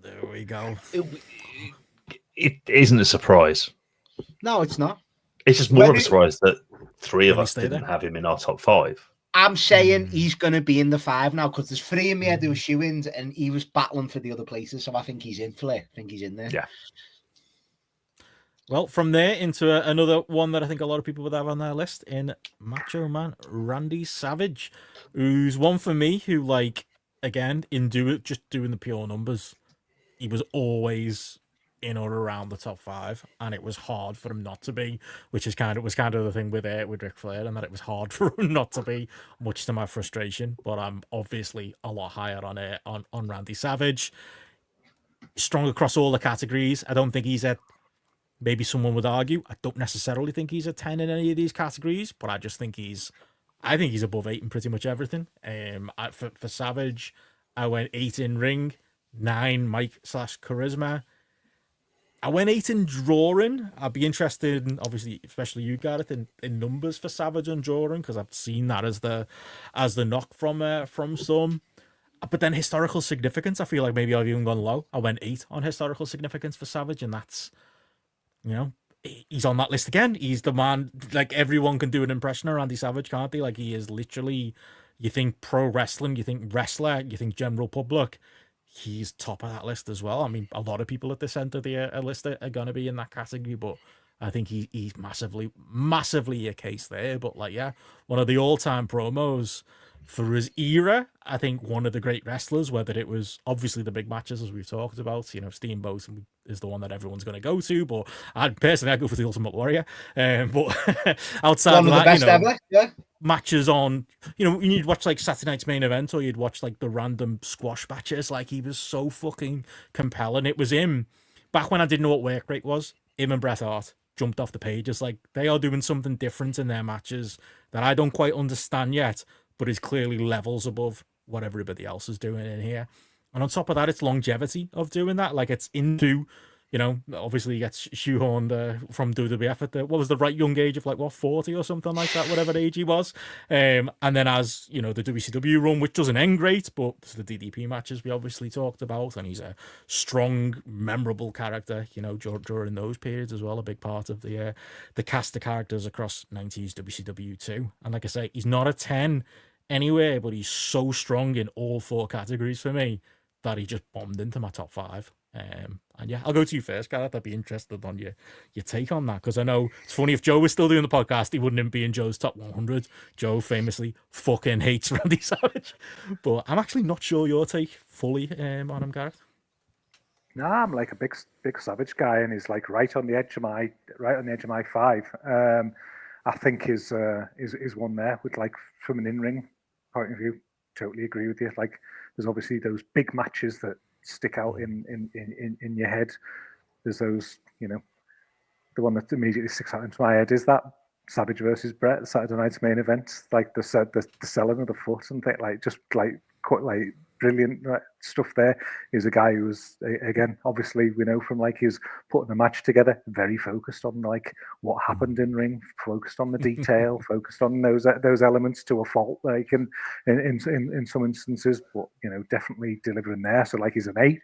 There we go. It isn't a surprise. No, it's not. It's just more of a surprise that 3 of Will he us stay didn't there? have him in our top 5. I'm saying he's going to be in the 5 now because there's 3 in me head who were shoe-ins and he was battling for the other places. So I think he's in for it. I think he's in there. Yeah. Well, from there into another one that I think a lot of people would have on their list in Macho Man Randy Savage, who's one for me who, like, again, just doing the pure numbers, he was always in or around the top 5, and it was hard for him not to be, which was kind of the thing with Ric Flair, and that it was hard for him not to be, much to my frustration. But I'm obviously a lot higher on Randy Savage. Strong across all the categories. I don't think he's at, maybe someone would argue, I don't necessarily think he's a 10 in any of these categories, but I just think he's above 8 in pretty much everything. For Savage, I went 8 in ring, 9 mic/charisma. I went 8 in drawing. I'd be interested in, obviously, especially you, Gareth, in numbers for Savage and drawing, because I've seen that as the knock from some. But then historical significance, I feel like maybe I've even gone low. I went 8 on historical significance for Savage, and that's, he's on that list again. He's the man. Like, everyone can do an impression of Randy Savage, can't they? Like, he is literally, you think pro wrestling, you think wrestler, you think general public, he's top of that list as well. I mean, a lot of people at this end of the list are going to be in that category, but I think he's massively a case there. But, like, yeah, one of the all-time promos for his era. I think one of the great wrestlers, whether it was obviously the big matches as we've talked about, Steamboat is the one that everyone's going to go to, but I'd go for the Ultimate Warrior. But outside one of the best ever, yeah. Matches on, you'd watch like Saturday Night's Main Event, or you'd watch like the random squash matches. Like, he was so fucking compelling. It was him back when I didn't know what work rate was. Him and Bret Hart jumped off the pages. Like, they are doing something different in their matches that I don't quite understand yet, but is clearly levels above what everybody else is doing in here. And on top of that, it's longevity of doing that. Like, it's into, obviously he gets shoehorned from WWF at what was the right young age of, like, 40 or something like that, whatever age he was. And then as, the WCW run, which doesn't end great, but the DDP matches we obviously talked about, and he's a strong, memorable character, during those periods as well, a big part of the cast of characters across 90s WCW too. And like I say, he's not a 10 anywhere, but he's so strong in all 4 categories for me that he just bombed into my top 5. And yeah, I'll go to you first, Gareth. I'd be interested on your take on that, because I know it's funny, if Joe was still doing the podcast, he wouldn't be in Joe's top 100. Joe famously fucking hates Randy Savage, but I'm actually not sure your take fully on him, Gareth. No, I'm like a big Savage guy, and he's like right on the edge of my 5. I think is one there with, like, from an in-ring point of view. Totally agree with you. Like, there's obviously those big matches that stick out in your head. There's those, the one that immediately sticks out into my head is that Savage versus Bret, Saturday Night's Main Event, like the selling of the foot and things, like, just like quite like brilliant stuff there. He's a guy who was, again, obviously we know from, like, he's putting the match together, very focused on, like, what happened in ring, focused on the detail, focused on those elements to a fault, like in some instances, but definitely delivering there. So, like, he's an 8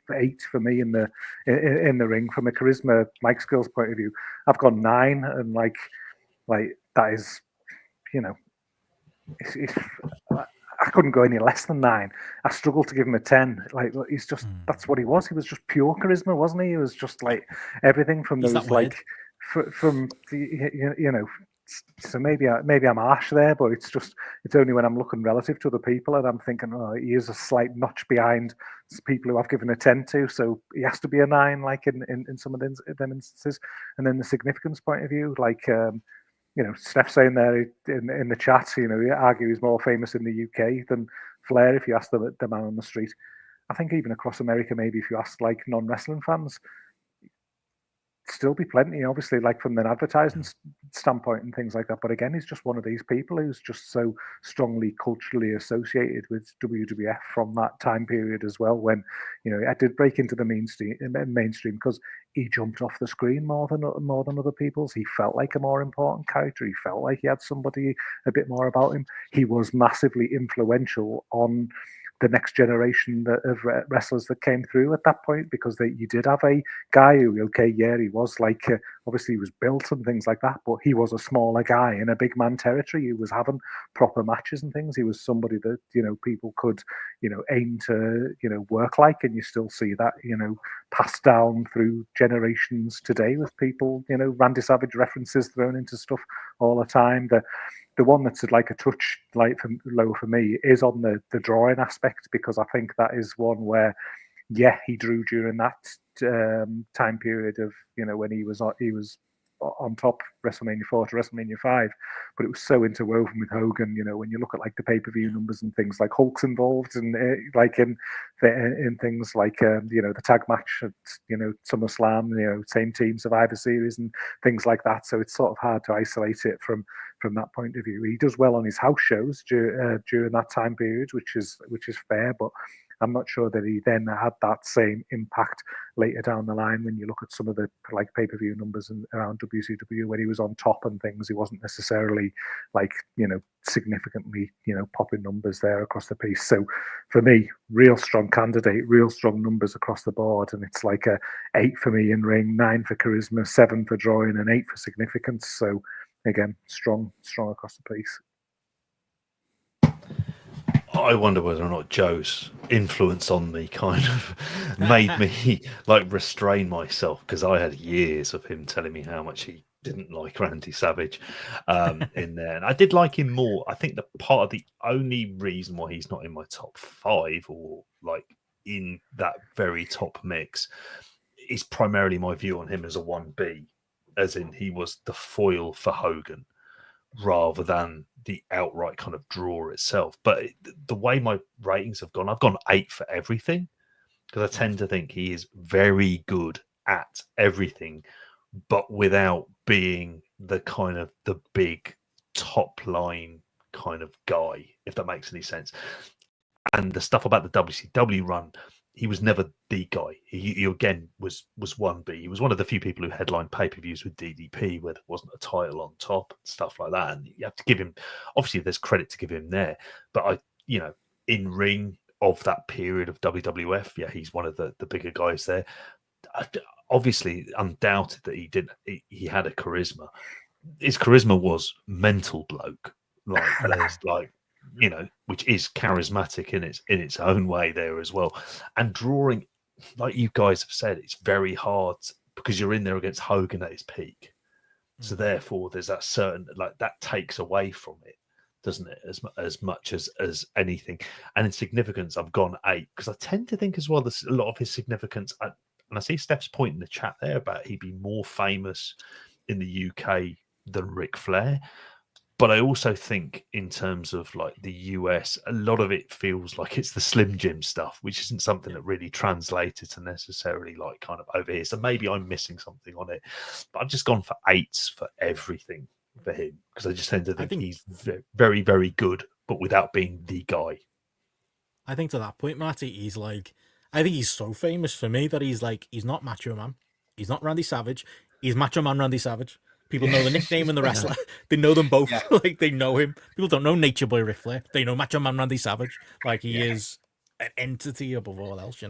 for me in the ring. From a charisma, Mike skills point of view, I've gone 9, and like that is, it's I couldn't go any less than 9. I struggled to give him a 10. Like, he's just, that's what he was. He was just pure charisma, wasn't he? He was just like everything from those, like, from the, So maybe I'm harsh there, but it's only when I'm looking relative to other people and I'm thinking, oh, he is a slight notch behind people who I've given a 10 to, so he has to be a 9, like in some of them instances. And then the significance point of view, like Steph saying there in the chat, he argue he's more famous in the UK than Flair if you ask the man on the street. I think even across America, maybe if you ask like non-wrestling fans, still be plenty, obviously, like from an advertising standpoint and things like that. But again, he's just one of these people who's just so strongly culturally associated with WWF from that time period as well. When I did break into the mainstream because he jumped off the screen more than other people's. He felt like a more important character. He felt like he had somebody a bit more about him. He was massively influential on the next generation of wrestlers that came through at that point, because you did have a guy who, he was like, obviously he was built and things like that, but he was a smaller guy in a big man territory who was having proper matches and things. He was somebody that, people could, aim to, work like, and you still see that, passed down through generations today with people, Randy Savage references thrown into stuff all the time. The one that's like a touch low for me is on the drawing aspect, because I think that is one where, he drew during that time period of when he was on top, WrestleMania 4 to WrestleMania 5, but it was so interwoven with Hogan. When you look at like the pay-per-view numbers and things, like Hulk's involved, and like in things like the tag match at SummerSlam, same team, Survivor Series and things like that. So it's sort of hard to isolate it from that point of view. He does well on his house shows during that time period, which is fair, but I'm not sure that he then had that same impact later down the line. When you look at some of the like pay-per-view numbers around WCW when he was on top and things, he wasn't necessarily like significantly popping numbers there across the piece. So for me, real strong candidate, real strong numbers across the board, and it's like a 8 for me in ring, 9 for charisma, 7 for drawing, and 8 for significance. So again, strong across the piece. I wonder whether or not Joe's influence on me kind of made me like restrain myself, because I had years of him telling me how much he didn't like Randy Savage in there, and I did like him more. I think the only reason why he's not in my top 5 or like in that very top mix is primarily my view on him as a 1B, as in he was the foil for Hogan rather than the outright kind of draw itself. But the way my ratings have gone, I've gone 8 for everything, because I tend to think he is very good at everything, but without being the kind of the big top line kind of guy, if that makes any sense. And the stuff about the WCW run, he was never the guy. He again was 1B. He was one of the few people who headlined pay-per-views with DDP where there wasn't a title on top, stuff like that. And you have to give him, obviously there's credit to give him there, but in ring of that period of WWF, he's one of the bigger guys there. Obviously, undoubted that he had a charisma. His charisma was mental bloke, which is charismatic in its own way there as well. And drawing, like you guys have said, it's very hard because you're in there against Hogan at his peak. So therefore, there's that certain, like, that takes away from it, doesn't it? As much as anything. And in significance, I've gone 8, because I tend to think as well, there's a lot of his significance. And I see Steph's point in the chat there about he'd be more famous in the UK than Ric Flair. But I also think in terms of like the US, a lot of it feels like it's the Slim Jim stuff, which isn't something that really translated to necessarily like kind of over here. So maybe I'm missing something on it. But I've just gone for 8s for everything for him, because I just tend to think he's very, very good, but without being the guy. I think to that point, Matty, I think he's so famous for me that he's not Macho Man. He's not Randy Savage. He's Macho Man Randy Savage. People know the nickname and the wrestler. They know them both. Yeah. Like, they know him. People don't know Nature Boy Ric Flair. They know Macho Man Randy Savage. Like, he is an entity above all else,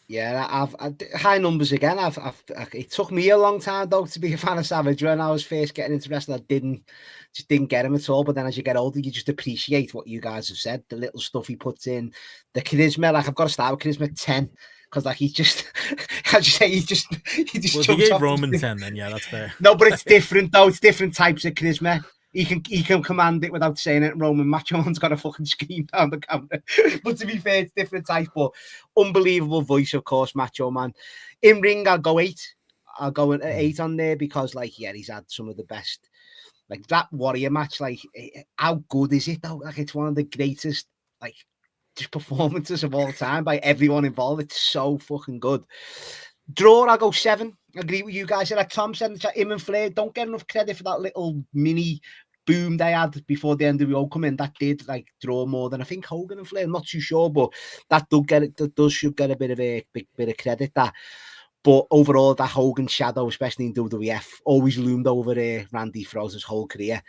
Yeah, I've high numbers again. It took me a long time though to be a fan of Savage. When I was first getting into wrestling, I just didn't get him at all. But then as you get older, you just appreciate what you guys have said, the little stuff he puts in, the charisma. Like, I've got to start with charisma 10, because like he's just, as you say, he just Well, if you jumps gave off the Roman screen. 10, then yeah, that's fair. No, but it's different though. It's different types of charisma. He can command it without saying it. Roman Macho Man's got a fucking scream down the counter. But to be fair, it's different types. But unbelievable voice, of course, Macho Man. In ring, I'll go 8. I'll go at 8 on there because, like, yeah, he's had some of the best. Like that Warrior match, like, how good is it though? Like, it's one of the greatest, like, just performances of all time by everyone involved. It's so fucking good. Draw, I'll go 7. I agree with you guys. Like Tom said, him and Flair don't get enough credit for that little mini boom they had before the NWO come in. That did like draw more than I think Hogan and Flair. I'm not too sure, but that should get a bit of a big bit of credit. That, but overall, that Hogan shadow, especially in WWF, always loomed over Randy Frozer's whole career.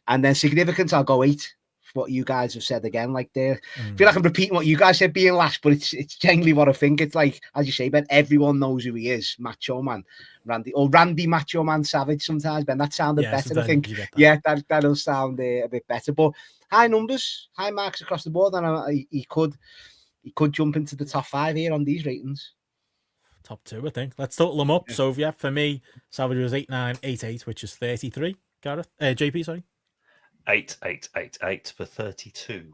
And then significance, I'll go 8. What you guys have said again, like there. I feel like I'm repeating what you guys said being last, but it's genuinely what I think. It's like, as you say, Ben, everyone knows who he is, Macho Man, Randy Macho Man Savage sometimes, Ben. That sounded better, I think. Yeah, that'll sound a bit better. But high numbers, high marks across the board, and he could jump into the top 5 here on these ratings. Top 2, I think. Let's total them up. Yeah. So yeah, for me, Savage was 8,988, which is 33. Gareth, JP, sorry. 8,888 for 32.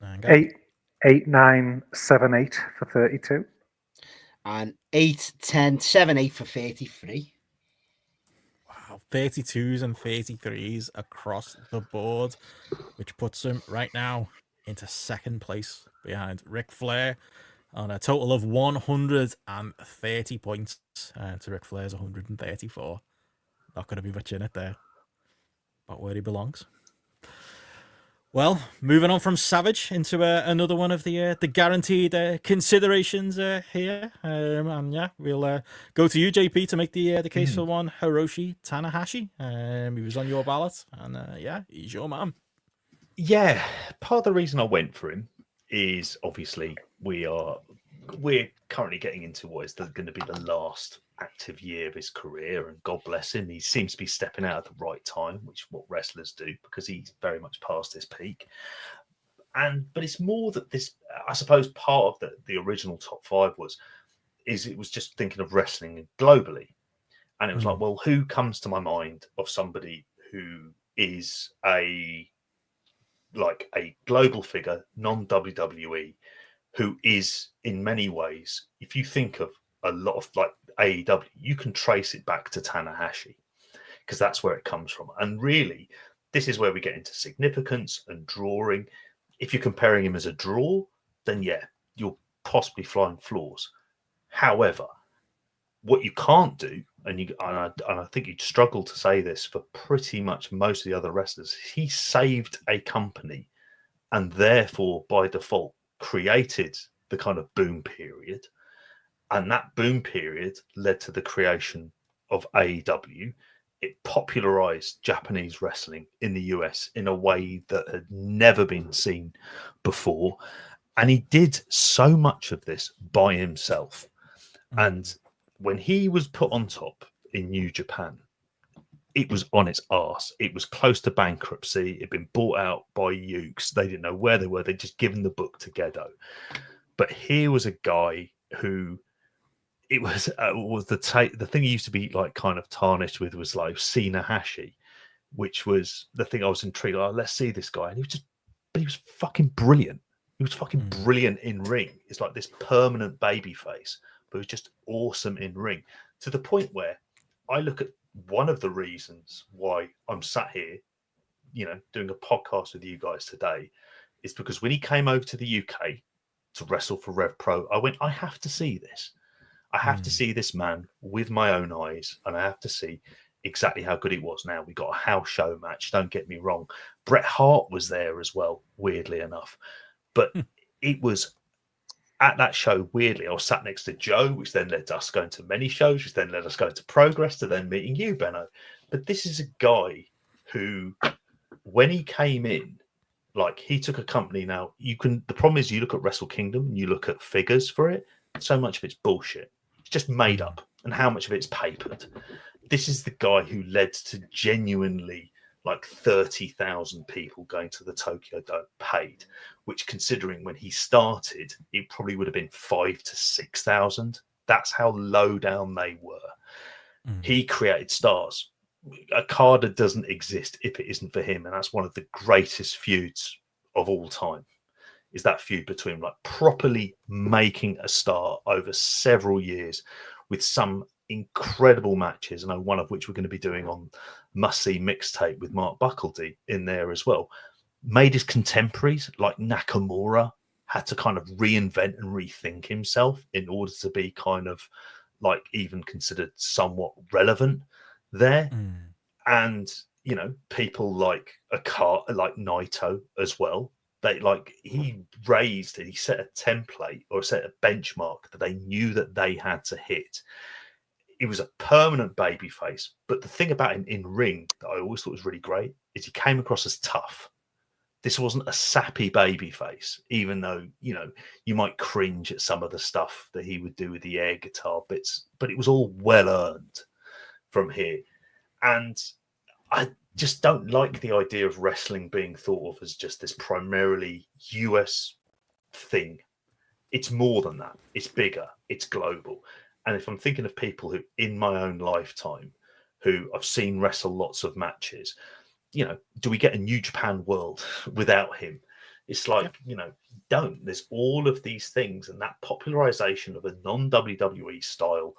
8,978 for 32. And 8,1078 for 33. Wow, 32s and 33s across the board, which puts him right now into second place behind Ric Flair on a total of 130 points to Ric Flair's 134. Not going to be much in it there. But where he belongs. Well, moving on from Savage into another one of the guaranteed considerations here, and yeah, we'll go to you, JP, to make the case for one Hiroshi Tanahashi. He was on your ballot, and yeah, he's your man. Yeah, part of the reason I went for him is obviously we're currently getting into what is going to be the last active year of his career, and God bless him, he seems to be stepping out at the right time, which is what wrestlers do, because he's very much past his peak. But it's more that this, I suppose, part of the original top 5 was just thinking of wrestling globally, and it was like, well, who comes to my mind of somebody who is a global figure, non-WWE, who is in many ways, if you think of a lot of like AEW, you can trace it back to Tanahashi, because that's where it comes from. And really, this is where we get into significance and drawing. If you're comparing him as a draw, then yeah, you're possibly flying floors. However, what you can't do, and I think you'd struggle to say this for pretty much most of the other wrestlers, he saved a company and therefore by default created the kind of boom period. And that boom period led to the creation of AEW. It popularized Japanese wrestling in the US in a way that had never been seen before. And he did so much of this by himself. And when he was put on top in New Japan, it was on its arse. It was close to bankruptcy. It had been bought out by Ukes. They didn't know where they were. They'd just given the book to Gedo. But here was a guy who, it was the thing he used to be like kind of tarnished with was like Sinahashi, which was the thing I was intrigued. Oh, let's see this guy. And he was fucking brilliant. He was fucking brilliant in ring. It's like this permanent baby face, but he was just awesome in ring, to the point where I look at one of the reasons why I'm sat here, doing a podcast with you guys today, is because when he came over to the UK to wrestle for Rev Pro, I went, I have to see this. I have to see this man with my own eyes, and I have to see exactly how good it was. Now, we got a house show match, don't get me wrong. Bret Hart was there as well, weirdly enough. But it was at that show, weirdly, I was sat next to Joe, which then led to us going to many shows, which then led us going to Progress, to then meeting you, Benno. But this is a guy who, when he came in, like, he took a company. Now, the problem is, you look at Wrestle Kingdom and you look at figures for it, so much of it's bullshit. It's just made up, and how much of it's papered. This is the guy who led to genuinely like 30,000 people going to the Tokyo Dome paid, which, considering when he started, it probably would have been 5,000 to 6,000. That's how low down they were. He created stars. Okada doesn't exist if it isn't for him, and that's one of the greatest feuds of all time. Is that feud between like properly making a star over several years with some incredible matches, and one of which we're going to be doing on Must See Mixtape with Mark Buckledy in there as well. Made his contemporaries like Nakamura had to kind of reinvent and rethink himself in order to be kind of like even considered somewhat relevant there. And you know, people like like Naito as well. They he raised and he set a template or set a benchmark that they knew that they had to hit. He was a permanent babyface, but the thing about him in ring that I always thought was really great is he came across as tough. This wasn't a sappy babyface, even though, you know, you might cringe at some of the stuff that he would do with the air guitar bits, but it was all well earned from here. And I just don't like the idea of wrestling being thought of as just this primarily US thing. It's more than that. It's bigger. It's global. And if I'm thinking of people who, in my own lifetime, who I've seen wrestle lots of matches, you know, do we get a New Japan World without him? It's like, you know, don't. There's all of these things, and that popularization of a non-WWE style,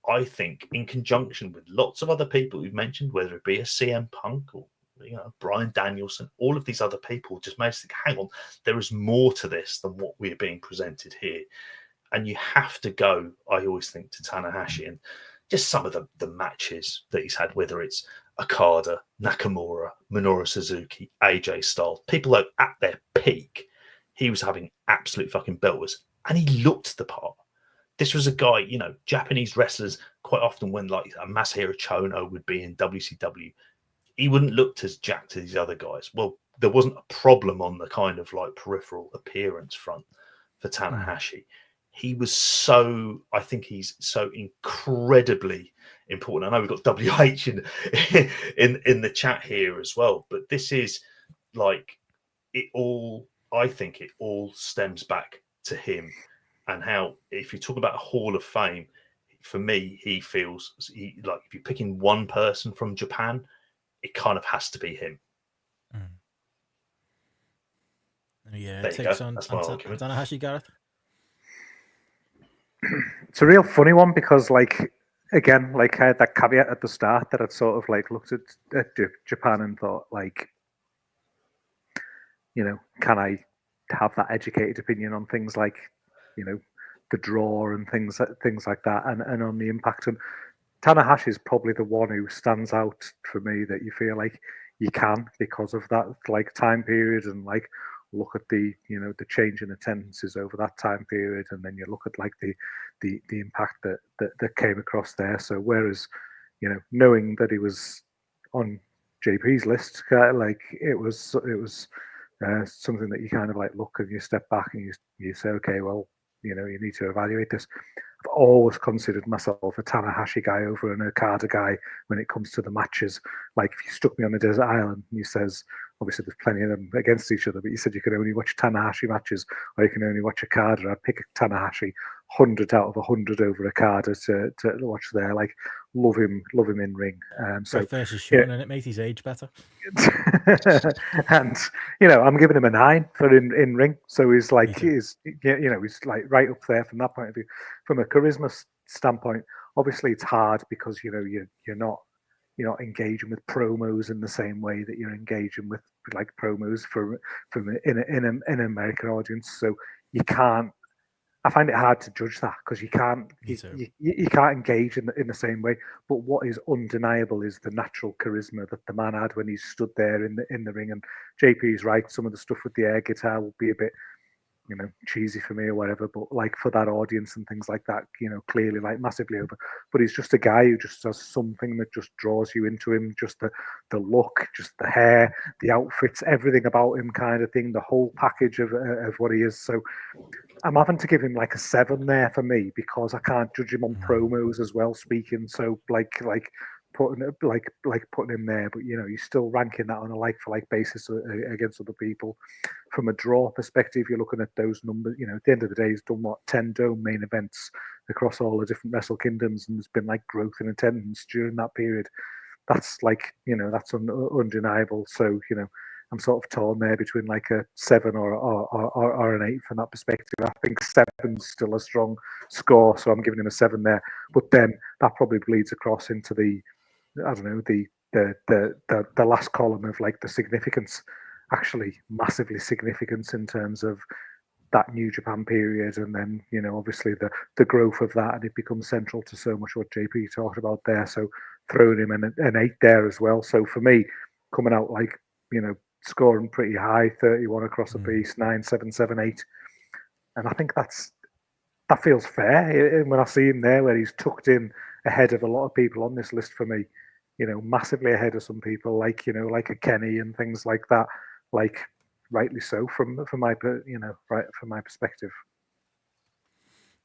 I think, in conjunction with lots of other people we've mentioned, whether it be a CM Punk or, you know, Bryan Danielson, all of these other people just makes us think, hang on, there is more to this than what we're being presented here. And you have to go, I always think, to Tanahashi and just some of the matches that he's had, whether it's Okada, Nakamura, Minoru Suzuki, AJ Styles, people that at their peak, he was having absolute fucking belters, and he looked the part. This was a guy, you know, Japanese wrestlers quite often, when like a Masahiro Chono would be in WCW, he wouldn't look as jacked as these other guys. Well, there wasn't a problem on the kind of like peripheral appearance front for Tanahashi. He was so, I think he's so incredibly important. I know we've got WH in the chat here as well, but this is like it all, I think it all stems back to him and how, if you talk about a Hall of Fame, for me, he feels like if you're picking one person from Japan, it kind of has to be him. Yeah, it takes on Tanahashi, Gareth. It's a real funny one because, like, again, like I had that caveat at the start that I'd sort of like looked at Japan and thought, like, you know, can I have that educated opinion on things like, you know, the draw and things like that, and on the impact. And Tanahashi is probably the one who stands out for me that you feel like you can, because of that like time period, and like look at the, you know, the change in attendances over that time period, and then you look at like the impact that came across there. So whereas, you know, knowing that he was on JP's list, like it was something that you kind of like look and you step back and you say, okay, well, you know, you need to evaluate this. I've always considered myself a Tanahashi guy over an Okada guy when it comes to the matches. Like if you stuck me on a desert island and you says, obviously there's plenty of them against each other, but you said you could only watch Tanahashi matches or you can only watch Okada, I'd pick a Tanahashi 100 out of 100 over Okada to watch there. Like love him in ring. So versus Sean, and it makes his age better. And you know, I'm giving him a 9 for in ring. So he's like he's like right up there from that point of view. From a charisma standpoint, obviously it's hard because, you know, you're not engaging with promos in the same way that you're engaging with like promos from in an American audience. So you can't. I find it hard to judge that because you can't engage in the same way. But what is undeniable is the natural charisma that the man had when he stood there in the ring. And JP's right. Some of the stuff with the air guitar will be a bit, you know, cheesy for me or whatever, but like for that audience and things like that, you know, clearly like massively over. But he's just a guy who just does something that just draws you into him, just the look, just the hair, the outfits, everything about him kind of thing, the whole package of what he is. So I'm having to give him like a 7 there for me because I can't judge him on promos as well, speaking. So like putting him there, but you're still ranking that on a like for like basis against other people. From a draw perspective, you're looking at those numbers. At the end of the day, he's done 10 dome main events across all the different Wrestle Kingdoms, and there's been like growth in attendance during that period. That's that's undeniable. So I'm sort of torn there between like a 7 or an 8 from that perspective. I think 7's still a strong score, so I'm giving him a 7 there. But then that probably bleeds across into the last column of like the significance, actually massively significance in terms of that New Japan period, and then obviously the growth of that, and it becomes central to so much what JP talked about there. So throwing him an 8 there as well. So for me, coming out like scoring pretty high, 31 across the piece, 9, 7, 7, 8, and I think that feels fair. And when I see him there, where he's tucked in ahead of a lot of people on this list for me, massively ahead of some people like like a Kenny and things like that, like rightly so from my from my perspective.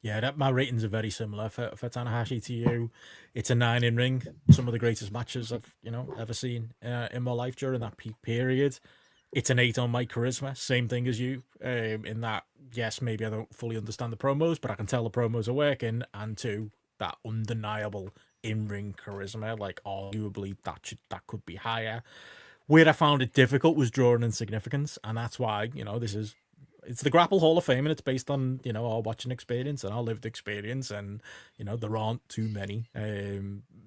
Yeah, my ratings are very similar for Tanahashi to you. It's a 9 in ring. Some of the greatest matches I've ever seen in my life during that peak period. It's an 8 on my charisma. Same thing as you. In that, yes, maybe I don't fully understand the promos, but I can tell the promos are working. And 2, that undeniable in-ring charisma. Like arguably that could be higher. Where I found it difficult was drawing in significance, and that's why it's the GRAPPL Hall of Fame, and it's based on our watching experience and our lived experience, and there aren't too many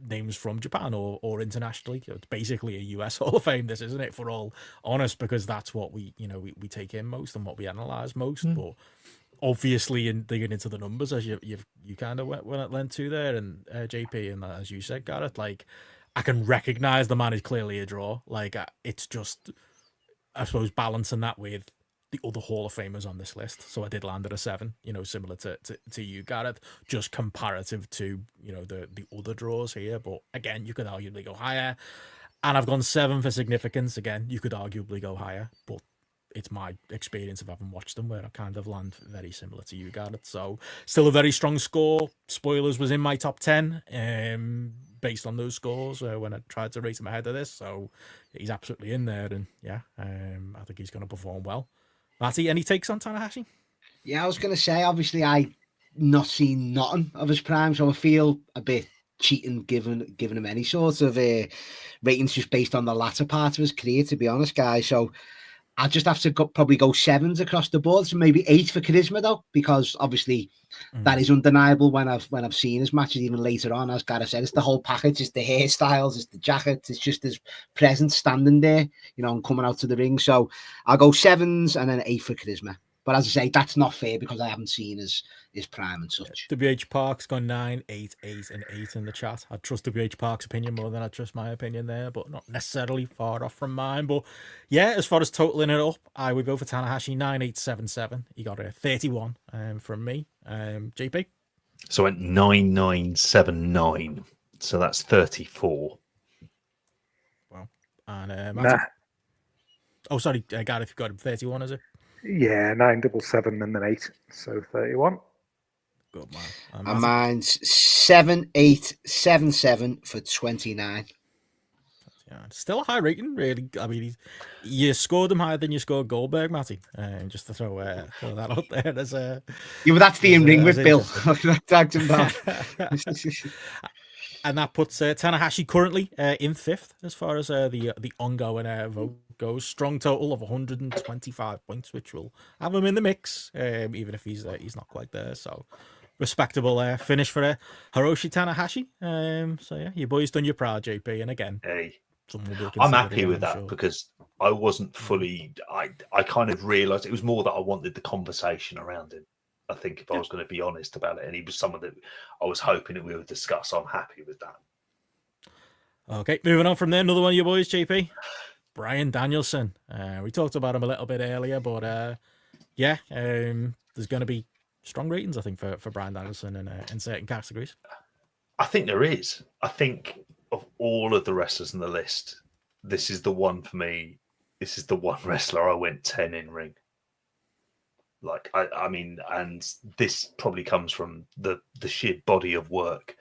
names from Japan or internationally. It's basically a US Hall of Fame, this, isn't it, for all honest, because that's what we take in most and what we analyze most. But obviously, in digging into the numbers, as you kind of went to there, and JP, and as you said, Gareth, like, I can recognize the man is clearly a draw. Like, it's just, I suppose, balancing that with the other Hall of Famers on this list. So I did land at a 7, similar to you, Gareth, just comparative to, the other draws here. But again, you could arguably go higher. And I've gone 7 for significance. Again, you could arguably go higher, but it's my experience of having watched them where I kind of land very similar to you, Gareth. So still a very strong score. Spoilers was in my top 10 based on those scores when I tried to rate him ahead of this. So he's absolutely in there. And yeah, I think he's going to perform well. Matty, any takes on Tanahashi? Yeah, I was going to say, obviously, I not seen nothing of his prime, so I feel a bit cheating giving him any sort of ratings just based on the latter part of his career, to be honest, guys. So I'll just have to probably go 7s across the board, so maybe 8 for charisma though, because obviously that is undeniable when I've seen his matches even later on. As Gareth said, it's the whole package, it's the hairstyles, it's the jacket, it's just his presence standing there, and coming out to the ring. So I'll go 7s and then 8 for charisma. But as I say, that's not fair because I haven't seen his prime and such. WH Park's gone 9, 8, 8, and 8 in the chat. I trust WH Park's opinion more than I trust my opinion there, but not necessarily far off from mine. But yeah, as far as totaling it up, I would go for Tanahashi 9877. He got a 31 from me. JP? So I went 9979. So that's 34. Well, and oh, sorry, Gareth, you've got him 31, is it? Yeah, 977 and then 8, so 31. Good man. And mine's 7877 for 29. Yeah, still a high rating, really. I mean, you scored him higher than you scored Goldberg, Matty. Just to throw that out there as a. Yeah, but that's the in-ring with Bill. That tagged him down. And that puts Tanahashi currently in 5th as far as the ongoing vote goes. Strong total of 125 points, which will have him in the mix, even if he's not quite there. So respectable finish for Hiroshi Tanahashi. So yeah, your boy's done you proud, JP. And again, hey, I'm happy with that because I wasn't fully. I kind of realised it was more that I wanted the conversation around him. I think if I was going to be honest about it, and he was someone that I was hoping that we would discuss. I'm happy with that. Okay, moving on from there, another one of your boys, JP, Bryan Danielson. We talked about him a little bit earlier, but there's going to be strong ratings, I think, for Bryan Danielson in certain categories. I think there is. I think of all of the wrestlers in the list, this is the one for me. This is the one wrestler I went 10 in ring. Like, I mean, and this probably comes from the sheer body of work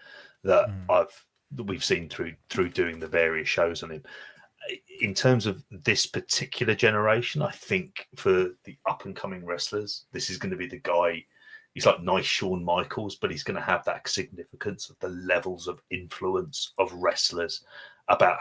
that I've that we've seen through doing the various shows on him. In terms of this particular generation, I think for the up and coming wrestlers, this is going to be the guy. He's like nice Shawn Michaels, but he's going to have that significance of the levels of influence of wrestlers about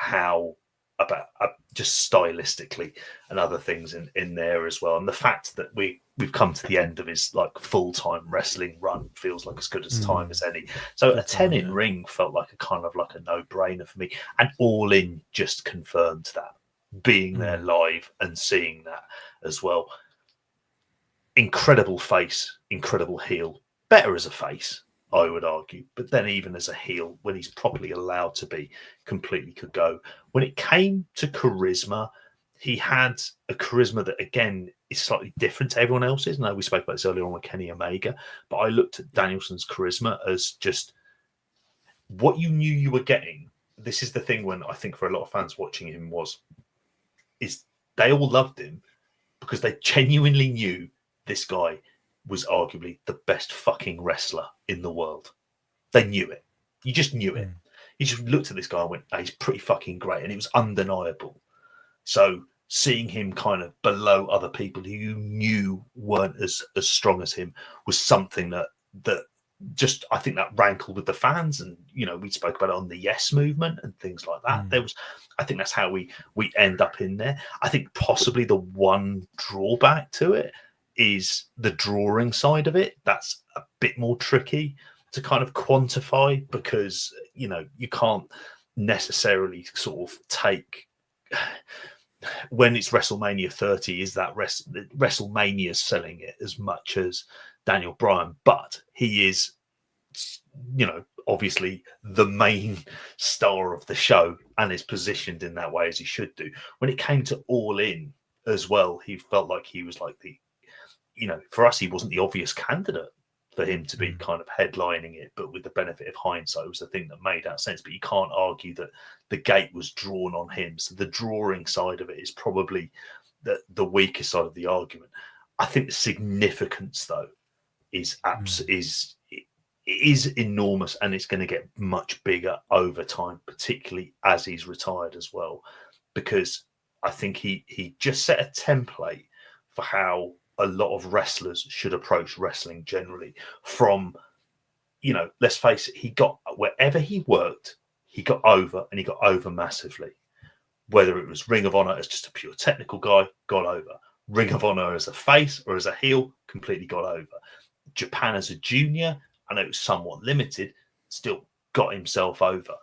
just stylistically and other things in there as well. And the fact that we've come to the end of his like full-time wrestling run feels like as good as time as any. So a 10 in ring felt like a kind of like a no-brainer for me, and All In just confirmed that, being there live and seeing that as well. Incredible face, incredible heel, better as a face, I would argue, but then even as a heel, when he's properly allowed to be, completely could go. When it came to charisma, he had a charisma that, again, is slightly different to everyone else's. I know we spoke about this earlier on with Kenny Omega, but I looked at Danielson's charisma as just what you knew you were getting. This is the thing when I think for a lot of fans watching him is they all loved him because they genuinely knew this guy was arguably the best fucking wrestler in the world. They knew it. You just knew it. You just looked at this guy and went, oh, he's pretty fucking great. And it was undeniable. So seeing him kind of below other people who you knew weren't as strong as him was something that just, I think that rankled with the fans. And, you know, we spoke about it on the Yes movement and things like that. I think that's how we end up in there. I think possibly the one drawback to it is the drawing side of it. That's a bit more tricky to kind of quantify because, you know, you can't necessarily sort of take when it's WrestleMania 30, is that WrestleMania selling it as much as Daniel Bryan, but he is, you know, obviously the main star of the show and is positioned in that way as he should do. When it came to All In as well, he felt like he was like the, you know, for us, he wasn't the obvious candidate for him to be kind of headlining it, but with the benefit of hindsight, it was the thing that made that sense. But you can't argue that the gate was drawn on him. So the drawing side of it is probably the weakest side of the argument. I think the significance, though, is enormous, and it's going to get much bigger over time, particularly as he's retired as well, because I think he just set a template for how a lot of wrestlers should approach wrestling generally. From, you know, let's face it, he got wherever he worked, he got over, and he got over massively. Whether it was Ring of Honor as just a pure technical guy, got over. Ring of Honor as a face or as a heel, completely got over. Japan as a junior, I know it was somewhat limited, still got himself over.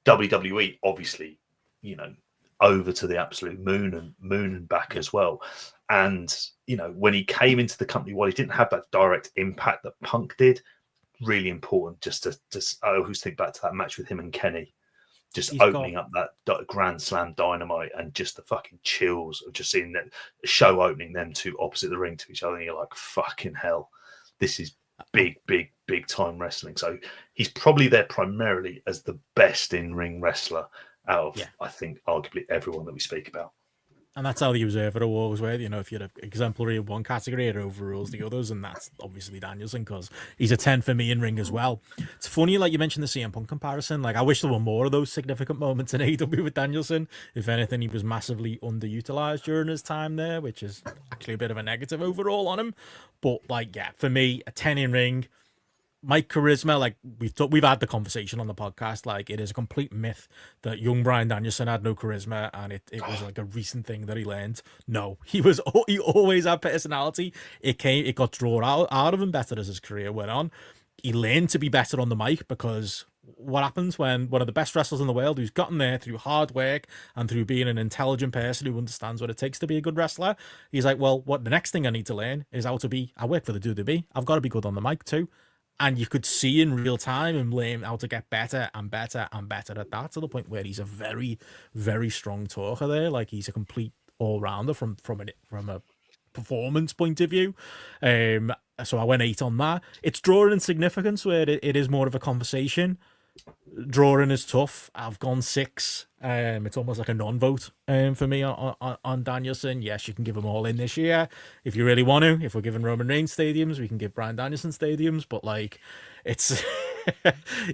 WWE, obviously, you know, over to the absolute moon and back as well. And, you know, when he came into the company, while he didn't have that direct impact that Punk did, really important just to I always think back to that match with him and Kenny, just opening up that Grand Slam Dynamite, and just the fucking chills of just seeing that show opening, them two opposite the ring to each other. And you're like, fucking hell, this is big time wrestling. So he's probably there primarily as the best in-ring wrestler out of, I think, arguably everyone that we speak about. And that's how the Observer Awards were. You know, if you're an exemplary in one category, it overrules the others, and that's obviously Danielson, because he's a 10 for me in ring as well. It's funny, like you mentioned the CM Punk comparison. Like, I wish there were more of those significant moments in AEW with Danielson. If anything, he was massively underutilized during his time there, which is actually a bit of a negative overall on him. But, like, yeah, for me, a 10 in ring. Mike charisma, like we've had the conversation on the podcast, like it is a complete myth that young Bryan Danielson had no charisma, and it was like a recent thing that he learned. No, he always had personality. It got drawn out of him better as his career went on. He learned to be better on the mic, because what happens when one of the best wrestlers in the world, who's gotten there through hard work and through being an intelligent person who understands what it takes to be a good wrestler, he's like, well, what the next thing I need to learn is how to be, I work for the WWE, I've got to be good on the mic too. And you could see in real time him learn how to get better and better and better at that, to the point where he's a very, very strong talker there. Like, he's a complete all-rounder from a performance point of view. So I went 8 on that. It's drawing in significance, where it is more of a conversation. Drawing is tough. I've gone 6. It's almost like a non-vote for me on Danielson. Yes, you can give them all in this year if you really want to. If we're giving Roman Reigns stadiums, we can give Bryan Danielson stadiums. But like, it's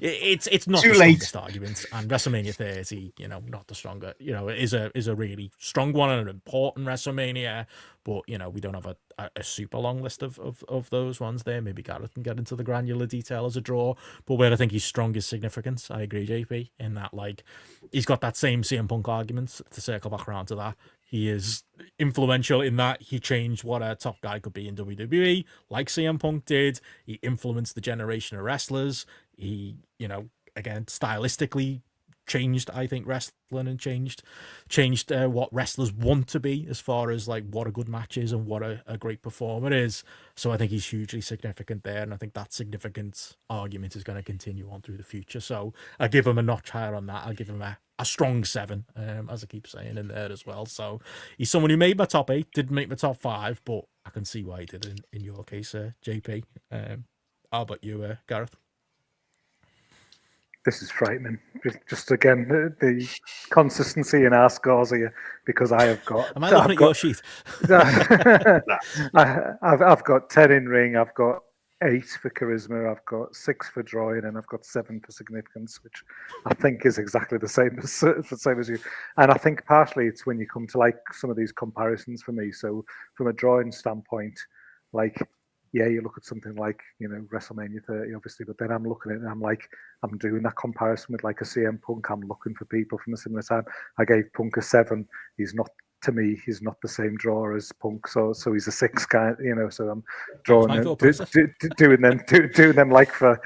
it's not Too the late. strongest argument, and WrestleMania 30, not the stronger. Is a really strong one and an important WrestleMania. But we don't have a super long list of those ones there. Maybe Gareth can get into the granular detail as a draw. But where I think he's strong is significance. I agree, JP, in that he's got that same CM Punk argument to circle back around to that. He is influential in that he changed what a top guy could be in WWE, like CM Punk did. He influenced the generation of wrestlers. He, again, stylistically changed, I think, wrestling and changed what wrestlers want to be as far as what a good match is and what a great performer is. So I think he's hugely significant there, and I think that significant argument is going to continue on through the future. So I give him a notch higher on that. I'll give him a strong 7, as I keep saying in there as well. So he's someone who made my top 8, didn't make my top 5, but I can see why he did in your case, JP. How about you, Gareth? This is frightening. Just again, the consistency in our scores here, because I have got. Am I looking at your sheet? I've got 10 in ring. I've got 8 for charisma. I've got 6 for drawing, and I've got 7 for significance, which I think is exactly the same as you. And I think partially it's when you come to some of these comparisons for me. So from a drawing standpoint, yeah, you look at something like, WrestleMania 30, obviously, but then I'm looking at it and I'm doing that comparison with a CM Punk. I'm looking for people from a similar time. I gave Punk a 7. He's not, to me, he's not the same drawer as Punk, so he's a 6 guy, so I'm drawing them, doing them like for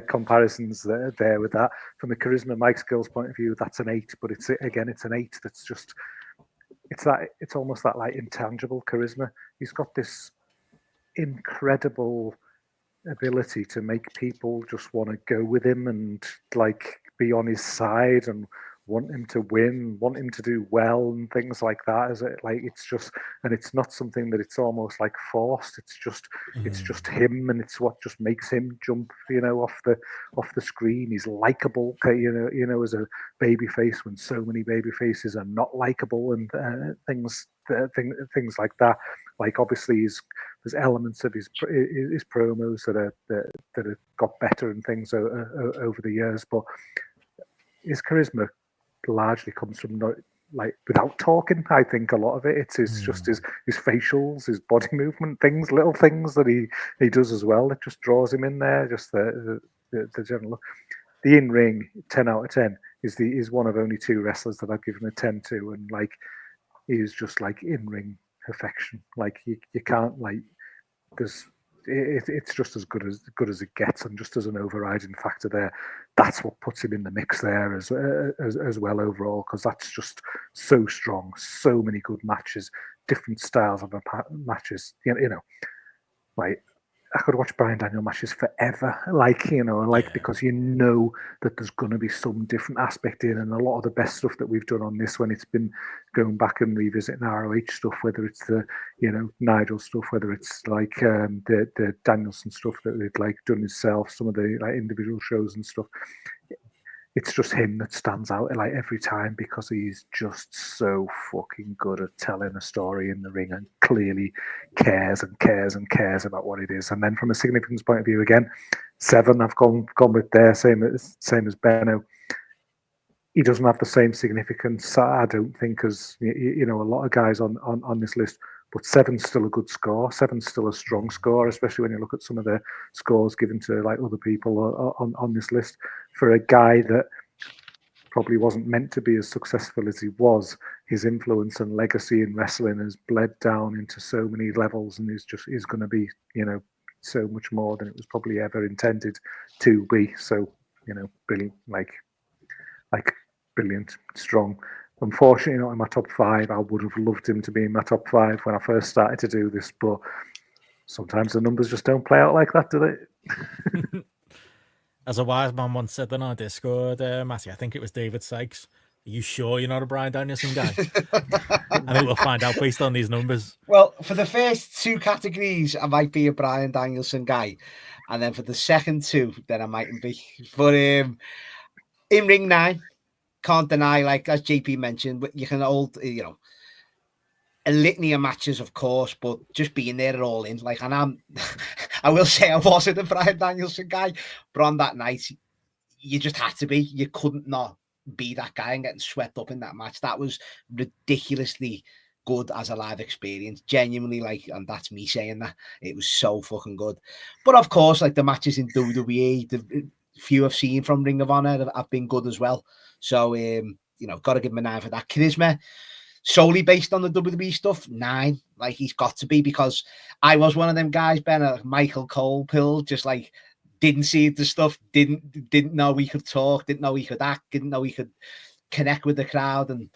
comparisons there with that. From a charisma, Mike Skill's point of view, that's an 8, but it's an 8 that's just, it's almost that intangible charisma. He's got this incredible ability to make people just want to go with him and be on his side and want him to win, want him to do well and things like that. It's just, and it's not something that it's almost forced. It's just him, and it's what just makes him jump, off the screen. He's likable, as a baby face when so many baby faces are not likable, and things like that. Obviously, there's elements of his promos that have got better and things over the years, but his charisma largely comes from without talking. I think a lot of it it's just his facials, his body movement, little things that he does as well. It just draws him in there. Just the general. The in ring 10 out of 10 is one of only 2 wrestlers that I've given a 10 to, and he is just in ring perfection. You can't there's. It's just as good as it gets, and just as an overriding factor there, that's what puts him in the mix there as well overall, because that's just so strong, so many good matches, different styles of matches. I could watch Bryan Daniel matches forever, because that there's going to be some different aspect in, and a lot of the best stuff that we've done on this when it's been going back and revisiting ROH stuff, whether it's the Nigel stuff, whether it's the Danielson stuff that they'd done himself, some of the individual shows and stuff. It's just him that stands out every time, because he's just so fucking good at telling a story in the ring and clearly cares and cares and cares about what it is. And then from a significance point of view, again, 7 I've gone with there, same as Benno. He doesn't have the same significance, I don't think, as a lot of guys on this list. But 7's still a good score. 7's still a strong score, especially when you look at some of the scores given to other people on this list. For a guy that probably wasn't meant to be as successful as he was, his influence and legacy in wrestling has bled down into so many levels, and is going to be so much more than it was probably ever intended to be. So brilliant, brilliant, strong. Unfortunately, not in my top 5. I would have loved him to be in my top 5 when I first started to do this, but sometimes the numbers just don't play out like that, do they? As a wise man once said on our Discord, Matty, I think it was David Sykes, are you sure you're not a Bryan Danielson guy? I think we'll find out based on these numbers. Well, for the first 2 categories, I might be a Bryan Danielson guy. And then for the second 2, then I mightn't be. But in-ring 9. Can't deny, as JP mentioned, but you can a litany of matches, of course, but just being there at all in, like, and I will say I wasn't a Bryan Danielson guy, but on that night, you just had to be. You couldn't not be that guy and getting swept up in that match. That was ridiculously good as a live experience, genuinely, like, and that's me saying that. It was so fucking good. But of course, like, the matches in WWE, the few I've seen from Ring of Honor have been good as well. So, you know, got to give him a 9 for that. Charisma, solely based on the WWE stuff, 9. Like, he's got to be, because I was one of them guys, Ben, Michael Cole pill, just like, didn't see the stuff, didn't know he could talk, didn't know he could act, didn't know he could connect with the crowd, and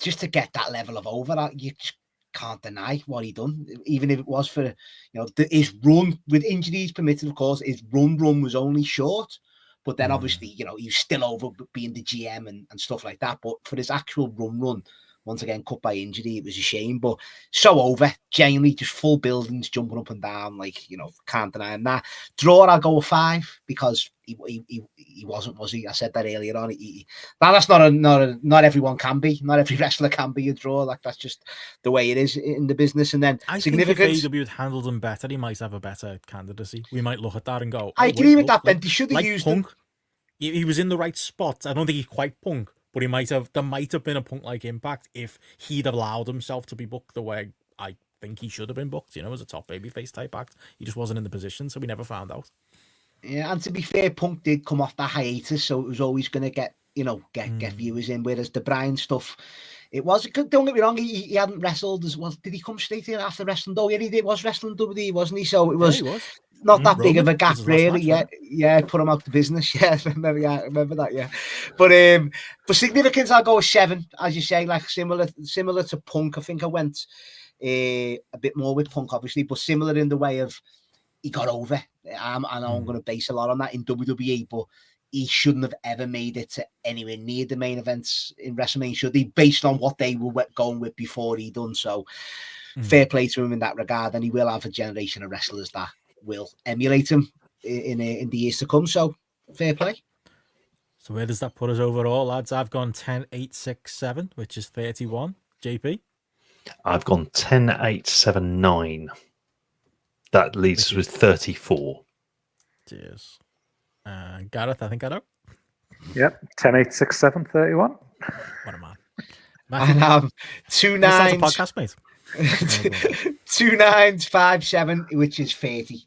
just to get that level of over, you just can't deny what he done. Even if it was for, you know, his run with injuries permitted, of course, his run was only short, but then obviously, you know, he was still over being the GM and stuff like that. But for his actual run, once again, cut by injury, it was a shame, but so over, genuinely, just full buildings, jumping up and down, like, you know, can't deny him that. Draw, I'll go with 5, because he wasn't, was he? I said that earlier on. That's not everyone can be, not every wrestler can be a draw. Like, that's just the way it is in the business. And then I significance. think if AEW had handled him better, he might have a better candidacy. We might look at that and go, I agree with that, Ben. They should have like used Punk. him. He was in the right spot. I don't think he's quite Punk, but there might have been a Punk-like impact if he'd allowed himself to be booked the way I think he should have been booked, you know, as a top babyface type act. He just wasn't in the position, so we never found out. Yeah, and to be fair, Punk did come off that hiatus, so it was always going to get viewers in, whereas the Bryan stuff, it was, don't get me wrong, he hadn't wrestled as well. Did he come straight in after wrestling? Oh, yeah, he was wrestling WWE, wasn't he? So it was, not that big of a gap, really. Match, put him out of business. Yeah, remember that. Yeah, but for significance, I'll go with 7, as you say, like similar to Punk. I think I went a bit more with Punk, obviously, but similar in the way of he got over. And I'm going to base a lot on that in WWE, but he shouldn't have ever made it to anywhere near the main events in WrestleMania, should he? Based on what they were going with before he done so. Fair play to him in that regard, and he will have a generation of wrestlers that will emulate him in the years to come. So fair play. So where does that put us overall, lads? I've gone 10, 8, 6, 7, which is 31. JP? I've gone 10, 8, 7, 9. That leaves us with 34. Cheers. Gareth, I think I know. Yep, 10, 8, 6, 7, 31. What a man. And 2 9s. Podcast, mate. 2 9s, 5, 7, which is 30.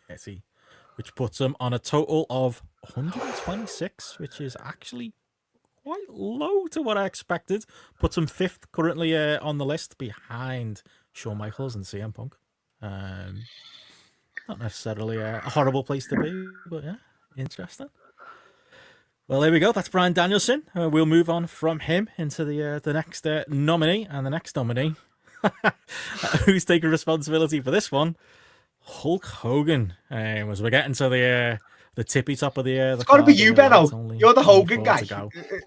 30. Which puts him on a total of 126, which is actually quite low to what I expected. Puts him 5th currently on the list, behind Shawn Michaels and CM Punk. Not necessarily a horrible place to be, but yeah, interesting. Well, there we go. That's Bryan Danielson. We'll move on from him into the next nominee, and the next nominee, who's taking responsibility for this one, Hulk Hogan. As we're getting to the tippy top of the it's got to be you, Benno. You're the Hogan guy.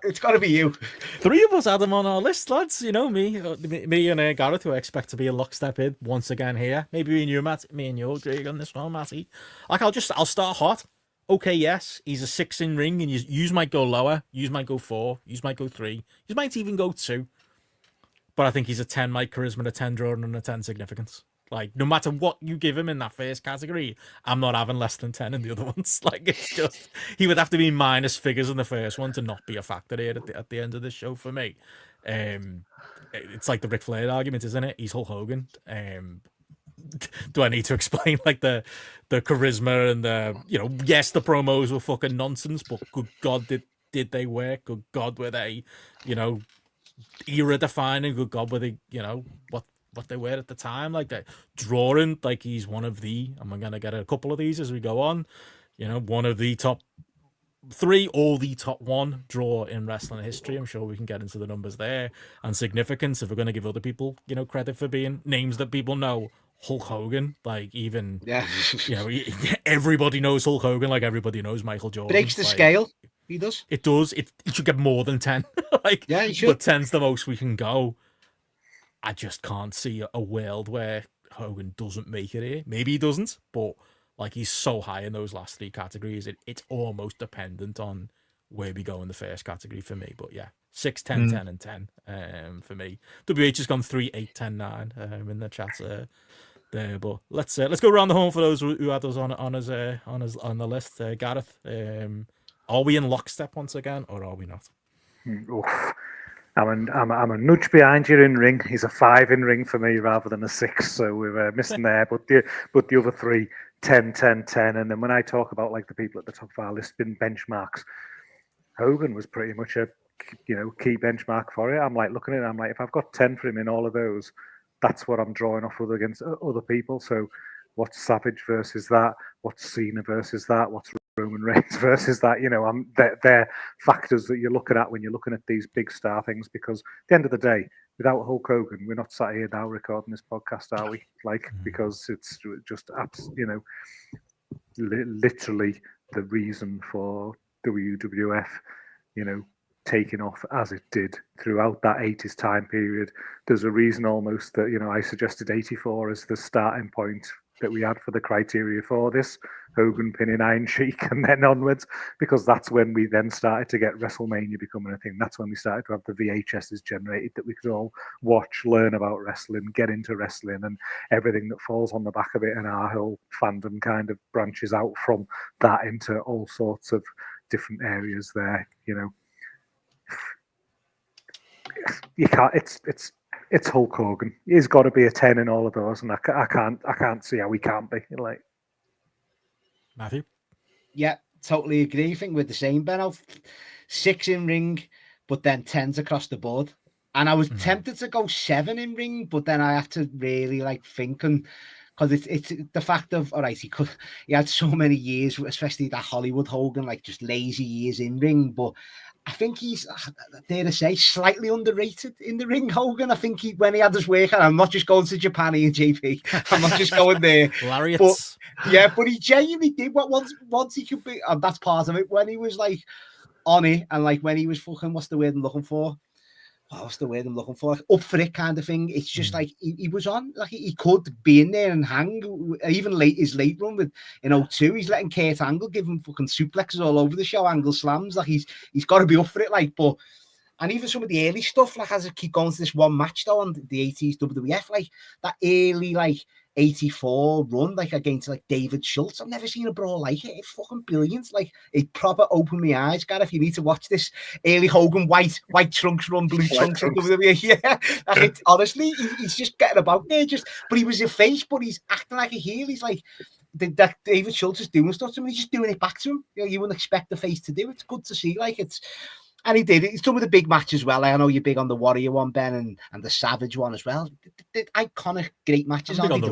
It's got to be you. 3 of us had him on our list, lads. You know, me and Gareth, who I expect to be a lockstep in once again here. Maybe me and you, Matt. Me and you agree on this one, Matty. Like, I'll start hot. Okay, yes, he's a 6 in ring, and you might go lower. You might go 4. You might go 3. You might even go 2. But I think he's a 10 mic charisma, a 10 draw, and a 10 significance. Like, no matter what you give him in that first category, I'm not having less than 10 in the other ones. Like, it's just, he would have to be minus figures in the first one to not be a factor here at the end of the show for me. It's like the Ric Flair argument, isn't it? He's Hulk Hogan. Do I need to explain, like, the charisma and the, you know, yes, the promos were fucking nonsense, but good God, did they work? Good God, were they, you know, era defining? Good God, were they, you know, what they were at the time, like that drawing, like he's one of the, and we're gonna get a couple of these as we go on, you know, one of the top 3 or the top 1 draw in wrestling history. I'm sure we can get into the numbers there and significance if we're going to give other people, you know, credit for being names that people know. Hulk Hogan, like, even, you know, everybody knows Hulk Hogan, like everybody knows Michael Jordan. Breaks the scale. He does. It does. It should get more than 10. Like, yeah, he should. But 10's the most we can go. I just can't see a world where Hogan doesn't make it here. Maybe he doesn't, but like, he's so high in those last 3 categories, it's almost dependent on where we go in the first category for me. But yeah, 6, 10, 10, and 10 for me. WH has gone 3, 8, 10, 9 in the chat there. But let's go around the horn for those who had us on the list. Gareth, are we in lockstep once again, or are we not? Oof. I'm a nudge behind you in ring. He's a 5 in ring for me rather than a 6. So we're missing there. But the other 3, 10, 10, 10. And then when I talk about like the people at the top of our list being benchmarks, Hogan was pretty much a key benchmark for it. I'm like looking at it. I'm like, if I've got 10 for him in all of those, that's what I'm drawing off with against other people. So what's Savage versus that? What's Cena versus that? What's Roman Reigns versus that? They're factors that you're looking at when you're looking at these big star things, because at the end of the day, without Hulk Hogan, we're not sat here now recording this podcast, are we? Because it's just literally the reason for WWF, taking off as it did throughout that 80s time period. There's a reason almost that, I suggested 84 as the starting point that we had for the criteria for this, Hogan pinning Iron Sheik and then onwards, because that's when we then started to get WrestleMania becoming a thing. That's when we started to have the VHSs generated that we could all watch, learn about wrestling, get into wrestling and everything that falls on the back of it, and our whole fandom kind of branches out from that into all sorts of different areas there. You can't, it's Hulk Hogan. He's got to be a 10 in all of those, and I can't see how he can't be. Matthew? Yeah, totally agree. I think we're the same, Ben. 6 in ring, but then 10s across the board. And I was tempted to go 7 in ring, but then I had to really think, and because it's the fact of, all right, he had so many years, especially that Hollywood Hogan, just lazy years in ring, but I think he's, dare to say, slightly underrated in the ring, Hogan. I think when he had his work, and I'm not just going to Japan and JP, I'm not just going there. Lariats. But he genuinely did what once he could be, and that's part of it, when he was on it, and when he was fucking, what's the word I'm looking for? Up for it kind of thing. It's just he was on, he could be in there and hang. Even his late run with in 02, he's letting Kurt Angle give him fucking suplexes all over the show, angle slams. He's got to be up for it. But and even some of the early stuff, as I keep going to this one match though on the 80s WWF, that early 84 run, against David Schultz. I've never seen a brawl like it. It's fucking brilliant. It proper opened my eyes, Gareth. You need to watch this early Hogan white trunks run, blue trunks in WWE. Yeah, honestly, he's just getting about there. But he was a face, but he's acting like a heel. He's that David Schultz is doing stuff to him. He's just doing it back to him. You wouldn't expect the face to do. It's good to see. And he did it. Some of the big matches as well. I know you're big on the Warrior one, Ben, and the Savage one as well. The iconic, great matches. On the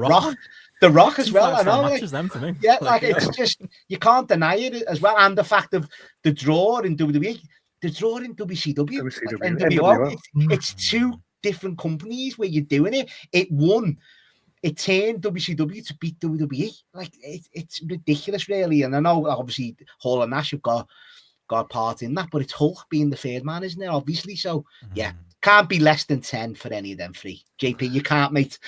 Rock as well. I know. Matches them for me. Yeah, it's just, you can't deny it as well. And the fact of the draw in WWE, the draw in WCW, NWO. It's 2 different companies where you're doing it. It turned WCW to beat WWE. It's ridiculous, really. And I know, obviously, Hall and Nash have got part in that, but it's Hulk being the third man, isn't it? Obviously, so yeah, can't be less than 10 for any of them 3. JP, you can't, mate.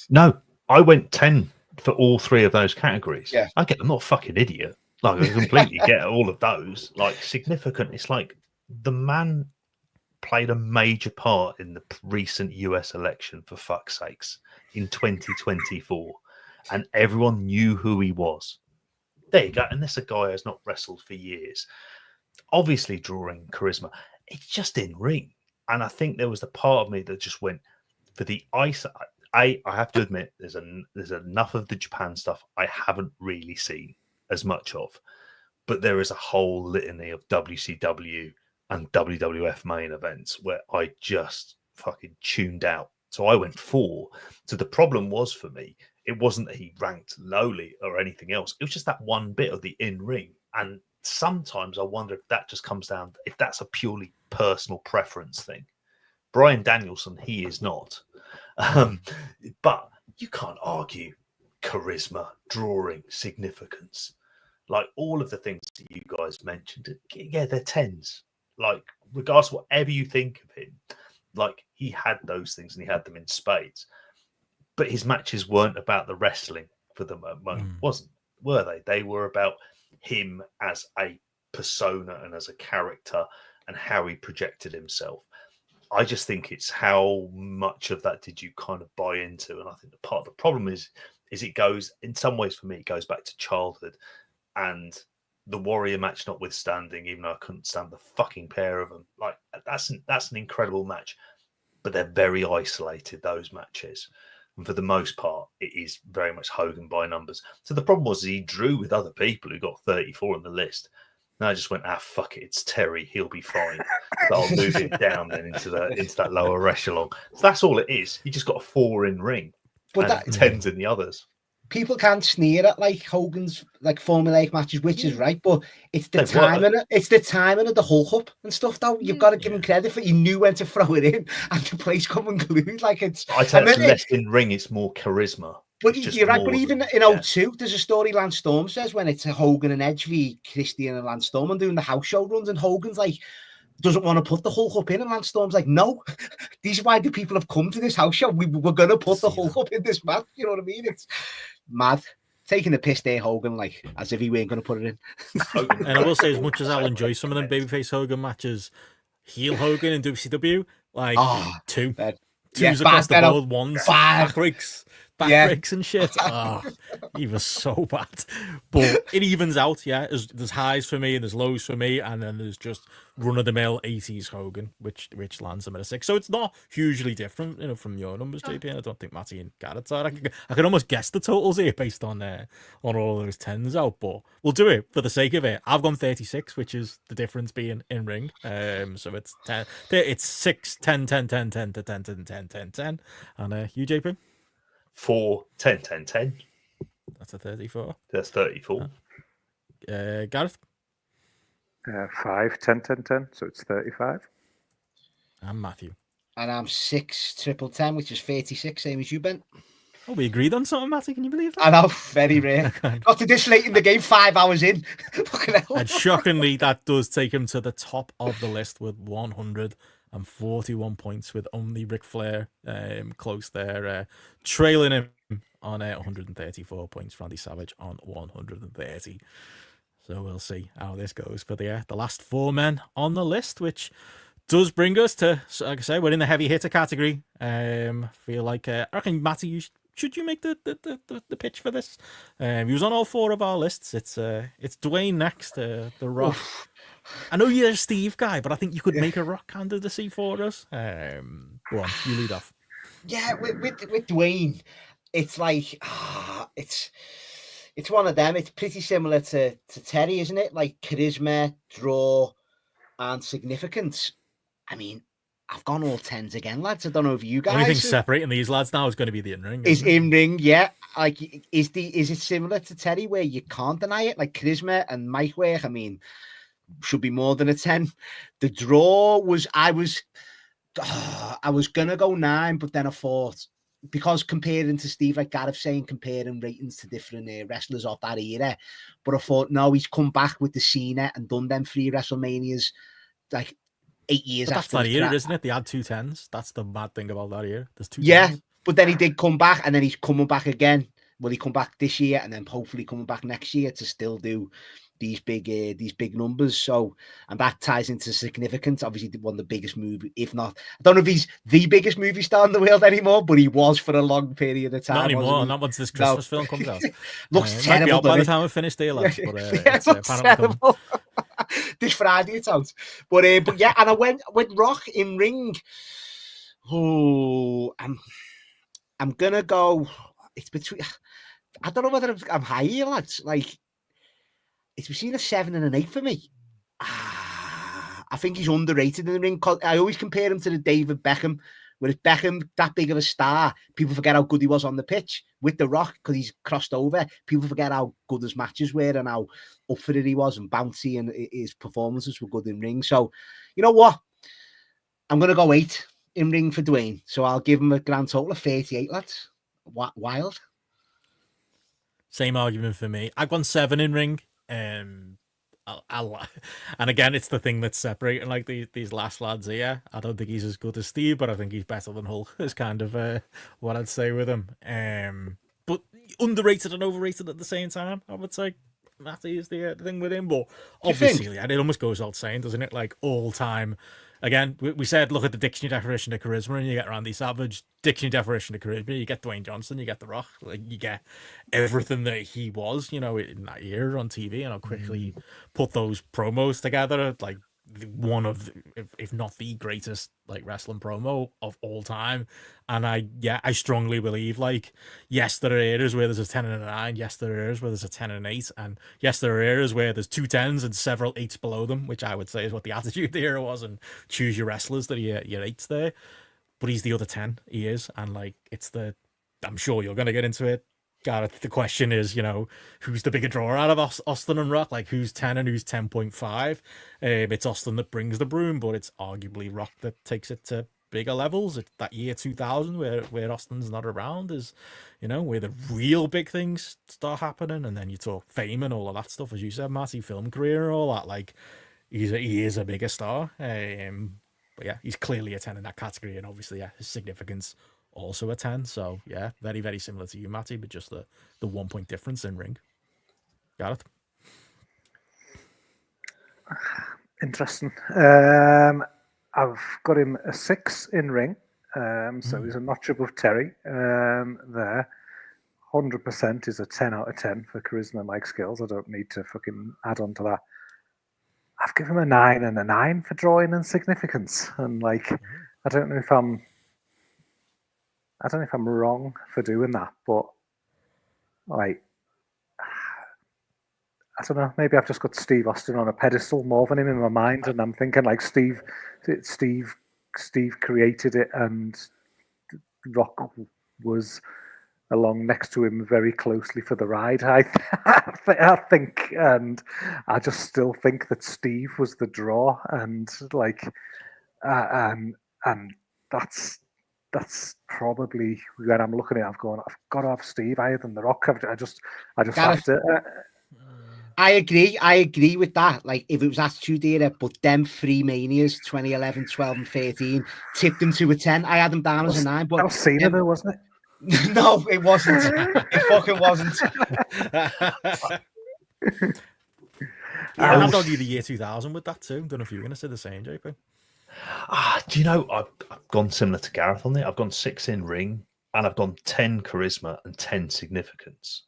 No, I went 10 for all 3 of those categories. Yeah, I'm not a fucking idiot. I completely get all of those. Significant. It's the man played a major part in the recent US election, for fuck's sakes, in 2024, and everyone knew who he was. There you go. And this is a guy who has not wrestled for years. Obviously drawing charisma. It's just in ring. And I think there was the part of me that just went for the ice. I have to admit, there's enough of the Japan stuff I haven't really seen as much of. But there is a whole litany of WCW and WWF main events where I just fucking tuned out. So I went 4. So the problem was for me, it wasn't that he ranked lowly or anything else. It was just that one bit of the in-ring. And sometimes I wonder if that just comes down, if that's a purely personal preference thing. Bryan Danielson, he is not. But you can't argue charisma, drawing, significance. All of the things that you guys mentioned, yeah, they're 10s. Regardless of whatever you think of him, he had those things and he had them in spades. But his matches weren't about the wrestling for the moment, were they? They were about him as a persona and as a character and how he projected himself. I just think it's how much of that did you kind of buy into, and I think the part of the problem is it goes, in some ways for me, it goes back to childhood, and the Warrior match notwithstanding, even though I couldn't stand the fucking pair of them, like that's an incredible match, but they're very isolated, those matches. And for the most part, it is very much Hogan by numbers. So the problem was he drew with other people who got 34 on the list. And I just went, fuck it, it's Terry, he'll be fine. But I'll move him down then into that lower echelon. So that's all it is. He just got a 4 in ring, but and 10s in the others. People can't sneer at like Hogan's like formulaic matches, which is right, but it's the timing. It's the timing of the Hulk up and stuff. Though you've got to give him credit for. He knew when to throw it in, and the place come unglued. Like it's. I tell you, it's less in ring. It's more charisma. But you're right. But even in 02, there's a story Lance Storm says when it's a Hogan and Edge v Christian and Lance Storm and doing the house show runs, and Hogan's like doesn't want to put the Hulk up in, and Lance Storm's like, no, these are why the people have come to this house show. We're gonna put the Hulk up in this match. You know what I mean? It's mad. Taking the piss there, Hogan, like as if he weren't going to put it in. And I will say, as much as I'll enjoy some of them babyface Hogan matches, heel Hogan in WCW, like two's across the board, ones, back breaks and shit. He was so bad. But it evens out, There's highs for me and there's lows for me, and then there's just run-of-the-mill 80s Hogan, which lands him at a 6. So it's not hugely different, from your numbers, JP. I don't think Matty and Garrett are. I can almost guess the totals here based on all of those 10s out, but we'll do it for the sake of it. I've gone 36, which is the difference being in ring. So it's 10. It's 6, 10, 10, 10, 10, 10, 10, 10, 10, 10, 10. And you, JP? 4, 10, 10, 10. That's a 34. That's 34. Gareth? 5, 10, 10, 10. So it's 35. And Matthew? And I'm 6, 10, 10, which is 36, same as you, Ben. Oh, we agreed on something, Matty. Can you believe that? I know, very rare. Got to this late in the game, 5 hours in. And shockingly, that does take him to the top of the list with 141 points, with only Ric Flair close there, trailing him on 134 points. Randy Savage on 130. So we'll see how this goes for the last 4 men on the list, which does bring us to, like I say, we're in the heavy hitter category. Feel like I reckon, Matty, should you make the pitch for this? He was on all 4 of our lists. It's Dwayne next, the Rock. I know you're a Steve guy, but I think you could make a Rock candidacy for us. Go on, you lead off. Yeah, with Dwayne, it's like it's one of them. It's pretty similar to Terry, isn't it? Like charisma, draw, and significance. I mean, I've gone all 10s again, lads. I don't know if you guys. The only thing separating these lads now is going to be the in-ring. Is in-ring, yeah. Like, is it similar to Terry where you can't deny it? Like charisma and mic work, I mean, should be more than a 10. The draw was, I was gonna go 9, but then I thought, because comparing to Steve, like Gareth saying, comparing ratings to different wrestlers of that era, but I thought, no, he's come back with the Cena and done them 3 WrestleManias, like 8 years but after. That's that year, isn't it? They had 2 10s. That's the bad thing about that year. There's 2 yeah, 10s. But then he did come back, and then he's coming back again. Will he come back this year, and then hopefully coming back next year to still do these big numbers? So, and that ties into significance. Obviously, one of the biggest movie, if not, I don't know if he's the biggest movie star in the world anymore, but he was for a long period of time. Not anymore. Not once this Christmas film comes out. Looks terrible. Might be out by the it? time we finish there, lads. But it looks terrible. This Friday it's out. But yeah, and I went with Rock in ring. Oh, I'm gonna go. It's between. I don't know whether I'm high here, lads. Like, it's between a 7 and an 8 for me. I think he's underrated in the ring. I always compare him to the David Beckham. Whereas Beckham, that big of a star, people forget how good he was on the pitch. With The Rock, because he's crossed over, people forget how good his matches were and how up for it he was and bouncy, and his performances were good in ring. So, you know what? I'm going to go 8 in ring for Dwayne. So I'll give him a grand total of 38, lads. Wild. Same argument for me. I've gone 7 in ring. And again, it's the thing that's separating like these last lads here. I don't think he's as good as Steve, but I think he's better than Hulk. Is kind of what I'd say with him. But underrated and overrated at the same time, I would say. Matty is the thing with him. But you think? obviously, yeah, it almost goes without saying, doesn't it? Like all time. Again, we said look at the dictionary definition of charisma, and you get Randy Savage. Dictionary definition of charisma, you get Dwayne Johnson, you get The Rock. Like you get everything that he was, you know, in that year on TV, and how quickly he put those promos together. Like one of, if not the greatest, like wrestling promo of all time. And I strongly believe, like, yes, there are eras where there's a 10 and a 9. Yes, there are eras where there's a 10 and an 8. And yes, there are eras where there's 2 10s and several 8s below them, which I would say is what the Attitude Era was. And choose your wrestlers that are your 8s there. But he's the other 10. He is. And, like, I'm sure you're going to get into it, Gareth. The question is, you know, who's the bigger draw out of Austin and Rock? Like, who's 10 and who's 10.5? It's Austin that brings the broom, but it's arguably Rock that takes it to bigger levels. It's that year 2000 where Austin's not around is, you know, where the real big things start happening. And then you talk fame and all of that stuff, as you said, Matty, film career and all that. Like, he is a bigger star. But yeah, he's clearly a 10 in that category. And obviously, yeah, his significance also a 10. So yeah, very, very similar to you, Matty, but just the 1 point difference in ring. Gareth? Interesting. I've got him a 6 in ring. So he's a notch above Terry there. 100% is a 10 out of 10 for charisma, mic skills. I don't need to fucking add on to that. I've given him a 9 and a 9 for drawing and significance. And like, I don't know if I'm wrong for doing that, but like, I don't know. Maybe I've just got Steve Austin on a pedestal more than him in my mind, and I'm thinking like Steve created it, and Rock was along next to him very closely for the ride. I think, and I just still think that Steve was the draw, and like, and that's probably when I'm looking at it, I've got to have Steve higher than The Rock. I just have to. I agree with that. Like, if it was Attitude Era, but them 3 Manias, 2011, 12, and 13, tipped him to a 10. I had him down as a 9. But that was Cena, though, wasn't it? No, it wasn't. It fucking wasn't. I've done you the year 2000 with that too. Don't know if you were going to say the same, JP. Do you know, I've gone similar to Gareth on it. I've gone 6 in ring, and I've gone 10 charisma and 10 significance.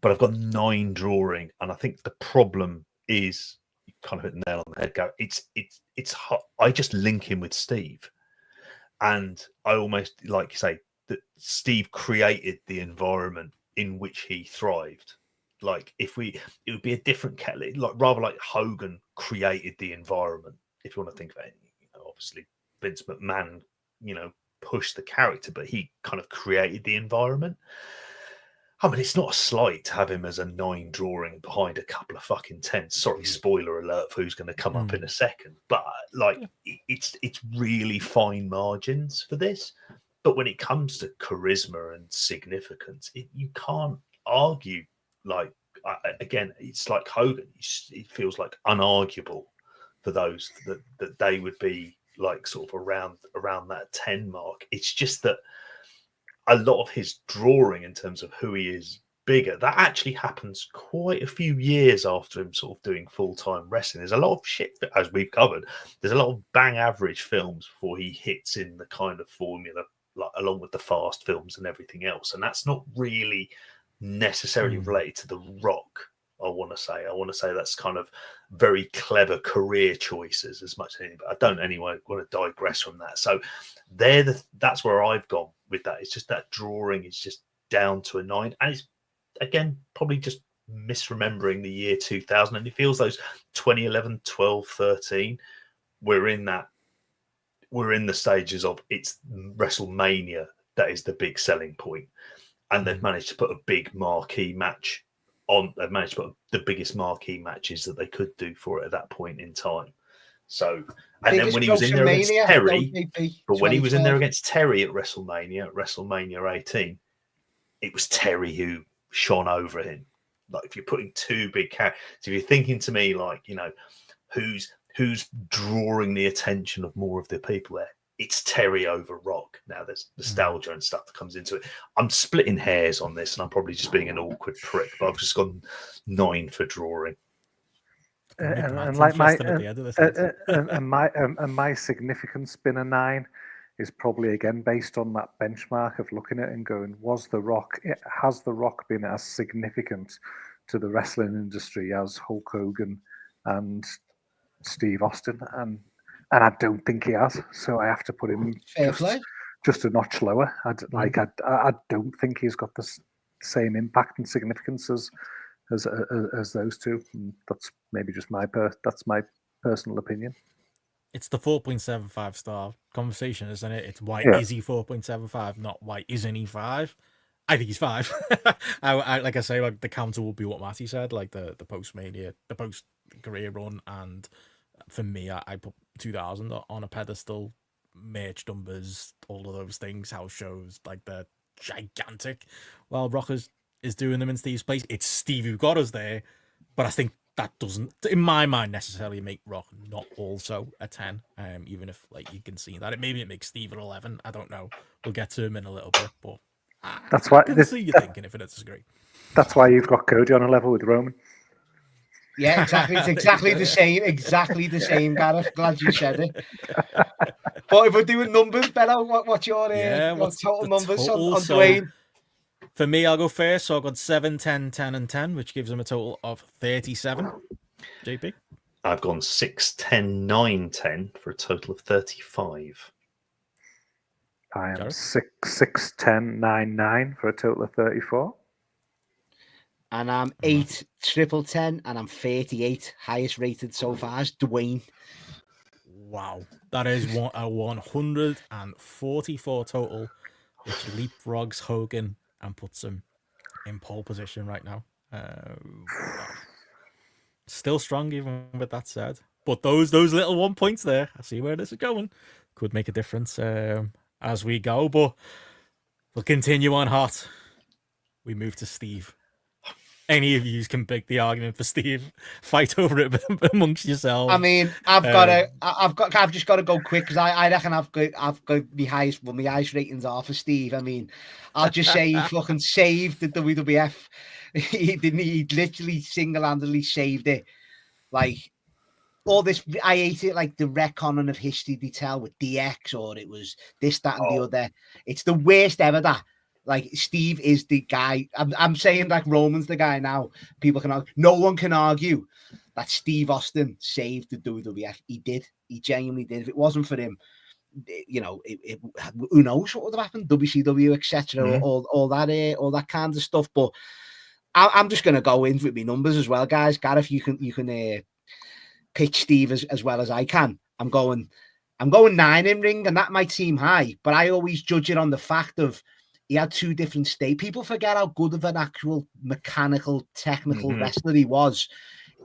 But I've got 9 drawing, and I think the problem is, you kind of hit the nail on the head, Gareth. It's hot. I just link him with Steve, and I almost, like you say, that Steve created the environment in which he thrived. Like, it would be a different kettle. Like, rather like Hogan created the environment, if you want to think about it. You know, obviously, Vince McMahon, you know, pushed the character, but he kind of created the environment. I mean, it's not a slight to have him as a 9 drawing behind a couple of fucking 10s. Sorry, spoiler alert for who's going to come up in a second. But like, it's really fine margins for this. But when it comes to charisma and significance, you can't argue. Like, again, it's like Hogan. It feels like unarguable for those that they would be like sort of around that 10 mark. It's just that a lot of his drawing in terms of who he is bigger, that actually happens quite a few years after him sort of doing full-time wrestling. There's a lot of shit that, as we've covered, there's a lot of bang average films before he hits in the kind of formula, like along with the fast films and everything else. And that's not really necessarily related to The Rock. I want to say that's kind of very clever career choices as much as anything, but I don't anyway want to digress from that. So that's where I've gone with that. It's just that drawing is just down to a 9, and it's again probably just misremembering the year 2000, and it feels those 2011, 12, 13 we're in the stages of it's WrestleMania that is the big selling point, and they've managed to put a big marquee match on. They've managed to put the biggest marquee matches that they could do for it at that point in time. So, and then when he was in there against Terry, but when he was in there against Terry at WrestleMania 18, it was Terry who shone over him. Like, if you're putting 2 big characters, if you're thinking to me, like, you know, who's drawing the attention of more of the people there, it's Terry over Rock. Now there's nostalgia and stuff that comes into it. I'm splitting hairs on this, and I'm probably just being an awkward prick, but I've just gone 9 for drawing. And like my significant spinner 9 is probably again based on that benchmark of looking at it and going, has The Rock been as significant to the wrestling industry as Hulk Hogan and Steve Austin? And I don't think he has, so I have to put him just a notch lower. I don't think he's got the same impact and significance as those two. And that's maybe just my personal opinion. It's the 4.75 star conversation, isn't it? It's why is he 4.75, not why isn't he 5. I think he's 5. Like I say, like the counter will be what Matty said, like the post-Mania, the post-career run, and for me, I put 2000 on a pedestal. Merch numbers, all of those things, house shows, like they're gigantic. While Rock is doing them in Steve's place. It's Steve who got us there, but I think that doesn't, in my mind, necessarily make Rock not also a 10. Even if like you can see that maybe it makes Steve an 11. I don't know. We'll get to him in a little bit, but that's why I can see you thinking if it disagree. That's why you've got Cody on a level with Roman. Yeah, exactly. It's exactly the same. Exactly the same, Gareth. Glad you said it. But if we're doing numbers, Bello, what's your total numbers on Dwayne? For me, I'll go first. So I've got 7, 10, 10, and 10, which gives him a total of 37. JP? I've gone 6, 10, 9, 10 for a total of 35. I am 6, 10, 9, 9 for a total of 34. And I'm 8, 10, 10, and I'm 38. Highest rated so far is Dwayne. Wow. That is a 144 total, which leapfrogs Hogan and puts him in pole position right now. Wow. Still strong even with that said. But those little 1 points there, I see where this is going. Could make a difference as we go, but we'll continue on hot. We move to Steve. Any of you can pick the argument for Steve. Fight over it amongst yourselves. I mean, I've just got to go quick because I reckon I've got the highest ratings are for Steve. I mean, I'll just say he fucking saved the WWF. He literally single-handedly saved it. Like all this, I hate it. Like the retconning of history they tell with DX, or it was this, that, and the other. It's the worst ever. That. Like Steve is the guy. I'm saying like Roman's the guy now. People can argue. No one can argue that Steve Austin saved the WWF. He did. He genuinely did. If it wasn't for him, you know, who knows what would have happened? WCW, etc. All that kind of stuff. But I'm just gonna go in with my numbers as well, guys. Gareth, you can pitch Steve as well as I can. I'm going 9 in ring, and that might seem high, but I always judge it on the fact of. He had 2 different states. People forget how good of an actual mechanical, technical wrestler he was.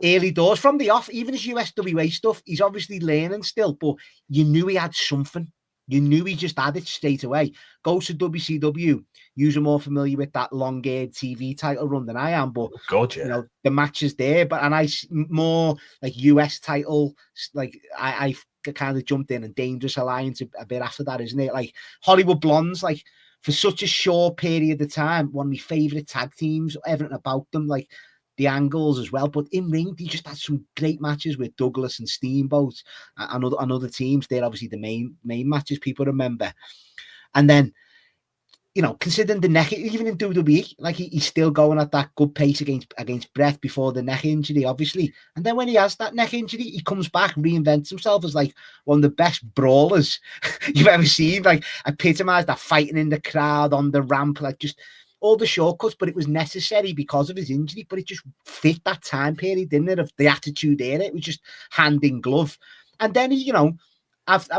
Early doors from the off, even his USWA stuff, he's obviously learning still, but you knew he had something. You knew he just had it straight away. Go to WCW. You're more familiar with that long-haired TV title run than I am, but you know, the matches there. But and I more like US title, like I kind of jumped in, and Dangerous Alliance a bit after that, isn't it? Like Hollywood Blondes, like. For such a short period of time, one of my favourite tag teams, everything about them, like the angles as well. But in ring, they just had some great matches with Douglas and Steamboat and other teams. They're obviously the main matches people remember. And then, you know, considering the neck, even in WWE, like he's still going at that good pace against Bret before the neck injury, obviously. And then when he has that neck injury, he comes back, reinvents himself as like one of the best brawlers you've ever seen. Like epitomized that fighting in the crowd, on the ramp, like just all the shortcuts. But it was necessary because of his injury. But it just fit that time period, didn't it? Of the attitude era, it was just hand in glove. And then he, you know,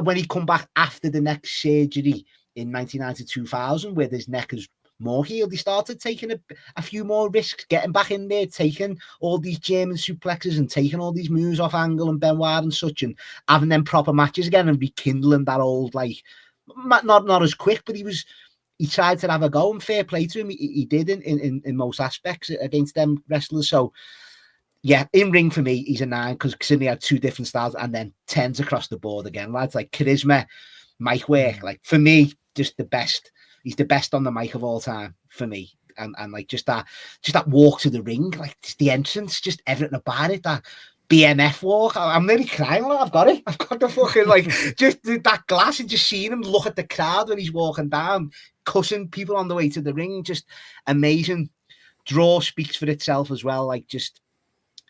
when he come back after the neck surgery. In 1990-2000, where his neck is more healed, he started taking a few more risks, getting back in there, taking all these German suplexes and taking all these moves off Angle and Benoit and such, and having them proper matches again and rekindling that old, like, not as quick, but he tried to have a go, and fair play to him. He did in most aspects against them wrestlers. So, yeah, in ring for me, he's a 9 because he had 2 different styles, and then 10s across the board again, lads. Like charisma. mic work. Like for me, just the best. He's the best on the mic of all time for me. And like just that walk to the ring, like just the entrance, just everything about it. That BMF walk. I'm nearly crying. I've got it. I've got the fucking like just that glass and just seeing him look at the crowd when he's walking down, cussing people on the way to the ring. Just amazing. Draw speaks for itself as well. Like just,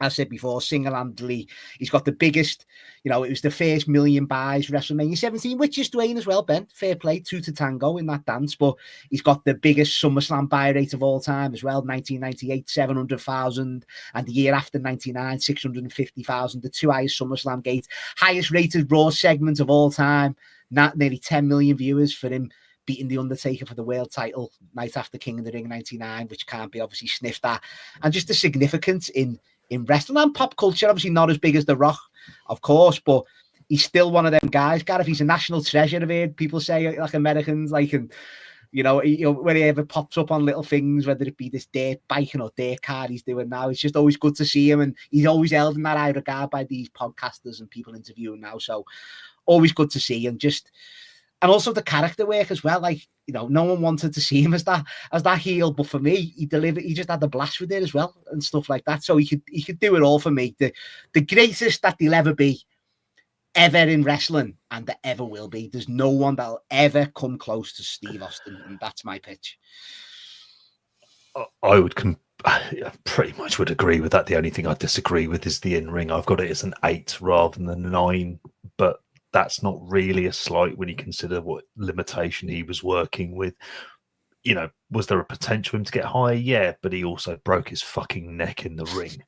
as I said before, single-handedly, he's got the biggest, you know, it was the first million buys WrestleMania 17, which is Dwayne as well, Ben. Fair play, 2 to tango in that dance, but he's got the biggest SummerSlam buy rate of all time as well, 1998, 700,000, and the year after 99, 650,000, the 2 highest SummerSlam gates, highest rated Raw segment of all time, nearly 10 million viewers for him, beating The Undertaker for the world title night after King of the Ring 99, which can't be obviously sniffed at, and just the significance in wrestling and pop culture. Obviously not as big as The Rock, of course, but he's still one of them guys. Gareth, he's a national treasure. I've heard people say, like Americans, like, and you know, when he ever pops up on little things, whether it be this dirt biking or dirt car he's doing now, it's just always good to see him, and he's always held in that high regard by these podcasters and people interviewing now. So always good to see, and also the character work as well. Like, you know, no one wanted to see him as that heel, but for me, he delivered. He just had the blast with it as well and stuff like that. So he could do it all for me. The greatest that there'll ever be, ever in wrestling, and that ever will be. There's no one that'll ever come close to Steve Austin, and that's my pitch. I would I pretty much would agree with that. The only thing I disagree with is the in-ring. I've got it as an 8 rather than a 9, but that's not really a slight when you consider what limitation he was working with. You know, was there a potential for him to get higher? Yeah, but he also broke his fucking neck in the ring.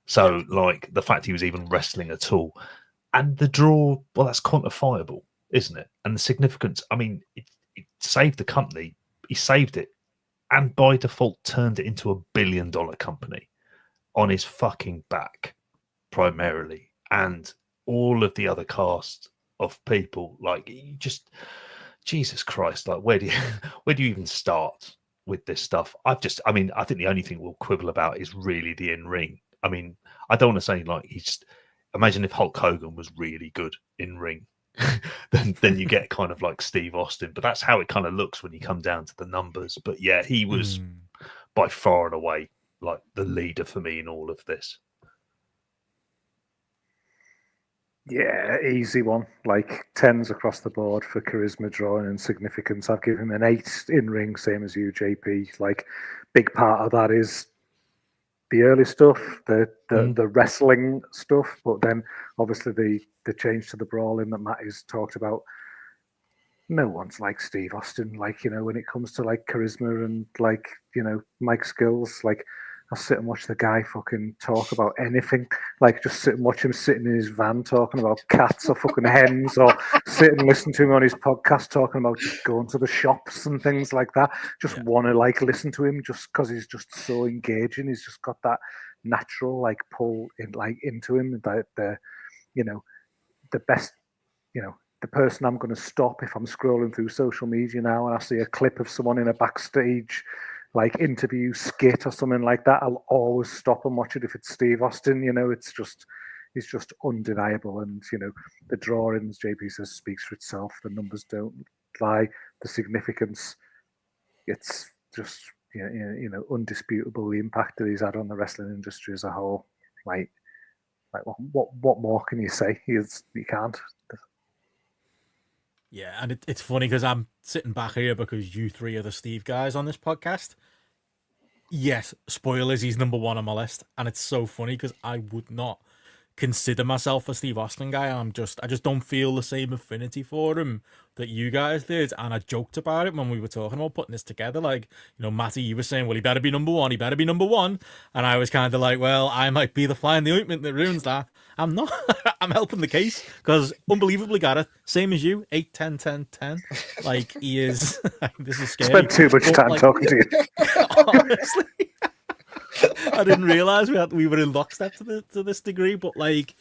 So, like, the fact he was even wrestling at all. And the draw, well, that's quantifiable, isn't it? And the significance, I mean, it saved the company. He saved it. And by default, turned it into $1 billion company on his fucking back, primarily. And all of the other cast of people, like, you just, Jesus Christ, like, where do you even start with this stuff? I think the only thing we'll quibble about is really the in-ring. I mean, I don't want to say, like, imagine if Hulk Hogan was really good in-ring, then you get kind of like Steve Austin, but that's how it kind of looks when you come down to the numbers. But yeah, he was by far and away like the leader for me in all of this. Yeah, easy one. Like 10s across the board for charisma, drawing, and significance. I've given him an 8 in ring, same as you, JP. Like, big part of that is the early stuff, the wrestling stuff, but then obviously the change to the brawling that Matt has talked about. No one's like Steve Austin. Like, you know, when it comes to like charisma and like, you know, mic skills, like, I'll sit and watch the guy fucking talk about anything. Like, just sit and watch him sitting in his van talking about cats or fucking hens, or sit and listen to him on his podcast talking about just going to the shops and things like that. Just want to like listen to him just because he's just so engaging. He's just got that natural like pull in, like, into him. That the best, you know, the person I'm going to stop if I'm scrolling through social media now and I see a clip of someone in a backstage like interview skit or something like that, I'll always stop and watch it if it's Steve Austin. You know, it's just undeniable. And, you know, the drawing, as JP says, speaks for itself. The numbers don't lie. The significance, it's just, you know, undisputable, the impact that he's had on the wrestling industry as a whole. Like what more can you say? You can't. Yeah, and it's funny because I'm sitting back here because you three are the Steve guys on this podcast. Yes, spoilers, he's number 1 on my list, and it's so funny because I would not consider myself a Steve Austin guy. I just don't feel the same affinity for him that you guys did, and I joked about it when we were talking about putting this together. Like, you know, Matty, you were saying, well, he better be number 1, and I was kind of like, well, I might be the fly in the ointment that ruins that. I'm not. I'm helping the case because, unbelievably, Gareth, same as you, 8, 10, 10, 10. Like, he is. This is scary. Spent too much time talking to you. Honestly, I didn't realize we were in lockstep to this degree. But like,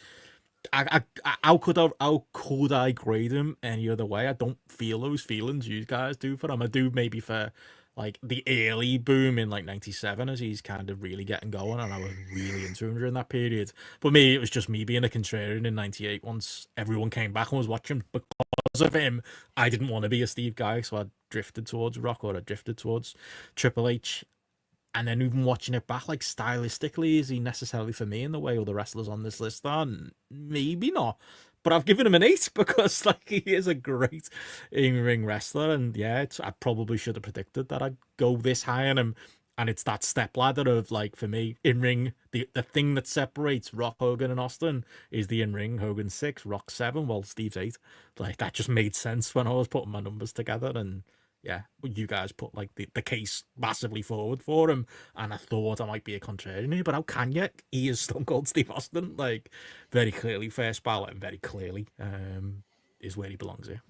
how could I grade him any other way? I don't feel those feelings you guys do for him. I do maybe for like the early boom in like '97 as he's kind of really getting going, and I was really into him during that period. But me, it was just me being a contrarian in '98. Once everyone came back and was watching because of him, I didn't want to be a Steve guy, so I drifted towards Rock, or I drifted towards Triple H. And then even watching it back, like stylistically, is he necessarily for me in the way all the wrestlers on this list are? Maybe not. But I've given him an 8 because like he is a great in-ring wrestler. And yeah, I probably should have predicted that I'd go this high on him. And it's that step ladder of, like, for me, in-ring, the thing that separates Rock, Hogan, and Austin is the in-ring. Hogan's 6, Rock 7, well, Steve's 8. Like, that just made sense when I was putting my numbers together. And yeah, you guys put like the case massively forward for him, and I thought I might be a contrarian here, but how can you? He is Stone Cold Steve Austin, like very clearly first ballot, and very clearly is where he belongs here.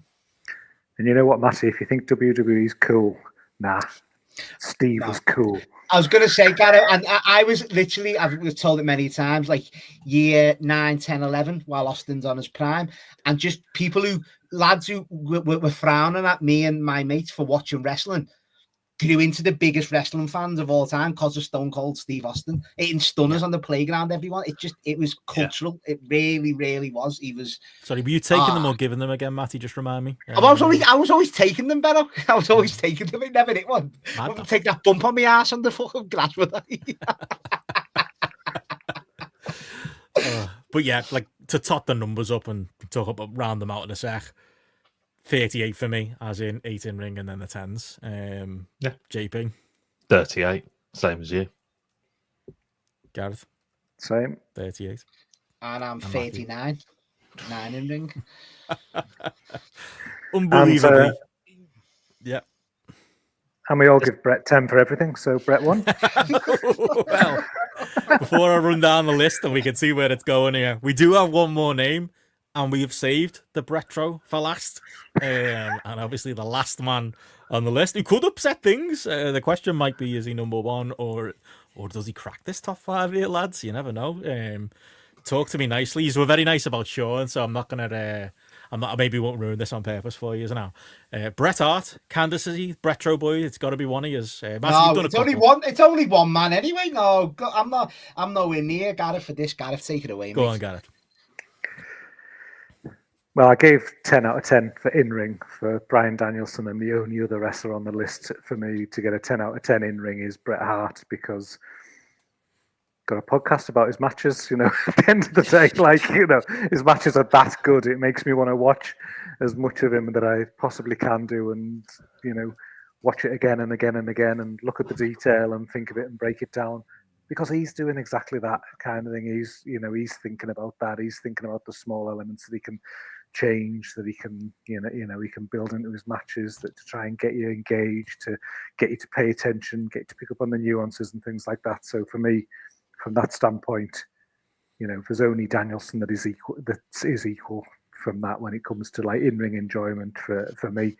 And you know what, Matty? If you think WWE's cool, nah, Steve was cool. I was going to say, Gareth, and I was literally, I've told it many times, like year 9, 10, 11, while Austin's on his prime, and just lads who were frowning at me and my mates for watching wrestling grew into the biggest wrestling fans of all time because of Stone Cold Steve Austin. Hitting stunners on the playground, everyone. It was cultural. Yeah. It really, really was. He was. Sorry, were you taking them or giving them again, Matty? Just remind me. I was always taking them, Benno. I was always taking them. It never hit one. I wouldn't take that bump on my ass on the fucking grass with that. But yeah, like to tot the numbers up and talk about round them out in a sec. 38 for me, as in 8 in ring and then the 10s. Yeah. JP? 38, same as you. Gareth? Same. 38. And I'm 39. 9 in ring. Unbelievably. And, yeah. And we all give Brett 10 for everything, so Brett won. Well, before I run down the list and we can see where it's going here, we do have one more name. And we have saved the Bretro for last. And obviously the last man on the list who could upset things. The question might be, is he number 1 or does he crack this top 5 here, lads? You never know. Talk to me nicely. You were very nice about Sean, so I'm not going to... I maybe won't ruin this on purpose for you now. Bret Hart, Candidacy, Bretro boy. It's got to be one of yours. No, it's only one. It's only one man anyway. No, I'm nowhere near Gareth for this. Gareth, take it away. Go on, Gareth. Well, I gave 10 out of 10 for in-ring for Bryan Danielson, and the only other wrestler on the list for me to get a 10 out of 10 in-ring is Bret Hart, because got a podcast about his matches, at the end of the day, his matches are that good. It makes me want to watch as much of him that I possibly can do, and, watch it again and again and again and look at the detail and think of it and break it down. Because he's doing exactly that kind of thing. He's thinking about that. He's thinking about the small elements that he can change, that he can, he can build into his matches, that to try and get you engaged, to get you to pay attention, get you to pick up on the nuances and things like that. So for me, from that standpoint, there's only Danielson that is equal from that when it comes to like in-ring enjoyment for me.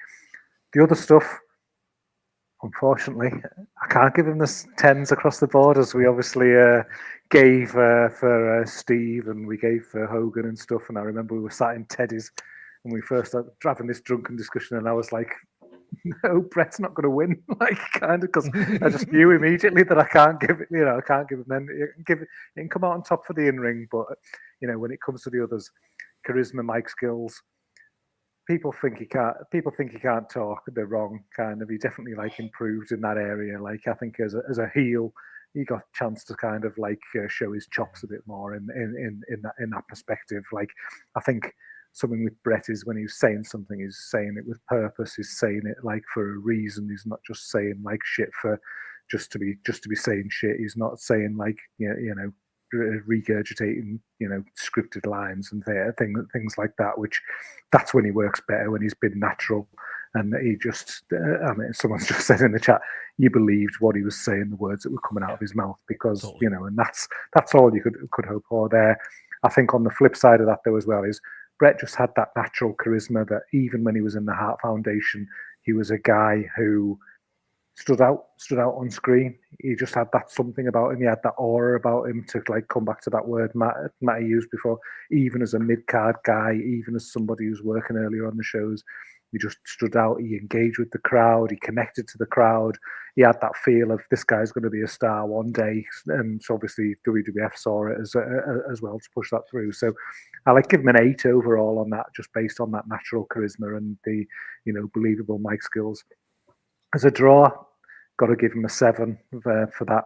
The other stuff, unfortunately, I can't give him the 10s across the board, as we obviously gave for Steve and we gave for Hogan and stuff. And I remember we were sat in Teddy's and we first started having this drunken discussion, and I was like, no, Brett's not going to win, because I just knew immediately that I can't give it, I can't give him then. He can come out on top for the in-ring, but, when it comes to the others, charisma, mic skills, people think he can't talk. They're wrong. Kind of, he definitely improved in that area. I think as a heel, he got a chance to kind of show his chops a bit more in that perspective. I think something with Brett is when he's saying something, he's saying it with purpose. He's saying it for a reason. He's not just saying shit for just to be saying shit. He's not saying regurgitating scripted lines and things like that, which that's when he works better, when he's been natural. And he just someone's just said in the chat, you believed what he was saying, the words that were coming out of his mouth, because totally. And that's all you could hope for there. I think on the flip side of that though as well is Brett just had that natural charisma that even when he was in the Hart Foundation, he was a guy who stood out on screen. He just had that something about him. He had that aura about him, to come back to that word Matty used before, even as a mid-card guy, even as somebody who's working earlier on the shows. He just stood out. He engaged with the crowd. He connected to the crowd. He had that feel of this guy's going to be a star one day, and so obviously WWF saw it as well to push that through. So I like give him an 8 overall on that, just based on that natural charisma and the believable mic skills. As a draw, got to give him a 7 for that.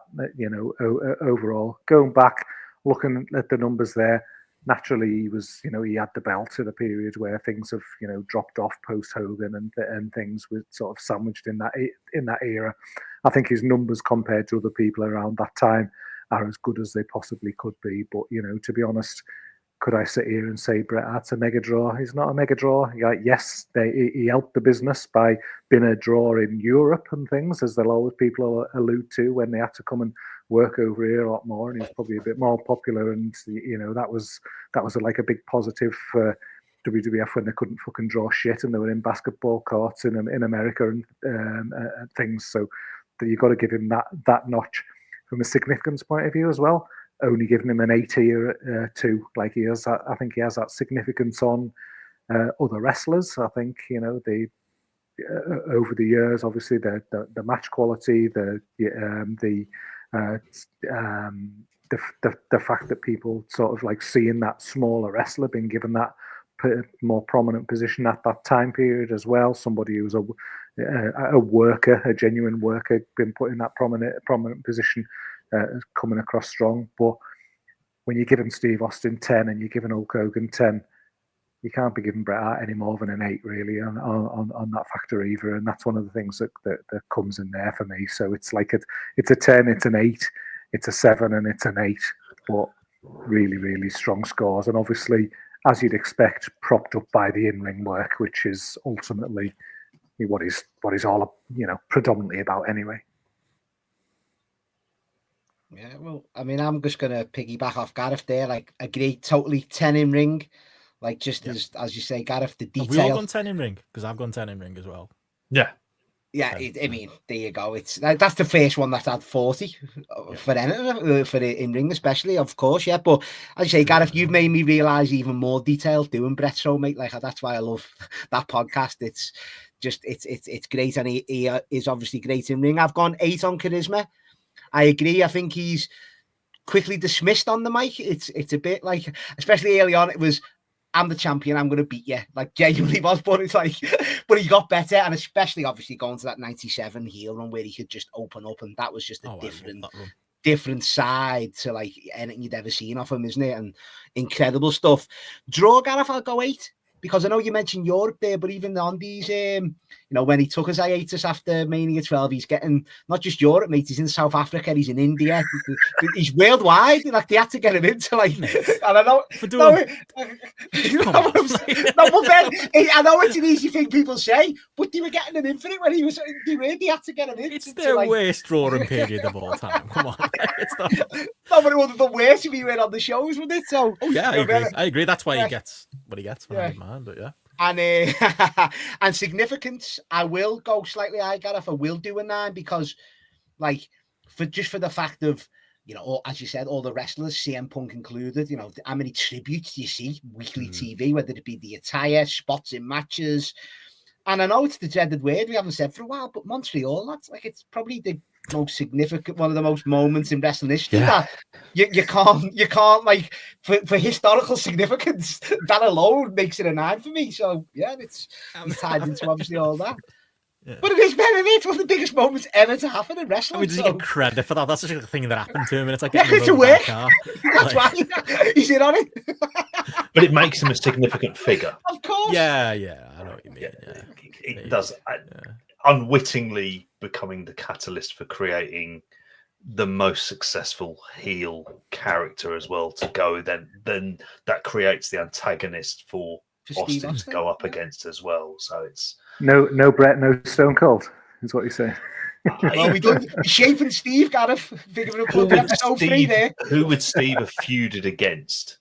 Overall, going back, looking at the numbers there. Naturally, he was, he had the belt at a period where things have, dropped off post Hogan and things were sort of sandwiched in that era. I think his numbers compared to other people around that time are as good as they possibly could be. But to be honest, could I sit here and say Bret Hart's a mega draw? He's not a mega draw. Yes, he helped the business by being a draw in Europe and things, as they'll always people allude to when they had to come and work over here a lot more, and he's probably a bit more popular, and that was like a big positive for WWF when they couldn't fucking draw shit and they were in basketball courts in America and things. So you got to give him that notch from a significance point of view as well. Only giving him an 8 here too, like he has. I think he has that significance on other wrestlers. I think they over the years, obviously the match quality, the fact that people sort of like seeing that smaller wrestler being given that more prominent position at that time period as well. Somebody who's a worker, a genuine worker, been put in that prominent position, coming across strong. But when you're giving Steve Austin 10 and you're giving Hulk Hogan 10, you can't be giving Bret Hart any more than an 8 really on that factor either. And that's one of the things that comes in there for me. So it's like it's a 10, it's an 8, it's a 7, and it's an 8. But really, really strong scores. And obviously, as you'd expect, propped up by the in-ring work, which is ultimately what he's all predominantly about anyway. Yeah, well, I mean, I'm just gonna piggyback off Gareth there. Like, agree totally. 10 in ring, like just as you say, Gareth. The detail. Have we all gone 10 in ring? Because I've gone 10 in ring as well. Yeah. Yeah, I mean, there you go. It's that's the first one that's had 40 for the in ring, especially, of course. Yeah, but as you say, Gareth, you've made me realise even more detail doing Bret Show, mate. Like, that's why I love that podcast. It's just it's great, and he is obviously great in ring. I've gone 8 on charisma. I agree. I think he's quickly dismissed on the mic. It's a bit like, especially early on, it was, I'm the champion, I'm going to beat you. Like, genuinely was, but it's like, but he got better, and especially obviously going to that 97 heel run where he could just open up, and that was just a different side to like anything you'd ever seen of him, isn't it? And incredible stuff. Draw, Gareth, I'll go 8. Because I know you mentioned Europe there, but even on these, when he took his hiatus after Mania 12, he's getting not just Europe, mate. He's in South Africa, he's in India, he's worldwide. Like, they had to get him into like, and I know, for doing, I know it's an easy thing people say, but they were getting him in for it when he was. They really had to get him in. It's their worst drawing period of all time. Come on, it's not. No, but it would have been worse if he went on the shows with it. So, yeah, I agree. That's why he gets what he gets. Man, but yeah. And significance, I will go slightly high, Gareth. I will do a 9 because, like, for the fact of, as you said, all the wrestlers, CM Punk included, how many tributes do you see weekly TV, whether it be the attire, spots in matches. And I know it's the dreaded word we haven't said for a while, but Montreal, that's like, it's probably the most significant, one of the most moments in wrestling history that you can't like, for historical significance, that alone makes it a 9 for me. So yeah, it's tied into obviously all that. Yeah. But it is better. It's one of the biggest moments ever to happen in wrestling. I mean, does he get credit for that? That's such a thing that happened to him, and it's like, it's a work. That's why he's in on it. But it makes him a significant figure. Of course. Yeah, I know what you mean. Yeah. It does. Unwittingly becoming the catalyst for creating the most successful heel character as well to go, then that creates the antagonist for Austin to go up against as well. So it's no Bret, no Stone Cold is what you say. Well, we done shaping Steve, Gareth. Who would Steve have feuded against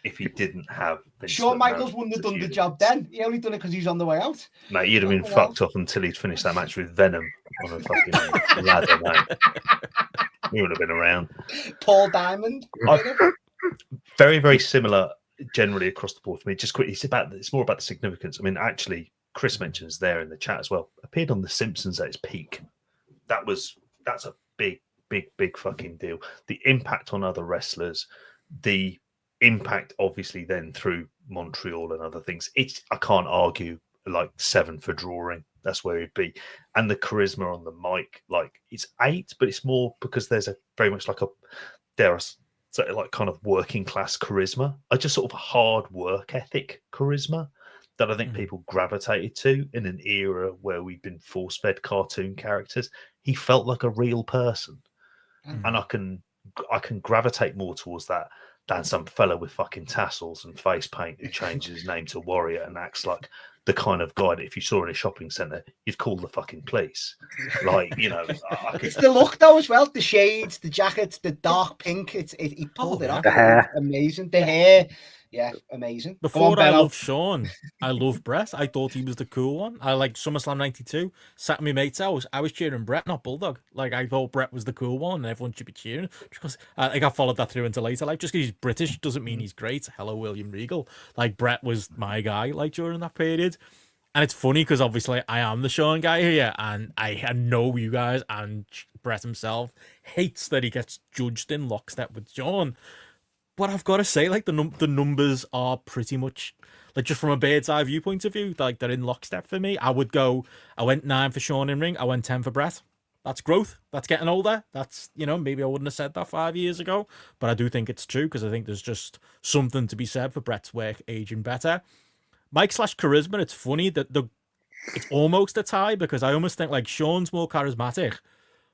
if he didn't have Vince Shawn Michaels wouldn't have done the job then. He only done it because he's on the way out. Mate, you'd have been fucked up until he'd finished that match with Venom on a fucking ladder, mate. He would have been around. Paul Diamond. Very, very similar generally across the board for me. Just quickly, it's more about the significance. I mean, actually, Chris mentions there in the chat as well, appeared on The Simpsons at its peak. That's a big fucking deal. The impact on other wrestlers, the impact obviously then through Montreal and other things. I can't argue like 7 for drawing. That's where it'd be. And the charisma on the mic, like it's 8, but it's more because there's a very much like like kind of working class charisma. Just sort of hard work ethic charisma that I think people gravitated to in an era where we've been force fed cartoon characters. He felt like a real person. And I can gravitate more towards that than some fella with fucking tassels and face paint who changes his name to Warrior and acts like the kind of guy that if you saw in a shopping centre, you'd call the fucking police. Like, you know, it's the look though as well. The shades, the jackets, the dark pink. He pulled it off. The hair, amazing. The hair. Yeah, amazing. Before I loved Sean, I loved Brett. I thought he was the cool one. I liked SummerSlam 92. Sat in my mate's house. I was cheering Brett, not Bulldog. Like, I thought Brett was the cool one and everyone should be cheering. Because I got followed that through into later life. Just because he's British doesn't mean he's great. Hello, William Regal. Like, Brett was my guy, like, during that period. And it's funny because obviously I am the Sean guy here, and I know you guys and Brett himself hates that he gets judged in lockstep with Sean. But I've got to say, like, the numbers are pretty much, like, just from a bird's eye view point of view, like, they're in lockstep for me. I went 9 for Sean in ring. I went 10 for Brett. That's growth. That's getting older. That's, you know, maybe I wouldn't have said that 5 years ago, but I do think it's true because I think there's just something to be said for Brett's work aging better. Mike/charisma, it's funny that it's almost a tie because I almost think, like, Sean's more charismatic,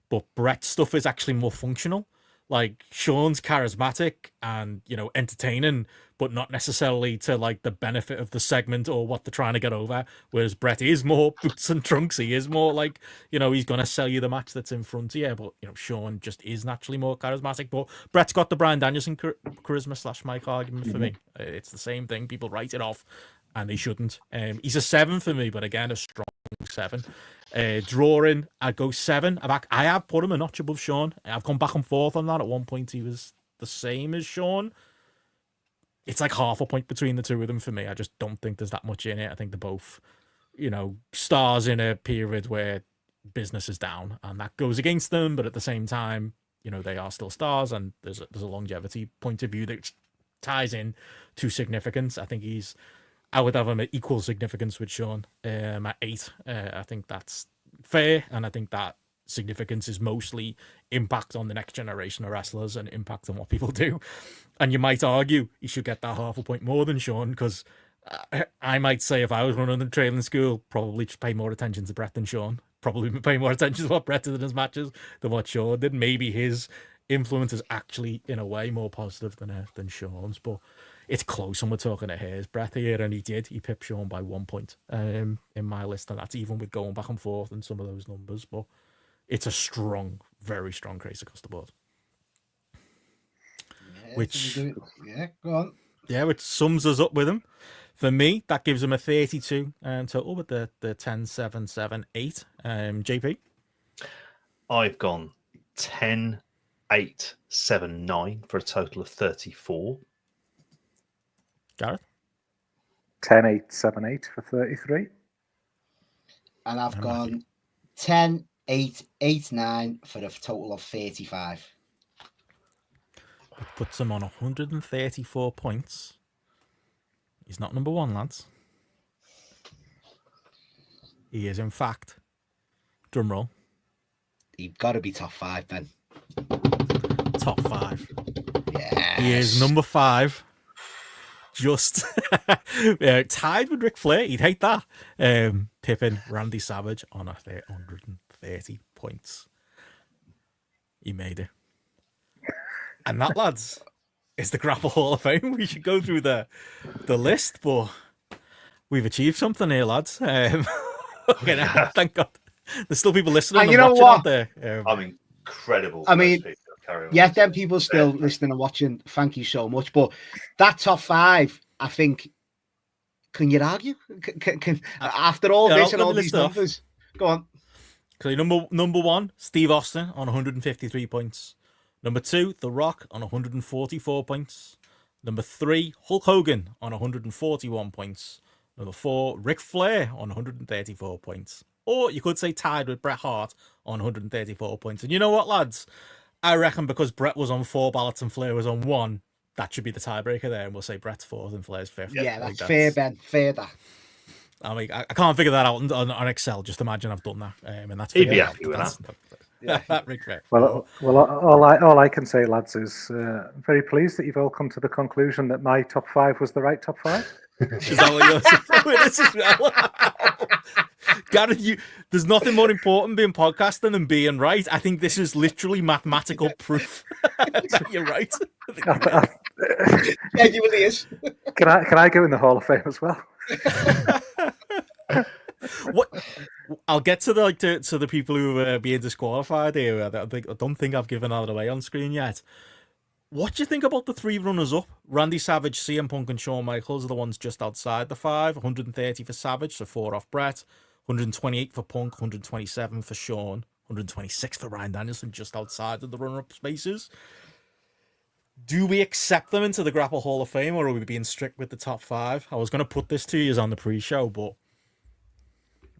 but Brett's stuff is actually more functional. Like, Sean's charismatic and, you know, entertaining, but not necessarily to, like, the benefit of the segment or what they're trying to get over. Whereas Brett is more boots and trunks. He is more like, you know, he's going to sell you the match that's in front of you. But, you know, Sean just is naturally more charismatic. But Brett's got the Bryan Danielson charisma/Mike argument for me. It's the same thing. People write it off, and they shouldn't. He's a 7 for me, but again, a strong 7. Drawing, I'd go 7. I have put him a notch above Sean. I've gone back and forth on that. At one point, he was the same as Sean. It's like half a point between the two of them for me. I just don't think there's that much in it. I think they're both, you know, stars in a period where business is down, and that goes against them. But at the same time, you know, they are still stars, and there's a longevity point of view that ties in to significance. I think I would have him at equal significance with Sean at 8. I think that's fair, and I think that significance is mostly impact on the next generation of wrestlers and impact on what people do. And you might argue he should get that half a point more than Sean, because I might say if I was running the training school, probably just pay more attention to Brett than Sean. Probably pay more attention to what Brett did in his matches than what Sean did. Maybe his influence is actually, in a way, more positive than Sean's, but it's close, and we're talking a hair's breadth here, and he pipped Sean by 1 point in my list, and that's even with going back and forth and some of those numbers, but it's a strong, very strong case across the board. Yeah, go on. Yeah, which sums us up with him. For me, that gives him a 32 total with the 10, 7, 7, 8. JP? I've gone 10, 8, 7, 9 for a total of 34. Gareth? 10, 8, 7, 8 for 33. And I've gone 10, 8, 8, 9 for a total of 35. It puts him on 134 points. He's not number 1, lads. He is, in fact, drum roll, You've got to be top 5, Ben. top 5. Yeah. He is number 5. Just tied with Ric Flair. He'd hate that. Pippin Randy Savage on 130 points. He made it. And that, lads, is the GRAPPL Hall of Fame. We should go through the list, but we've achieved something here, lads. Okay, now, thank God. There's still people listening and watching out there. I'm incredible. I mean, yeah, them people still listening and watching. Thank you so much. But that top 5, I think, can you argue? Can after all this and all these numbers, go on. So number 1, Steve Austin on 153 points. Number 2, The Rock on 144 points. Number 3, Hulk Hogan on 141 points. Number 4, Ric Flair on 134 points. Or you could say tied with Bret Hart on 134 points. And you know what, lads? I reckon because Bret was on 4 ballots and Flair was on 1, that should be the tiebreaker there, and we'll say Bret's 4th and Flair's 5th. Yeah, that's fair, Ben. Fair that. I mean, I can't figure that out on Excel. Just imagine I've done that, and that's He'd be happy with that. That Ric Flair. Well, all I can say, lads, is I'm very pleased that you've all come to the conclusion that my top 5 was the right top 5. Is that what you're saying? This as well? Gareth, there's nothing more important being podcasting than being right. I think this is literally mathematical proof that you're right. Genuinely is. Can I go in the Hall of Fame as well? What? I'll get to the people who are being disqualified here. I don't think I've given that away on screen yet. What do you think about the 3 runners-up? Randy Savage, CM Punk, and Shawn Michaels are the ones just outside the 5. 130 for Savage, so 4 off Bret. 128 for Punk, 127 for Shawn, 126 for Ryan Danielson, just outside of the runner-up spaces. Do we accept them into the GRAPPL Hall of Fame, or are we being strict with the top 5? I was going to put this to you on the pre-show, but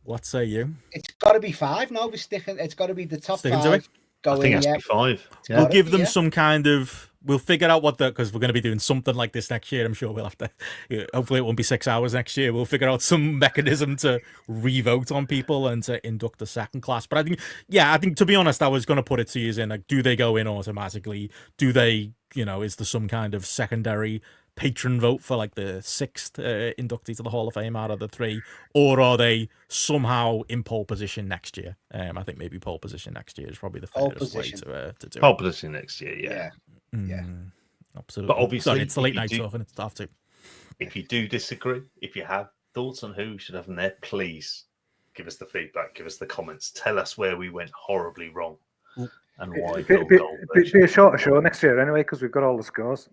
what say you? It's got to be 5. No, we're sticking. It's got to be the top 5. To it? I think it has to be 5. Yeah. We'll give them some kind of... We'll figure out because we're going to be doing something like this next year. I'm sure we'll have to... Hopefully it won't be 6 hours next year. We'll figure out some mechanism to re-vote on people and to induct a second class. But I think to be honest, I was going to put it to you in, like, do they go in automatically? Do they, is there some kind of secondary patron vote for like the 6th inductee to the Hall of Fame out of the 3, or are they somehow in pole position next year? I think maybe pole position next year is probably the fairest way to do it. Pole position next year, yeah. Absolutely. But obviously, it's the late night stuff and it's tough too. If you do disagree, if you have thoughts on who should have them there, please give us the feedback, give us the comments, tell us where we went horribly wrong and why. Be a shorter show next year anyway, because we've got all the scores.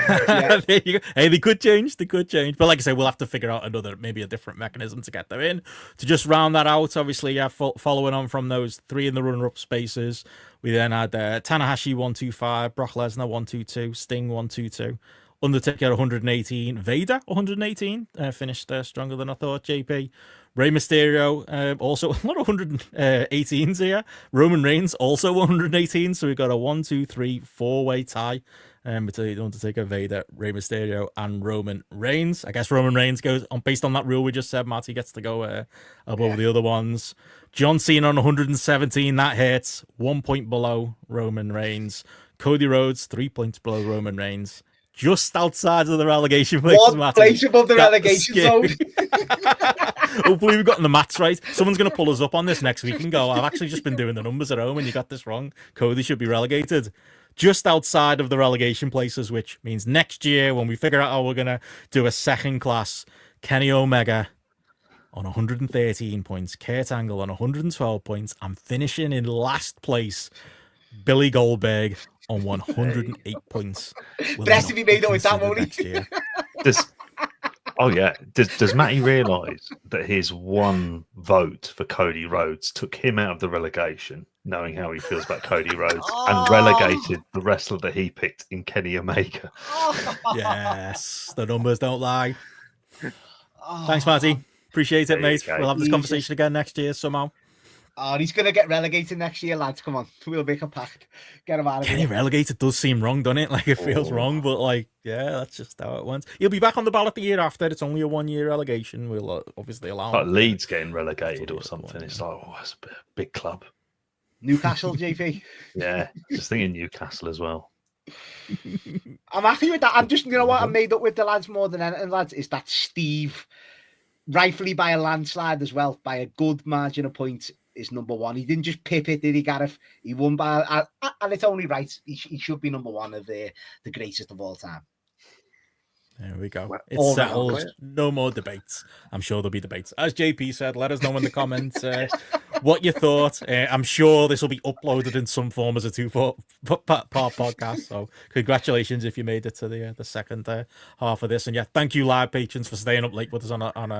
There you go. Hey, they could change. But like I say, we'll have to figure out maybe a different mechanism to get them in. To just round that out, obviously, following on from those 3 in the runner-up spaces, we then had Tanahashi 125, Brock Lesnar 122, Sting 122, Undertaker 118, Vader 118, finished stronger than I thought. JP, Rey Mysterio also a lot of 118s here. Roman Reigns also 118, so we've got a 4-way tie between Undertaker, Vader, Rey Mysterio, and Roman Reigns. I guess Roman Reigns goes on based on that rule we just said. Matty gets to go above the other ones. John Cena on 117, that hits 1 point below Roman Reigns. Cody Rhodes 3 points below Roman Reigns. Just outside of the relegation place. 1 place above the relegation zone. Hopefully we've gotten the maths right. Someone's going to pull us up on this next week and go, I've actually just been doing the numbers at home and you got this wrong. Cody should be relegated. Just outside of the relegation places, which means next year when we figure out how we're going to do a second class, Kenny Omega on 113 points, Kurt Angle on 112 points. I'm finishing in last place, Billy Goldberg on 108 points. Best to be made up with that, won't he? Does Matty realise that his one vote for Cody Rhodes took him out of the relegation, knowing how he feels about Cody Rhodes, and relegated the wrestler that he picked in Kenny Omega? Yes, the numbers don't lie. Thanks, Matty. Appreciate it, mate. We'll have this conversation again next year somehow. Oh, he's going to get relegated next year, lads. Come on. We'll make a pact. Get him out of here. Getting relegated does seem wrong, doesn't it? Like, it feels wrong, but, like, yeah, that's just how it went. He'll be back on the ballot the year after. It's only a 1-year relegation. We'll obviously allow him. Like Leeds getting relegated or something. It's like, it's a big club. Newcastle, JP. Yeah, just thinking Newcastle as well. I'm happy with that. I'm just, you know what, I'm made up with the lads more than anything, lads, is that Steve, rightfully by a landslide as well, by a good margin of points, is number 1. He didn't just pip it, did he, Gareth? He won by, and it's only right. He should be number 1 of the greatest of all time. There we go. It's settled. No more debates. I'm sure there'll be debates. As JP said, let us know in the comments what you thought. I'm sure this will be uploaded in some form as a 2-part podcast. So congratulations if you made it to the second half of this. And yeah, thank you, live patrons, for staying up late with us on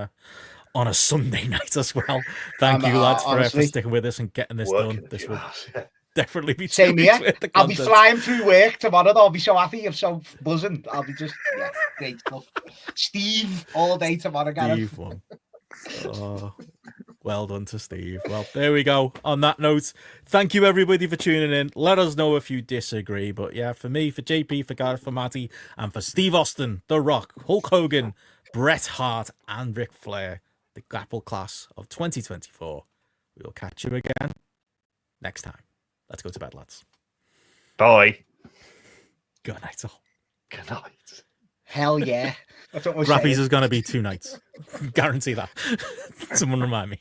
a Sunday night as well. Thank you, lads, for sticking with us and getting this done. definitely be 2 Same weeks here. worth of I'll be content. flying through work tomorrow. I'll be so happy. I'm so buzzing. I'll be just great stuff. Steve all day tomorrow, Gareth. Steve won. Oh, well done to Steve. Well, there we go. On that note, thank you everybody for tuning in. Let us know if you disagree. But yeah, for me, for JP, for Gareth, for Matty, and for Steve Austin, The Rock, Hulk Hogan, Bret Hart, and Ric Flair, the GRAPPL class of 2024. We will catch you again next time. Let's go to bed, lads. Bye. Good night, all. Good night. Hell yeah. That's what we're Grappies saying. is going to be 2 nights. Guarantee that. Someone remind me.